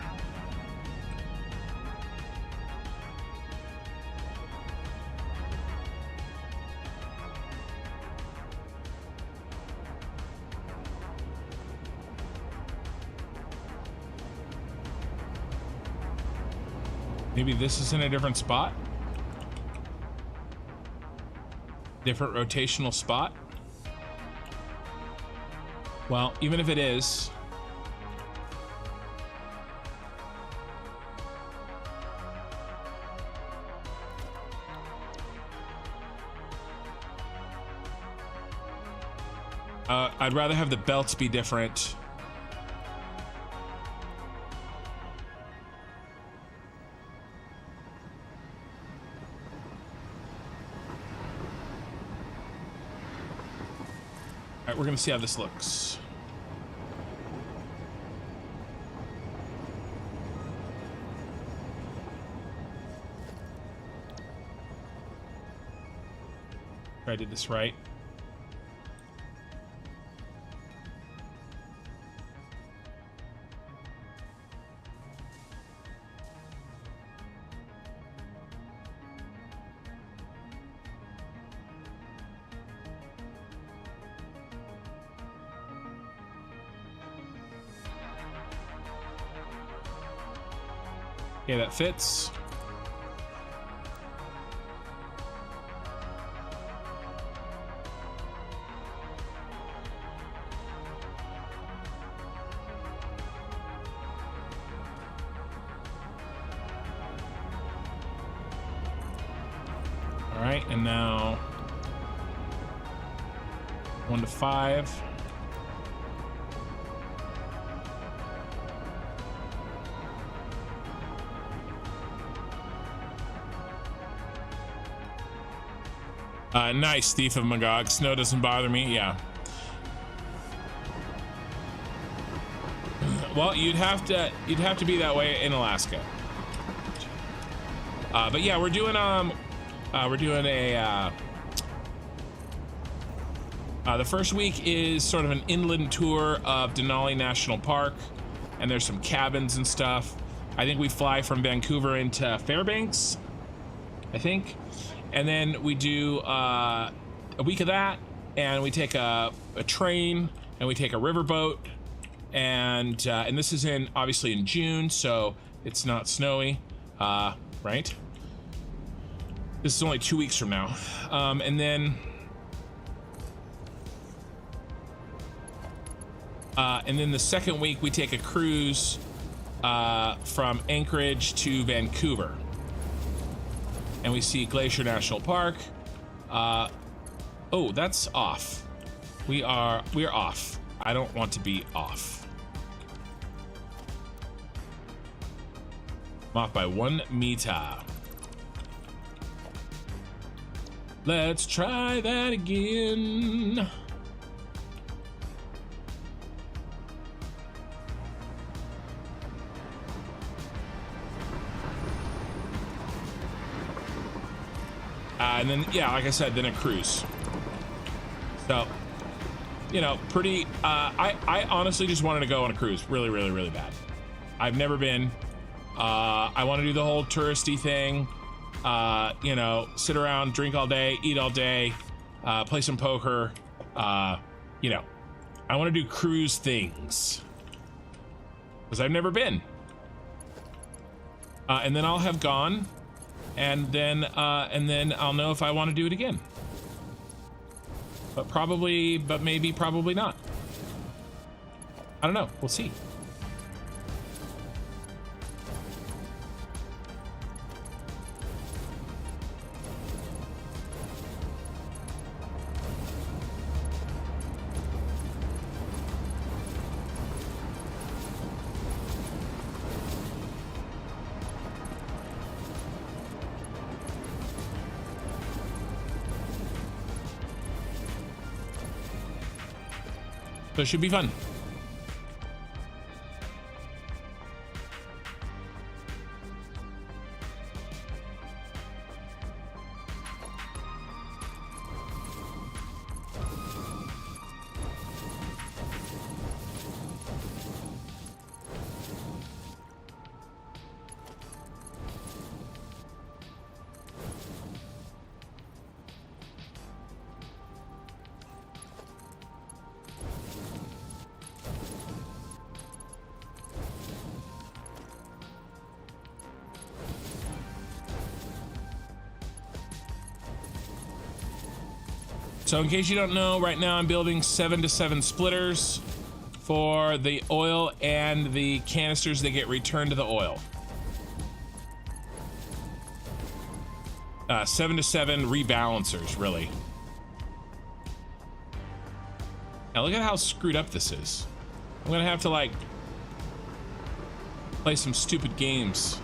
Maybe this is in a different spot? Different rotational spot? Well, even if it is... I'd rather have the belts be different. We're gonna see how this looks. If I did this right. Okay, that fits. All right, and now 1 to 5. Nice, Thief of Magog. Snow doesn't bother me. Yeah. Well, you'd have to be that way in Alaska. But yeah, we're doing a the first week is sort of an inland tour of Denali National Park, and there's some cabins and stuff. I think we fly from Vancouver into Fairbanks, I think, and then we do a week of that, and we take a train, and we take a riverboat, and this is obviously in June, so it's not snowy, right? This is only 2 weeks from now, and then the second week we take a cruise from Anchorage to Vancouver, and we see Glacier National Park. Oh, that's off. We're off. I don't want to be off. I'm off by 1 meter. Let's try that again. And then, yeah, like I said, then a cruise. So, you know, pretty, I honestly just wanted to go on a cruise really, really, really bad. I've never been. I want to do the whole touristy thing. You know, sit around, drink all day, eat all day, play some poker. You know, I want to do cruise things because I've never been. And then I'll have gone, and then I'll know if I want to do it again. But maybe probably not. I don't know. We'll see. So it should be fun. So in case you don't know, right now I'm building 7-to-7 splitters for the oil and the canisters that get returned to the oil. 7-to-7 rebalancers, really. Now look at how screwed up this is. I'm gonna have to like play some stupid games.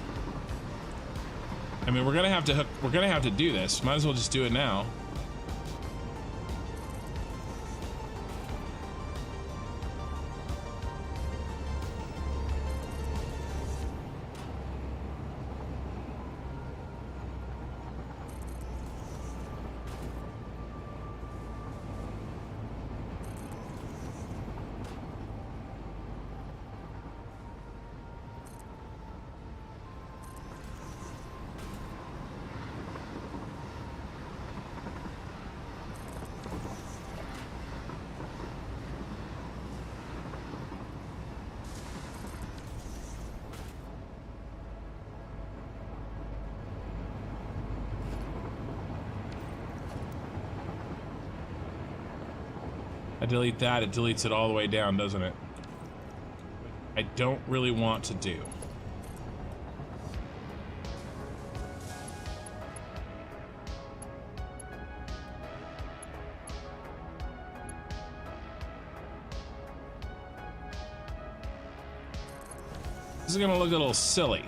I mean, we're gonna have to do this. Might as well just do it now. I delete that, it deletes it all the way down, doesn't it? I don't really want to do. This is gonna look a little silly.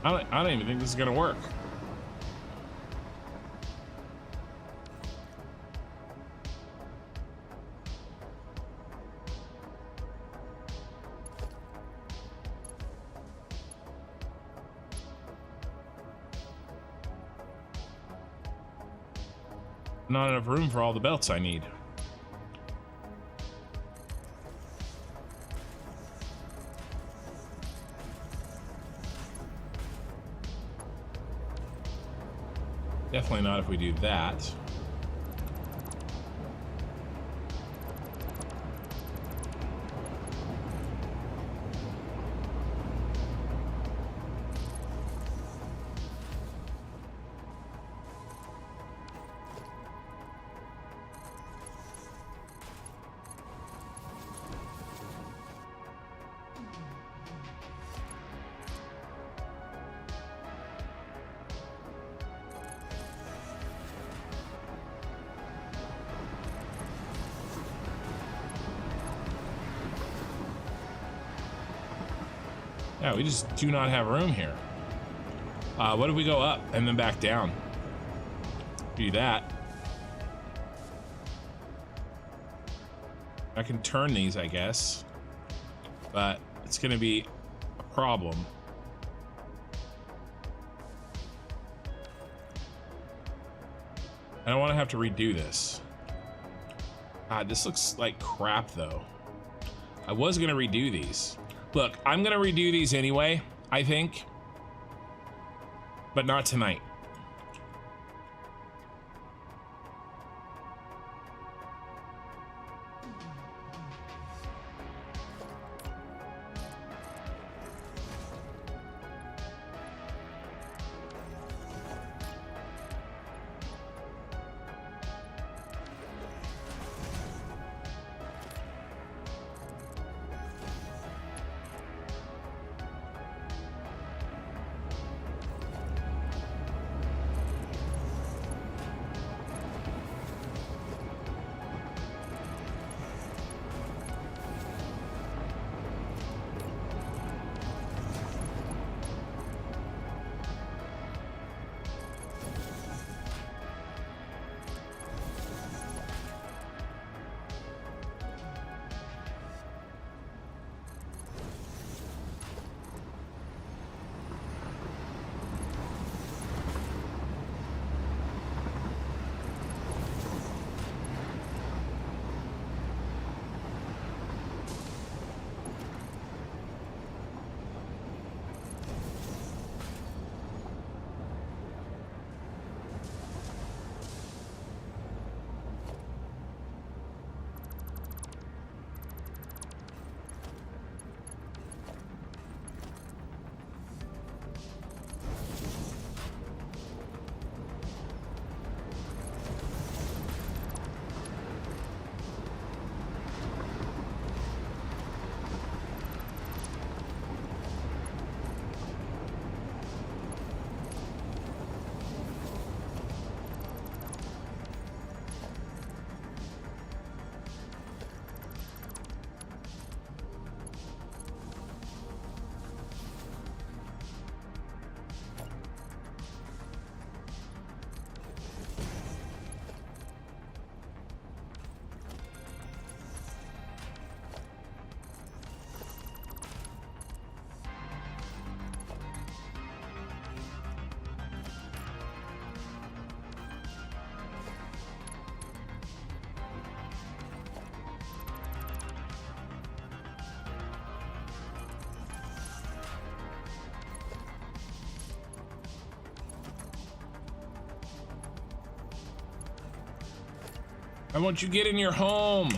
I don't even think this is gonna work. Not enough room for all the belts I need. Definitely not if we do that. Yeah, we just do not have room here. What if we go up and then back down? Do that. I can turn these, I guess, but it's gonna be a problem. I don't want to have to redo this. God, this looks like crap though. I was gonna redo these. Look, I'm gonna redo these anyway, I think, but not tonight. I want you to get in your home.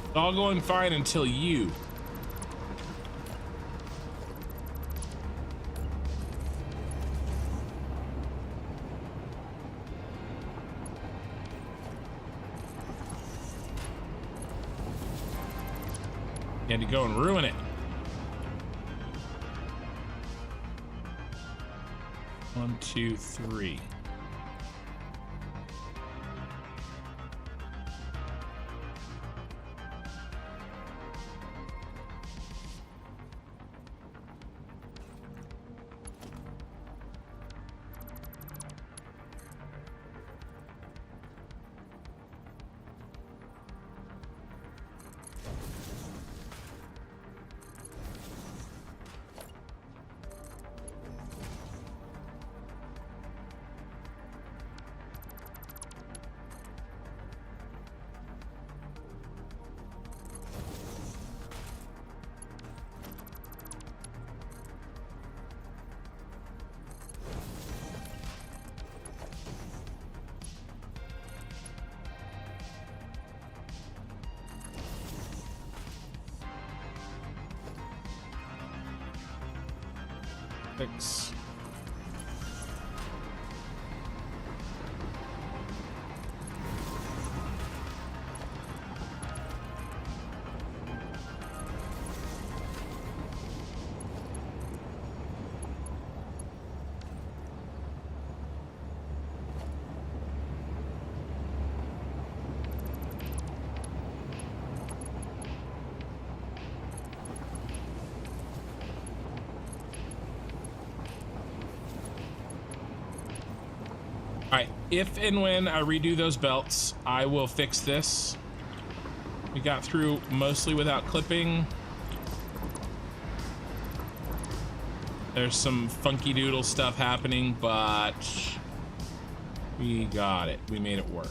It's all going fine until you. You had to go and ruin it. One, two, three. Fix. Alright, if and when I redo those belts, I will fix this. We got through mostly without clipping. There's some funky doodle stuff happening, but we got it. We made it work.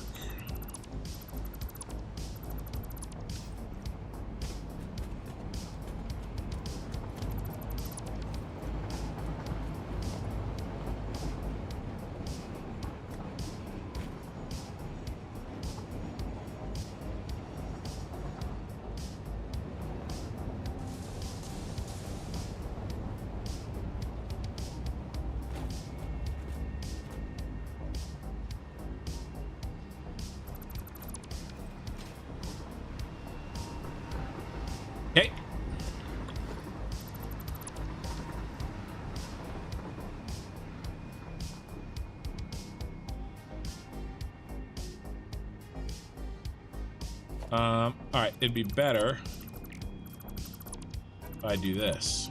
Okay. All right, it'd be better if I do this.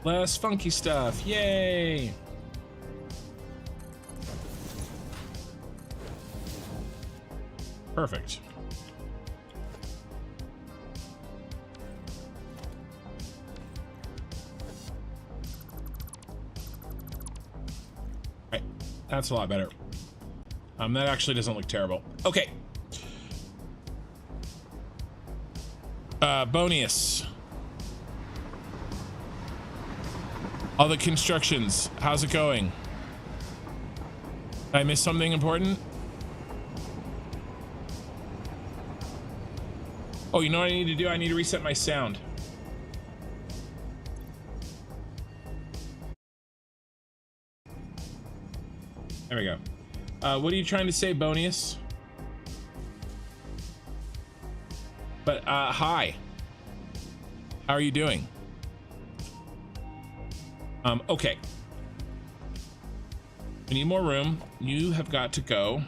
Less funky stuff, yay! Perfect. Right, that's a lot better. That actually doesn't look terrible. Okay. Bonius. All the constructions, how's it going? Did I miss something important? Oh, you know what I need to do? I need to reset my sound. There we go. What are you trying to say, Bonius? But, hi. How are you doing? Okay. We need more room. You have got to go.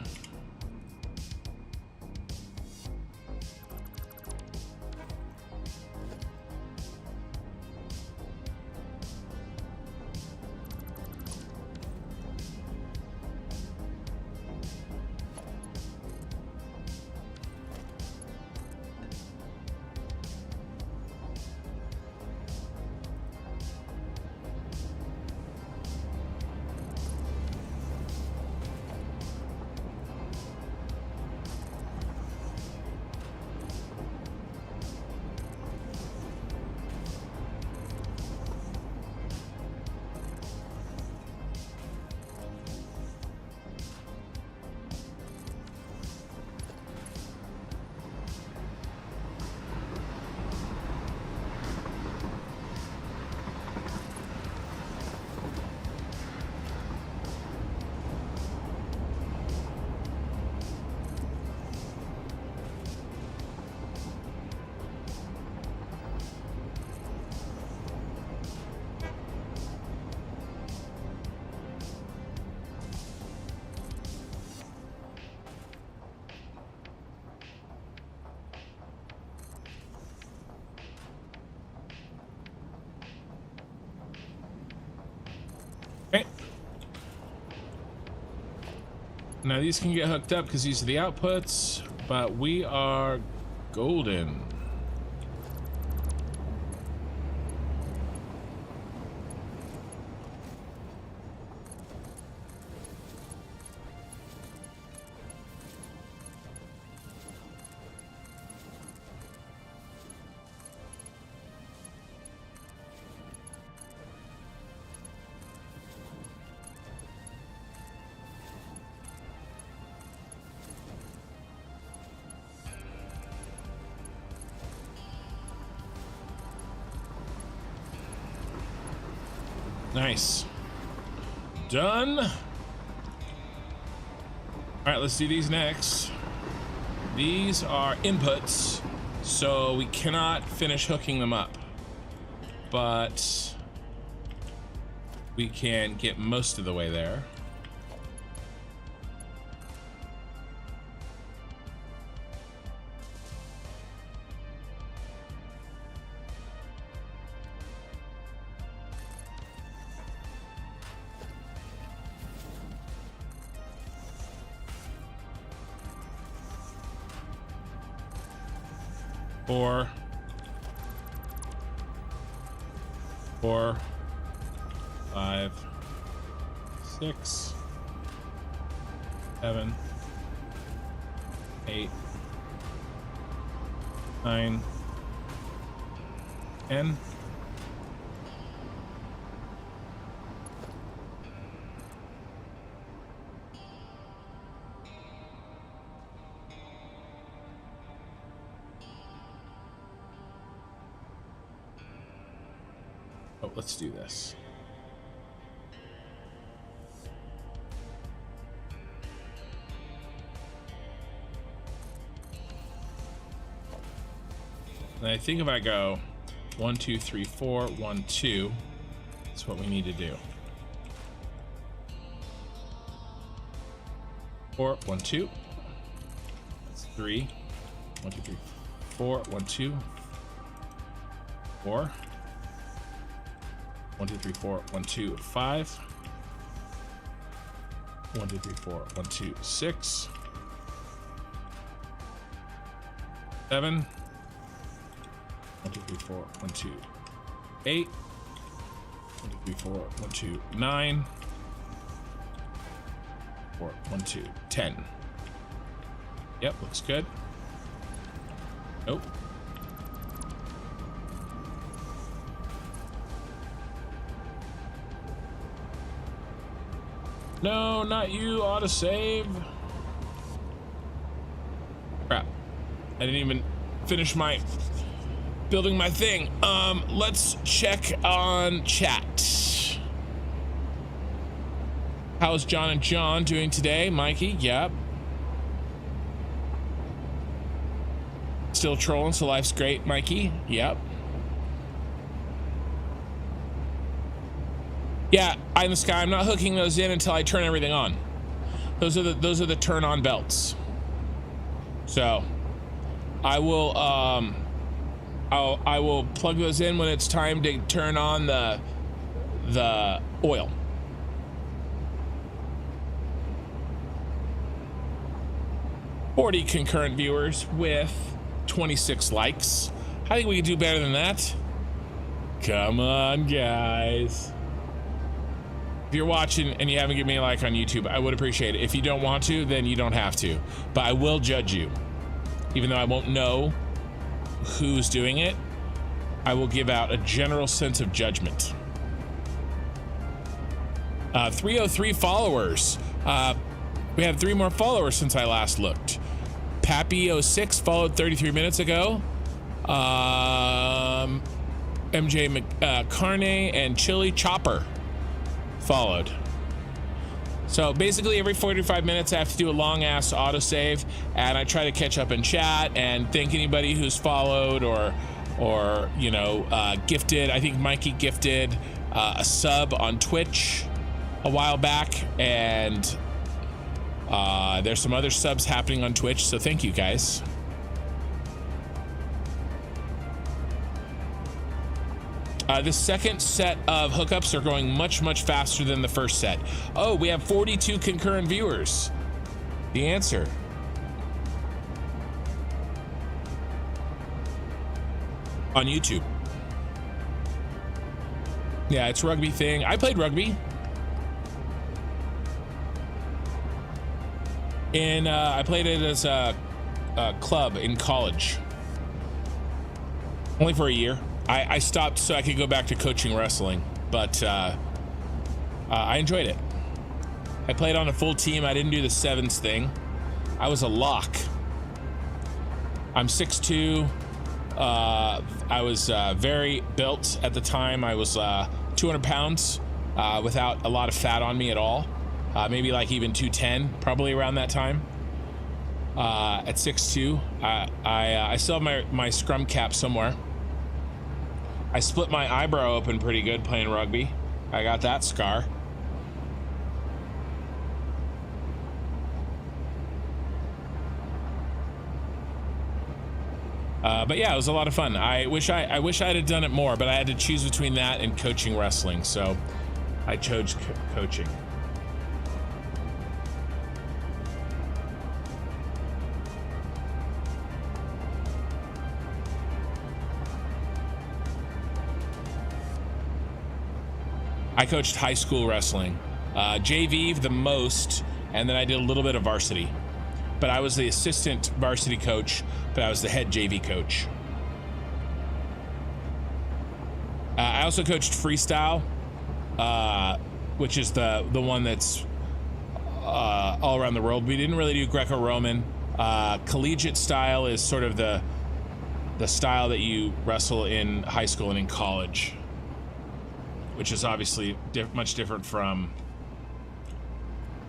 Now these can get hooked up because these are the outputs, but we are golden. Nice. Done. All right, let's do these next. These are inputs, so we cannot finish hooking them up, but we can get most of the way there. Four, 5, 6, 7, 8, 9, 10. Oh, let's do this. And I think if I go 1, 2, 3, 4, 1, 2, that's what we need to do. 4, 1, 2. That's 3. 1, 2, 3, 4, 1, 2, 4. 1, 2, 3, 4, 1, 2, 5. 1, 2, 3, 4, 1, 2, 6. 7. 1, 2, 3, 4, 1, 2, 8. 1, 2, 3, 4, 1, 2, 9. 4, 1, 2, 10. Yep, looks good. Nope. No, not you, autosave. Crap. I didn't even finish building my thing. Let's check on chat. How's John and John doing today? Mikey, yep. Still trolling, so life's great, Mikey. Yep. Yeah, eye in the sky. I'm not hooking those in until I turn everything on. Those are the turn on belts. So I will I will plug those in when it's time to turn on the oil. $40 concurrent viewers with 26 likes. I think we can do better than that. Come on, guys. If you're watching and you haven't given me a like on YouTube, I would appreciate it. If you don't want to, then you don't have to. But I will judge you. Even though I won't know who's doing it, I will give out a general sense of judgment. 303 followers. We have 3 more followers since I last looked. Pappy06 followed 33 minutes ago. MJ McCarney and Chili Chopper followed. So basically every 45 minutes I have to do a long ass autosave, and I try to catch up in chat and thank anybody who's followed or you know, gifted. I think Mikey gifted a sub on Twitch a while back, and there's some other subs happening on Twitch, so thank you guys. The second set of hookups are going much faster than the first set. Oh, we have 42 concurrent viewers. The answer. On YouTube. Yeah, it's a rugby thing. I played rugby. I played it as a club in college. Only for a year. I stopped so I could go back to coaching wrestling, but I enjoyed it. I played on a full team. I didn't do the sevens thing. I was a lock. I'm 6'2". I was very built at the time. I was 200 pounds without a lot of fat on me at all. Maybe like even 210, probably around that time. At 6'2", I still have my scrum cap somewhere. I split my eyebrow open pretty good playing rugby. I got that scar. But yeah, it was a lot of fun. I wish I had done it more, but I had to choose between that and coaching wrestling, so I chose coaching. I coached high school wrestling, JV the most, and then I did a little bit of varsity. But I was the assistant varsity coach, but I was the head JV coach. I also coached freestyle, which is the one that's all around the world. We didn't really do Greco-Roman. Collegiate style is sort of the style that you wrestle in high school and in college, which is obviously much different from.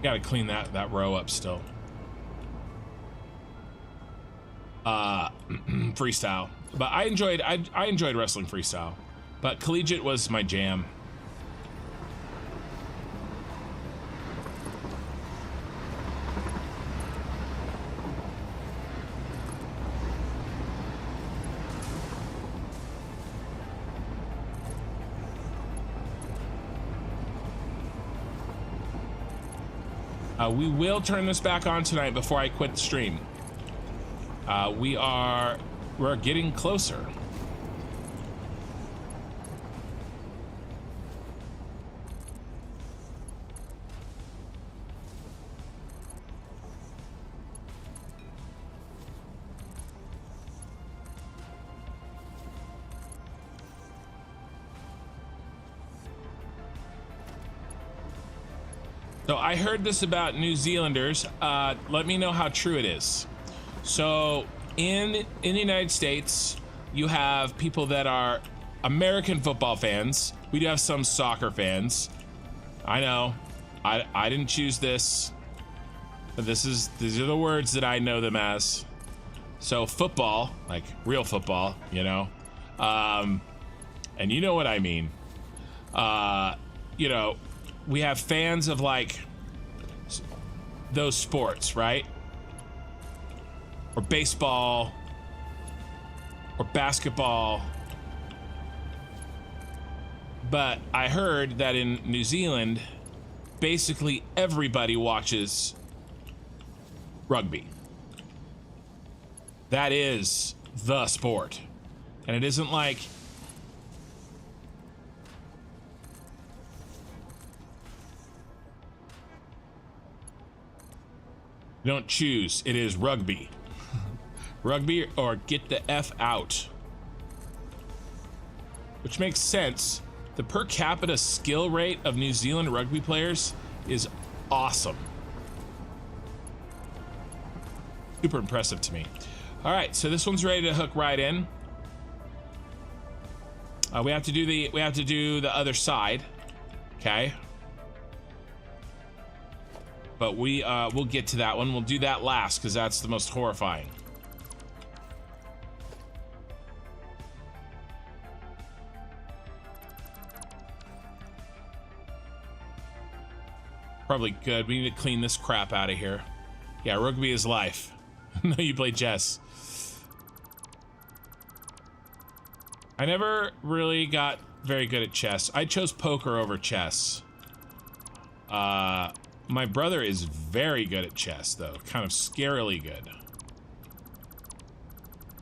Gotta clean that row up still. Freestyle, but I enjoyed wrestling freestyle, but collegiate was my jam. We will turn this back on tonight before I quit the stream. We're getting closer. So I heard this about New Zealanders. Let me know how true it is. So in the United States, you have people that are American football fans. We do have some soccer fans. I know, I didn't choose this, but these are the words that I know them as. So football, like real football, you know, and you know what I mean. You know, we have fans of like those sports, right? Or baseball, or basketball. But I heard that in New Zealand, basically everybody watches rugby. That is the sport. And it isn't like you don't choose, it is rugby. Rugby or get the F out. Which makes sense. The per capita skill rate of New Zealand rugby players is awesome. Super impressive to me. All right, so this one's ready to hook right in. We have to do the other side. Okay. But we'll get to that one. We'll do that last because that's the most horrifying. Probably good. We need to clean this crap out of here. Yeah, rugby is life. No, you play chess. I never really got very good at chess. I chose poker over chess. My brother is very good at chess, though. Kind of scarily good.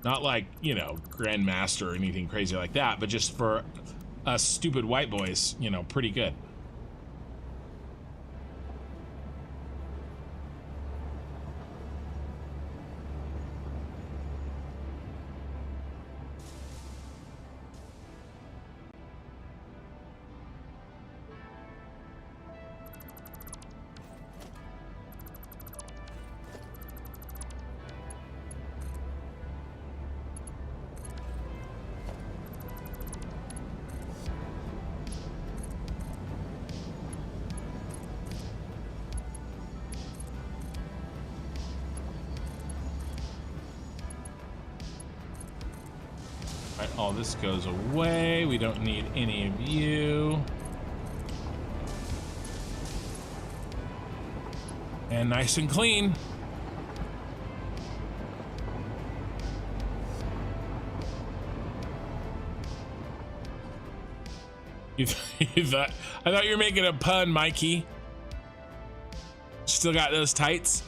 Not like, you know, grandmaster or anything crazy like that, but just for us stupid white boys, you know, pretty good. All this goes away. We don't need any of you. And nice and clean. I thought you were making a pun, Mikey. Still got those tights.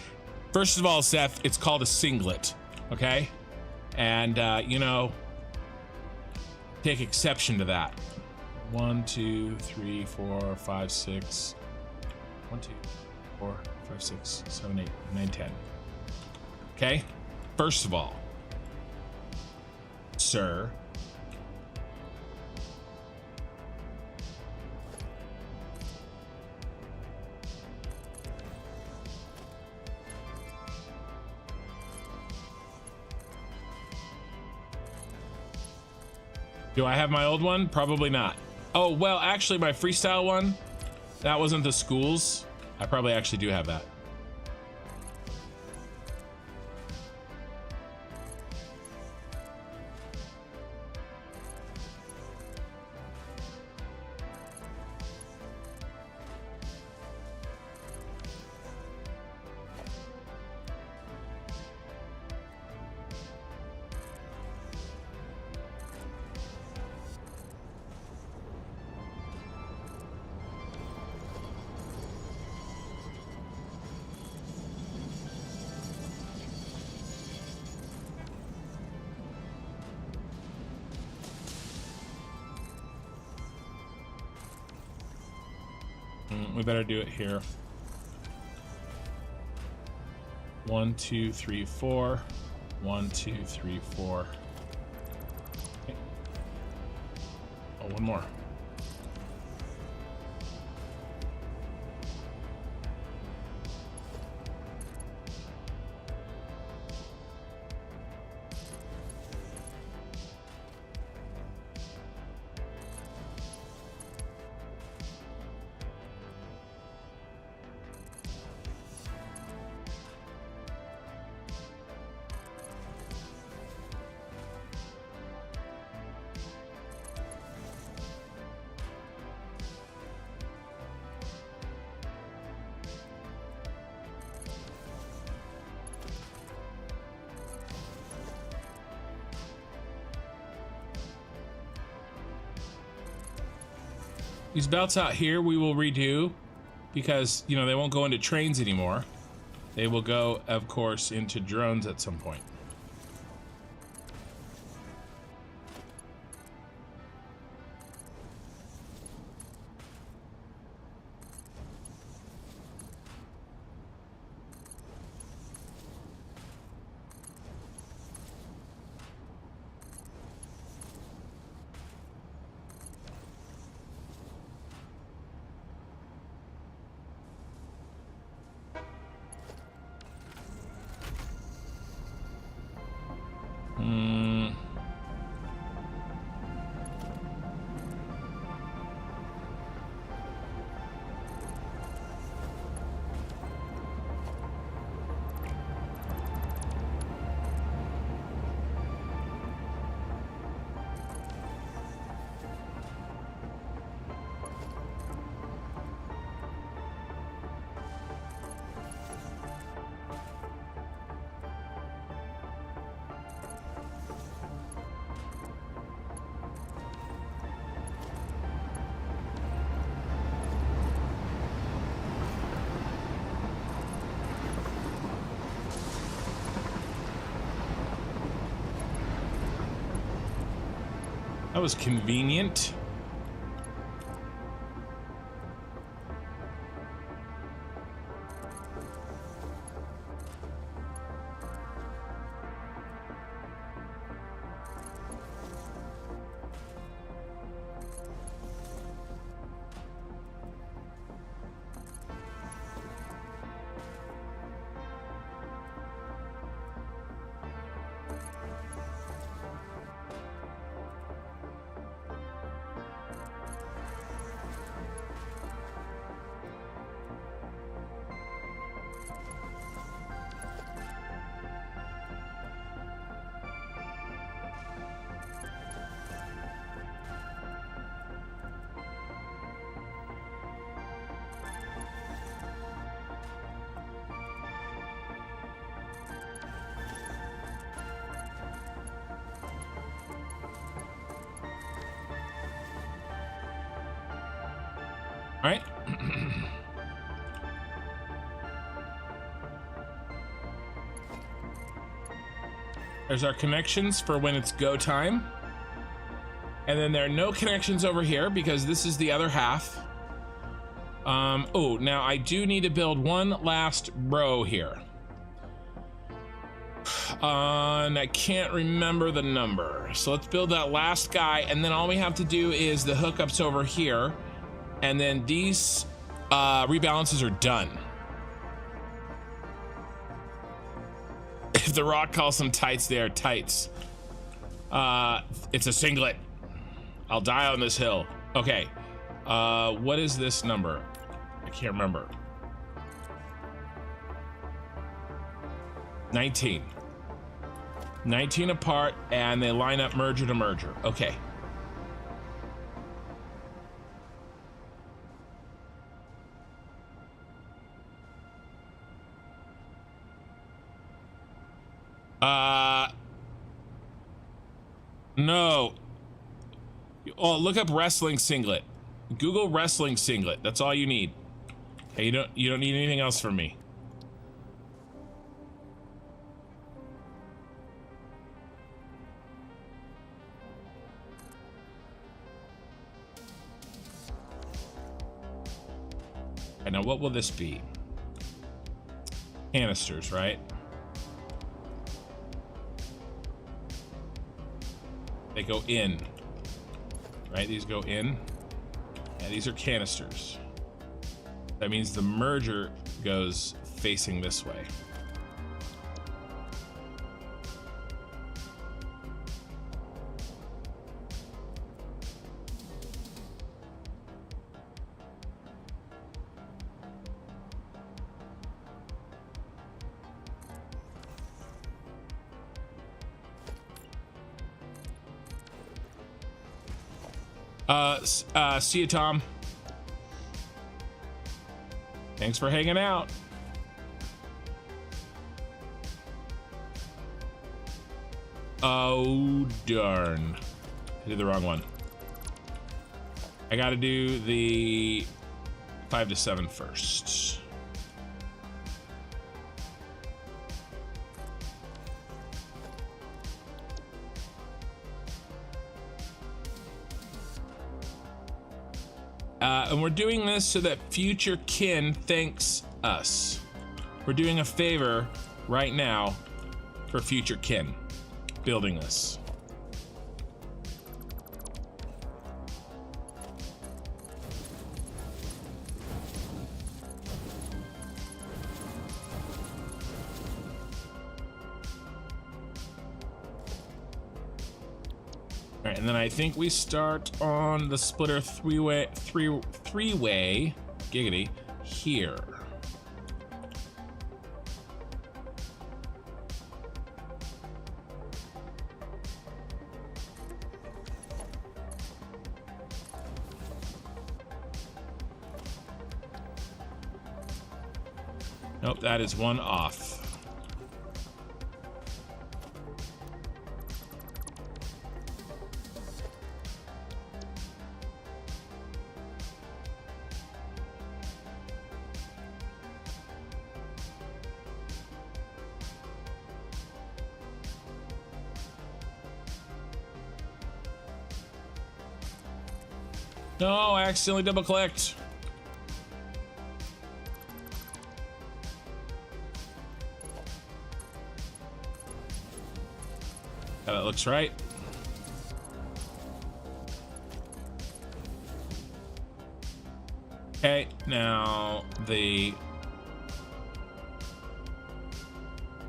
First of all, Seth, it's called a singlet, okay? And you know, take exception to that. 1, 2, 3, 4, 5, 6. 1, 2, 4, 5, 6, 7, 8, 9, 10. Okay? First of all, sir. Do I have my old one? Probably not. Oh, well, actually, my freestyle one, that wasn't the schools. I probably actually do have that. We better do it here. 1, 2, 3, 4. 1, 2, 3, 4. Okay. Oh, one more. These belts out here we will redo because, you know, they won't go into trains anymore. They will go, of course, into drones at some point. That was convenient. All right. There's our connections for when it's go time. And then there are no connections over here because this is the other half. Oh, now I do need to build one last row here. And I can't remember the number. So let's build that last guy, and then all we have to do is the hookups over here. And then these rebalances are done. If the Rock calls them tights, they are tights. It's a singlet. I'll die on this hill. Okay. What is this number? I can't remember. 19. 19 apart, and they line up merger to merger. Okay. No. Oh, look up wrestling singlet. Google wrestling singlet. That's all you need. Hey, you don't need anything else from me. And now what will this be? Canisters, right? They go in, right? These go in, and these are canisters. That means the merger goes facing this way. See you, Tom. Thanks for hanging out. Oh, darn. I did the wrong one. I gotta do the 5 to 7 first. And we're doing this so that future kin thanks us. We're doing a favor right now for future kin building this. All right, and then I think we start on the splitter three-way giggity here. Nope, that is one off. No, I accidentally double clicked. That looks right. Okay, now the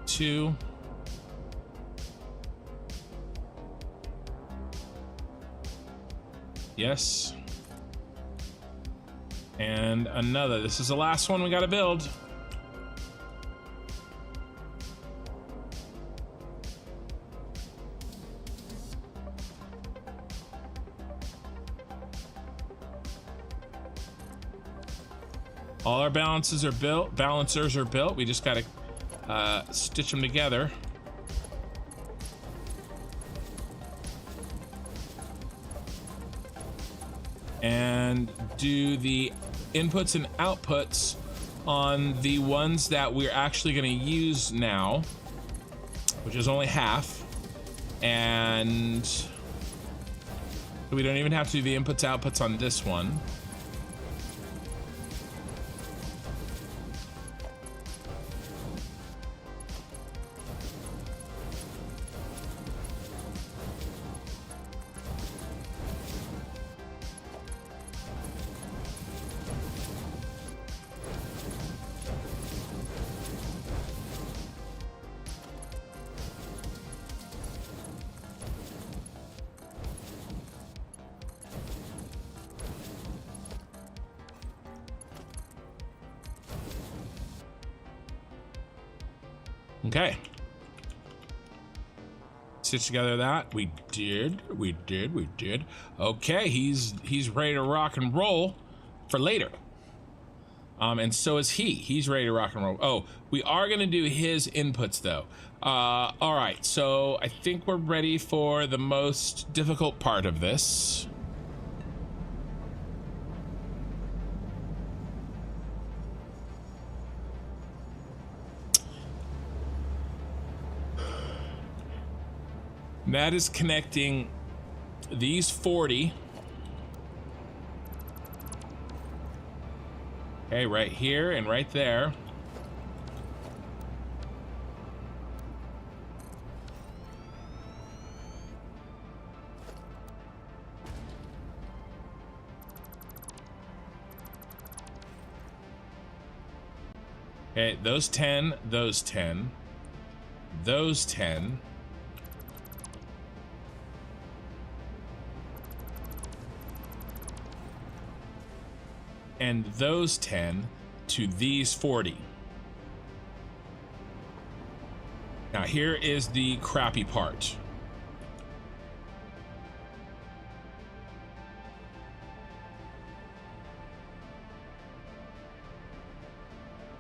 2. Yes. And another. This is the last one we gotta build. All our balancers are built. We just gotta stitch them together. And do the inputs and outputs on the ones that we're actually going to use now, which is only half. And we don't even have to do the inputs outputs on this one. Okay. Stitch together that. We did. Okay, he's ready to rock and roll for later. And so is he. He's ready to rock and roll. Oh, we are gonna do his inputs though. All right, so I think we're ready for the most difficult part of this. That is connecting these 40. Okay, right here and right there. Okay, those 10, those 10, those 10. And those 10 to these 40. Now here is the crappy part.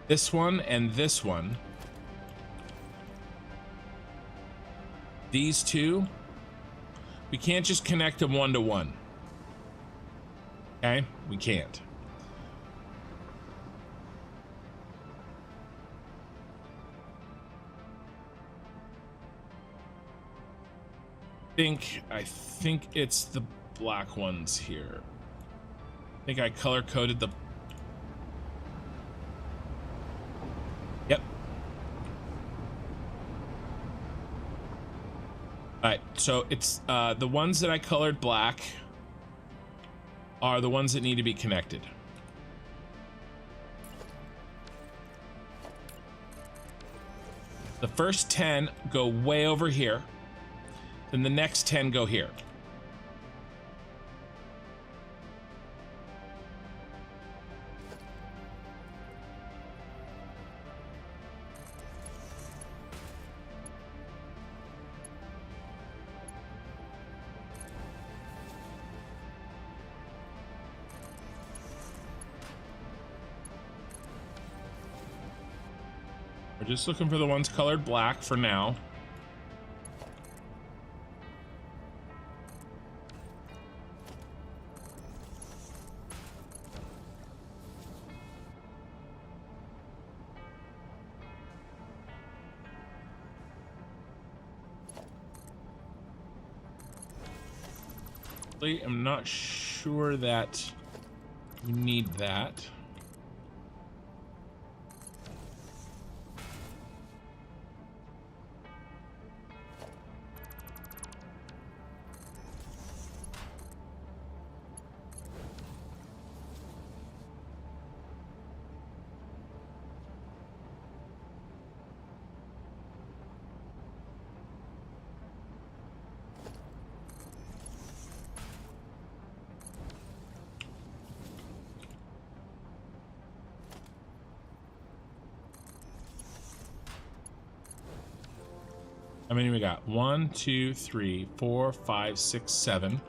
This one and this one. These two, we can't just connect them one to one. Okay, we can't. I think it's the black ones here. I think I color coded the. Yep. All right, so it's the ones that I colored black are the ones that need to be connected. The first 10 go way over here. Then the next 10 go here. We're just looking for the ones colored black for now. I'm not sure that you need that. How many we got? 1, 2, 3, 4, 5, 6, 7.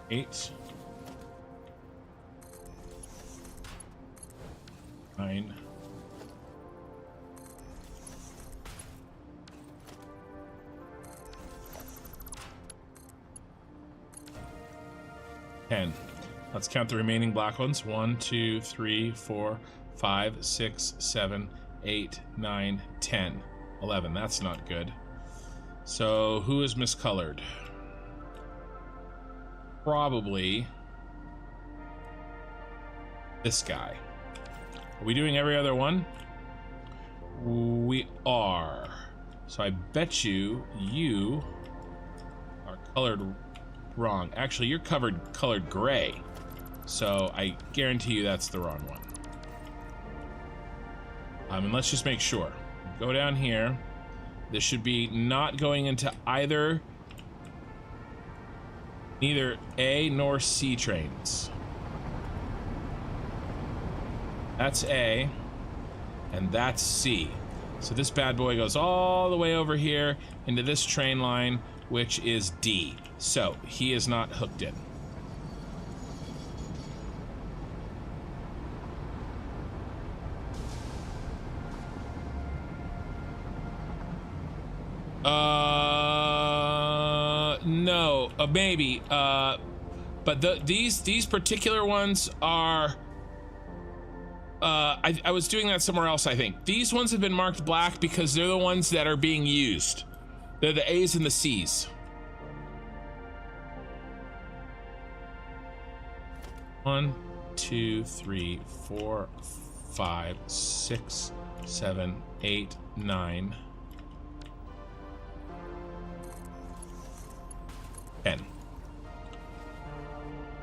Eight. 9. 10. Let's count the remaining black ones. 1, 2, 3, 4, 5, 6, 7, 8, 9, 10, 11. That's not good. So who is miscolored? Probably this guy. Are we doing every other one? We are. So I bet you are colored wrong. Actually, you're colored gray. So I guarantee you that's the wrong one. And let's just make sure. Go down here. This should be not going into neither A nor C trains. That's A, and that's C. So this bad boy goes all the way over here into this train line, which is D. So he is not hooked in. No, maybe. But these particular ones are. I was doing that somewhere else, I think. These ones have been marked black because they're the ones that are being used. They're the A's and the C's. 1, 2, 3, 4, 5, 6, 7, 8, 9, 10.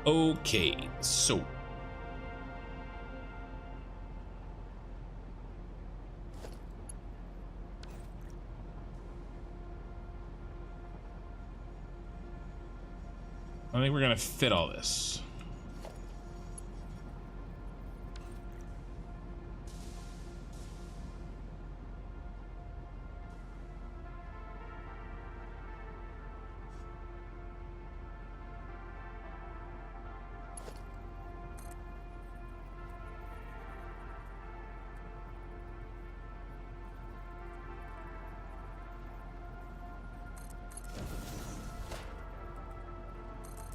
Okay, so I think we're gonna fit all this.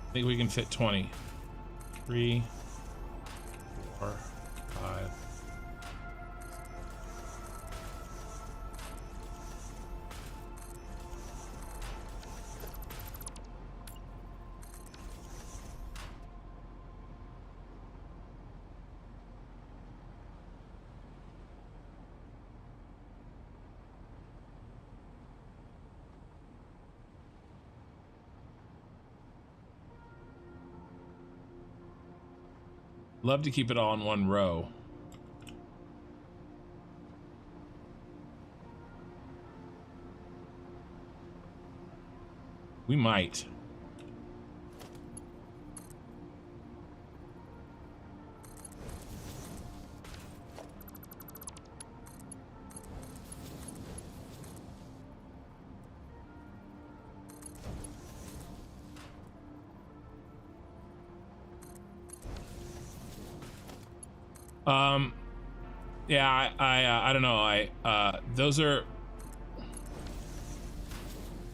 I think we can fit 20. 3, 4, 5. Love to keep it all in one row. We might. Yeah, I don't know.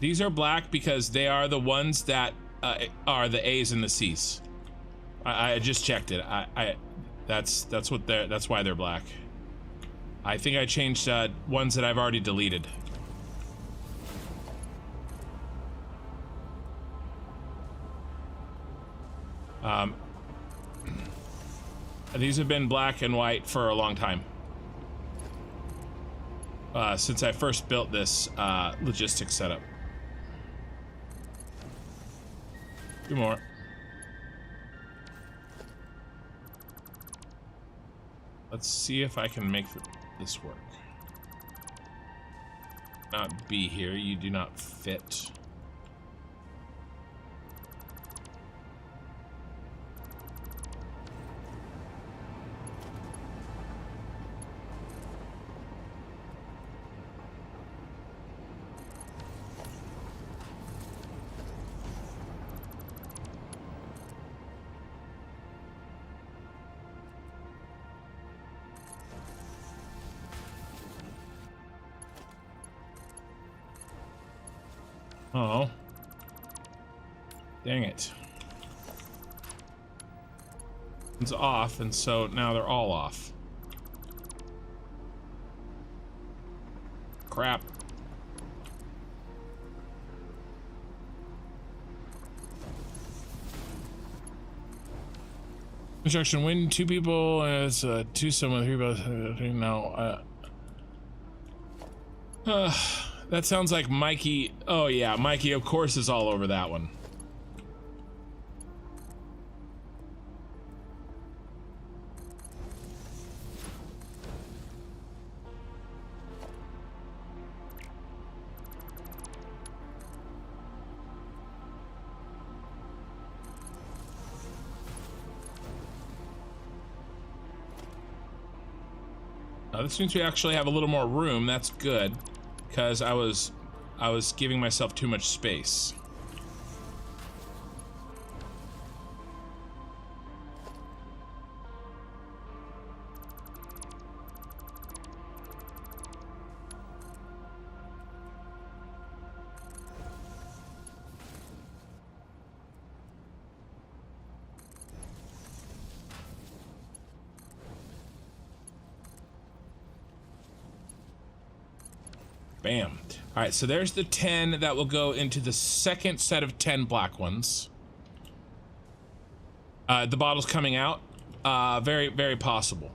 These are black because they are the ones that are the A's and the C's. I just checked it. That's why they're black. I think I changed ones that I've already deleted. These have been black and white for a long time. Since I first built this logistics setup. 2 more. Let's see if I can make this work. Not be here. You do not fit. Oh. Dang it. It's off, and so now they're all off. Crap. Construction win 2 people as 2 someone 3 people. No. That sounds like Mikey. Oh yeah, Mikey of course is all over that one. This means we actually have a little more room. That's good, because I was giving myself too much space. Bam. All right, so there's the 10 that will go into the second set of 10 black ones. The bottle's coming out. Very, very possible.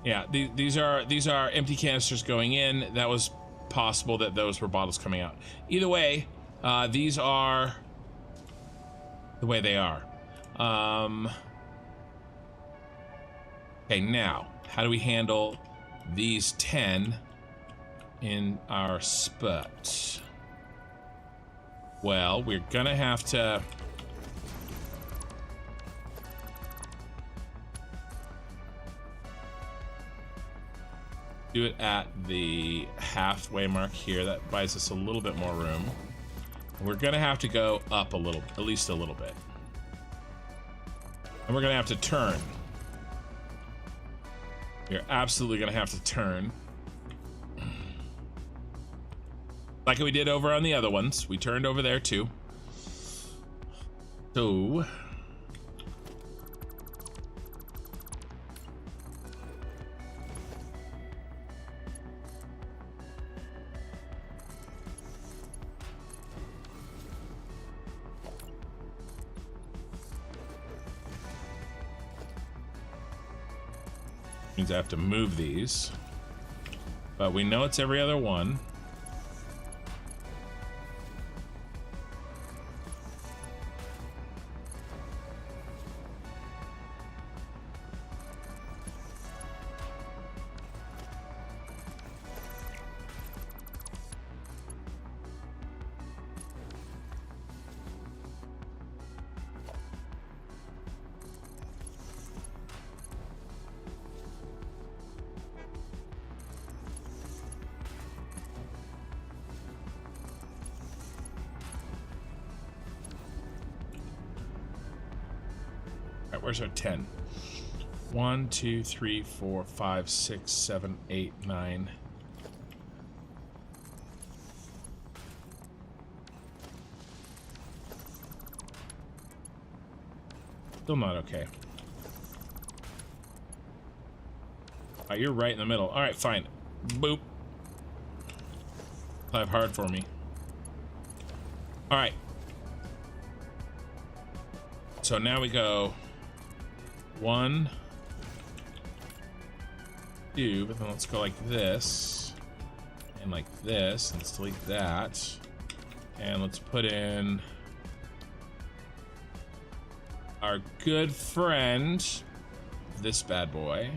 Yeah, these are empty canisters going in. That was possible that those were bottles coming out. Either way, these are the way they are. Okay, now, how do we handle these 10 in our spot? Well, we're gonna have to do it at the halfway mark here. That buys us a little bit more room. We're gonna have to go up a little, at least a little bit. And we're gonna have to turn. We're absolutely gonna have to turn. Like we did over on the other ones. We turned over there too. So means I have to move these. But we know it's every other one. Where's our 10? 1, 2, 3, 4, 5, 6, 7, 8, 9. Still not okay. Oh, you're right in the middle. All right, fine. Boop. Live hard for me. All right. So now we go 1, 2, but then let's go like this, and like this, and let's delete that, and let's put in our good friend, this bad boy.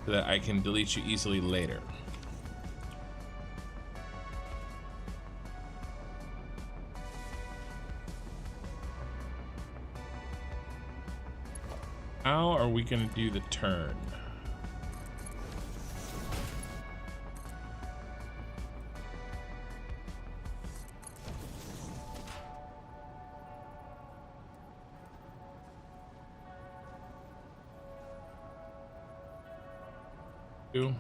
So that I can delete you easily later. How are we gonna do the turn? Two.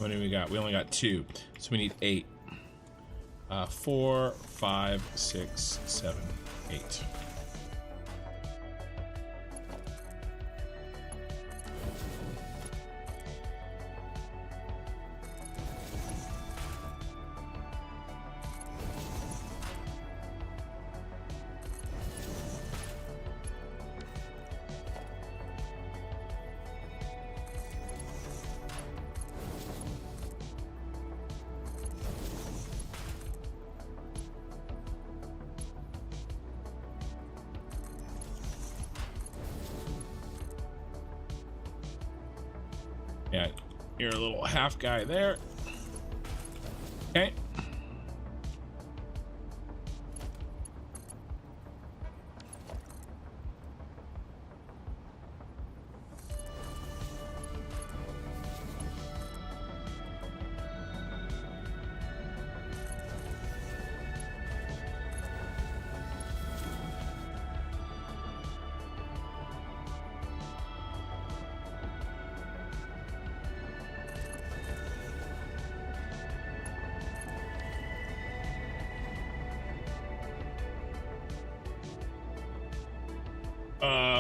What do we got? We only got 2, so we need 8. 4, 5, 6, 7, 8. Yeah, you're a little half guy there. Okay.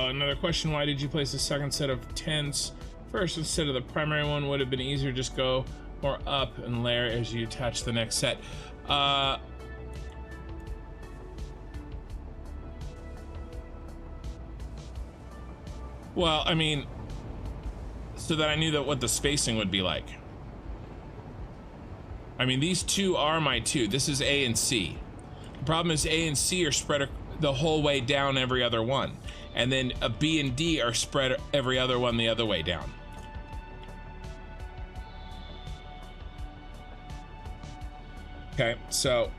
Another question, why did you place a second set of tents first instead of the primary one? Would have been easier just go more up and layer as you attach the next set. Well, I mean, so that I knew that what the spacing would be like. I mean, these 2 are my 2. This is A and C. The problem is A and C are spread the whole way down every other one. And then a B and D are spread every other one the other way down. Okay, so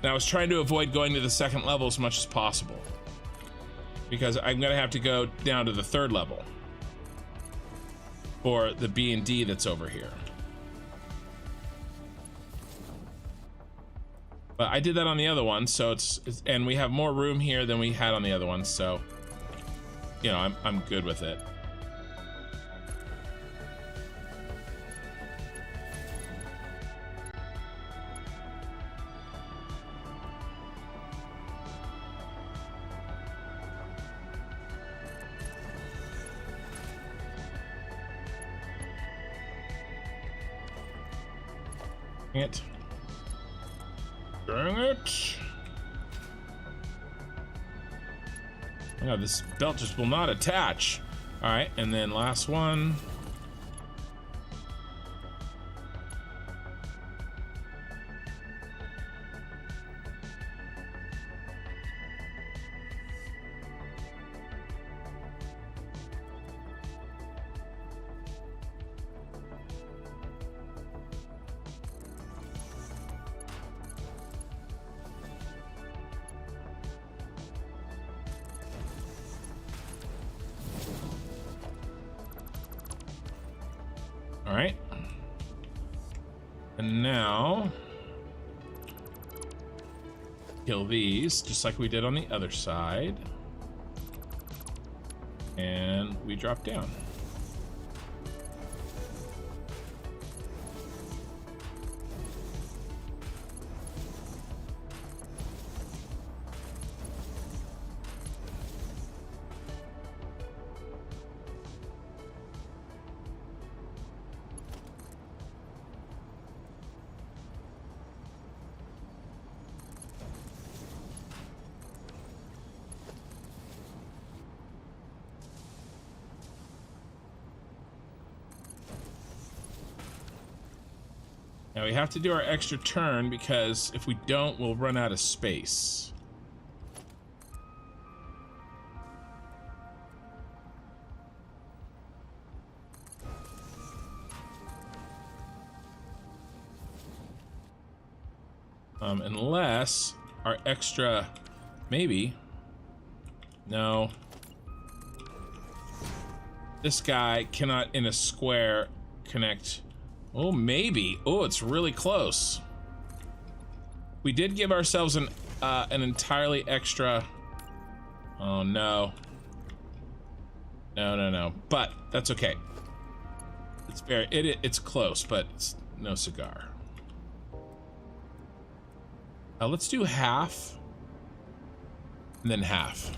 and I was trying to avoid going to the second level as much as possible, because I'm gonna have to go down to the 3rd level for the B and D that's over here. But I did that on the other one, so it's and we have more room here than we had on the other one, so you know, I'm good with it. Dang it. Oh, this belt just will not attach. All right, and then last one. All right. And now kill these just like we did on the other side. And we drop down. Now we have to do our extra turn because if we don't, we'll run out of space. Unless our extra, maybe, no. This guy cannot in a square connect. Oh, maybe. Oh, it's really close. We did give ourselves an entirely extra. Oh no. No. But that's okay. It's it's close, but it's no cigar. Let's do half and then half.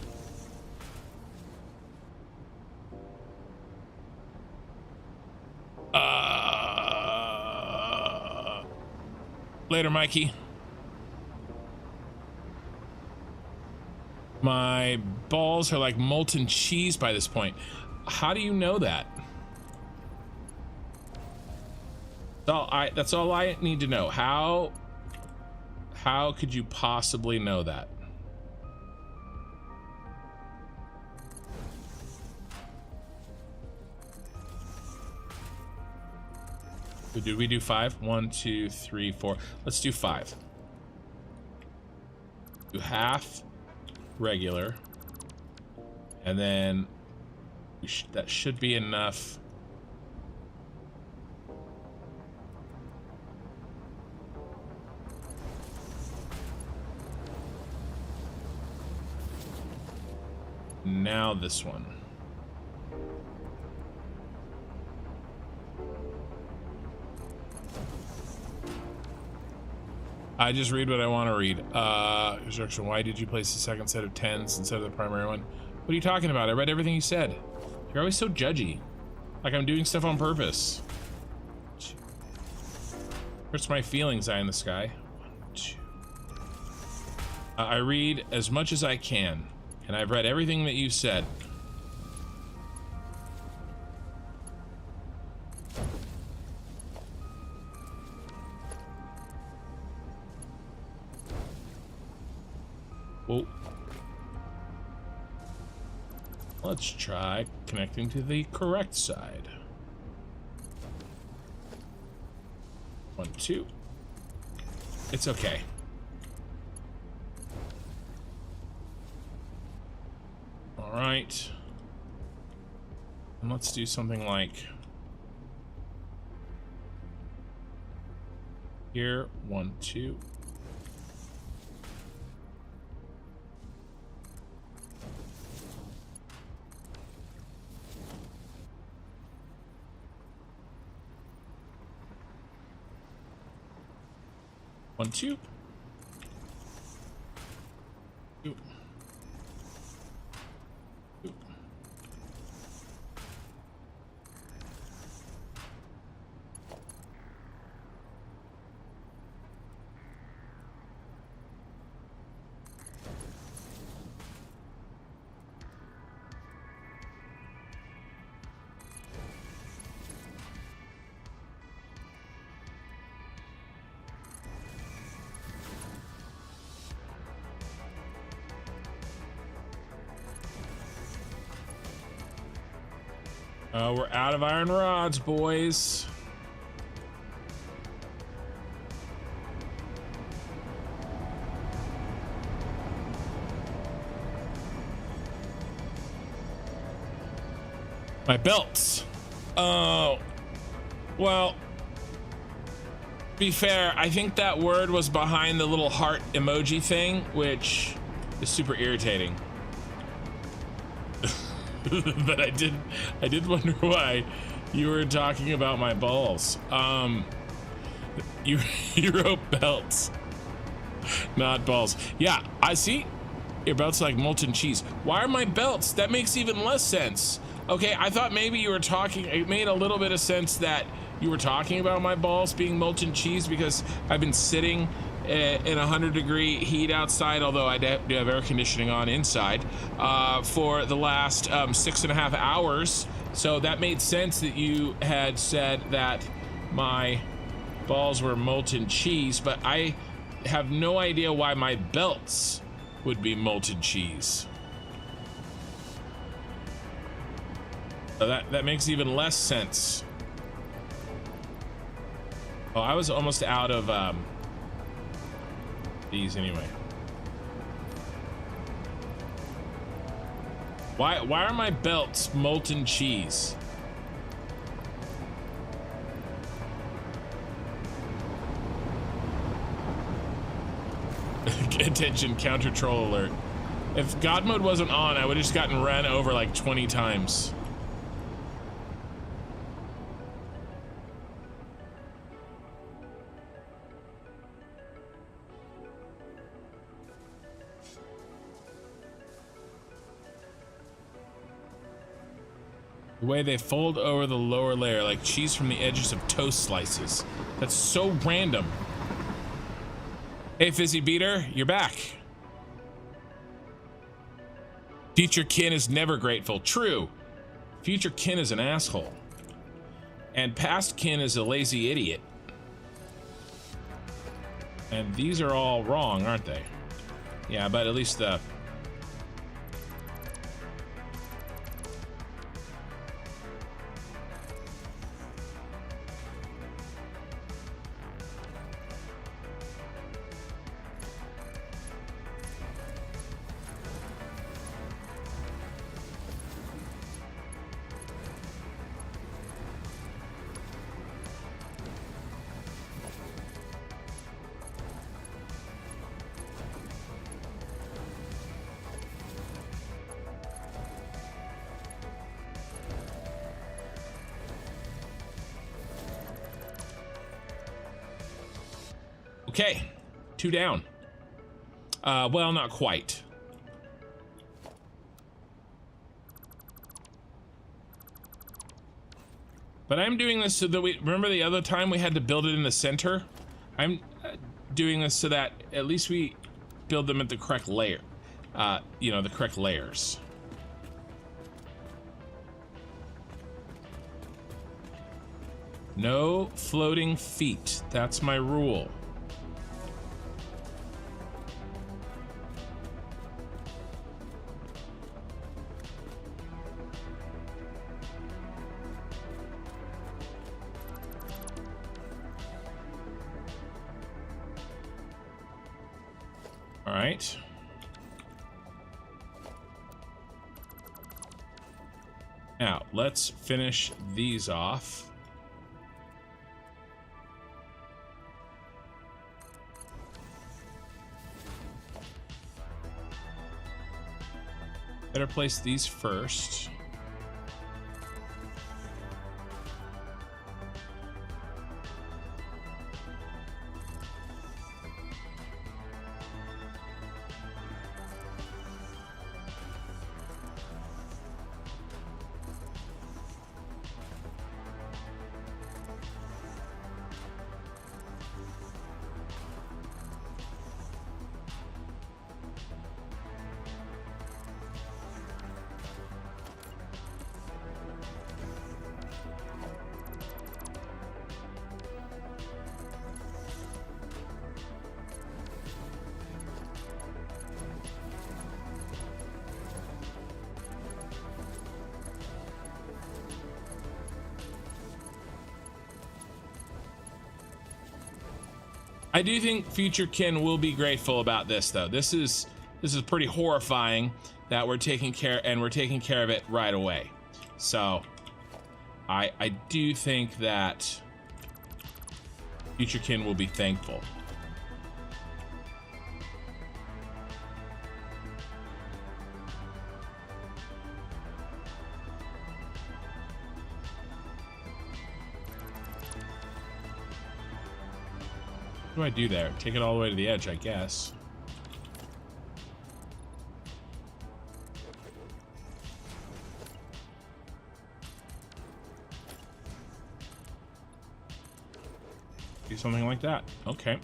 Later, Mikey. My balls are like molten cheese by this point. How do you know that? That's all I need to know. How could you possibly know that? Did we do 5? 1, 2, 3, 4. Let's do 5. Do half regular, and then that should be enough. Now this one. I just read what I want to read. Instruction, why did you place the second set of 10s instead of the primary one? What are you talking about? I read everything you said. You're always so judgy. Like I'm doing stuff on purpose. Hurts my feelings, eye in the sky. 1, 2. I read as much as I can, and I've read everything that you said. Whoa. Let's try connecting to the correct side. 1, 2. It's okay. All right. And let's do something like here. 1, 2. One, two. Two. Two. 'We're out of iron rods, boys. My belts. Oh, well, be fair, I think that word was behind the little heart emoji thing, which is super irritating. But I did wonder why you were talking about my balls. You wrote belts, not balls. Yeah, I see. Your belts like molten cheese. Why are my belts? That makes even less sense. Okay, I thought maybe you were talking. It made a little bit of sense that you were talking about my balls being molten cheese because I've been sitting in 100-degree heat outside, although I do have air conditioning on inside, for the last 6.5 hours. So that made sense that you had said that my balls were molten cheese, but I have no idea why my belts would be molten cheese. So that makes even less sense. Oh, I was almost out of these anyway. Why are my belts molten cheese? Attention, counter troll alert. If God mode wasn't on, I would have just gotten ran over like 20 times. The way they fold over the lower layer like cheese from the edges of toast slices. That's so random. Hey, Fizzy Beater, you're back. Future kin is never grateful. True. Future kin is an asshole. And past kin is a lazy idiot. And these are all wrong, aren't they? Yeah, but at least the... Okay, 2 down. Well, not quite. But I'm doing this so that we remember the other time we had to build it in the center. I'm doing this so that at least we build them at the correct layer. You know, the correct layers. No floating feet. That's my rule. All right. Now, let's finish these off. Better place these first. I do think future kin will be grateful about this, though. This is pretty horrifying that we're taking care of it right away. So I do think that future kin will be thankful. What do I do there? Take it all the way to the edge, I guess. Do something like that. Okay.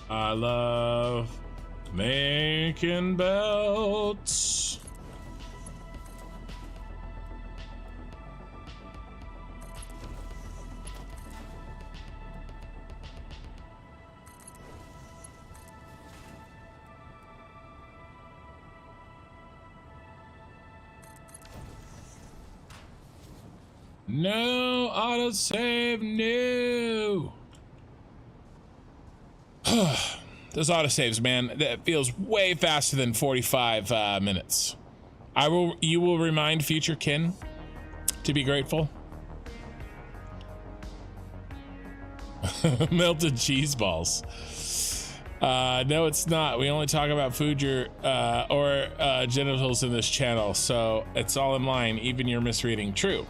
I love making belts. No autosave, no. Those autosaves, man, that feels way faster than 45 minutes. You will remind future kin to be grateful. Melted cheese balls. No, it's not. We only talk about food or genitals in this channel, so it's all in line. Even you're misreading. True.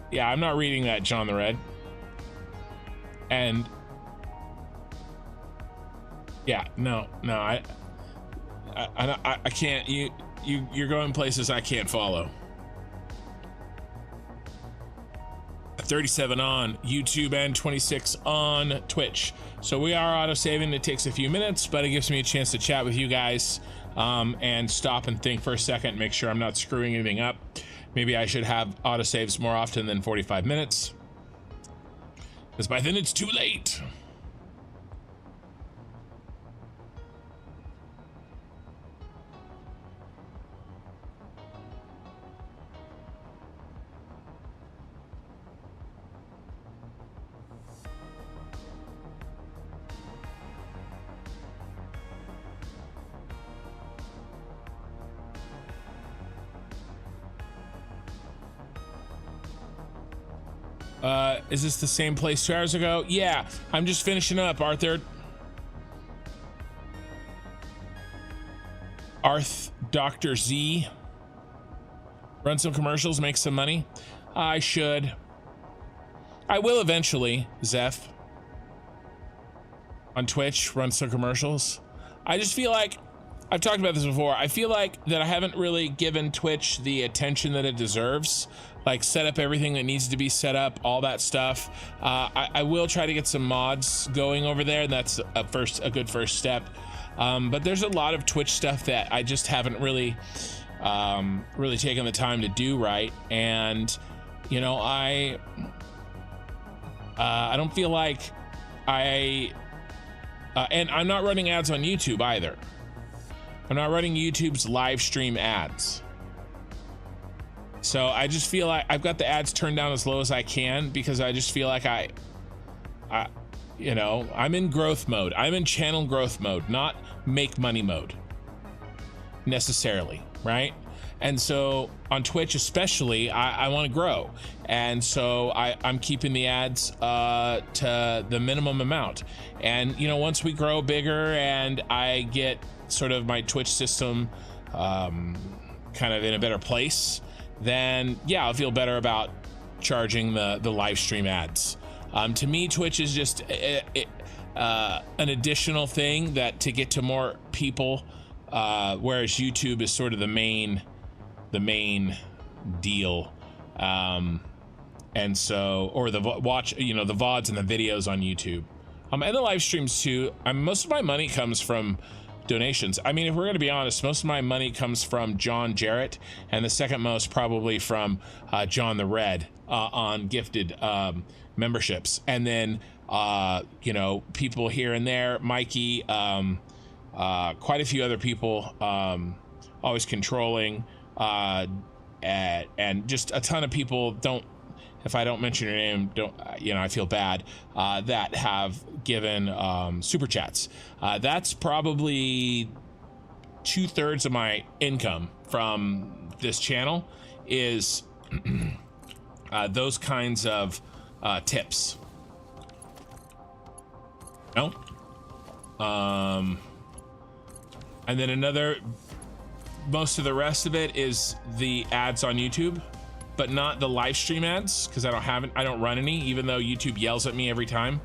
Yeah, I'm not reading that, John the Red. And yeah, no, I can't. You're going places I can't follow. 37 on YouTube and 26 on Twitch. So we are auto saving. It takes a few minutes, but it gives me a chance to chat with you guys and stop and think for a second, make sure I'm not screwing anything up. Maybe I should have auto saves more often than 45 minutes, because by then it's too late. Is this the same place 2 hours ago? Yeah, I'm just finishing up, Arthur. Dr. Z. Run some commercials, make some money. I should. I will eventually, Zeph. On Twitch, run some commercials. I just feel like, I've talked about this before, I feel like that I haven't really given Twitch the attention that it deserves. Like, set up everything that needs to be set up, all that stuff. I will try to get some mods going over there, and that's a good first step. But there's a lot of Twitch stuff that I just haven't really taken the time to do right. And you know, I don't feel like and I'm not running ads on YouTube either. I'm not running YouTube's live stream ads. So I just feel like I've got the ads turned down as low as I can, because I just feel like you know, I'm in growth mode. I'm in channel growth mode, not make money mode necessarily, right? And so on Twitch especially, I want to grow, and so I'm keeping the ads to the minimum amount. And you know, once we grow bigger and I get sort of my Twitch system kind of in a better place, then yeah, I'll feel better about charging the live stream ads. To me, Twitch is just an additional thing that to get to more people, whereas YouTube is sort of the main deal. And so, or the watch, you know, the VODs and the videos on YouTube, and the live streams too. Most of my money comes from donations. I mean, if we're going to be honest, most of my money comes from John Jarrett, and the second most probably from John the Red on gifted memberships, and then you know, people here and there, Mikey, quite a few other people, always controlling, and just a ton of people. Don't, if I don't mention your name, don't, you know, I feel bad, that have given super chats. That's probably 2/3 of my income from this channel is those kinds of tips. No. And then most of the rest of it is the ads on YouTube, but not the live stream ads, because I don't run any, even though YouTube yells at me every time.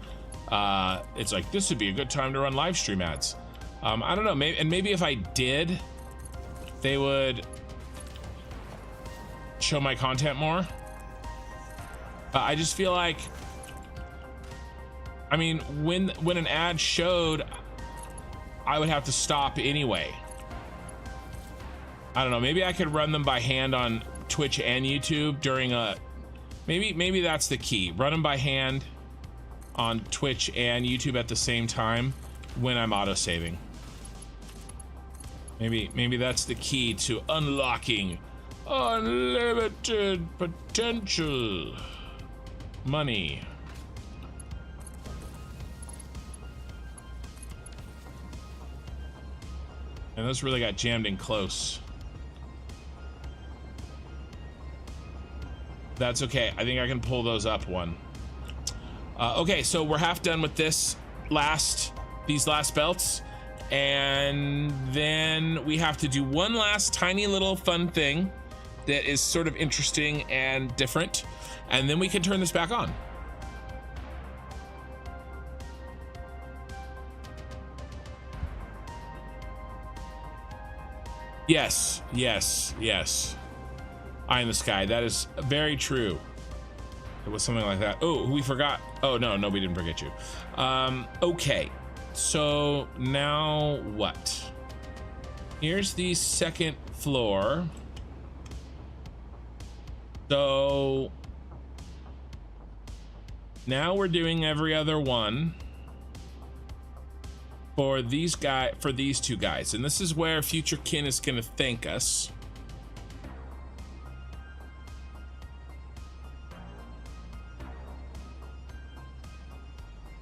It's like, this would be a good time to run live stream ads. I don't know, maybe if I did, they would show my content more. I just feel like, I mean, when an ad showed, I would have to stop anyway. I don't know, maybe I could run them by hand on Twitch and YouTube during maybe that's the key. Run them by hand on Twitch and YouTube at the same time when I'm auto-saving. Maybe that's the key to unlocking Unlimited potential. Money. And this really got jammed in close. That's okay. I think I can pull those up one. Okay, so we're half done with these last belts. And then we have to do one last tiny little fun thing that is sort of interesting and different. And then we can turn this back on. Yes, yes, yes. Eye in the sky. That is very true. It was something like that. Oh, we forgot. Oh, no, we didn't forget you. Okay. So now what? Here's the second floor. So now we're doing every other one for these two guys. And this is where future kin is going to thank us.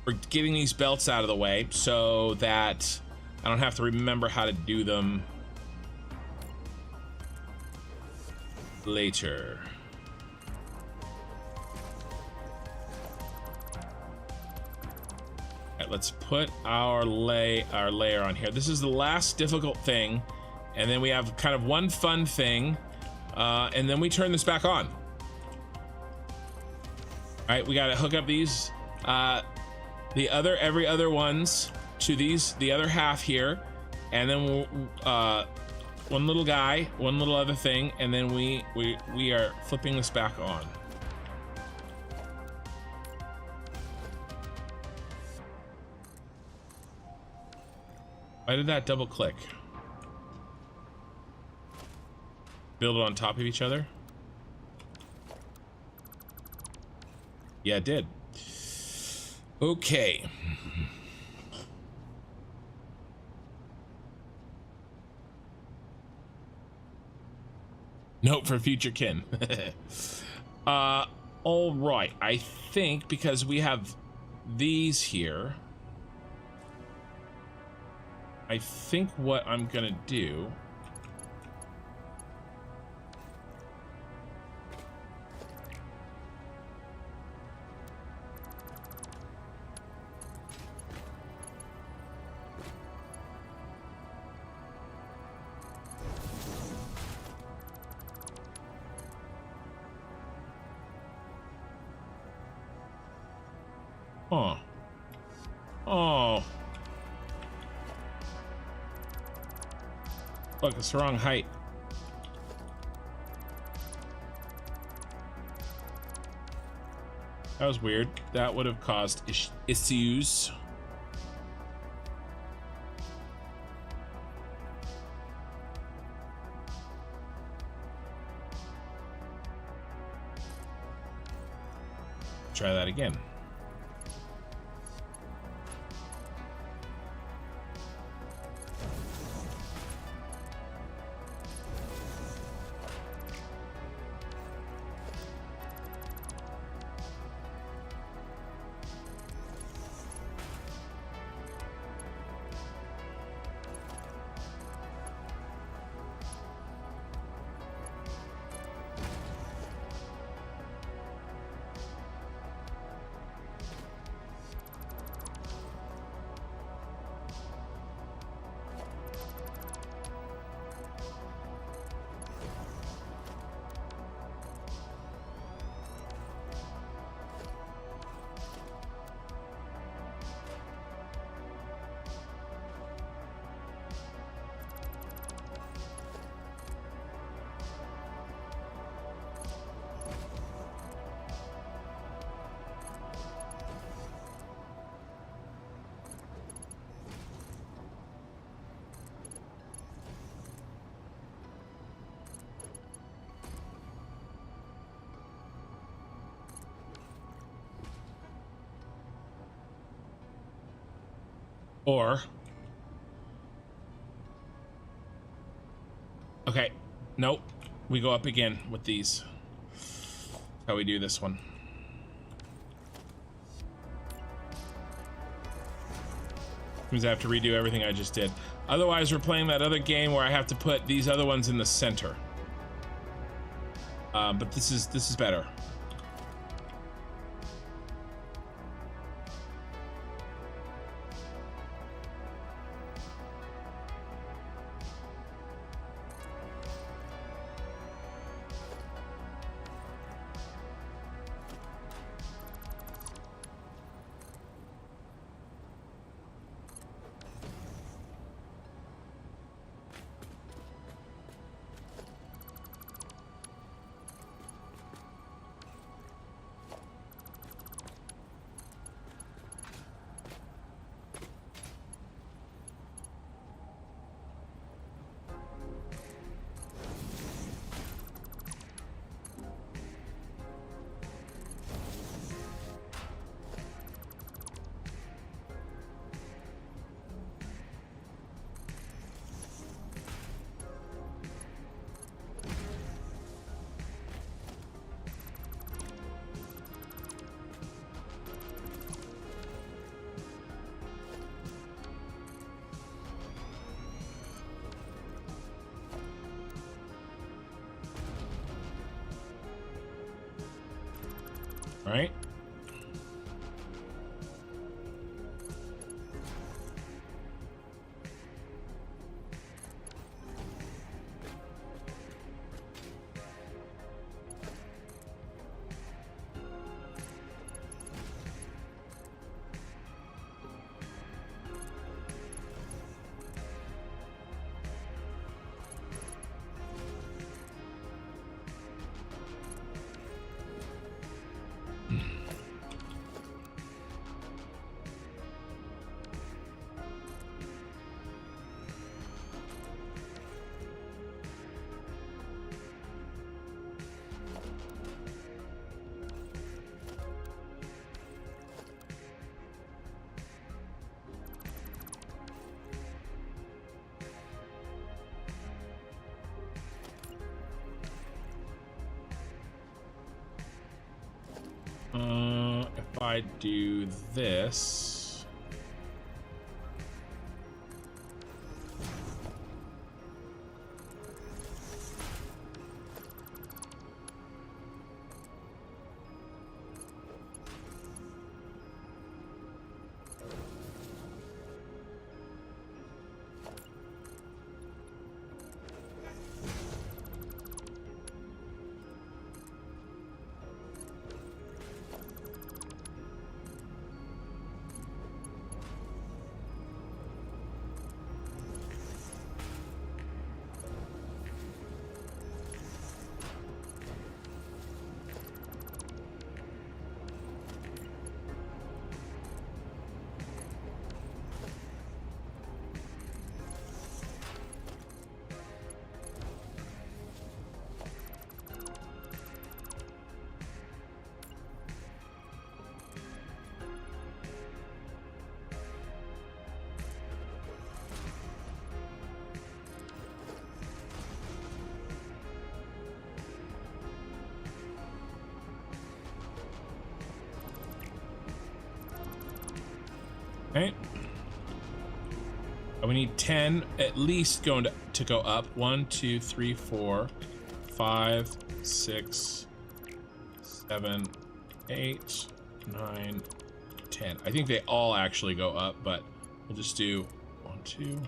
For getting these belts out of the way so that I don't have to remember how to do them later. All right, let's put our layer on here. This is the last difficult thing, and then we have kind of one fun thing, and then we turn this back on. All right, we got to hook up these every other ones to the other half here, and then we'll, one little guy, one little other thing, and then we are flipping this back on. Why did that double click? Build it on top of each other? Yeah, it did. Okay. Note for future kin. All right. I think because we have these here, I think what I'm gonna do Oh. Look, it's the wrong height. That was weird. That would have caused issues. Try that again. Or, okay, nope. we go up again with these. How we do this one. Means I have to redo everything I just did. Otherwise, we're playing that other game where I have to put these other ones in the center. But this is better. All right. If I do this, okay. We need 10 at least going to go up. 1, 2, 3, 4, 5, 6, 7, 8, 9, 10. I think they all actually go up, but we'll just do 1, 2.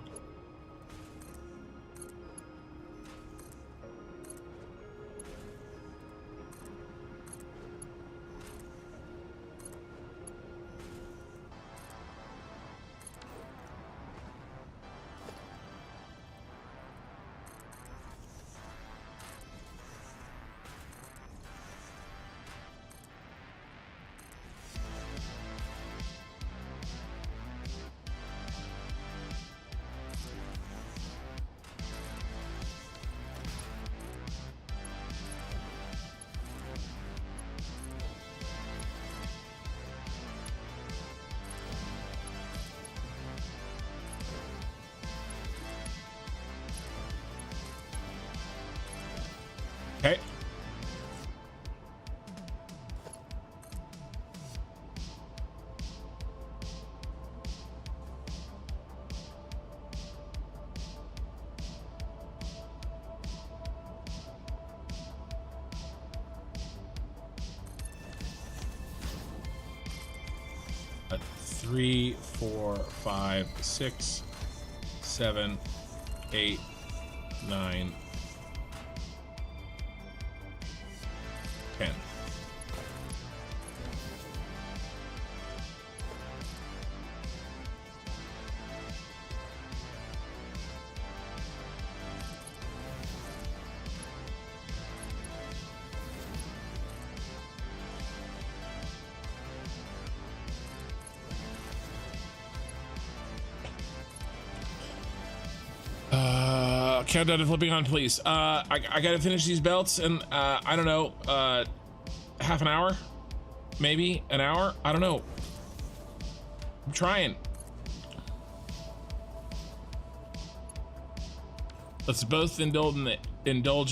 3, 4, 5, 6, 7, 8, 9, 10. Countdown to flipping on, please. I gotta finish these belts in, I don't know, half an hour? Maybe an hour? I don't know. I'm trying. Let's both indulge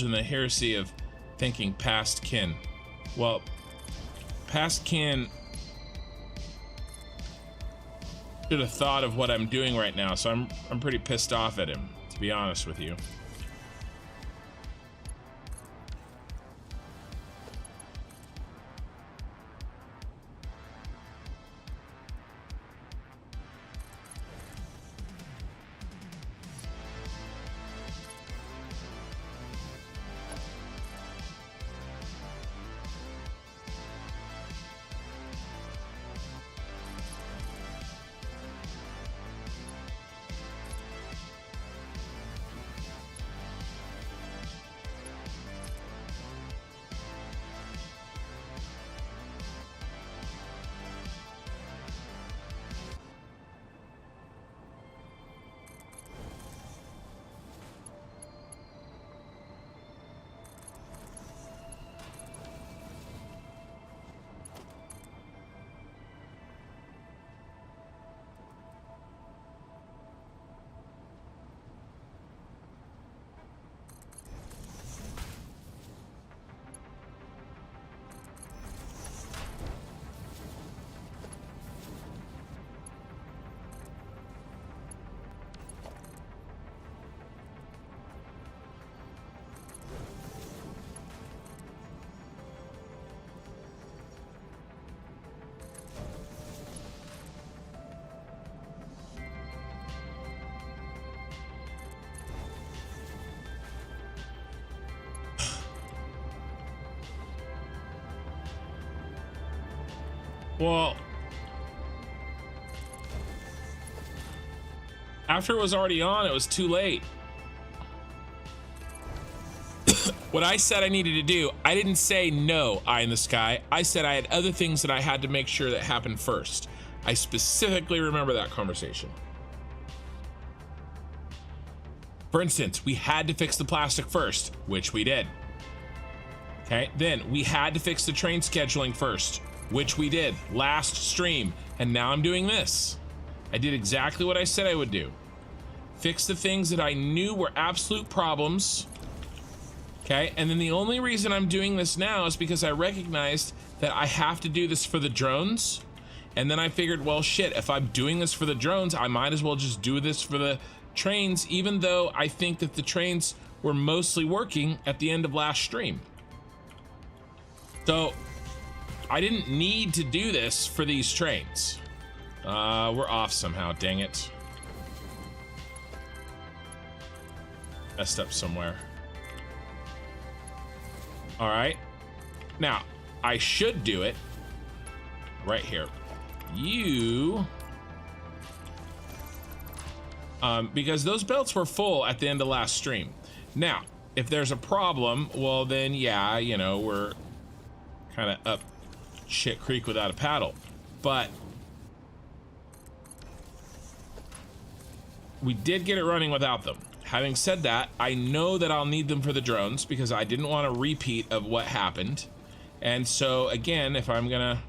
in the heresy of thinking past kin. Well, past kin should have thought of what I'm doing right now, so I'm pretty pissed off at him, to be honest with you. Well, after it was already on, it was too late. What I said I needed to do, I didn't say no, eye in the sky. I said I had other things that I had to make sure that happened first. I specifically remember that conversation. For instance, we had to fix the plastic first, which we did. Okay, then we had to fix the train scheduling first, which we did last stream, and now I'm doing this. I did exactly what I said I would do. Fix the things that I knew were absolute problems. Okay, and then the only reason I'm doing this now is because I recognized that I have to do this for the drones. And then I figured, well, shit, if I'm doing this for the drones, I might as well just do this for the trains, even though I think that the trains were mostly working at the end of last stream. So I didn't need to do this for these trains. We're off somehow, dang it. Messed up somewhere. All right. Now, I should do it right here. Because those belts were full at the end of last stream. Now, if there's a problem, well then, yeah, you know, we're kind of up shit creek without a paddle. But we did get it running without them. Having said that, I know that I'll need them for the drones because I didn't want a repeat of what happened. And so again, if I'm gonna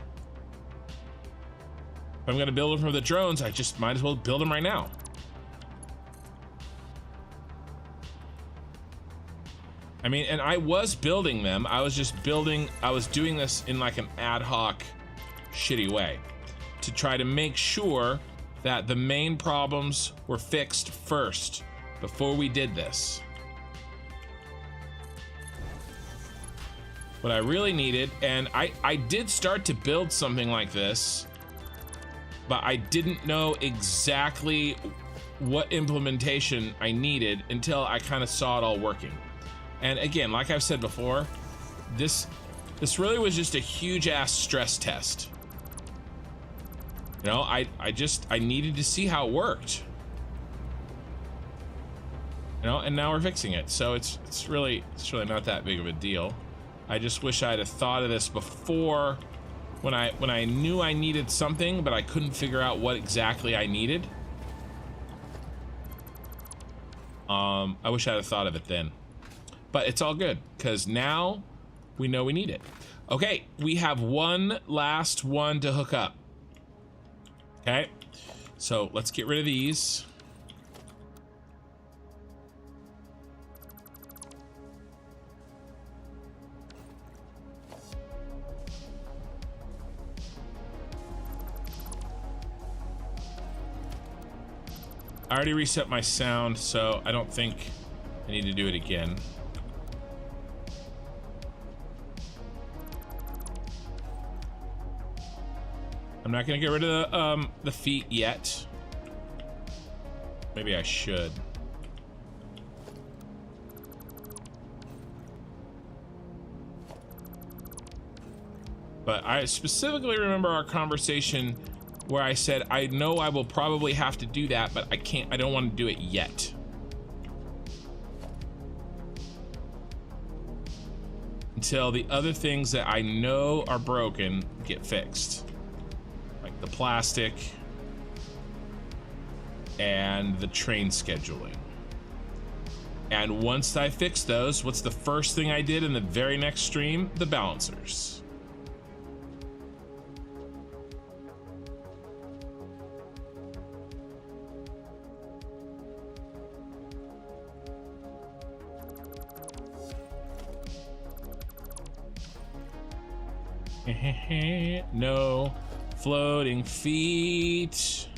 build them for the drones, I just might as well build them right now. I mean, and I was building them. I was doing this in like an ad hoc, shitty way to try to make sure that the main problems were fixed first before we did this. What I really needed, and I did start to build something like this but I didn't know exactly what implementation I needed until I kind of saw it all working. And again, like I've said before, this really was just a huge ass stress test. You know, I needed to see how it worked. You know, and now we're fixing it. So it's really not that big of a deal. I just wish I'd have thought of this before, when I knew I needed something, but I couldn't figure out what exactly I needed. I wish I'd have thought of it then. But it's all good, because now we know we need it. Okay, we have one last one to hook up. Okay, so let's get rid of these. I already reset my sound, so I don't think I need to do it again. I'm not gonna get rid of the feet yet. Maybe I should. But I specifically remember our conversation where I said, I know I will probably have to do that, but I don't want to do it yet. Until the other things that I know are broken get fixed. Like the plastic and the train scheduling. And once I fix those, what's the first thing I did in the very next stream? The balancers. No floating feet.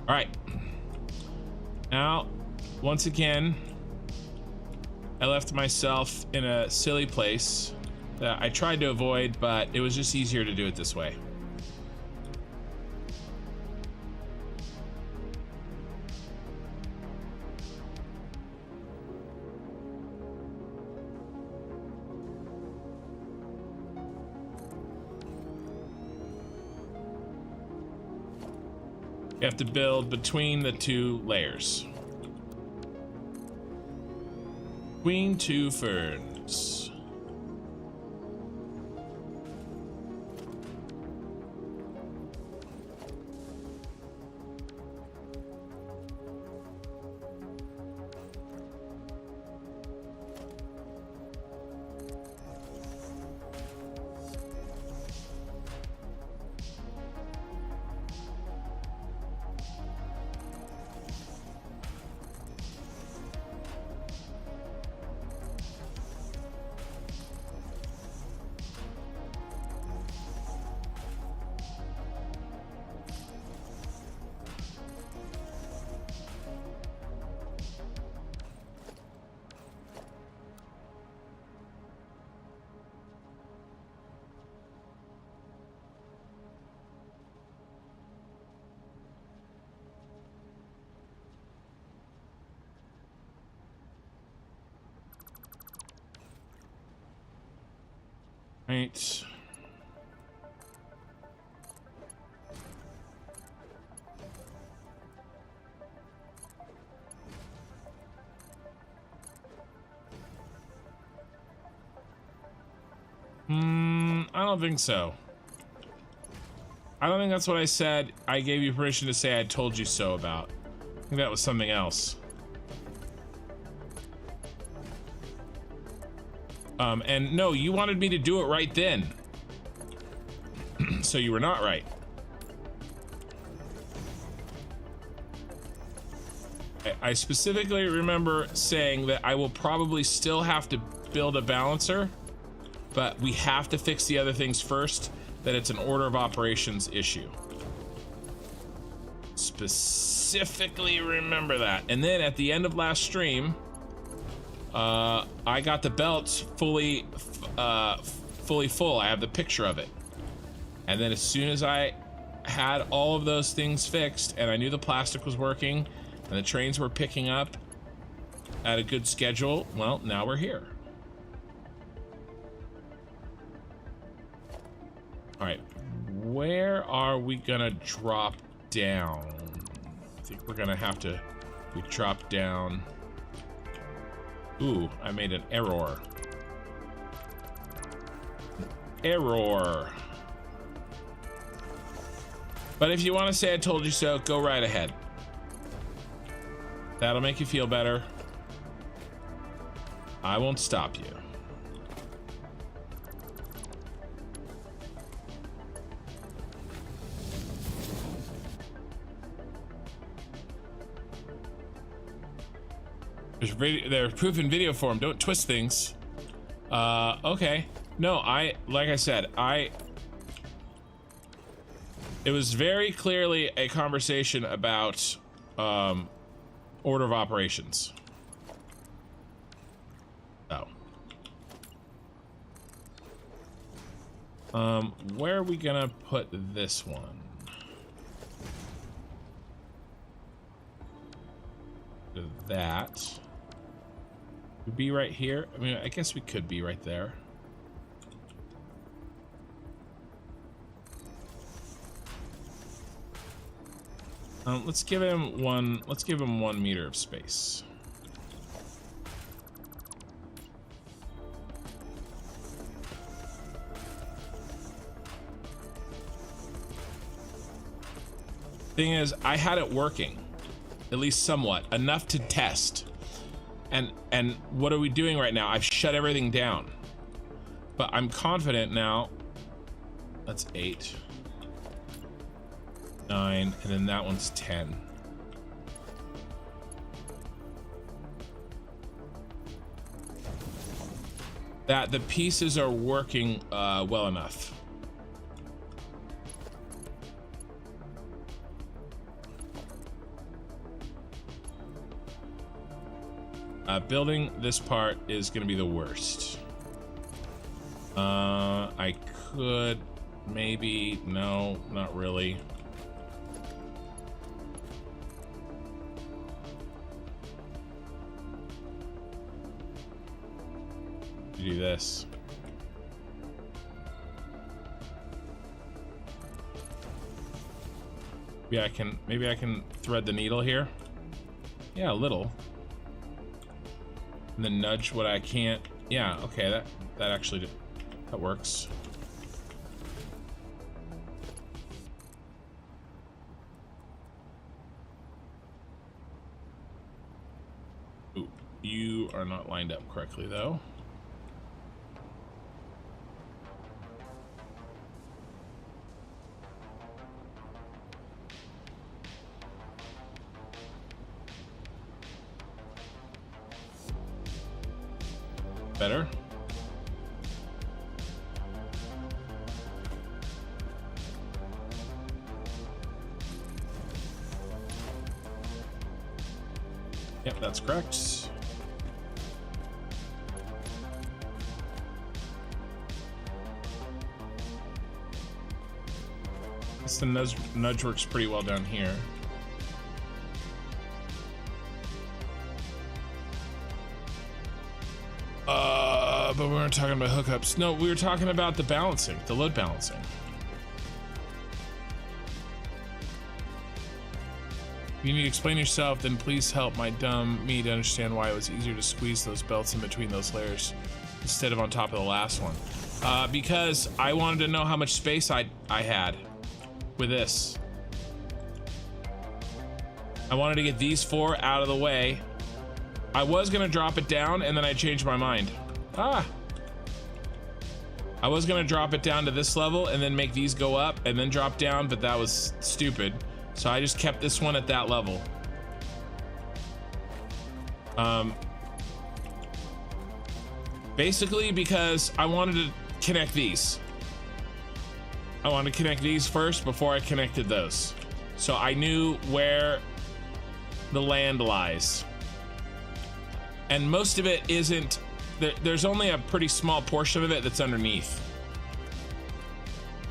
All right. Now, once again, I left myself in a silly place that I tried to avoid, but it was just easier to do it this way. You have to build between the two layers. Between two ferns. Right. I don't think so. I don't think that's what I said. I gave you permission to say I told you so about. I think that was something else. And no, you wanted me to do it right then. So you were not right. I specifically remember saying that I will probably still have to build a balancer but we have to fix the other things first. That it's an order of operations issue. Specifically remember that. And then at the end of last stream, I got the belts fully full. I have the picture of it. And then as soon as I had all of those things fixed and I knew the plastic was working and the trains were picking up at a good schedule, well, now we're here. All right, where are we gonna drop down? I think we're gonna have to, we drop down. Ooh, I made an error. Error. But if you want to say I told you so, go right ahead. That'll make you feel better. I won't stop you. There's proof in video form. Don't twist things. Okay. No, like I said, it was very clearly a conversation about order of operations. Oh. Where are we gonna put this one? That would be right here. I mean, I guess we could be right there. Let's give him 1 meter of space. Thing is, I had it working, at least somewhat, enough to test. And what are we doing right now? I've shut everything down, but I'm confident now. That's 8, 9, and then that one's 10. That the pieces are working well enough. Building this part is going to be the worst. I could maybe, no, not really. Do this. Maybe I can thread the needle here. Yeah, a little. And then nudge what I can't. Yeah, okay, that actually that works. Ooh, you are not lined up correctly though. Better. Yep, that's correct. Guess the nudge works pretty well down here. But we weren't talking about hookups. No, we were talking about the balancing, the load balancing. If you need to explain yourself, then please help my dumb me to understand why it was easier to squeeze those belts in between those layers instead of on top of the last one. Because I wanted to know how much space I had with this. I wanted to get these 4 out of the way. I was gonna drop it down and then I changed my mind. I was gonna drop it down to this level and then make these go up and then drop down, but that was stupid. So I just kept this one at that level. Basically because I wanted to connect these. I wanted to connect these first before I connected those. So I knew where the land lies. And most of it isn't, there's only a pretty small portion of it that's underneath.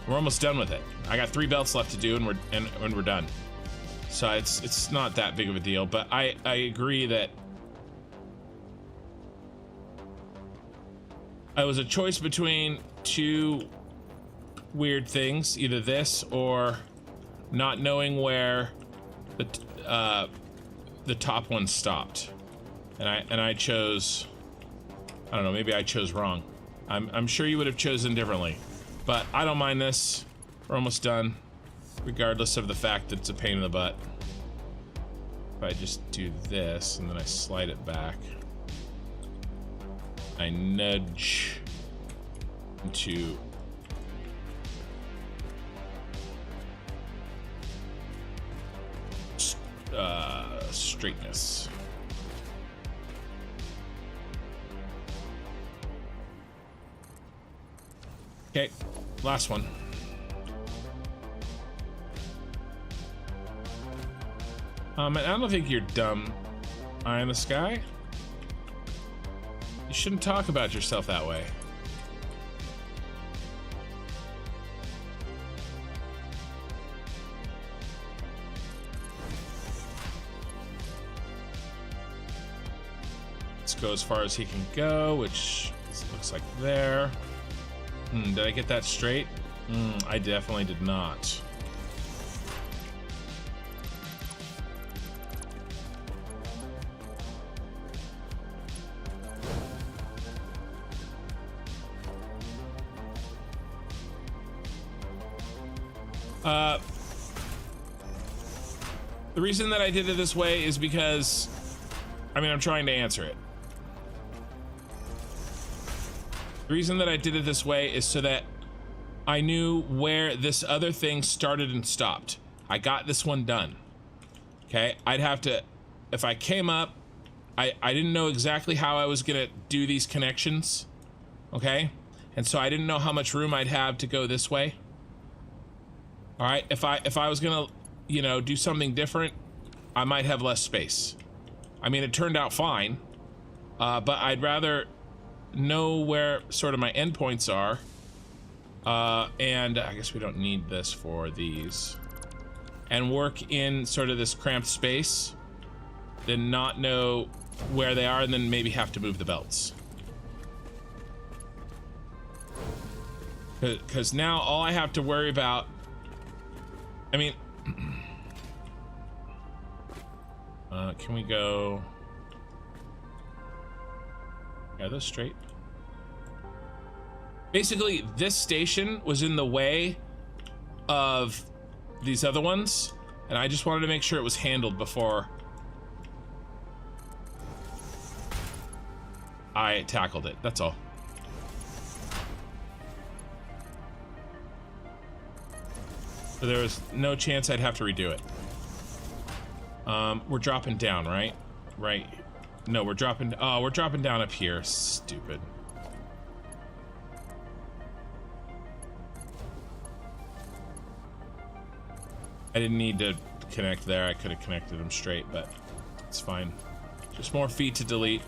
We're almost done with it. I got 3 belts left to do and we're done. So it's not that big of a deal, but I agree that it was a choice between 2 weird things, either this or not knowing where the top one stopped. And I chose, I don't know, maybe I chose wrong. I'm sure you would have chosen differently, but I don't mind this. We're almost done, regardless of the fact that it's a pain in the butt. If I just do this and then I slide it back, I nudge into straightness. Okay, last one. And I don't think you're dumb, Eye in the Sky. You shouldn't talk about yourself that way. Let's go as far as he can go, which looks like there. Did I get that straight? I definitely did not. The reason that I did it this way is because, I mean, I'm trying to answer it. The reason that I did it this way is so that I knew where this other thing started and stopped. I got this one done. Okay, I'd have to, if I came up, I didn't know exactly how I was gonna do these connections. Okay, and so I didn't know how much room I'd have to go this way. All right, if I was gonna, you know, do something different, I might have less space. I mean, it turned out fine, but I'd rather know where sort of my endpoints are, and I guess we don't need this for these, and work in sort of this cramped space, then not know where they are, and then maybe have to move the belts. Because now all I have to worry about, I mean, can we go? Yeah, those straight. Basically, this station was in the way of these other ones, and I just wanted to make sure it was handled before I tackled it. That's all. So there was no chance I'd have to redo it. We're dropping down, right? Right. No, we're dropping. Oh, we're dropping down up here. Stupid. I didn't need to connect there. I could have connected them straight, but it's fine. Just more feet to delete.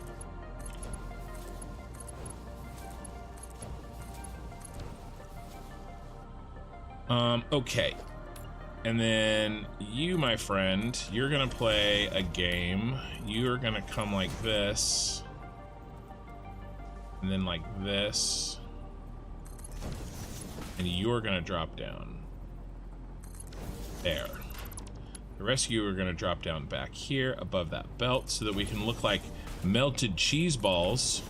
Okay. And then you, my friend, you're gonna play a game. You're gonna come like this. And then like this. And you're gonna drop down. There. The rest of you are gonna drop down back here above that belt so that we can look like melted cheese balls.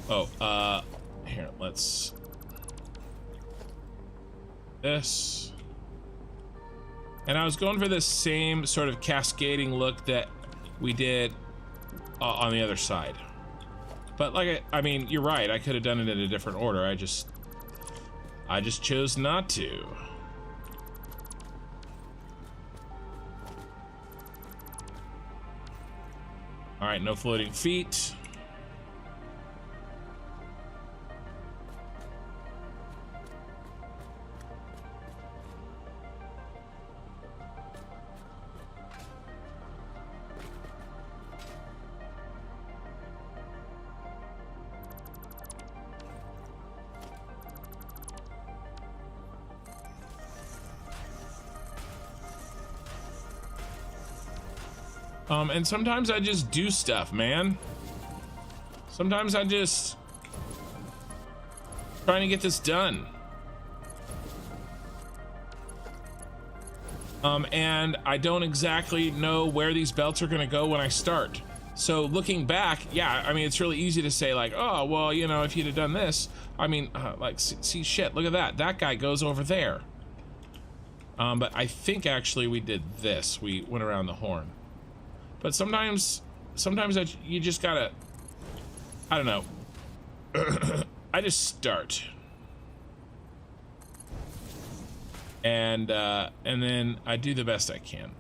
Oh, here, let's... this. And I was going for this same sort of cascading look that we did on the other side. But like, I mean, you're right. I could have done it in a different order. I just chose not to. All right, no floating feet. And sometimes I just do stuff, man. Sometimes I just trying to get this done. And I don't exactly know where these belts are gonna go when I start. So looking back, yeah, I mean, it's really easy to say like, oh, well, you know, if you'd have done this, I mean, like, see, shit, look at that. That guy goes over there. But I think actually we did this. We went around the horn. But sometimes you just gotta, I don't know. I just start. And then I do the best I can.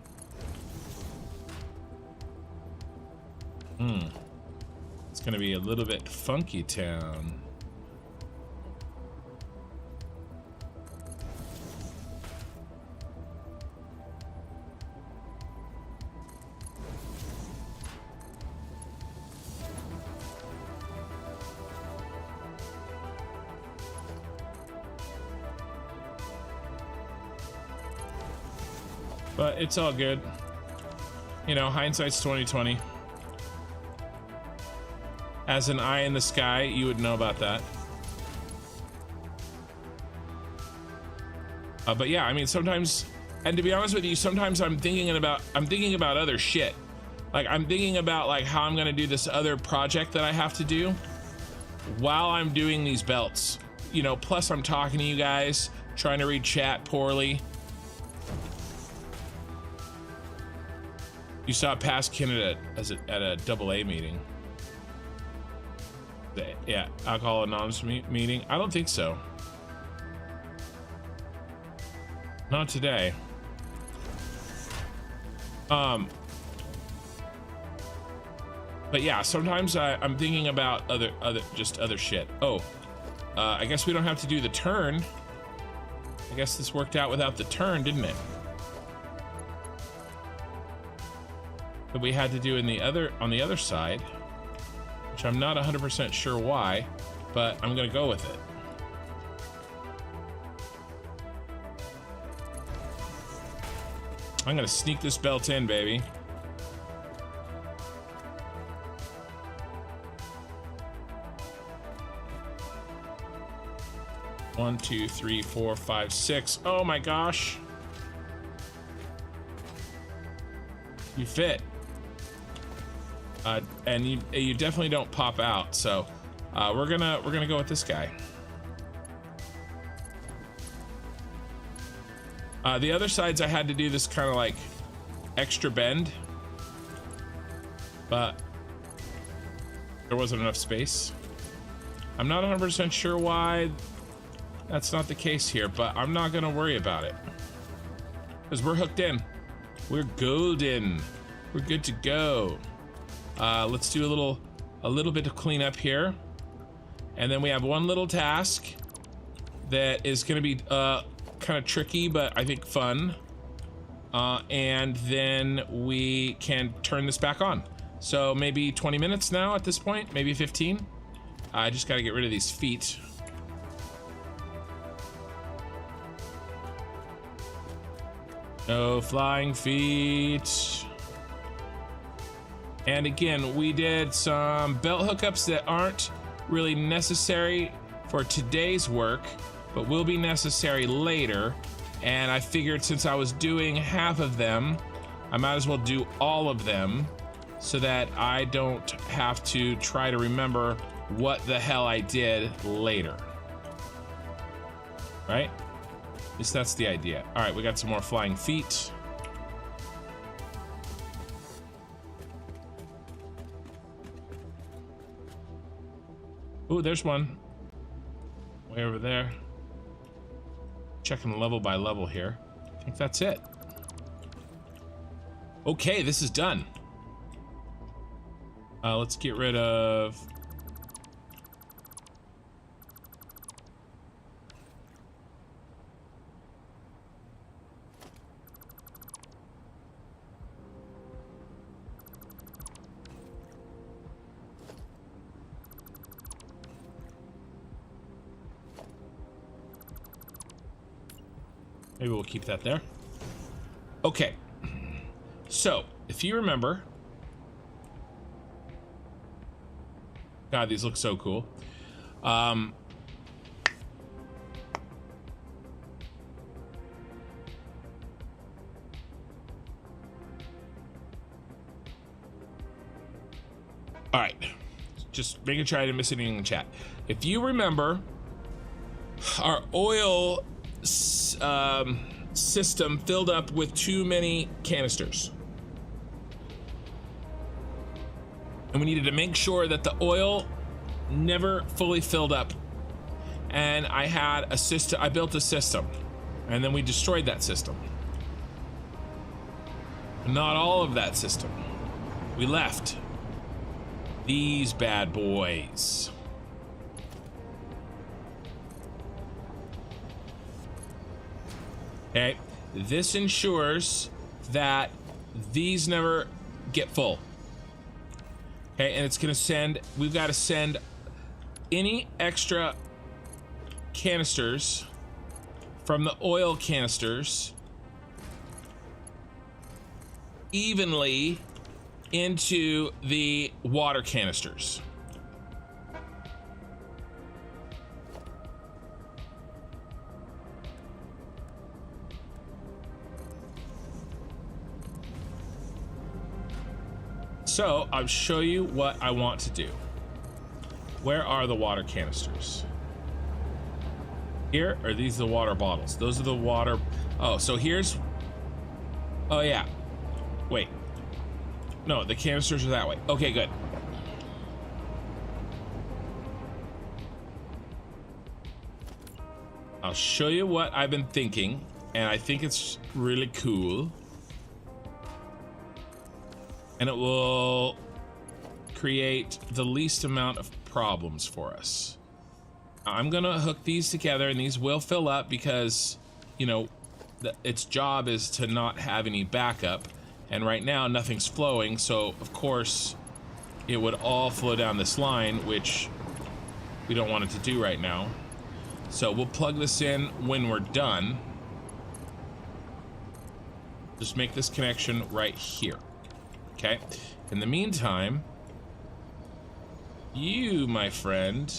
It's gonna be a little bit funky town. But it's all good. You know, hindsight's 20/20. As an eye in the sky, you would know about that. But yeah, I mean, sometimes, and to be honest with you, sometimes I'm thinking about other shit. Like I'm thinking about like how I'm gonna do this other project that I have to do while I'm doing these belts. You know, plus I'm talking to you guys, trying to read chat poorly. You saw past candidate at a AA meeting. Yeah, alcohol anonymous meeting. I don't think so. Not today. But yeah, sometimes I'm thinking about other shit. Oh, I guess we don't have to do the turn. I guess this worked out without the turn, didn't it? That we had to do on the other side, which I'm not 100% sure why, but I'm gonna go with it. I'm gonna sneak this belt in, baby. One, two, three, four, five, six. Oh my gosh. You fit. And you definitely don't pop out, so we're gonna go with this guy. The other sides I had to do this kind of like extra bend, but there wasn't enough space. I'm not 100% sure why that's not the case here, but I'm not gonna worry about it because we're hooked in. We're golden. We're good to go. Let's do a little bit of cleanup here, and then we have one little task that is going to be kind of tricky, but I think fun. And then we can turn this back on. So maybe 20 minutes now at this point, maybe 15. I just got to get rid of these feet. No flying feet. And again, we did some belt hookups that aren't really necessary for today's work, but will be necessary later. And I figured since I was doing half of them, I might as well do all of them so that I don't have to try to remember what the hell I did later. Right? At least that's the idea. All right, we got some more flying feet. Ooh, there's one. Way over there. Checking level by level here. I think that's it. Okay, this is done. Let's get rid of... Maybe we'll keep that there. Okay. So, if you remember, God, these look so cool. All right, just making sure I didn't miss anything in chat. If you remember, our oil system filled up with too many canisters. And we needed to make sure that the oil never fully filled up. And I had a system, I built a system, and then we destroyed that system. Not all of that system. We left these bad boys. Okay, this ensures that these never get full. Okay, and it's gonna send, we've got to send any extra canisters from the oil canisters evenly into the water canisters. So I'll show you what I want to do. Where are the water canisters? Here, are these the water bottles? Those are the water. Oh, so here's, oh yeah, wait. No, the canisters are that way. Okay, good. I'll show you what I've been thinking, and I think it's really cool. And it will create the least amount of problems for us. I'm gonna hook these together, and these will fill up because, you know, its job is to not have any backup. And right now nothing's flowing, so of course it would all flow down this line, which we don't want it to do right now. So we'll plug this in when we're done. Just make this connection right here. Okay. In the meantime, you, my friend,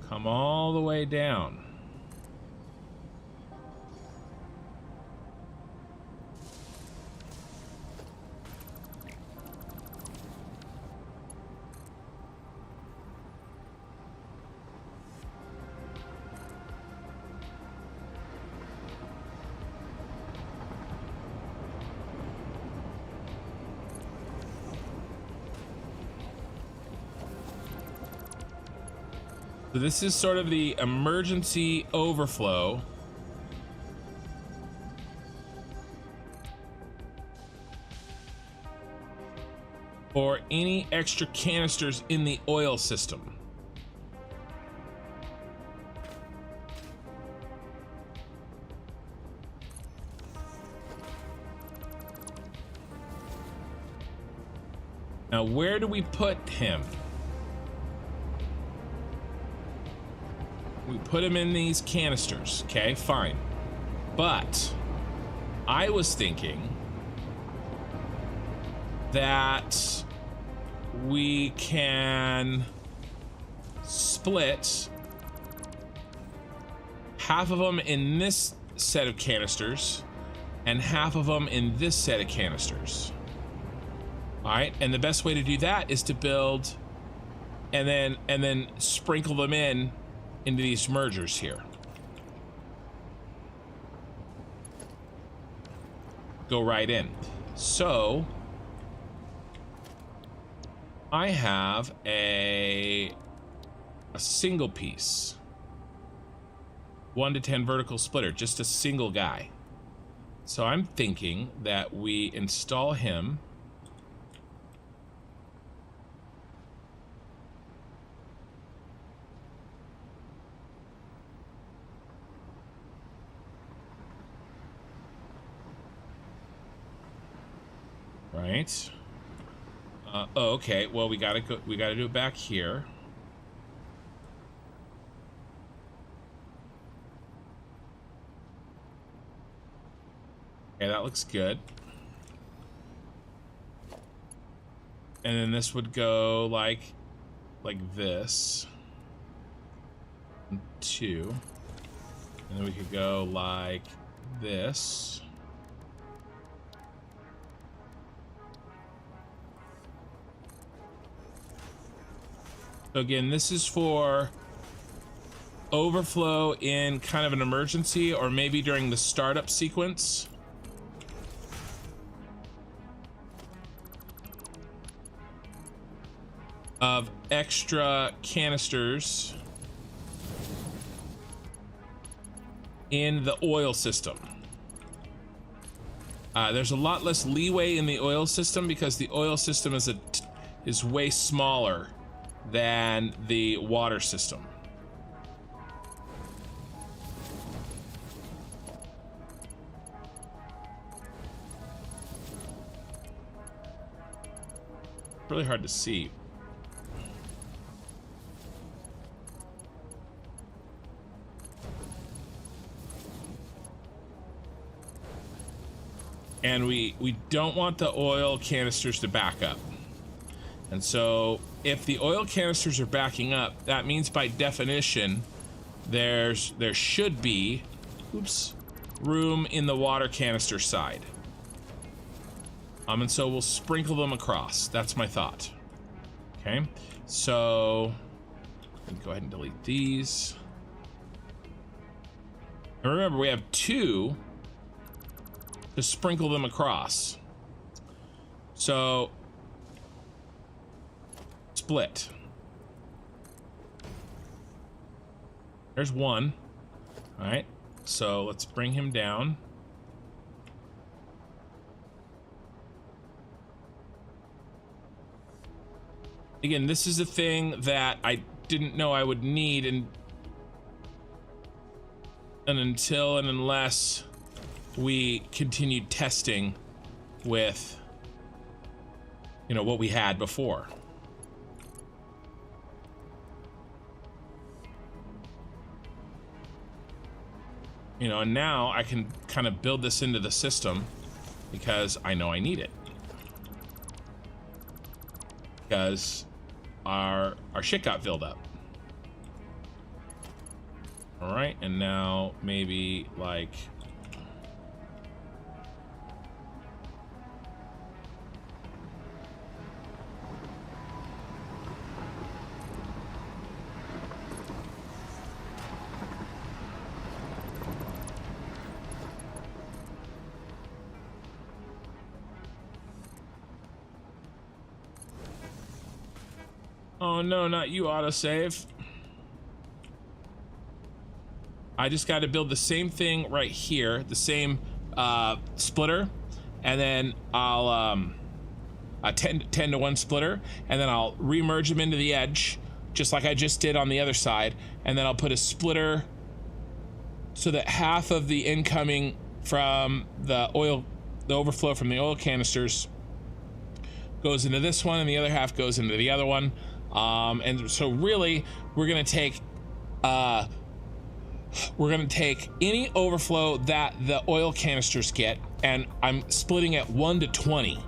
come all the way down. So this is sort of the emergency overflow. For any extra canisters in the oil system. Now, where do we put him? We put him in these canisters, okay, fine. But I was thinking that we can split half of them in this set of canisters and half of them in this set of canisters. All right, and the best way to do that is to build and then sprinkle them in into these mergers here. Go right in. So I have a single piece, 1 to 10 vertical splitter, just a single guy. So I'm thinking that we install him right. Oh, okay. Well, we gotta go. We gotta do it back here. Okay, that looks good. And then this would go like like this. 2. And then we could go like this. So again, this is for overflow in kind of an emergency, or maybe during the startup sequence. Of extra canisters in the oil system. There's a lot less leeway in the oil system because the oil system is way smaller than the water system. Really hard to see. And we don't want the oil canisters to back up. And so if the oil canisters are backing up, that means by definition there should be room in the water canister side. And so we'll sprinkle them across. That's my thought. Okay, so go ahead and delete these. And remember, we have 2 to sprinkle them across. So split. There's 1. All right, so let's bring him down. Again, this is a thing that I didn't know I would need until and unless we continued testing with, you know, what we had before. You know, and now I can kind of build this into the system because I know I need it. Because our shit got filled up. All right, and now maybe like oh no, not you, autosave. I just got to build the same thing right here, the same splitter, and then I'll a 10 to 1 splitter, and then I'll remerge them into the edge, just like I just did on the other side, and then I'll put a splitter so that half of the incoming from the overflow from the oil canisters goes into this one, and the other half goes into the other one. And so really, we're gonna take any overflow that the oil canisters get, and I'm splitting it 1 to 20.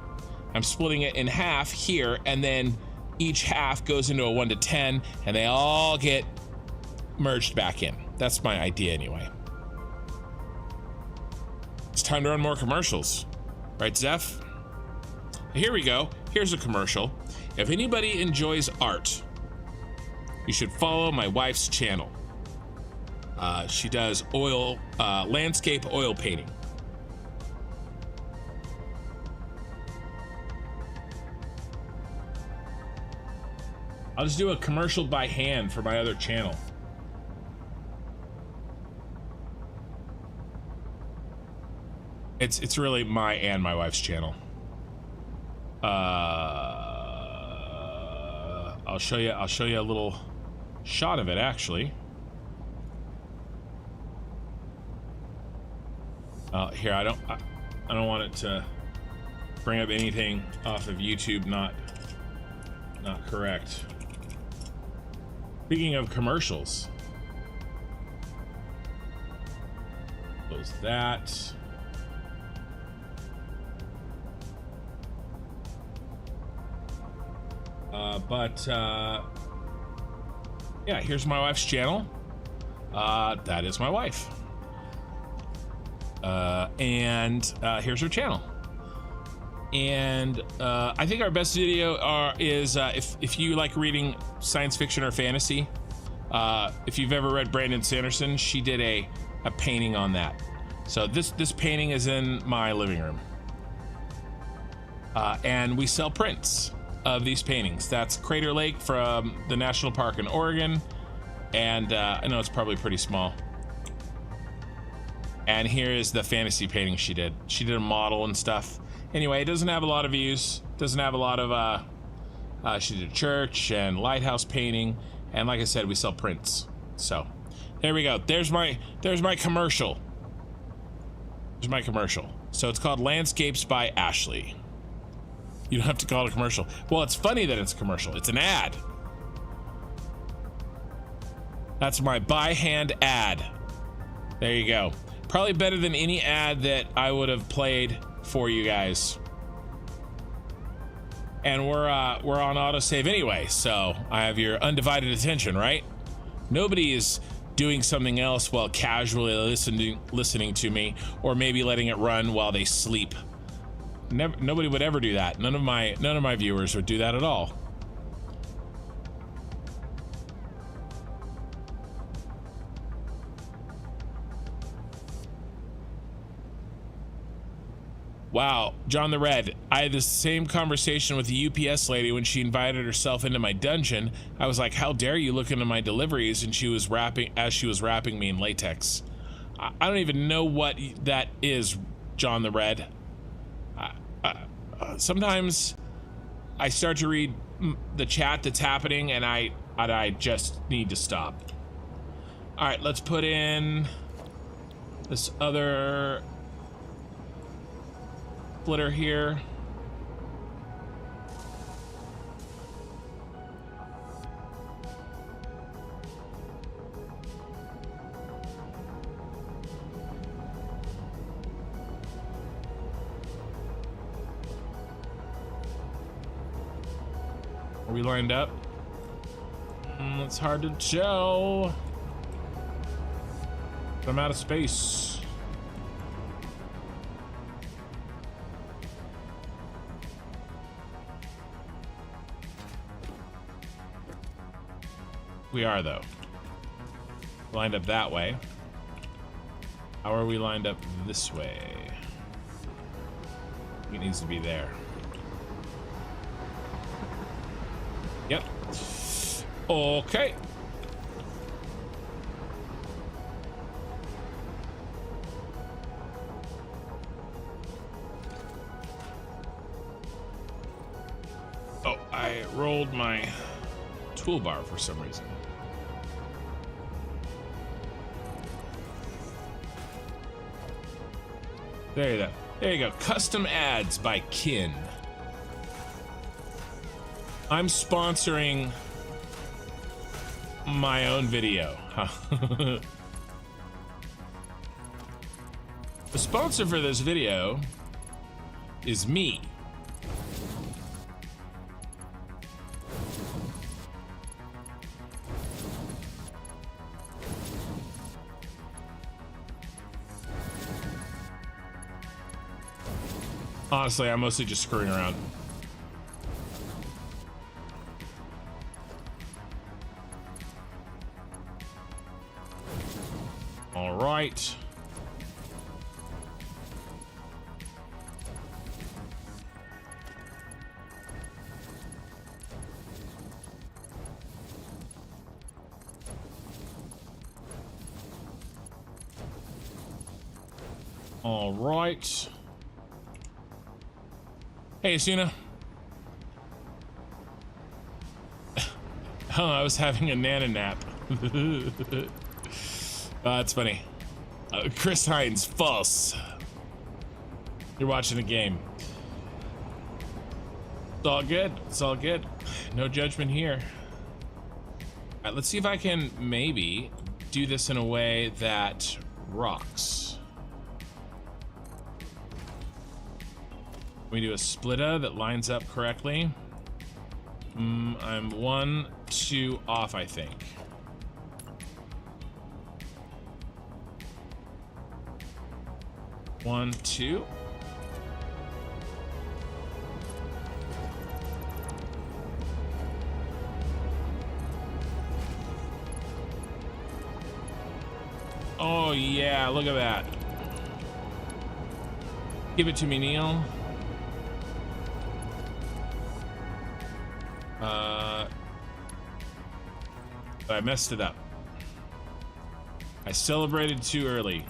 I'm splitting it in half here, and then each half goes into a 1 to 10, and they all get merged back in. That's my idea anyway. It's time to run more commercials, right, Zeph? Here we go. Here's a commercial. If anybody enjoys art, you should follow my wife's channel. She does landscape oil painting. I'll just do a commercial by hand for my other channel. It's really my and my wife's channel. I'll show you a little shot of it actually. Here, I don't want it to bring up anything off of YouTube not correct. Speaking of commercials, close that. Yeah, here's my wife's channel. That is my wife. And here's her channel. And I think our best video is if you like reading science fiction or fantasy. If you've ever read Brandon Sanderson, she did a painting on that. So this painting is in my living room. And we sell prints of these paintings. That's Crater Lake from the National Park in Oregon. And I know it's probably pretty small. And here is the fantasy painting she did. She did a model and stuff. Anyway, it doesn't have a lot of views. Doesn't have a lot of, she did a church and lighthouse painting. And like I said, we sell prints. So there we go. There's my commercial. There's my commercial. So it's called Landscapes by Ashley. You don't have to call it a commercial. Well, it's funny that it's a commercial. It's an ad. That's my by hand ad. There you go. Probably better than any ad that I would have played for you guys. And we're on autosave anyway, so I have your undivided attention, right? Nobody is doing something else while casually listening to me, or maybe letting it run while they sleep. Nobody would ever do that. None of my viewers would do that at all. Wow, John the Red. I had the same conversation with the UPS lady when she invited herself into my dungeon. I was like, "How dare you look into my deliveries?" And she was wrapping me in latex. I don't even know what that is, John the Red. Sometimes I start to read the chat that's happening, and I just need to stop. All right, let's put in this other splitter here. Are we lined up? It's hard to tell. I'm out of space. We are, though. Lined up that way. How are we lined up this way? It needs to be there. Yep. Okay. Oh, I rolled my toolbar for some reason. There you go. There you go. Custom ads by Kin. I'm sponsoring my own video. The sponsor for this video is me. Honestly, I'm mostly just screwing around. All right. All right. Hey, Asuna. Oh, I was having a nana nap. That's funny. Chris Hines, false. You're watching a game. It's all good. It's all good. No judgment here. All right, let's see if I can maybe do this in a way that rocks. We do a splitter that lines up correctly. I'm 1, 2 off, I think. 1, 2. Oh yeah, look at that. Give it to me, Neil. I messed it up. I celebrated too early.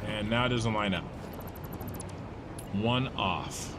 And now it doesn't line up. 1 off.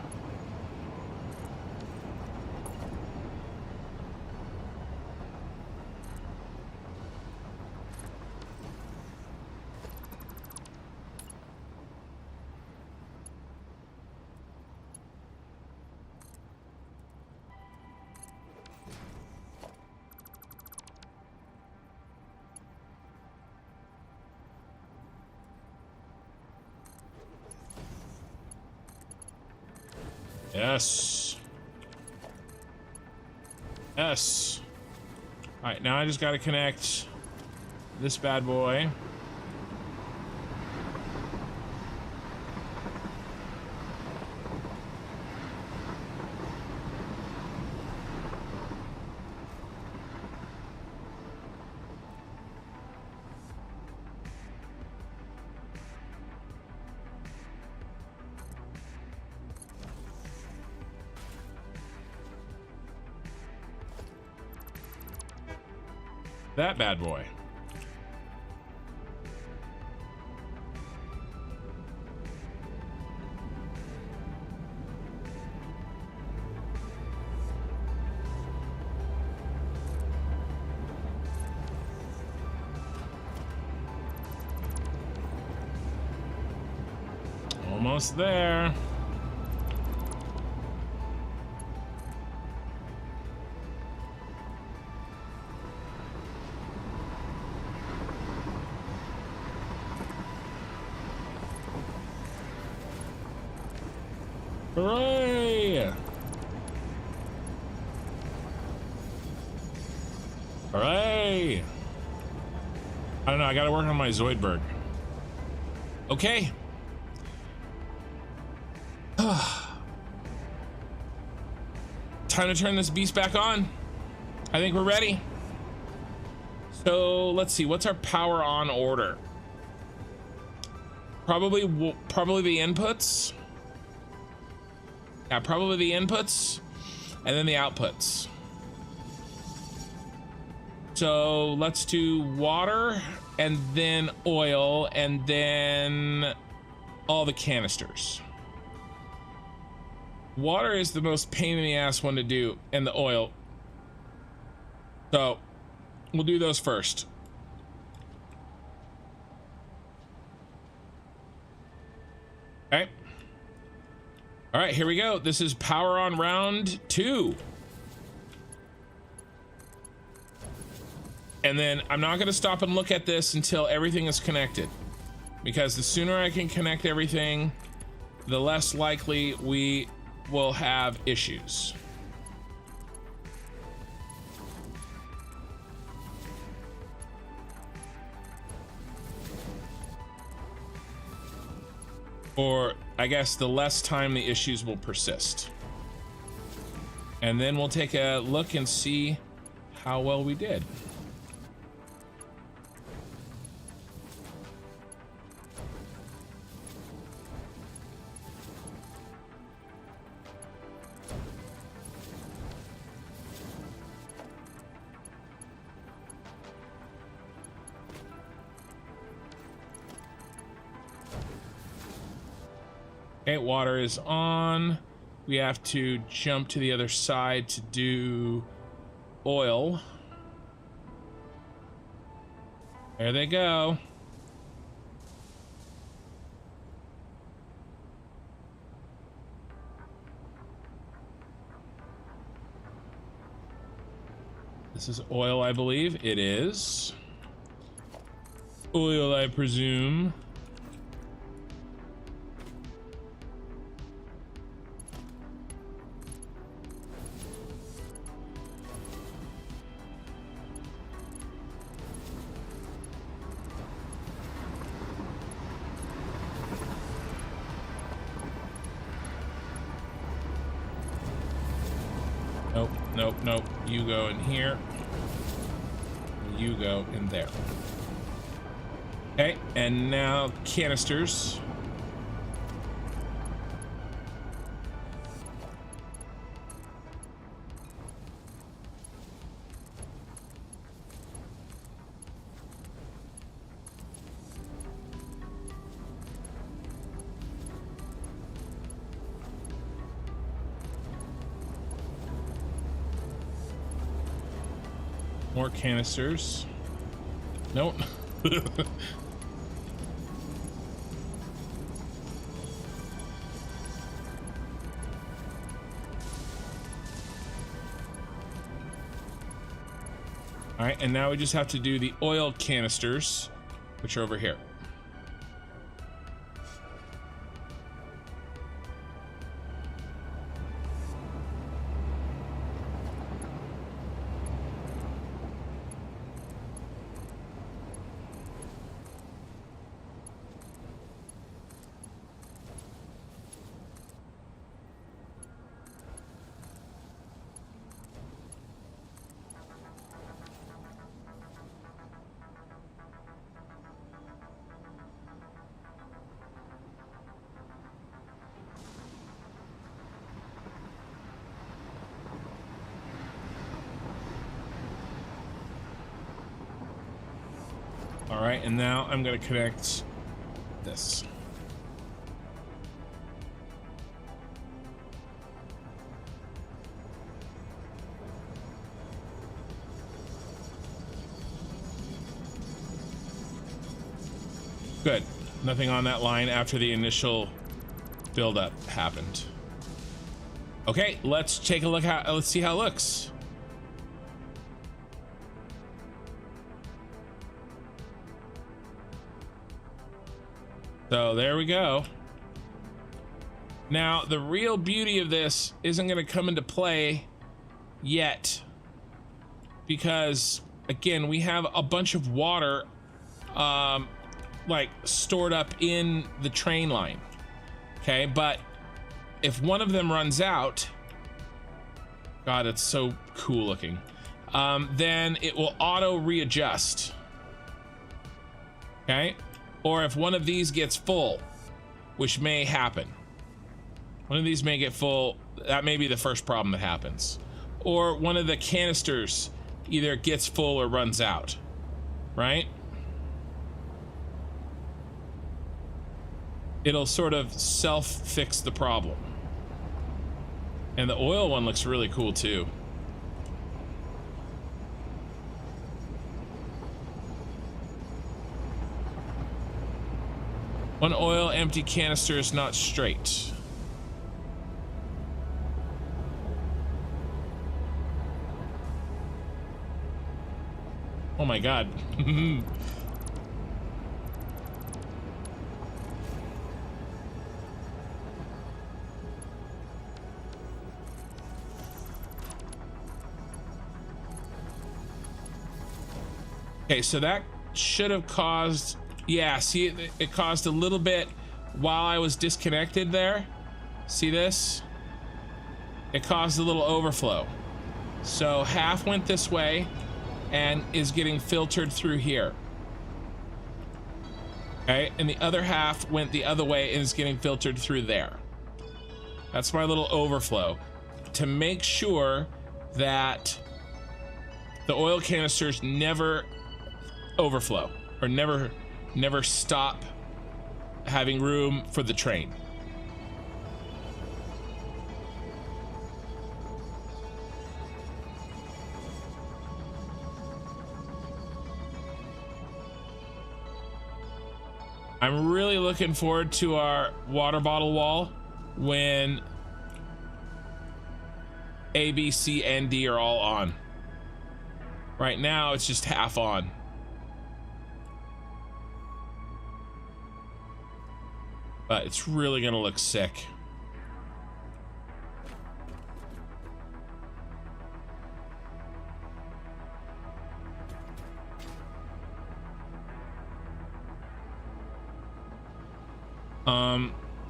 Yes. Yes. All right, now I just got to connect this bad boy. That bad boy. Almost there. Hooray! Hooray! I don't know, I gotta work on my Zoidberg. Okay. Time to turn this beast back on. I think we're ready. So let's see, what's our power on order? Probably the inputs. Yeah, probably the inputs and then the outputs. So let's do water and then oil and then all the canisters. Water is the most pain in the ass one to do, and the oil. So we'll do those first. Okay. All right, here we go. This is power on round 2. And then I'm not going to stop and look at this until everything is connected, because the sooner I can connect everything, the less likely we will have issues. Or I guess the less time the issues will persist. And then we'll take a look and see how well we did. Okay, water is on. We have to jump to the other side to do oil. There they go. This is oil, I believe. It is. oil, I presume. Nope, nope, nope. You go in here. You go in there. Okay, and now canisters. More canisters. Nope. All right, and now we just have to do the oil canisters, which are over here. All right, and now I'm going to connect this. Good. Nothing on that line after the initial buildup happened. Okay, let's take a look. Let's see how it looks. So there we go. Now, the real beauty of this isn't going to come into play yet because, again, we have a bunch of water like stored up in the train line. Okay, but if one of them runs out, God, it's so cool looking, then it will auto readjust. Okay. Or if one of these gets full, which may happen. One of these may get full. That may be the first problem that happens. Or one of the canisters either gets full or runs out, right? It'll sort of self-fix the problem. And the oil one looks really cool too. One oil empty canister is not straight. Oh my God. Okay, so that should have caused, yeah, see, it caused a little bit while I was disconnected there. See this? It caused a little overflow. So half went this way and is getting filtered through here. Okay, and the other half went the other way and is getting filtered through there. That's my little overflow. To make sure that the oil canisters never overflow or never stop having room for the train. I'm really looking forward to our water bottle wall when A, B, C, and D are all on. Right now it's just half on. but it's really gonna look sick.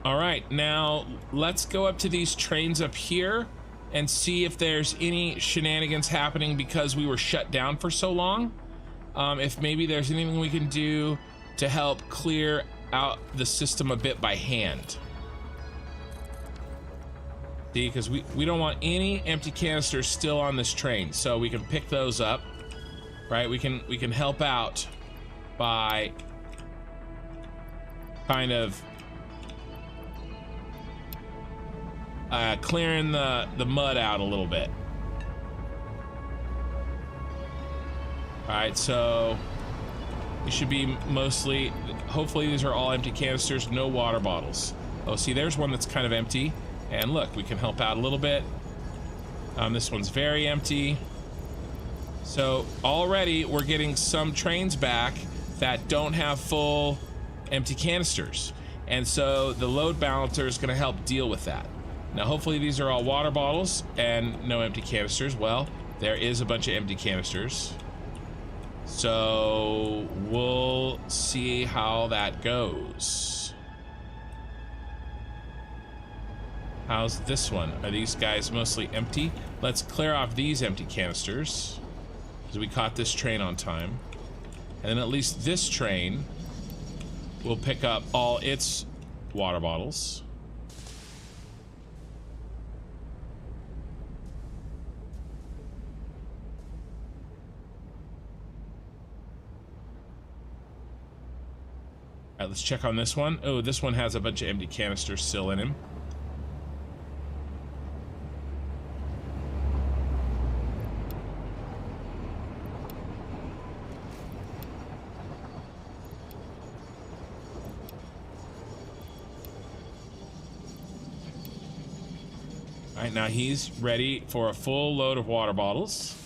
All right, now let's go up to these trains up here and see if there's any shenanigans happening because we were shut down for so long. If maybe there's anything we can do to help clear out the system a bit by hand. See, because we don't want any empty canisters still on this train, so we can pick those up, right? We can help out by kind of clearing the mud out a little bit. All right, so it should be mostly, hopefully these are all empty canisters, no water bottles. Oh, see, there's one that's kind of empty, and look, we can help out a little bit. This one's very empty. So already we're getting some trains back that don't have full empty canisters, and so the load balancer is going to help deal with that. Now hopefully these are all water bottles and no empty canisters. Well, there is a bunch of empty canisters, so we'll see how that goes. How's this one? Are these guys mostly empty? Let's clear off these empty canisters because we caught this train on time, and then at least this train will pick up all its water bottles. All right, let's check on this one. Oh, this one has a bunch of empty canisters still in him. All right, now he's ready for a full load of water bottles.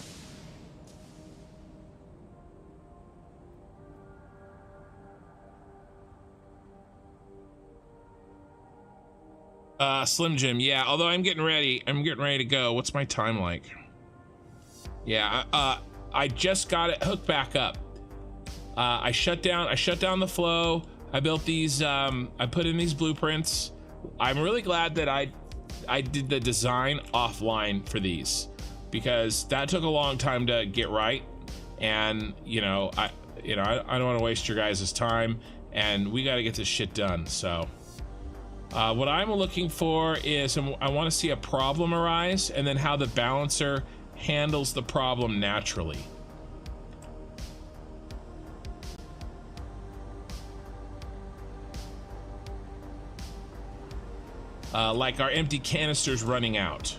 Slim Jim, yeah, although I'm getting ready to go. What's my time like? Yeah, I just got it hooked back up. I shut down the flow. I built these, I put in these blueprints. I'm really glad that I did the design offline for these, because that took a long time to get right. And I don't want to waste your guys' time, and we got to get this shit done. So what I'm looking for is, I want to see a problem arise and then how the balancer handles the problem naturally. Like our empty canisters running out.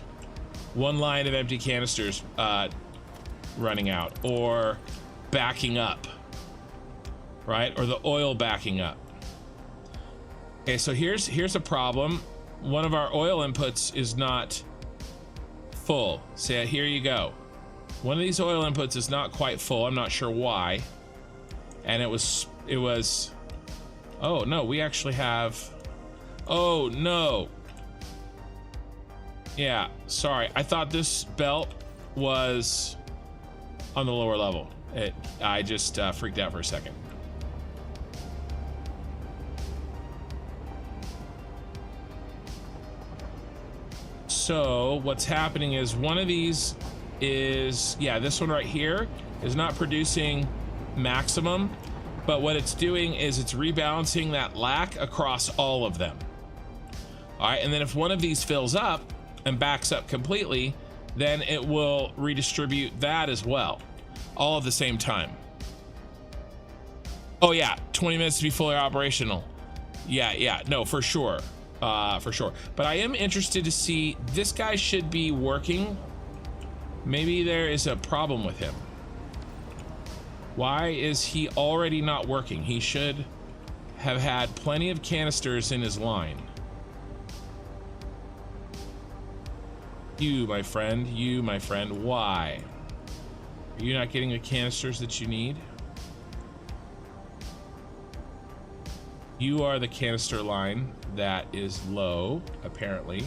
One line of empty canisters running out, or backing up, right? Or the oil backing up. Okay, so here's a problem. One of our oil inputs is not full. So here you go. One of these oil inputs is not quite full. I'm not sure why. And it was, oh no, we actually have, oh no. Yeah, sorry. I thought this belt was on the lower level. I just freaked out for a second. So what's happening is one of these is, yeah, this one right here is not producing maximum, but what it's doing is it's rebalancing that lack across all of them. All right, and then if one of these fills up and backs up completely, then it will redistribute that as well, all at the same time. Oh yeah, 20 minutes to be fully operational. Yeah, no, for sure. For sure. But I am interested to see, this guy should be working. Maybe there is a problem with him. Why is he already not working? He should have had plenty of canisters in his line. You, my friend, why? Are you not getting the canisters that you need? You are the canister line that is low, apparently.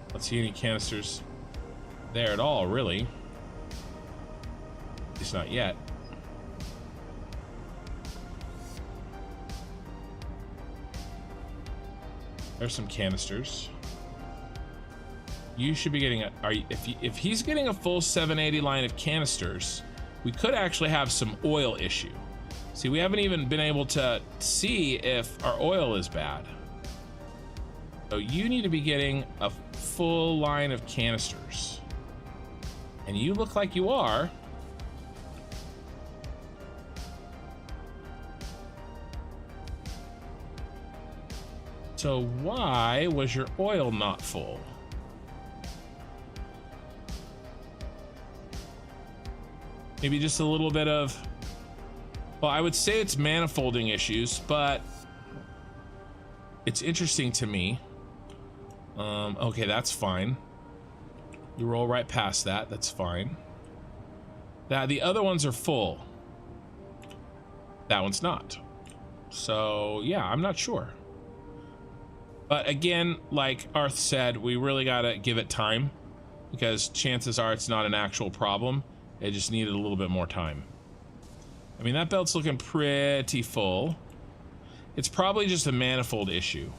Don't see any canisters there at all, really. At least not yet. There's some canisters. You should be getting a. If he's getting a full 780 line of canisters, we could actually have some oil issue. See, we haven't even been able to see if our oil is bad. So you need to be getting a full line of canisters, and you look like you are. So why was your oil not full? Maybe just a little bit of, well, I would say it's manifolding issues, but it's interesting to me. Okay, that's fine. You roll right past that. That's fine. The other ones are full. That one's not. So yeah, I'm not sure. But again, like Arth said, we really gotta give it time, because chances are it's not an actual problem. It just needed a little bit more time. I mean, that belt's looking pretty full. It's probably just a manifold issue.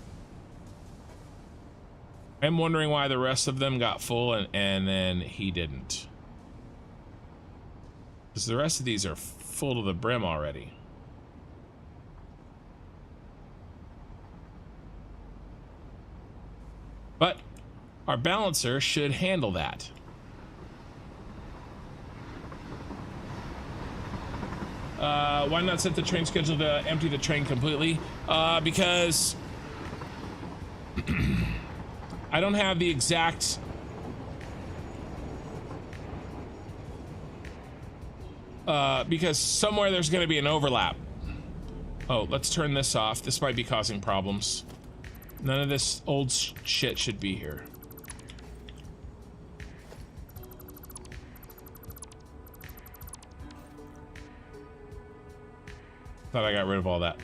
I'm wondering why the rest of them got full and then he didn't. Because the rest of these are full to the brim already. But our balancer should handle that. Why not set the train schedule to empty the train completely? Because I don't have the exact because somewhere there's going to be an overlap. Oh, let's turn this off. This might be causing problems. None of this old shit should be here. Thought I got rid of all that.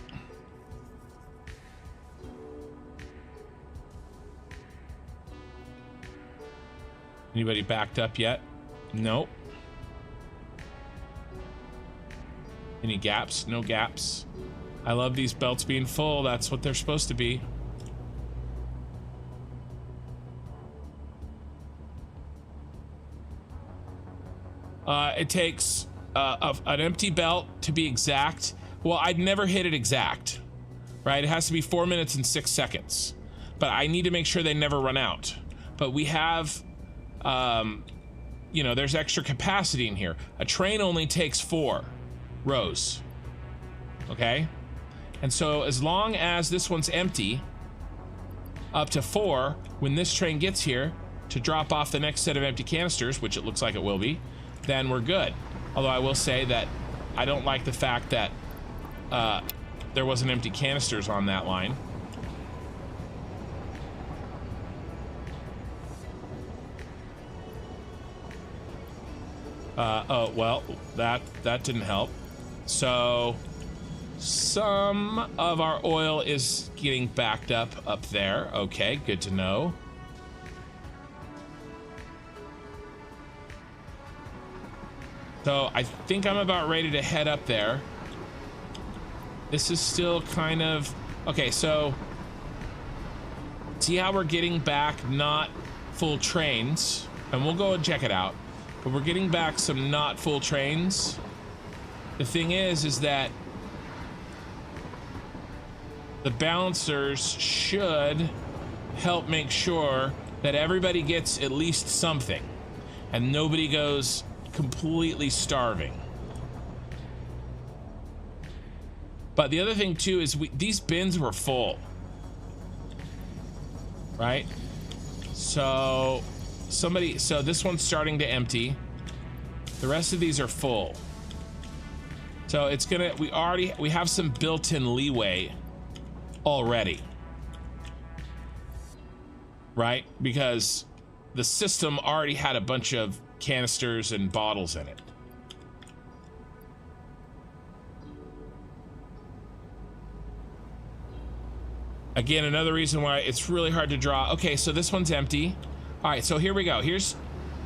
Anybody backed up yet? Nope. Any gaps? No gaps. I love these belts being full. That's what they're supposed to be. It takes an empty belt to be exact. Well, I'd never hit it exact, right? It has to be 4 minutes and 6 seconds, but I need to make sure they never run out. But we have, you know, there's extra capacity in here. A train only takes 4 rows, okay? And so as long as this one's empty, up to 4, when this train gets here to drop off the next set of empty canisters, which it looks like it will be, then we're good. Although I will say that I don't like the fact that there wasn't empty canisters on that line. Oh, well, that didn't help. So some of our oil is getting backed up there. Okay, good to know. So I think I'm about ready to head up there. This is still kind of okay. So see how we're getting back not full trains, and we'll go and check it out. But we're getting back some not full trains. The thing is that the balancers should help make sure that everybody gets at least something, and nobody goes completely starving. But the other thing too is these bins were full, right? So this one's starting to empty. The rest of these are full. So it's gonna, we have some built-in leeway already, right? Because the system already had a bunch of canisters and bottles in it. Again, another reason why it's really hard to draw. Okay, so this one's empty. All right, so here we go.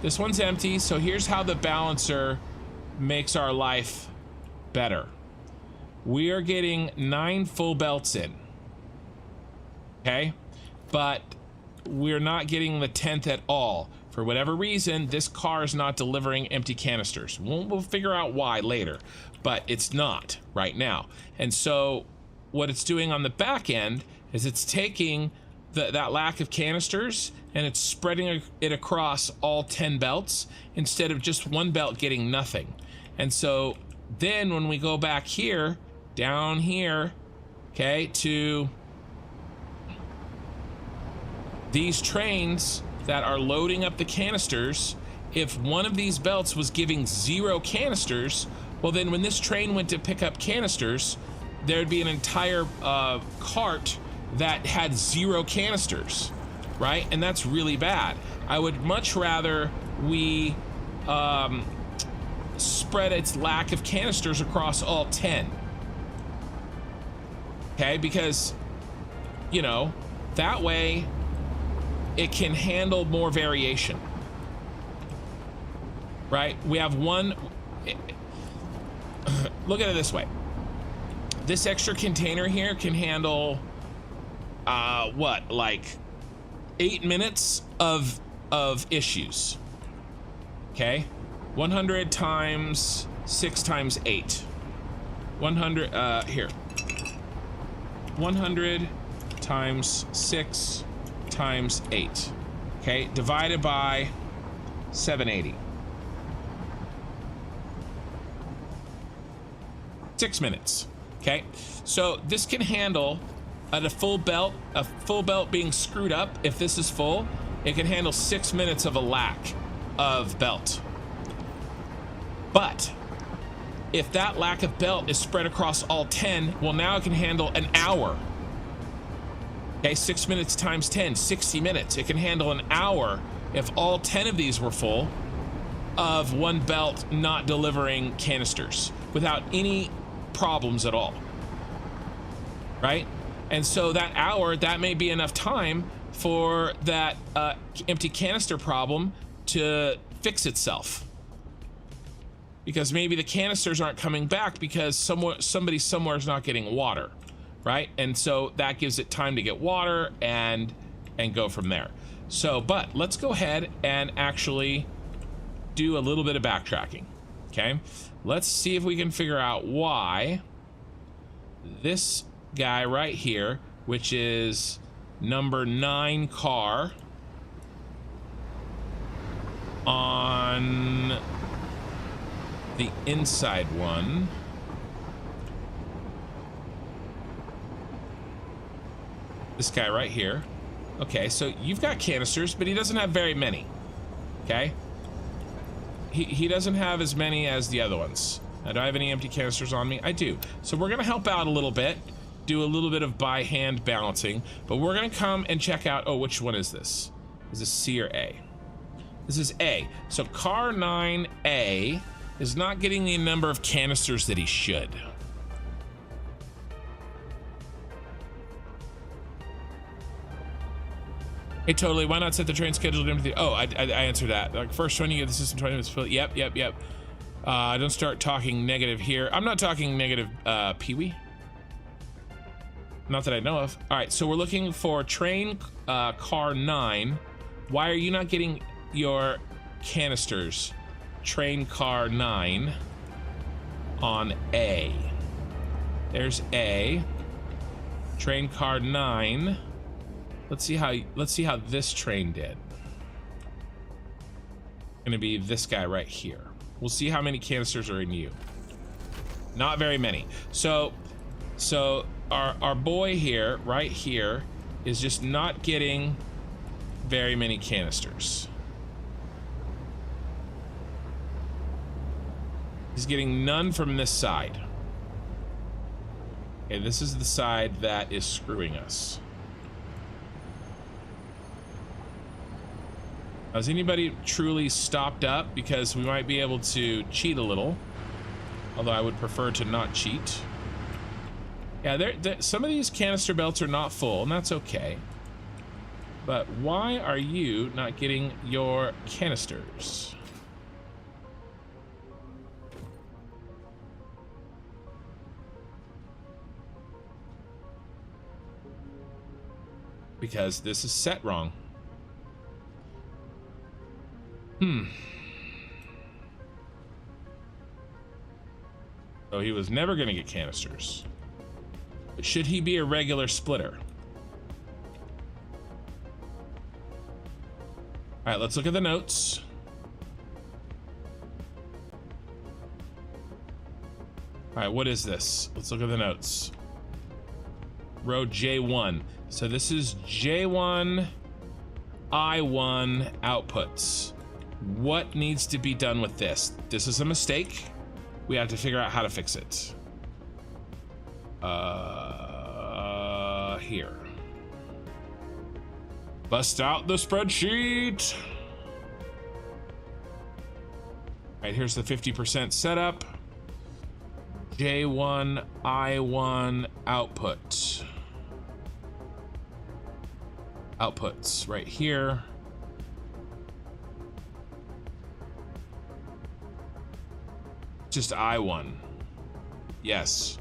This one's empty, so here's how the balancer makes our life better. We are getting 9 full belts in. Okay? But we're not getting the 10th at all. For whatever reason, this car is not delivering empty canisters. We'll figure out why later, but it's not right now. And so what it's doing on the back end is it's taking that lack of canisters and it's spreading it across all 10 belts instead of just one belt getting nothing. And so then when we go back here, down here, okay, to these trains that are loading up the canisters, if one of these belts was giving 0 canisters, well then when this train went to pick up canisters, there'd be an entire cart that had 0 canisters, right? And that's really bad. I would much rather we spread its lack of canisters across all 10. Okay, because, you know, that way it can handle more variation, right? We have one, look at it this way. This extra container here can handle, what, like 8 minutes of issues, okay? 100 times 6 times 8. 100, here. 100 times 6 times 8, okay, divided by 780. 6 minutes, okay? So this can handle at a full belt being screwed up. If this is full, it can handle 6 minutes of a lack of belt. But if that lack of belt is spread across all 10, well, now it can handle an hour. Okay, 6 minutes times 10, 60 minutes. It can handle an hour if all 10 of these were full of one belt not delivering canisters without any problems at all, right? And so that hour, that may be enough time for that empty canister problem to fix itself. Because maybe the canisters aren't coming back because somebody somewhere is not getting water, right? And so that gives it time to get water and go from there. So, but let's go ahead and actually do a little bit of backtracking, okay? Let's see if we can figure out why this guy right here, which is number 9 car on the inside one, this guy right here. Okay, so you've got canisters, but he doesn't have very many. Okay, he doesn't have as many as the other ones. Now, do I have any empty canisters on me? I do. So we're gonna help out a little bit, do a little bit of by hand balancing, but we're gonna come and check out, oh, which one is this? Is this C or A? This is A. So car 9A is not getting the number of canisters that he should. Hey, totally. Why not set the train schedule to empty? Oh, I answered that. Like, first one, you get the system 20 minutes full. Yep. Don't start talking negative here. I'm not talking negative, Pee-wee. Not that I know of. All right, so we're looking for train car 9. Why are you not getting your canisters? Train car 9 on A. There's A. Train car 9. Let's see how this train did. Gonna be this guy right here. We'll see how many canisters are in you. Not very many. So our boy here, right here, is just not getting very many canisters. He's getting none from this side. Okay, this is the side that is screwing us. Has anybody truly stopped up? Because we might be able to cheat a little. Although I would prefer to not cheat. Yeah, some of these canister belts are not full, and that's okay. But why are you not getting your canisters? Because this is set wrong. So he was never going to get canisters. But should he be a regular splitter? All right, let's look at the notes. All right, what is this? Let's look at the notes. Row J1. So this is J1, I1 outputs. What needs to be done with this? This is a mistake. We have to figure out how to fix it. Here. Bust out the spreadsheet. All right, here's the 50% setup. J1, I1 output. Outputs right here. Just I1. Yes.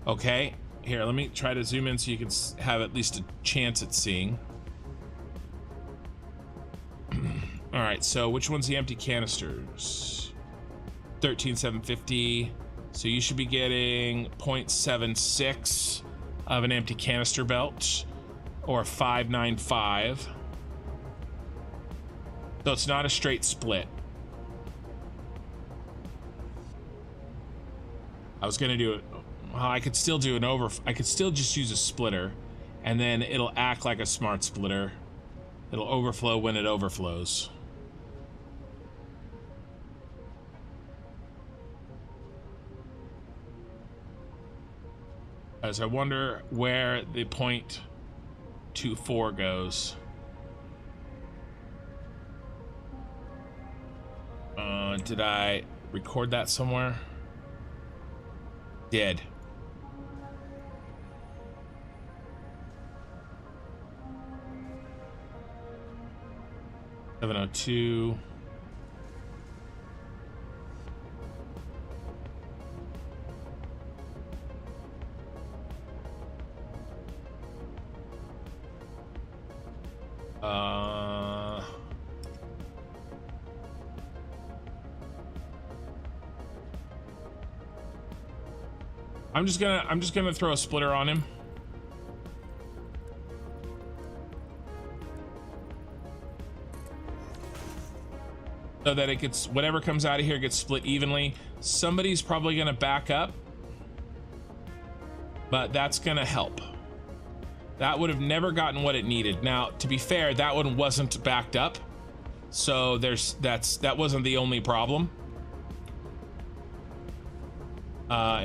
Okay. Here, let me try to zoom in so you can have at least a chance at seeing. All right, so which one's the empty canisters? 13,750. So you should be getting 0.76 of an empty canister belt, or 595. So it's not a straight split. I was gonna do it. Well, I could still do I could still just use a splitter, and then it'll act like a smart splitter. It'll overflow when it overflows. As I wonder where the 0.24 goes. Did I record that somewhere? Did. $702. I'm just gonna throw a splitter on him. So that it gets, whatever comes out of here gets split evenly. Somebody's probably gonna back up, but that's gonna help. That would have never gotten what it needed. Now, to be fair, that one wasn't backed up, so that wasn't the only problem.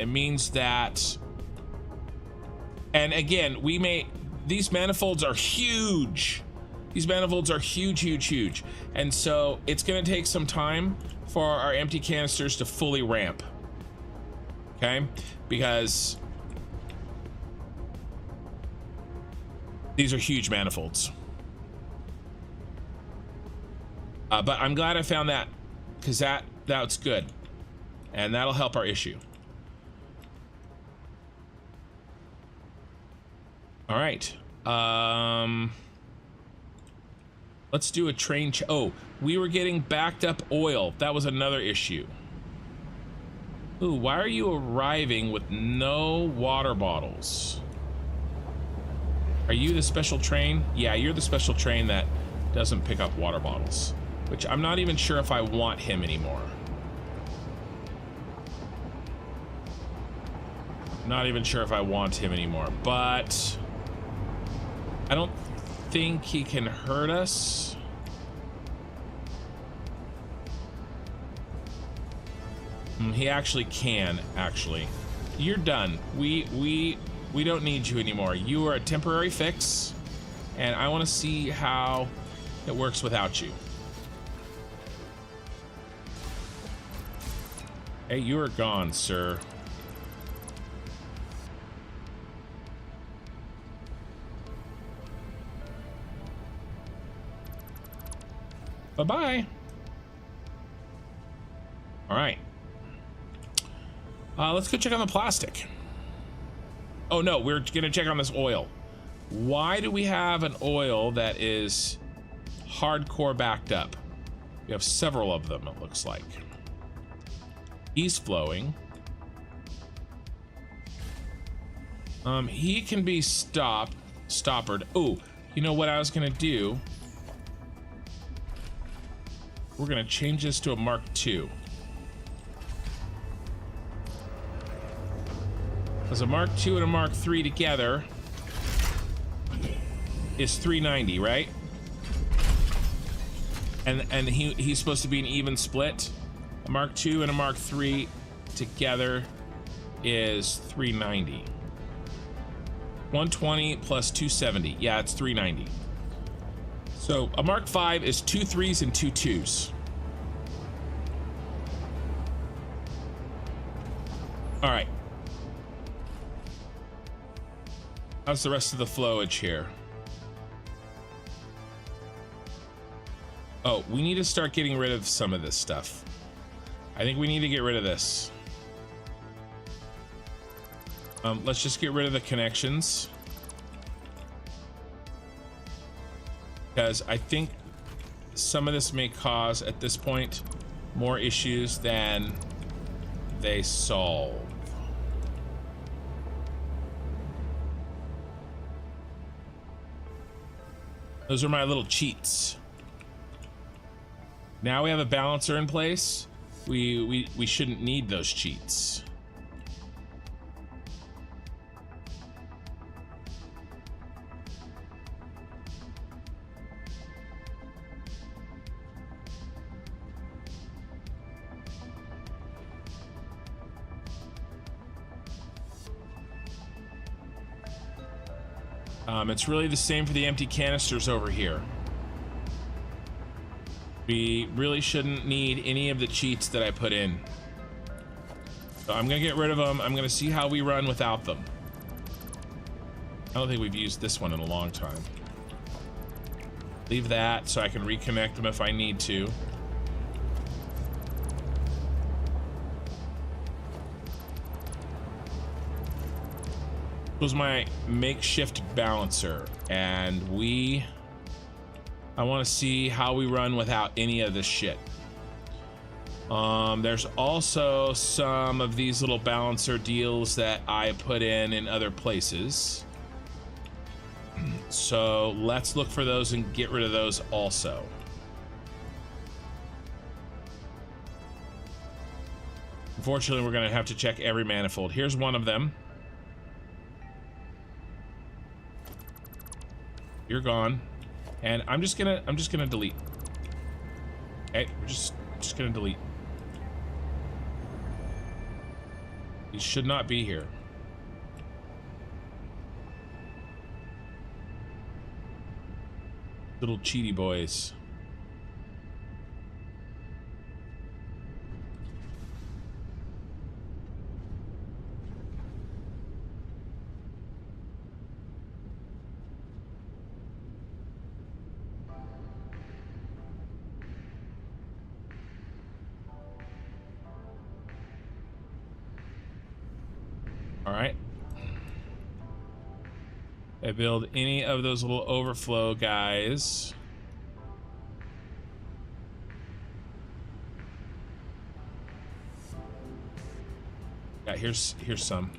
It means that, and again, these manifolds are huge. These manifolds are huge. And so it's gonna take some time for our empty canisters to fully ramp. Okay? Because these are huge manifolds. But I'm glad I found that, because that's good. And that'll help our issue. All right. Let's do a train oh, we were getting backed up oil. That was another issue. Ooh, why are you arriving with no water bottles? Are you the special train? Yeah, you're the special train that doesn't pick up water bottles, which I'm not even sure if I want him anymore. Not even sure if I want him anymore, but I don't think he can hurt us. He actually can, actually. You're done. We don't need you anymore. You are a temporary fix, and I want to see how it works without you. Hey, you are gone, sir. Bye-bye. All right. Let's go check on the plastic. Oh, no, we're going to check on this oil. Why do we have an oil that is hardcore backed up? We have several of them, it looks like. He's flowing. He can be stoppered. Oh, you know what I was gonna do? We're gonna change this to a Mark II. Because a Mark II and a Mark III together is 390, right? And he's supposed to be an even split. A Mark II and a Mark III together is 390. 120 plus 270. Yeah, it's 390. So a Mark V is 2 3s and 2 2s. All right. How's the rest of the flowage here? Oh, we need to start getting rid of some of this stuff. I think we need to get rid of this. Let's just get rid of the connections. Because I think some of this may cause, at this point, more issues than they solve. Those are my little cheats. Now we have a balancer in place. We shouldn't need those cheats. It's really the same for the empty canisters over here. We really shouldn't need any of the cheats that I put in. So I'm gonna get rid of them. I'm gonna see how we run without them. I don't think we've used this one in a long time. Leave that so I can reconnect them if I need to. Was my makeshift balancer, and I want to see how we run without any of this shit. There's also some of these little balancer deals that I put in other places, so let's look for those and get rid of those also. Unfortunately, we're gonna have to check every manifold. Here's one of them. You're gone, and I'm just gonna delete. Okay, we're just gonna delete. He should not be here. Little cheaty boys. All right. I build any of those little overflow guys. Yeah, here's some.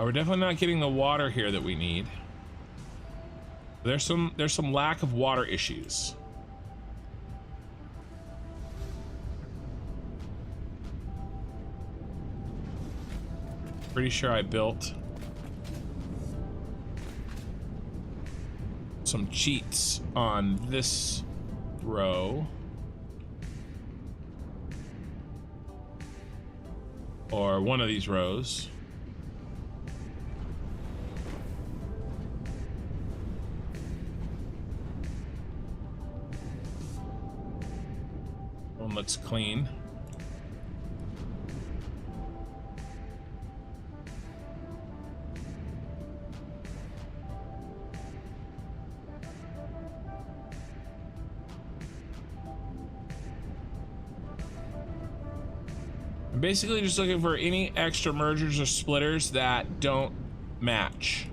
We're definitely not getting the water here that we need. There's some lack of water issues. Pretty sure I built some cheats on this row. Or one of these rows. One looks clean. I'm basically just looking for any extra mergers or splitters that don't match.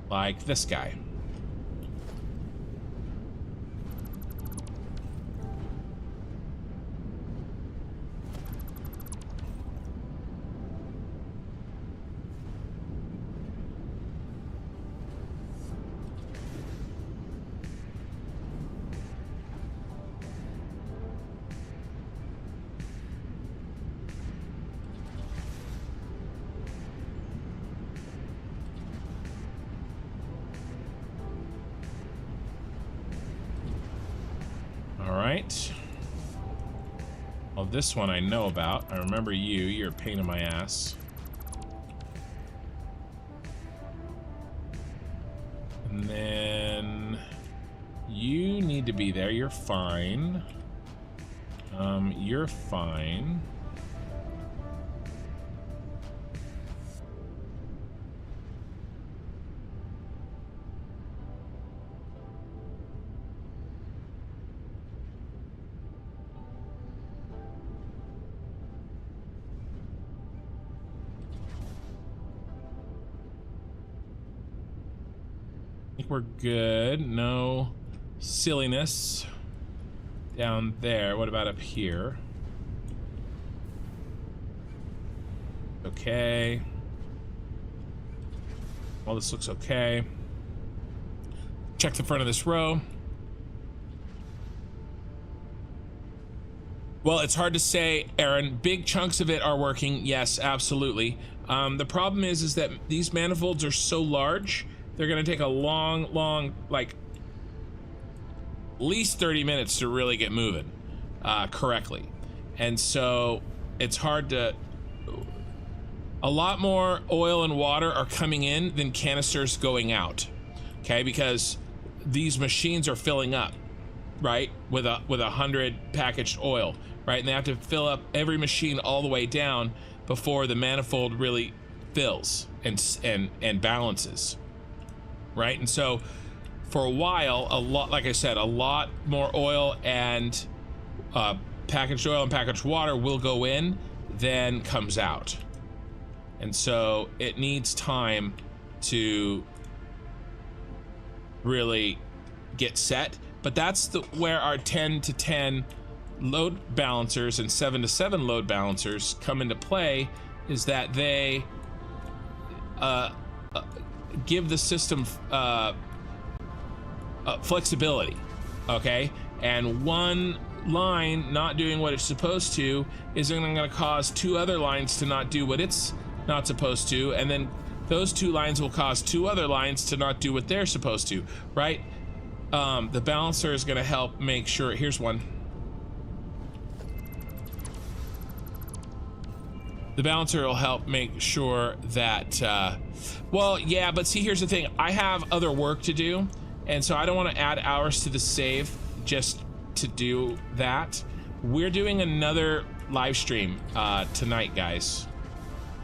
Like this guy. Alright. Well, this one I know about. I remember you. You're a pain in my ass. And then you need to be there. You're fine. You're fine. I think we're good. No silliness down there. What about up here? Okay. All this looks okay. Check the front of this row. Well, it's hard to say, Aaron. Big chunks of it are working. Yes, absolutely. The problem is that these manifolds are so large. They're gonna take a long, like, at least 30 minutes to really get moving correctly. And so it's hard to, a lot more oil and water are coming in than canisters going out. Okay, because these machines are filling up, right? With 100 packaged oil, right? And they have to fill up every machine all the way down before the manifold really fills and balances. Right, and so for a while, a lot, like I said, a lot more oil and packaged oil and packaged water will go in than comes out, and so it needs time to really get set. But that's where our 10 to 10 load balancers and 7 to 7 load balancers come into play, is that they give the system flexibility, okay? And one line not doing what it's supposed to isn't going to cause two other lines to not do what it's not supposed to, and then those two lines will cause two other lines to not do what they're supposed to, right? The balancer is going to help make sure. Here's one. The balancer will help make sure that, well, yeah, but see, here's the thing. I have other work to do, and so I don't want to add hours to the save just to do that. We're doing another live stream tonight, guys.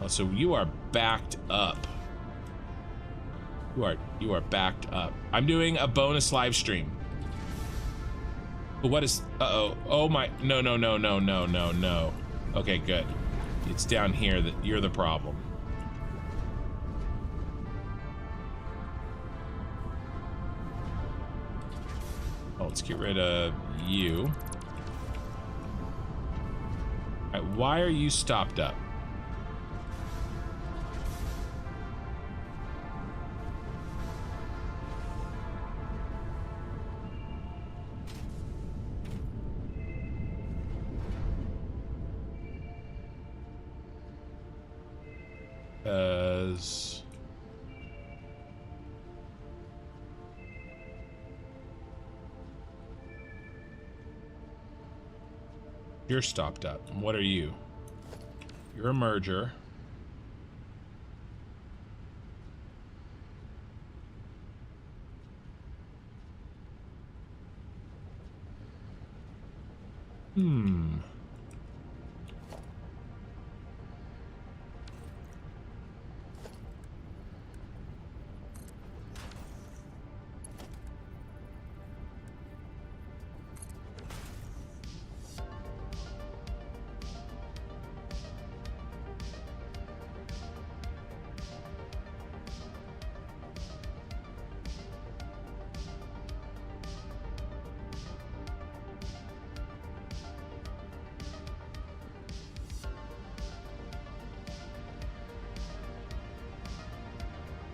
Oh, so you are backed up. You are backed up. I'm doing a bonus live stream. But what is, uh-oh. Oh my, no. Okay, good. It's down here that you're the problem. Oh, let's get rid of you. All right, why are you stopped up? You're stopped up. What are you? You're a merger.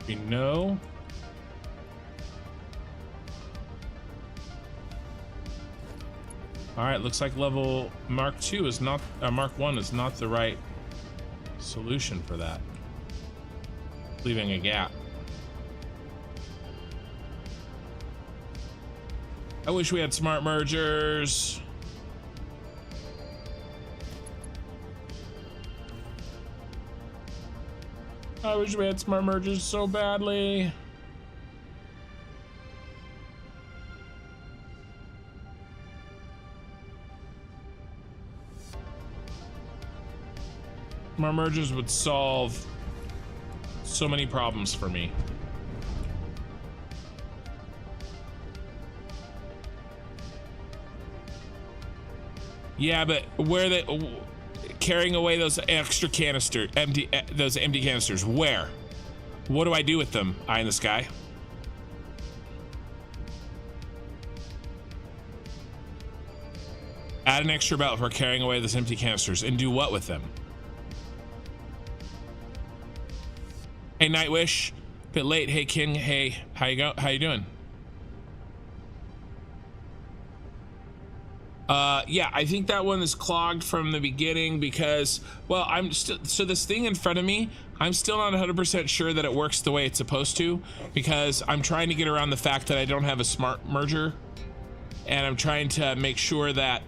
We know. All right, looks like level Mark II is not, Mark I is not the right solution for that. Leaving a gap. I wish we had smart mergers. I wish we had smart mergers so badly. Smart mergers would solve so many problems for me. Yeah, but where the carrying away those extra canister, those empty canisters, where? What do I do with them? Eye in the sky. Add an extra belt for carrying away those empty canisters, and do what with them? Hey, Nightwish, bit late. Hey, King. Hey, how you doing? Yeah, I think that one is clogged from the beginning because, well, I'm still, so this thing in front of me, I'm still not 100% sure that it works the way it's supposed to, because I'm trying to get around the fact that I don't have a smart merger, and I'm trying to make sure that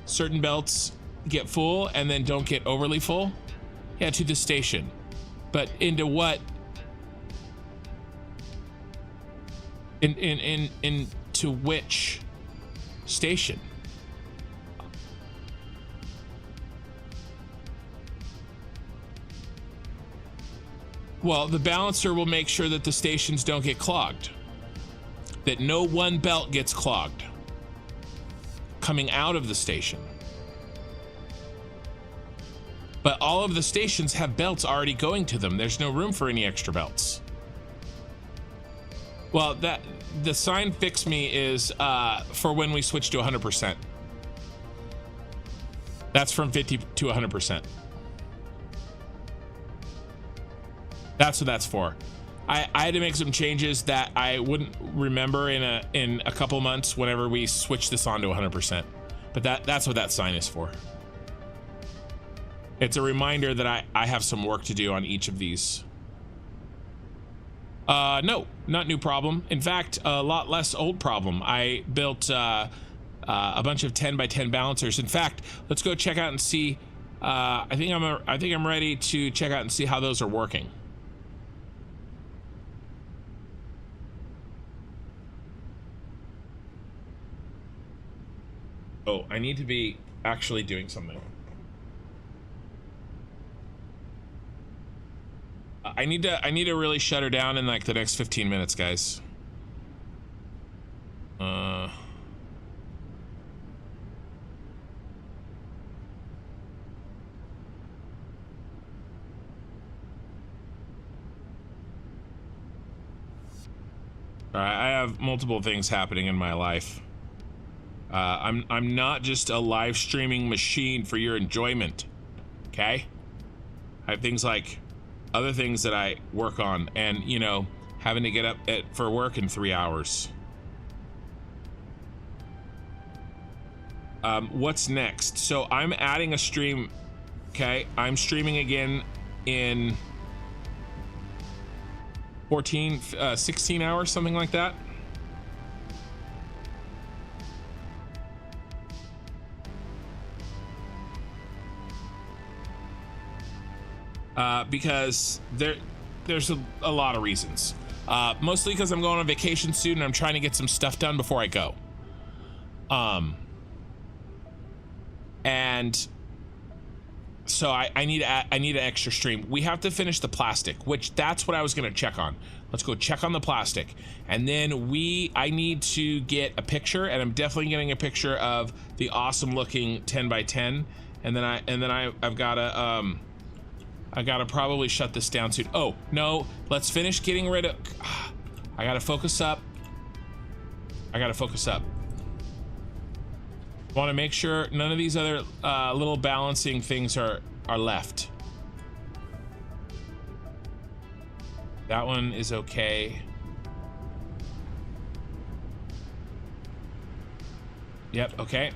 certain belts get full and then don't get overly full. Yeah, to the station. But into what? Into which station? Well, the balancer will make sure that the stations don't get clogged. That no one belt gets clogged coming out of the station. But all of the stations have belts already going to them. There's no room for any extra belts. Well, that the sign fix me is for when we switch to 100%. That's from 50 to 100%. That's what that's for. I had to make some changes that I wouldn't remember in a couple months whenever we switch this on to 100%. But that's what that sign is for. It's a reminder that I have some work to do on each of these. No, not new problem. In fact, a lot less old problem. I built a bunch of 10 by 10 balancers. In fact, let's go check out and see. I think I'm ready to check out and see how those are working. Oh, I need to be actually doing something. I need to really shut her down in like the next 15 minutes, guys. I have multiple things happening in my life. I'm not just a live streaming machine for your enjoyment, okay? I have things like other things that I work on, and you know, having to get up for work in 3 hours. What's next? So I'm adding a stream. Okay, I'm streaming again in 16 hours, something like that. because there's a lot of reasons. Mostly because I'm going on vacation soon and I'm trying to get some stuff done before I go. And so I need an extra stream. We have to finish the plastic, which that's what I was gonna check on. Let's go check on the plastic, and then I need to get a picture, and I'm definitely getting a picture of the awesome looking 10 by 10, and then I've gotta I gotta probably shut this down soon. Oh no, let's finish getting rid of. I gotta focus up. I gotta focus up. Want to make sure none of these other little balancing things are left. That one is okay. Yep, okay.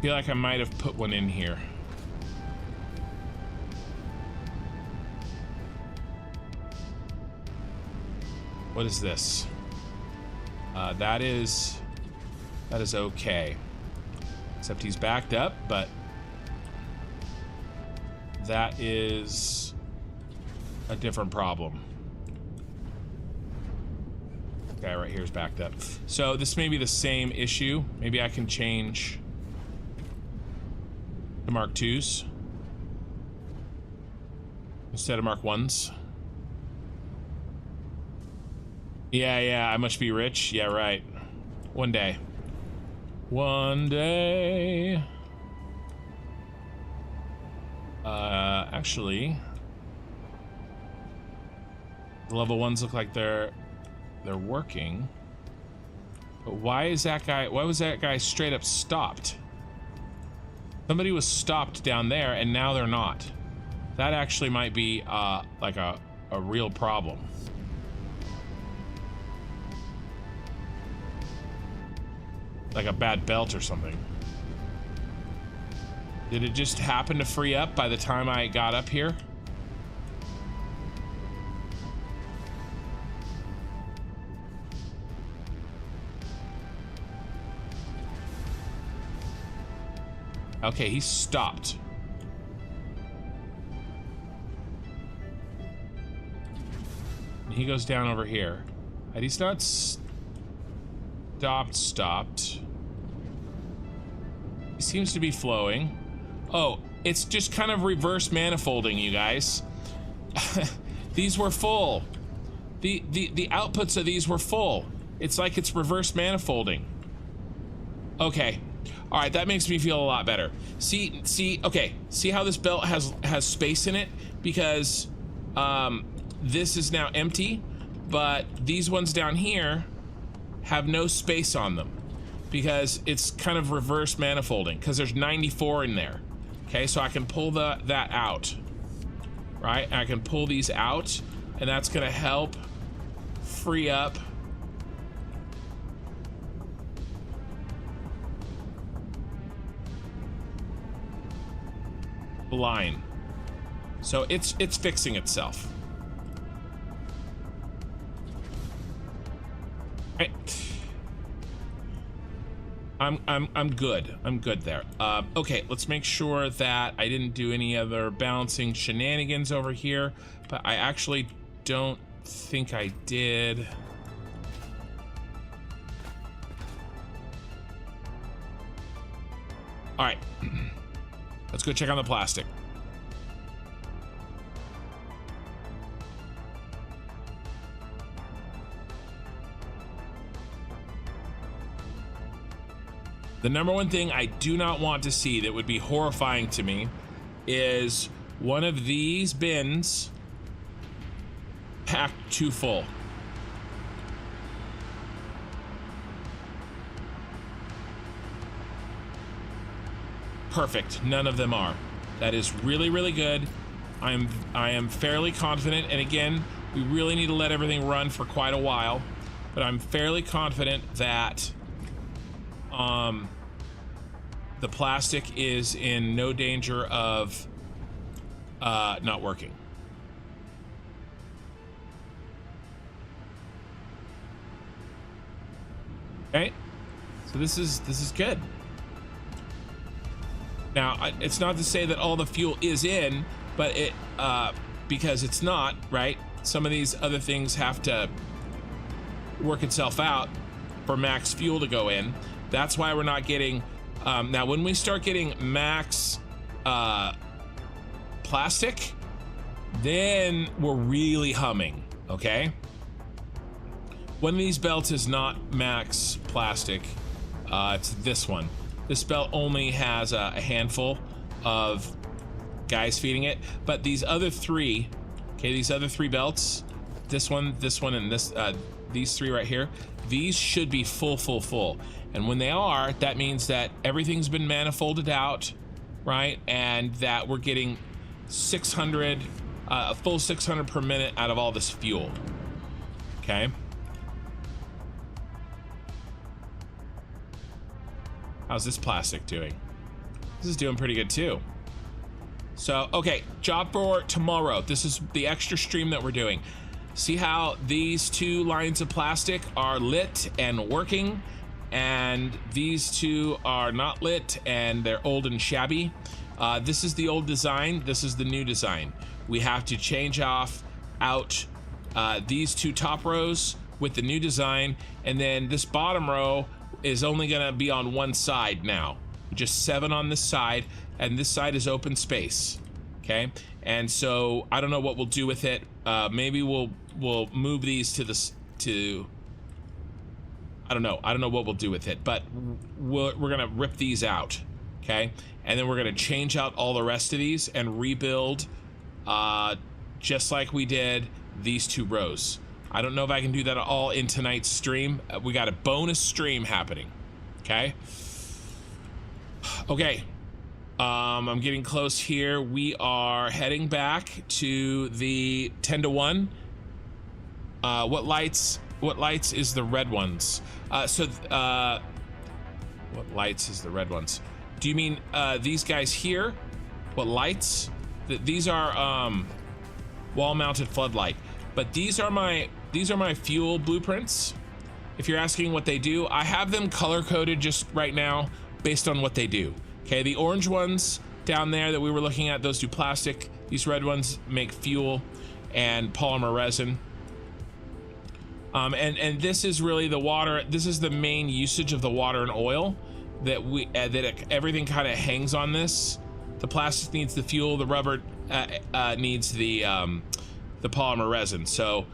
Feel like I might have put one in here. What is this? That is okay. Except he's backed up, but that is a different problem. Okay, right here's backed up. So this may be the same issue. Maybe I can change to Mark 2s instead of Mark 1s. Yeah, I must be rich. Yeah, right. One day. One day. Actually, the level 1s look like they're working. But why was that guy straight up stopped? Somebody was stopped down there and now they're not. That actually might be like a real problem. Like a bad belt or something. Did it just happen to free up by the time I got up here? Okay, he stopped. He goes down over here. And he's not stopped. He seems to be flowing. Oh, it's just kind of reverse manifolding, you guys. These were full. The outputs of these were full. It's like it's reverse manifolding. Okay. All right, that makes me feel a lot better. See, okay. See how this belt has space in it? Because this is now empty, but these ones down here have no space on them because it's kind of reverse manifolding because there's 94 in there. Okay, so I can pull that out, right? And I can pull these out, and that's gonna help free up the line. So it's fixing itself. Right. I'm good. I'm good there. Okay, let's make sure that I didn't do any other balancing shenanigans over here, but I actually don't think I did. All right, let's go check on the plastic. The number one thing I do not want to see that would be horrifying to me is one of these bins packed too full. Perfect. None of them are. That is really, really good. I am fairly confident, and again, we really need to let everything run for quite a while, but I'm fairly confident that the plastic is in no danger of not working. Okay, so this is good. Now, it's not to say that all the fuel is in, but it because it's not, right? Some of these other things have to work itself out for max fuel to go in. That's why we're not getting now when we start getting max plastic, then we're really humming. Okay, one of these belts is not max plastic. It's this one. This belt only has a handful of guys feeding it, but these other three, okay, these other three belts, this one, and this, these three right here, these should be full. And when they are, that means that everything's been manifolded out, right? And that we're getting 600, a full 600 per minute out of all this fuel, okay? How's this plastic doing? This is doing pretty good too. So, okay, job for tomorrow. This is the extra stream that we're doing. See how these two lines of plastic are lit and working, and these two are not lit and they're old and shabby. This is the old design. This is the new design. We have to change out these two top rows with the new design, and then this bottom row is only gonna be on one side now. Just 7 on this side, and this side is open space. Okay, and so I don't know what we'll do with it. Maybe we'll move these to I don't know what we'll do with it, but we're gonna rip these out, okay, and then we're gonna change out all the rest of these and rebuild just like we did these 2 rows. I don't know if I can do that all in tonight's stream. We got a bonus stream happening. Okay. Okay. I'm getting close here. We are heading back to the 10 to 1. What lights is the red ones? What lights is the red ones? Do you mean these guys here? What lights? These are wall-mounted floodlight. But these are my fuel blueprints. If you're asking what they do, I have them color-coded just right now based on what they do. Okay, the orange ones down there that we were looking at, those do plastic. These red ones make fuel and polymer resin. And this is really the water. This is the main usage of the water and oil that everything kind of hangs on this. The plastic needs the fuel. The rubber needs the polymer resin. So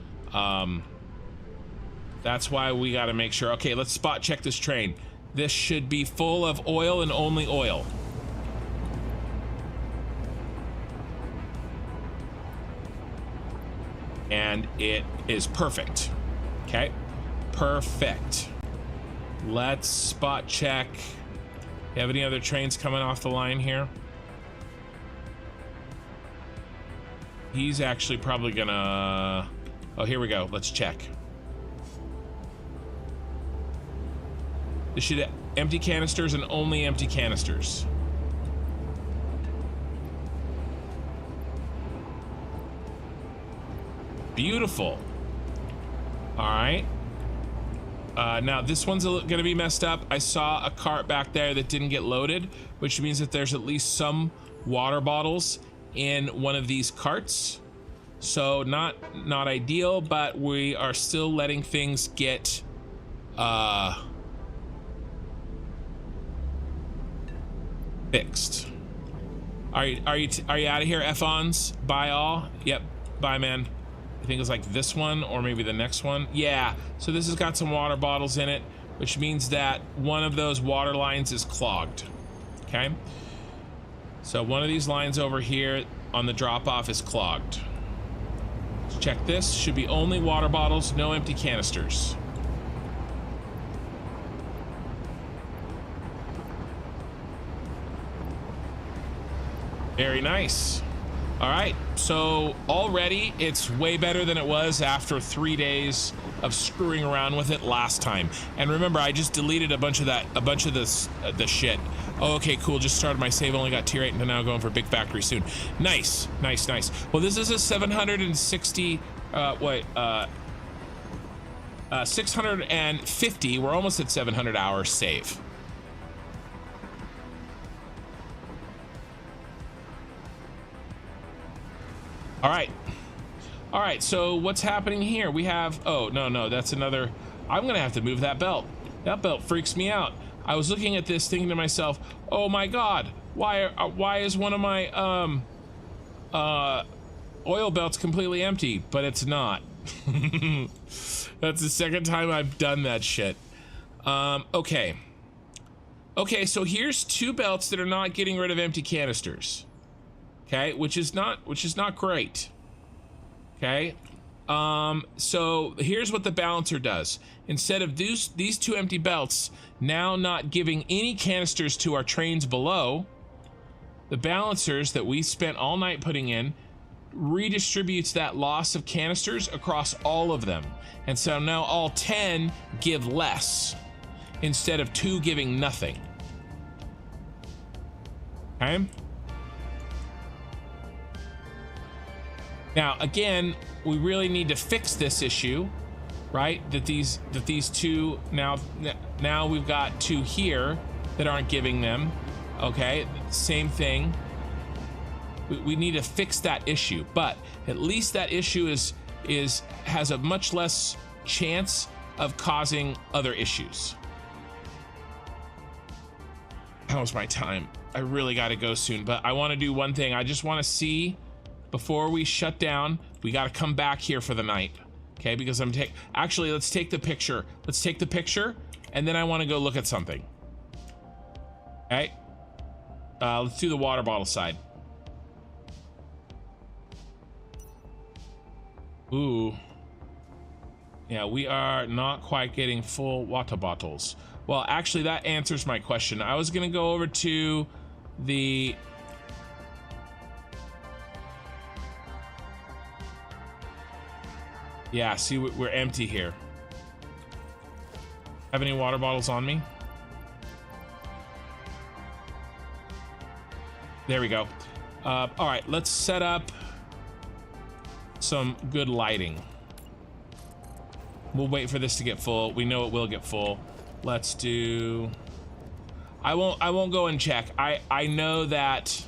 that's why we got to make sure. Okay, let's spot check this train. This should be full of oil and only oil. And it is perfect. Okay, perfect. Let's spot check. You have any other trains coming off the line here? He's actually probably gonna... Oh, here we go. Let's check. This should have empty canisters and only empty canisters. Beautiful. All right. Now this one's gonna be messed up. I saw a cart back there that didn't get loaded, which means that there's at least some water bottles in one of these carts. So not ideal, but we are still letting things get fixed. Are you out of here, F-ons? Bye all? Yep, bye man. I think it's like this one or maybe the next one. Yeah, so this has got some water bottles in it, which means that one of those water lines is clogged. Okay, so one of these lines over here on the drop-off is clogged. Let's check this. Should be only water bottles, no empty canisters. Very nice. All right, so already it's way better than it was after 3 days of screwing around with it last time. And remember, I just deleted a bunch of this the shit. Oh, okay, cool. Just started my save. Only got tier 8 and now going for big factory soon. Nice, nice, nice. Well, this is a 760. 650. We're almost at 700 hours save. All right. All right, so what's happening here? We have, oh, no, that's another, I'm gonna have to move that belt. That belt freaks me out. I was looking at this thinking to myself, oh my God, why is one of my, oil belts completely empty? But it's not. That's the second time I've done that shit. Okay. Okay, so here's 2 belts that are not getting rid of empty canisters. Okay, which is not great. Okay, so here's what the balancer does. Instead of these 2 empty belts now not giving any canisters to our trains below, the balancers that we spent all night putting in redistributes that loss of canisters across all of them. And so now all 10 give less instead of 2 giving nothing. Okay? Now, again, we really need to fix this issue, right? That these 2 now we've got 2 here that aren't giving them. Okay, same thing. We need to fix that issue, but at least that issue has a much less chance of causing other issues. How's my time? I really got to go soon, but I want to do one thing. I just want to see. Before we shut down, we got to come back here for the night, okay? Because actually, let's take the picture. Let's take the picture, and then I want to go look at something. Okay? Let's do the water bottle side. Ooh. Yeah, we are not quite getting full water bottles. Well, actually, that answers my question. I was going to go over to the... Yeah, see, we're empty here. Have any water bottles on me? There we go. All right, let's set up some good lighting. We'll wait for this to get full. We know it will get full. Let's do... I won't go and check. I know that...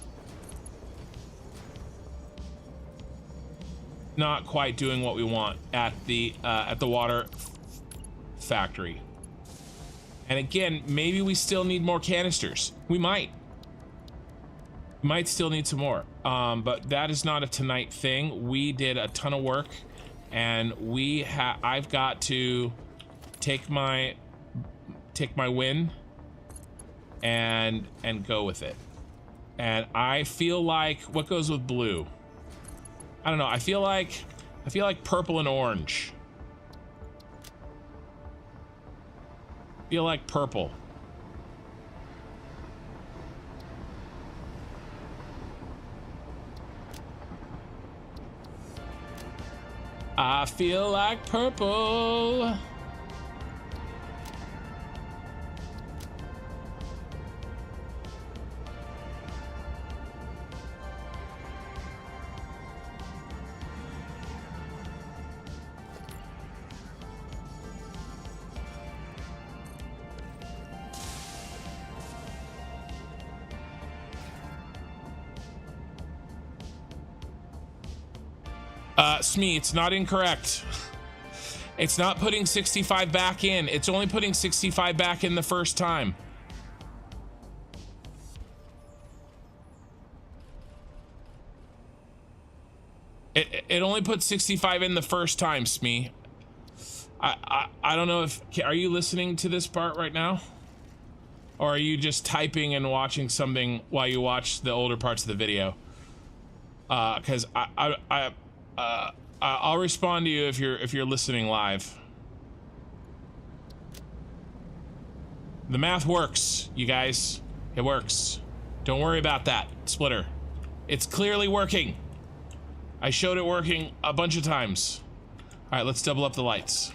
Not quite doing what we want at the water factory. And again, maybe we still need more canisters. We might still need some more. But that is not a tonight thing. We did a ton of work, and I've got to take my win and go with it. And I feel like, what goes with blue? I don't know. I feel like purple and orange. I feel like purple. I feel like purple. Smee, it's not incorrect. It's not putting 65 back in. It's only putting 65 back in the first time. It only put 65 in the first time, Smee. I don't know if... Are you listening to this part right now? Or are you just typing and watching something while you watch the older parts of the video? Because I'll respond to you if you're listening live. The math works, you guys. It works. Don't worry about that, Splitter. It's clearly working. I showed it working a bunch of times. All right, let's double up the lights.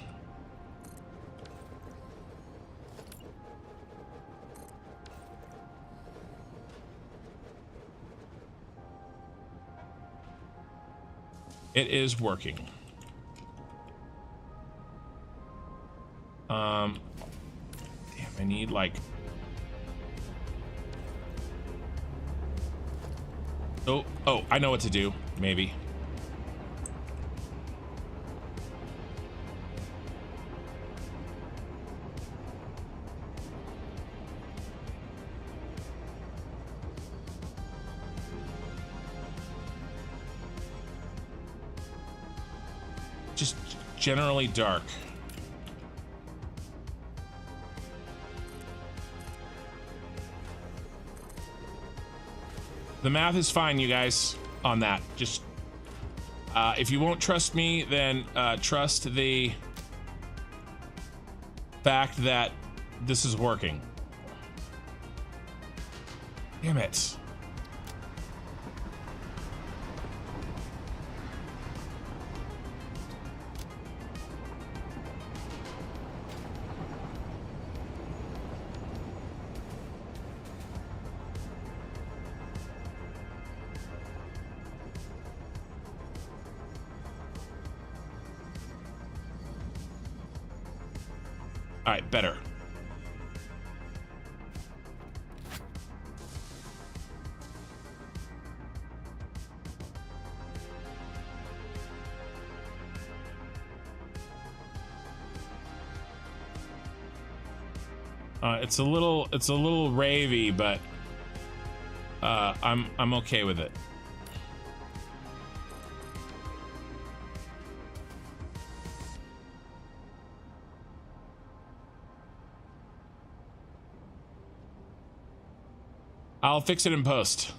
It is working. Damn, I need like... Oh, I know what to do, maybe. just generally dark. The math is fine, you guys, on that. Just, if you won't trust me, then trust the fact that this is working. Damn it. All right, better. It's a little ravey, but I'm okay with it. I'll fix it in post.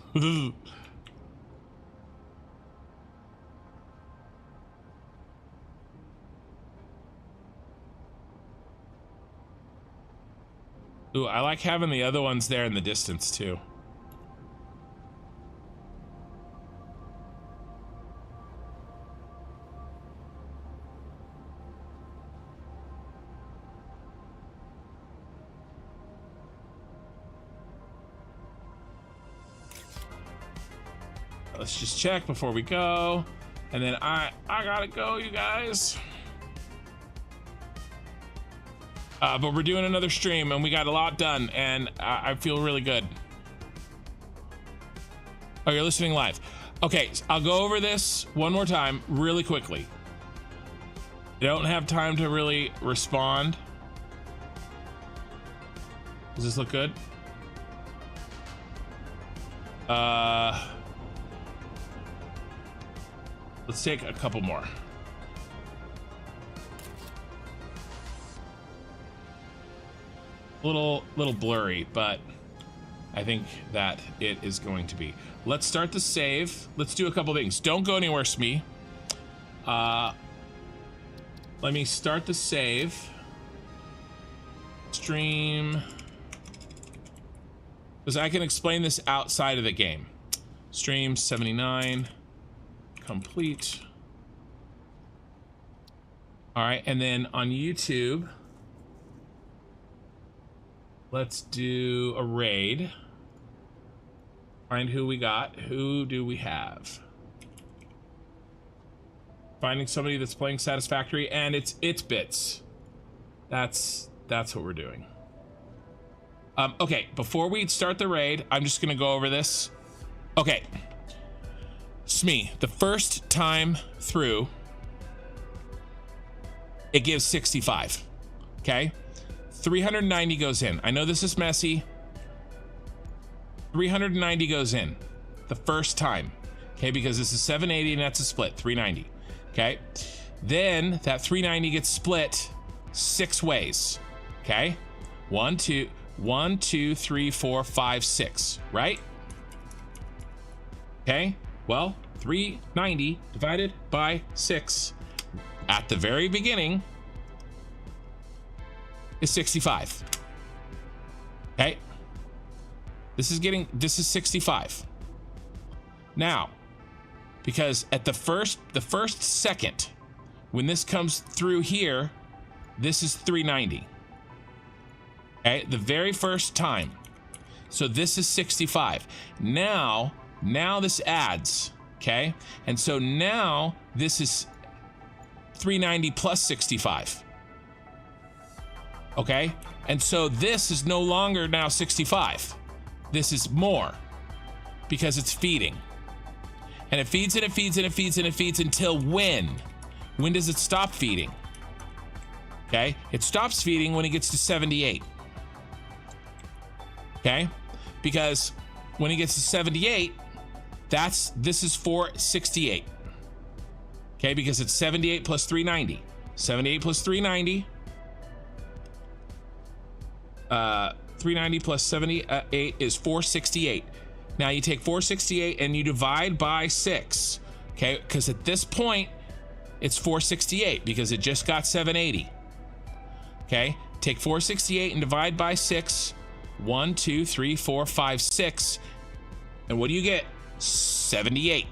Ooh, I like having the other ones there in the distance too. Let's just check before we go. And then I gotta go, you guys. But we're doing another stream and we got a lot done and I feel really good. Oh, you're listening live. Okay, I'll go over this one more time really quickly. I don't have time to really respond. Does this look good? Let's take a couple more. Little blurry, but I think that it is going to be. Let's start the save. Let's do a couple things. Don't go anywhere, Smee. Let me start the save. Stream. Because I can explain this outside of the game. Stream 79. Complete. All right, and then on YouTube, let's do a raid. Find who we got. Who do we have? Finding somebody that's playing Satisfactory, and it's bits. That's what we're doing. Okay, before we start the raid, I'm just gonna go over this. Okay. Smee, the first time through, it gives 65. Okay? 390 goes in. I know this is messy. 390 goes in the first time. Okay, because this is 780 and that's a split, 390. Okay? Then that 390 gets split 6 ways. Okay? 1, 2, 3, 4, 5, 6, right? Okay? Well, 390 divided by 6 at the very beginning is 65. Okay? This is 65. Now, because at the first second, when this comes through here, this is 390. Okay? The very first time. So this is 65. Now this adds, okay? And so now this is 390 plus 65. Okay? And so this is no longer now 65. This is more because it's feeding. And it feeds and it feeds and it feeds and it feeds until when? When does it stop feeding? Okay? It stops feeding when it gets to 78. Okay? Because when it gets to 78, this is 468. Okay, because it's 78 plus 390. 78 plus 390. 390 plus 78 is 468. Now you take 468 and you divide by 6. Okay, because at this point it's 468 because it just got 780. Okay, take 468 and divide by 6. 1, 2, 3, 4, 5, 6. And what do you get? 78.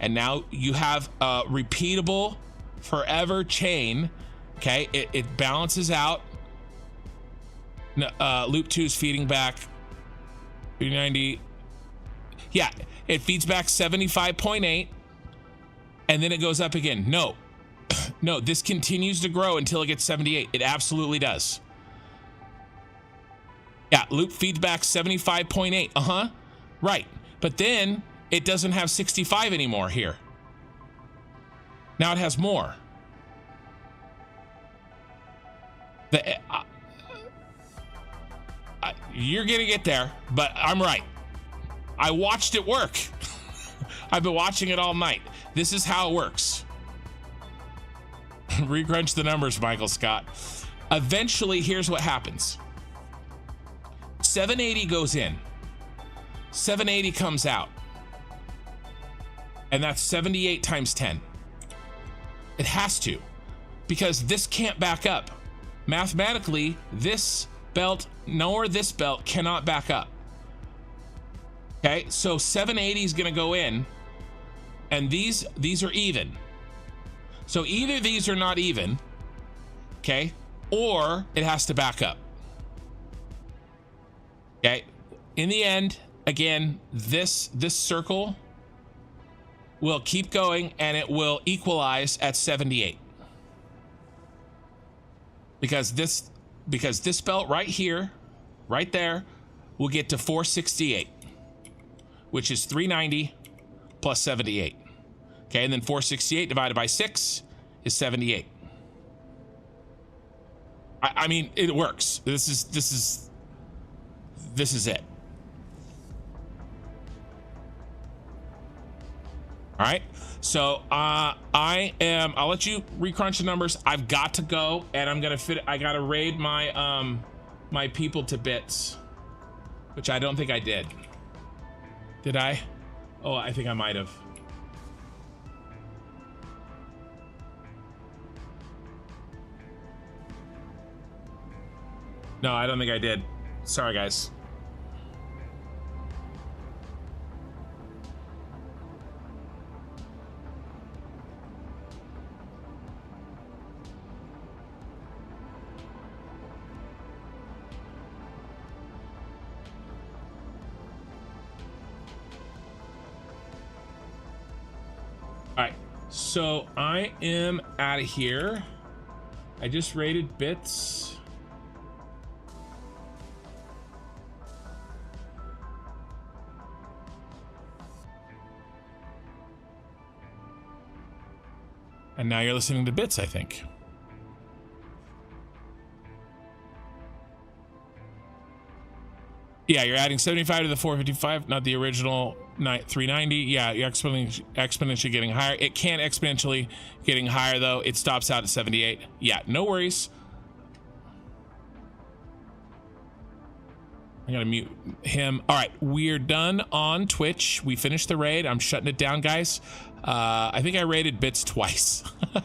And now you have a repeatable forever chain. Okay, it balances out. Loop 2 is feeding back 390. Yeah, it feeds back 75.8 and then it goes up again. No, no, this continues to grow until it gets 78. It absolutely does. Yeah, loop feeds back 75.8. Right. But then it doesn't have 65 anymore here. Now it has more. You're gonna get there, but I'm right. I watched it work. I've been watching it all night. This is how it works. Recrunch the numbers, Michael Scott. Eventually, here's what happens. 780 goes in. 780 comes out. And that's 78 times 10. It has to, because this can't back up. Mathematically, this belt nor this belt cannot back up. Okay, so 780 is going to go in, and these are even. So either these are not even, okay, or it has to back up. Okay, in the end, again, this circle will keep going and it will equalize at 78. Because this belt right here, right there, will get to 468, which is 390 plus 78. Okay, and then 468 divided by 6 is 78. I mean, it works. This is it. All right, so I'll let you recrunch the numbers. I've got to go, and I gotta raid my my people to bits, which I don't think I did. Did I? Oh, I think I might have. No, I don't think I did. Sorry, guys. All right, so I am out of here. I just raided bits. And now you're listening to bits, I think. Yeah, you're adding 75 to the 455, not the original 390. Yeah, you're exponentially getting higher. It can't exponentially getting higher, though. It stops out at 78. Yeah, no worries. I gotta mute him. All right, we're done on Twitch. We finished the raid. I'm shutting it down, guys. I think I raided bits twice. All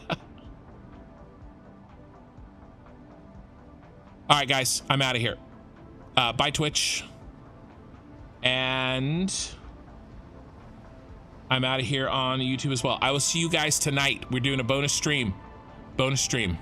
right, guys, I'm out of here. Bye, Twitch. And I'm out of here on YouTube as well. I will see you guys tonight. We're doing a bonus stream. Bonus stream.